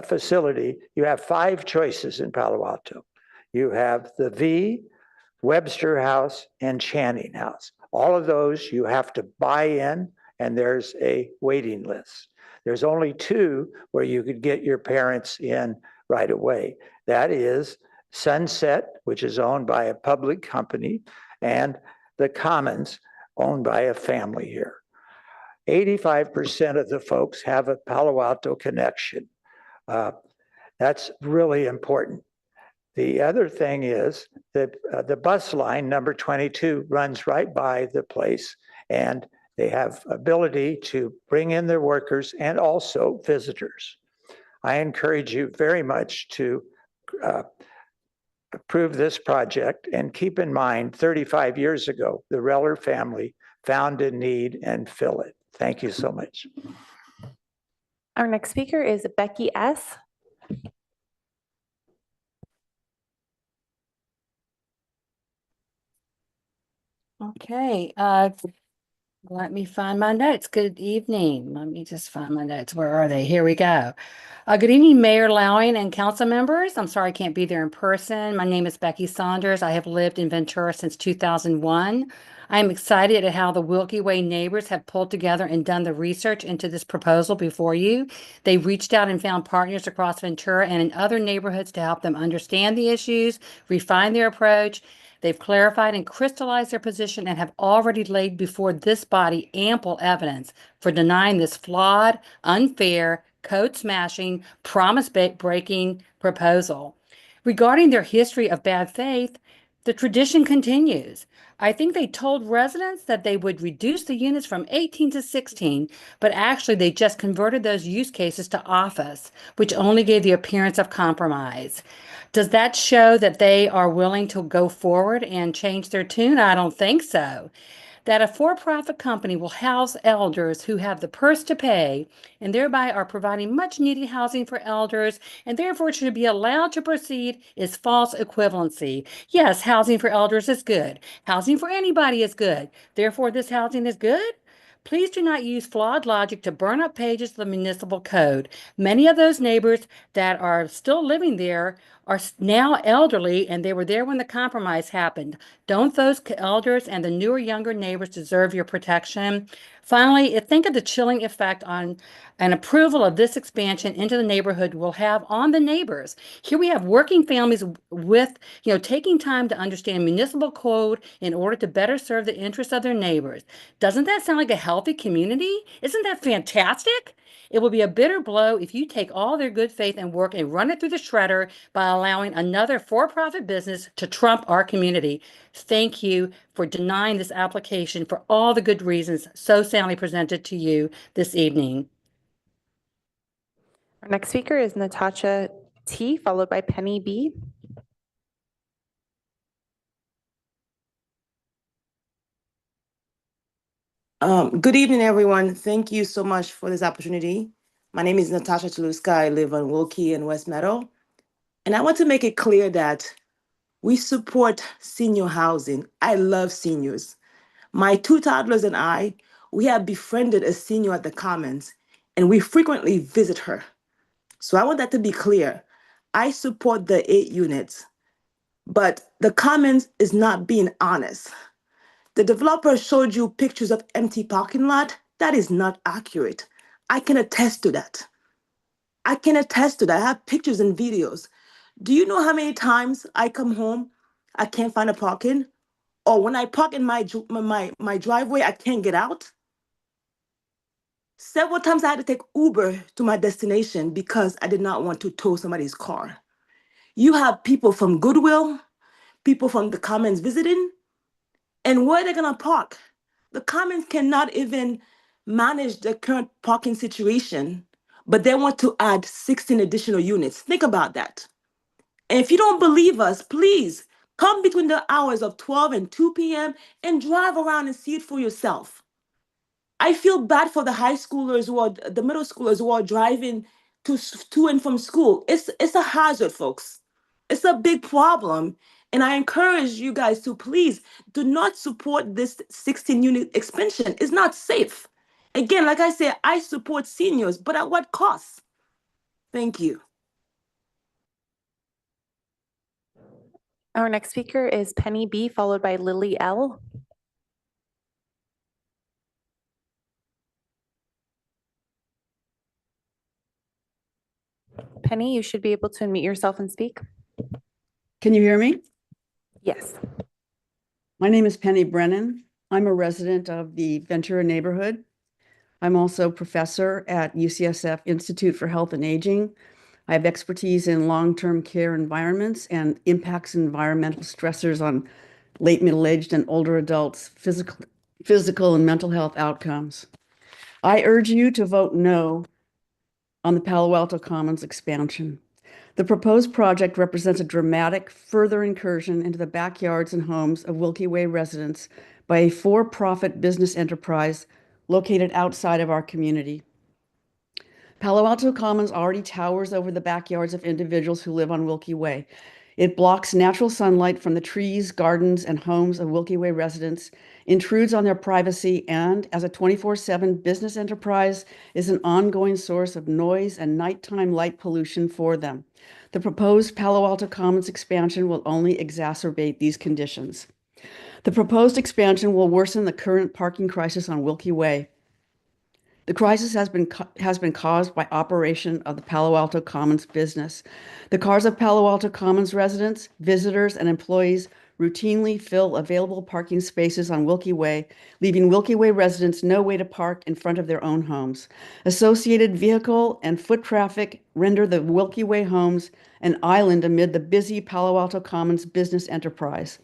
facility, you have 5 choices in Palo Alto. You have the V, Webster House, and Channing House. All of those you have to buy in, and there's a waiting list. There's only 2 where you could get your parents in right away. That is Sunset, which is owned by a public company, and the Commons, owned by a family here. 85% of the folks have a Palo Alto connection. That's really important. The other thing is that the bus line number 22 runs right by the place, and they have ability to bring in their workers and also visitors. I encourage you very much to approve this project, and keep in mind 35 years ago, the Reller family found a need and fill it. Thank you so much. Our next speaker is Becky S. Okay, let me find my notes. Good evening. Let me just find my notes. Where are they? Here we go. Good evening, Mayor Lowing and council members. I'm sorry I can't be there in person. My name is Becky Saunders. I have lived in Ventura since 2001. I am excited at how the Wilkie Way neighbors have pulled together and done the research into this proposal before you. They reached out and found partners across Ventura and in other neighborhoods to help them understand the issues, refine their approach. They've clarified and crystallized their position and have already laid before this body ample evidence for denying this flawed, unfair, code-smashing, promise-breaking proposal. Regarding their history of bad faith, the tradition continues. I think they told residents that they would reduce the units from 18 to 16, but actually they just converted those use cases to office, which only gave the appearance of compromise. Does that show that they are willing to go forward and change their tune? I don't think so. That a for-profit company will house elders who have the purse to pay and thereby are providing much needed housing for elders and therefore should be allowed to proceed is false equivalency. Yes, housing for elders is good. Housing for anybody is good. Therefore, this housing is good? Please do not use flawed logic to burn up pages of the municipal code. Many of those neighbors that are still living there are now elderly and they were there when the compromise happened. Don't those elders and the newer, younger neighbors deserve your protection? Finally, think of the chilling effect on an approval of this expansion into the neighborhood will have on the neighbors. Here we have working families with, taking time to understand municipal code in order to better serve the interests of their neighbors. Doesn't that sound like a healthy community? Isn't that fantastic? It will be a bitter blow if you take all their good faith and work and run it through the shredder by allowing another for-profit business to trump our community. Thank you for denying this application for all the good reasons so soundly presented to you this evening. Our next speaker is Natasha T, followed by Penny B. Good evening, everyone. Thank you so much for this opportunity. My name is Natasha Chluska. I live on Wilkie and West Meadow. And I want to make it clear that we support senior housing. I love seniors. My 2 toddlers and I, we have befriended a senior at the Commons, and we frequently visit her. So I want that to be clear. I support the 8 units, but the Commons is not being honest. The developer showed you pictures of empty parking lot. That is not accurate. I can attest to that. I have pictures and videos. Do you know how many times I come home, I can't find a parking? Or when I park in my driveway, I can't get out? Several times I had to take Uber to my destination because I did not want to tow somebody's car. You have people from Goodwill, people from the Commons visiting, and where are they gonna park? The Commons cannot even manage the current parking situation, but they want to add 16 additional units. Think about that. And if you don't believe us, please come between the hours of 12 and 2 p.m. and drive around and see it for yourself. I feel bad for the high schoolers the middle schoolers who are driving to and from school. It's a hazard, folks. It's a big problem. And I encourage you guys to please do not support this 16 unit expansion. It's not safe. Again, like I said, I support seniors, but at what cost? Thank you. Our next speaker is Penny B, followed by Lily L. Penny, you should be able to unmute yourself and speak. Can you hear me? Yes. My name is Penny Brennan. I'm a resident of the Ventura neighborhood. I'm also professor at UCSF Institute for Health and Aging. I have expertise in long-term care environments and impacts environmental stressors on late middle-aged and older adults' physical and mental health outcomes. I urge you to vote no on the Palo Alto Commons expansion. The proposed project represents a dramatic further incursion into the backyards and homes of Wilkie Way residents by a for-profit business enterprise located outside of our community. Palo Alto Commons already towers over the backyards of individuals who live on Wilkie Way. It blocks natural sunlight from the trees, gardens, and homes of Wilkie Way residents, intrudes on their privacy, and as a 24/7 business enterprise, is an ongoing source of noise and nighttime light pollution for them. The proposed Palo Alto Commons expansion will only exacerbate these conditions. The proposed expansion will worsen the current parking crisis on Wilkie Way. The crisis has been caused by operation of the Palo Alto Commons business. The cars of Palo Alto Commons residents, visitors, and employees routinely fill available parking spaces on Wilkie Way, leaving Wilkie Way residents no way to park in front of their own homes. Associated vehicle and foot traffic render the Wilkie Way homes an island amid the busy Palo Alto Commons business enterprise.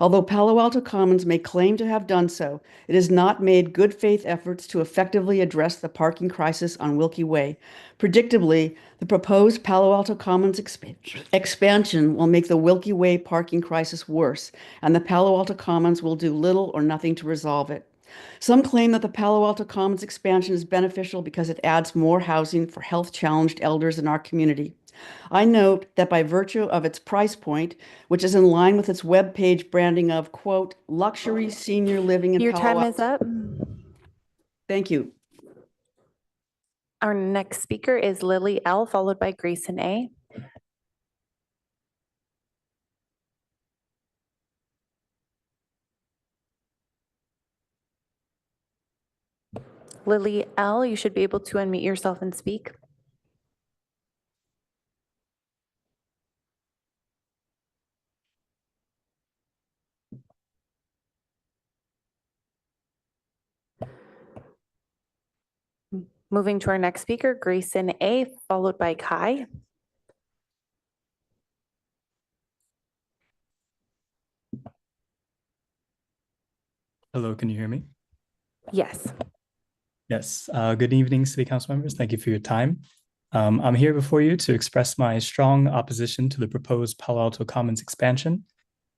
Although Palo Alto Commons may claim to have done so, it has not made good faith efforts to effectively address the parking crisis on Wilkie Way. Predictably, the proposed Palo Alto Commons expansion will make the Wilkie Way parking crisis worse, and the Palo Alto Commons will do little or nothing to resolve it. Some claim that the Palo Alto Commons expansion is beneficial because it adds more housing for health-challenged elders in our community. I note that by virtue of its price point, which is in line with its webpage branding of, quote, luxury senior living in Your Palo time Alto. is up. Thank you. Our next speaker is Lily L, followed by Grayson A. Lily L, you should be able to unmute yourself and speak. Moving to our next speaker, Grayson A, followed by Kai. Hello, can you hear me? Yes. Yes. Good evening, City Council members. Thank you for your time. I'm here before you to express my strong opposition to the proposed Palo Alto Commons expansion.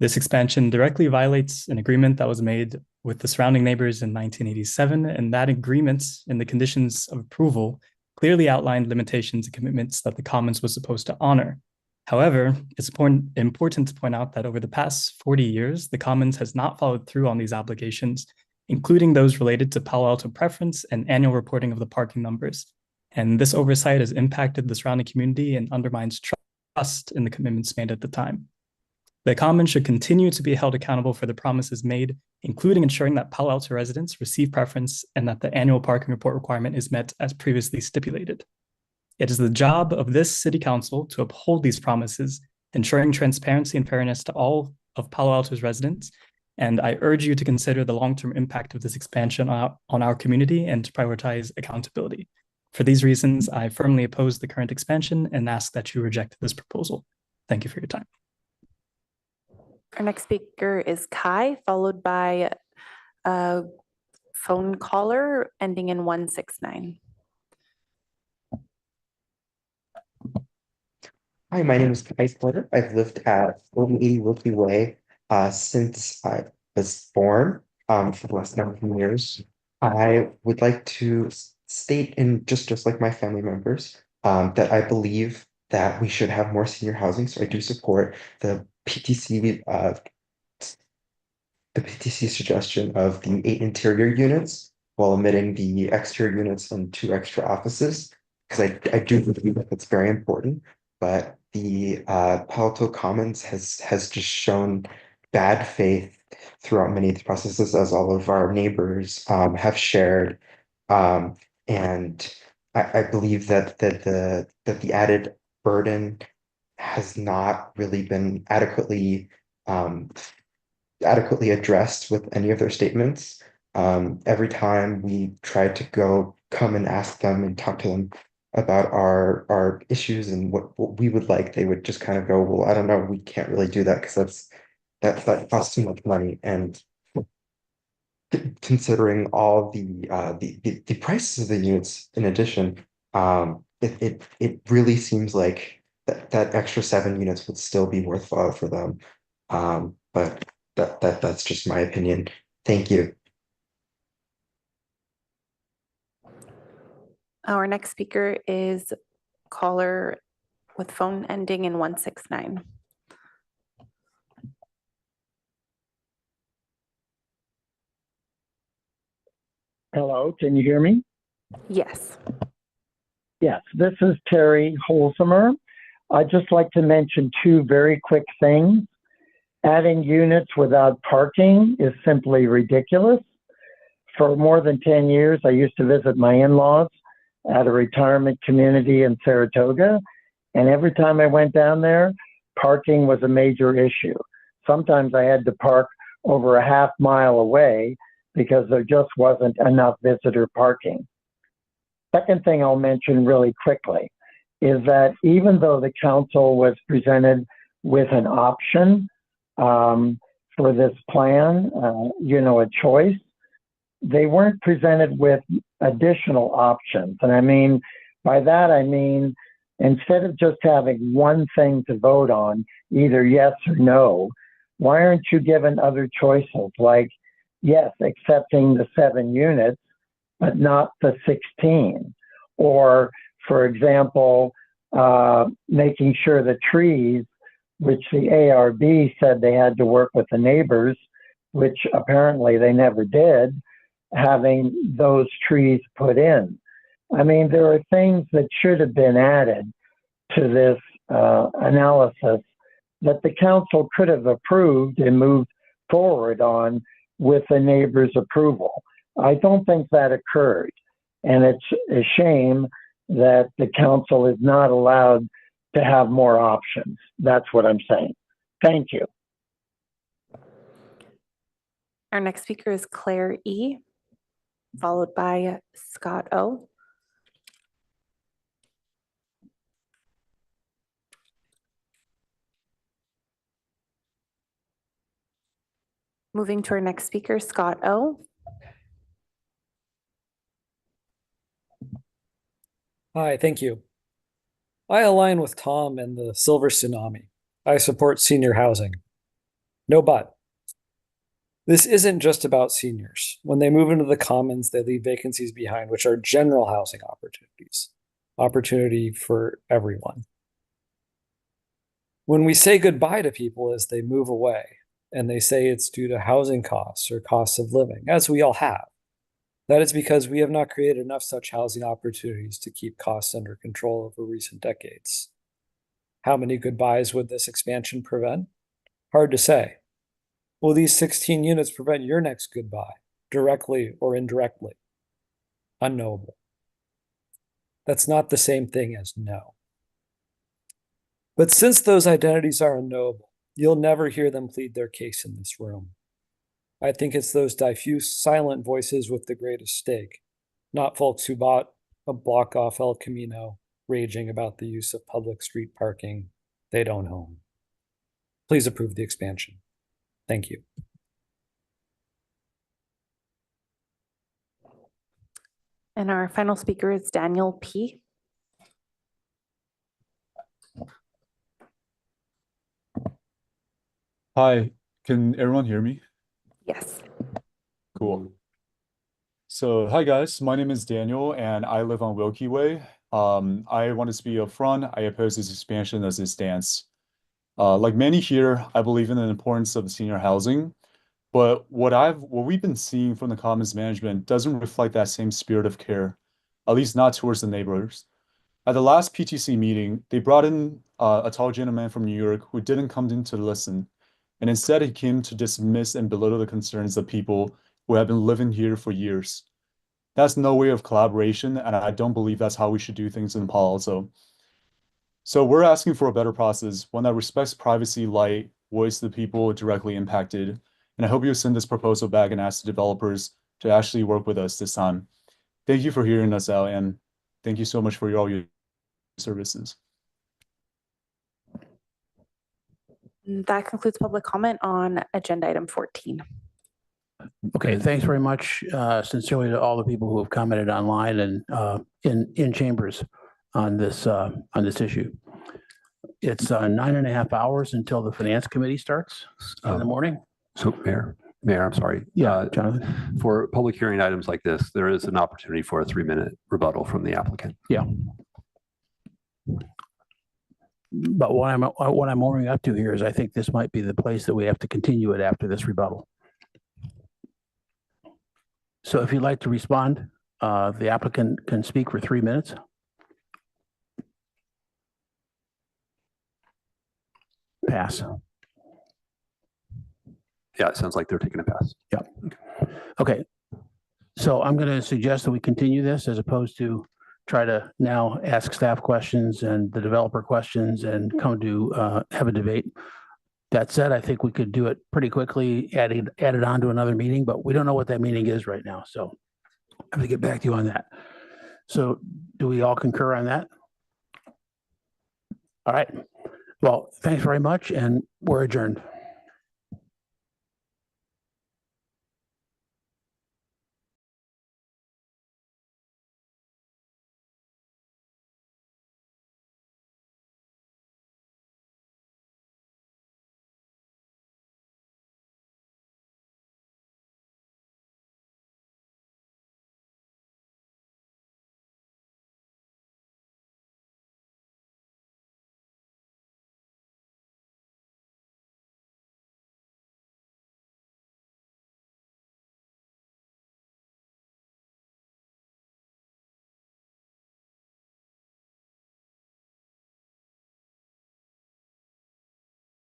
This expansion directly violates an agreement that was made with the surrounding neighbors in 1987, and that agreement and the conditions of approval clearly outlined limitations and commitments that the Commons was supposed to honor. However, it's important to point out that over the past 40 years, the Commons has not followed through on these obligations, including those related to Palo Alto preference and annual reporting of the parking numbers. And this oversight has impacted the surrounding community and undermines trust in the commitments made at the time. The Commons should continue to be held accountable for the promises made, including ensuring that Palo Alto residents receive preference and that the annual parking report requirement is met as previously stipulated. It is the job of this City Council to uphold these promises, ensuring transparency and fairness to all of Palo Alto's residents. And I urge you to consider the long-term impact of this expansion on our community and to prioritize accountability. For these reasons, I firmly oppose the current expansion and ask that you reject this proposal. Thank you for your time. Our next speaker is Kai, followed by a phone caller ending in 169. Hi, my name is Kai Porter. I've lived at 4080 Wilkie Way since I was born for the last 19 years. I would like to state, in just like my family members, that I believe that we should have more senior housing. So I do support the PTC suggestion of the 8 interior units while omitting the exterior units and 2 extra offices, because I do believe that it's very important. But the Palo Alto Commons has just shown bad faith throughout many of the processes, as all of our neighbors have shared. And I believe that the added burden has not really been adequately addressed with any of their statements. Every time we try to come and ask them and talk to them about our issues and what we would like, they would just kind of go, well, I don't know, we can't really do that because that costs too much money. And considering all the prices of the units in addition, it really seems like that extra 7 units would still be worthwhile for them. But that's just my opinion. Thank you. Our next speaker is caller with phone ending in 169. Hello, can you hear me? Yes. Yes, this is Terry Holzheimer. I'd just like to mention two very quick things. Adding units without parking is simply ridiculous. For more than 10 years, I used to visit my in-laws at a retirement community in Saratoga. And every time I went down there, parking was a major issue. Sometimes I had to park over a half mile away because there just wasn't enough visitor parking. Second thing I'll mention really quickly is that even though the council was presented with an option for this plan, a choice, they weren't presented with additional options. And I mean, by that, I mean, instead of just having one thing to vote on, either yes or no, why aren't you given other choices like, yes, accepting the 7 units, but not the 16? Or, for example, making sure the trees, which the ARB said they had to work with the neighbors, which apparently they never did, having those trees put in. I mean, there are things that should have been added to this analysis that the council could have approved and moved forward on with the neighbor's approval. I don't think that occurred. And it's a shame that the council is not allowed to have more options. That's what I'm saying. Thank you. Our next speaker is Claire E., followed by Scott O. Moving to our next speaker, Scott O. Hi, thank you. I align with Tom and the Silver Tsunami. I support senior housing. No but. This isn't just about seniors. When they move into the commons, they leave vacancies behind, which are general housing opportunities. Opportunity for everyone. When we say goodbye to people as they move away, and they say it's due to housing costs or costs of living, as we all have, that is because we have not created enough such housing opportunities to keep costs under control over recent decades. How many goodbyes would this expansion prevent? Hard to say. Will these 16 units prevent your next goodbye, directly or indirectly? Unknowable. That's not the same thing as no. But since those identities are unknowable, you'll never hear them plead their case in this room. I think it's those diffuse, silent voices with the greatest stake, not folks who bought a block off El Camino, raging about the use of public street parking they don't own. Please approve the expansion. Thank you. And our final speaker is Daniel P. Hi, can everyone hear me? Yes. Cool. So, hi guys, my name is Daniel and I live on Wilkie Way. I want to speak up front. I oppose this expansion as it stands. Like many here, I believe in the importance of senior housing, but what we've been seeing from the Commons management doesn't reflect that same spirit of care, at least not towards the neighbors. At the last PTC meeting, they brought in a tall gentleman from New York who didn't come in to listen. And instead, he came to dismiss and belittle the concerns of people who have been living here for years. That's no way of collaboration, and I don't believe that's how we should do things in Palo Alto. So we're asking for a better process, one that respects privacy, light, voice the people directly impacted. And I hope you'll send this proposal back and ask the developers to actually work with us this time. Thank you for hearing us out, and thank you so much for all your services. That concludes public comment on agenda item 14. Okay, thanks very much sincerely to all the people who have commented online and in chambers on this issue. It's 9.5 hours until the finance committee starts in the morning. So Mayor, I'm sorry. Yeah, Jonathan. For public hearing items like this, there is an opportunity for a 3-minute rebuttal from the applicant. Yeah. But what I'm warming up to here is I think this might be the place that we have to continue it after this rebuttal. So if you'd like to respond, the applicant can speak for 3 minutes. Pass. Yeah, it sounds like they're taking a pass. Yeah. Okay. So I'm going to suggest that we continue this as opposed to try to now ask staff questions and the developer questions and come to have a debate. That said, I think we could do it pretty quickly, add it on to another meeting, but we don't know what that meeting is right now. So I have to get back to you on that. So do we all concur on that? All right. Well, thanks very much, and we're adjourned.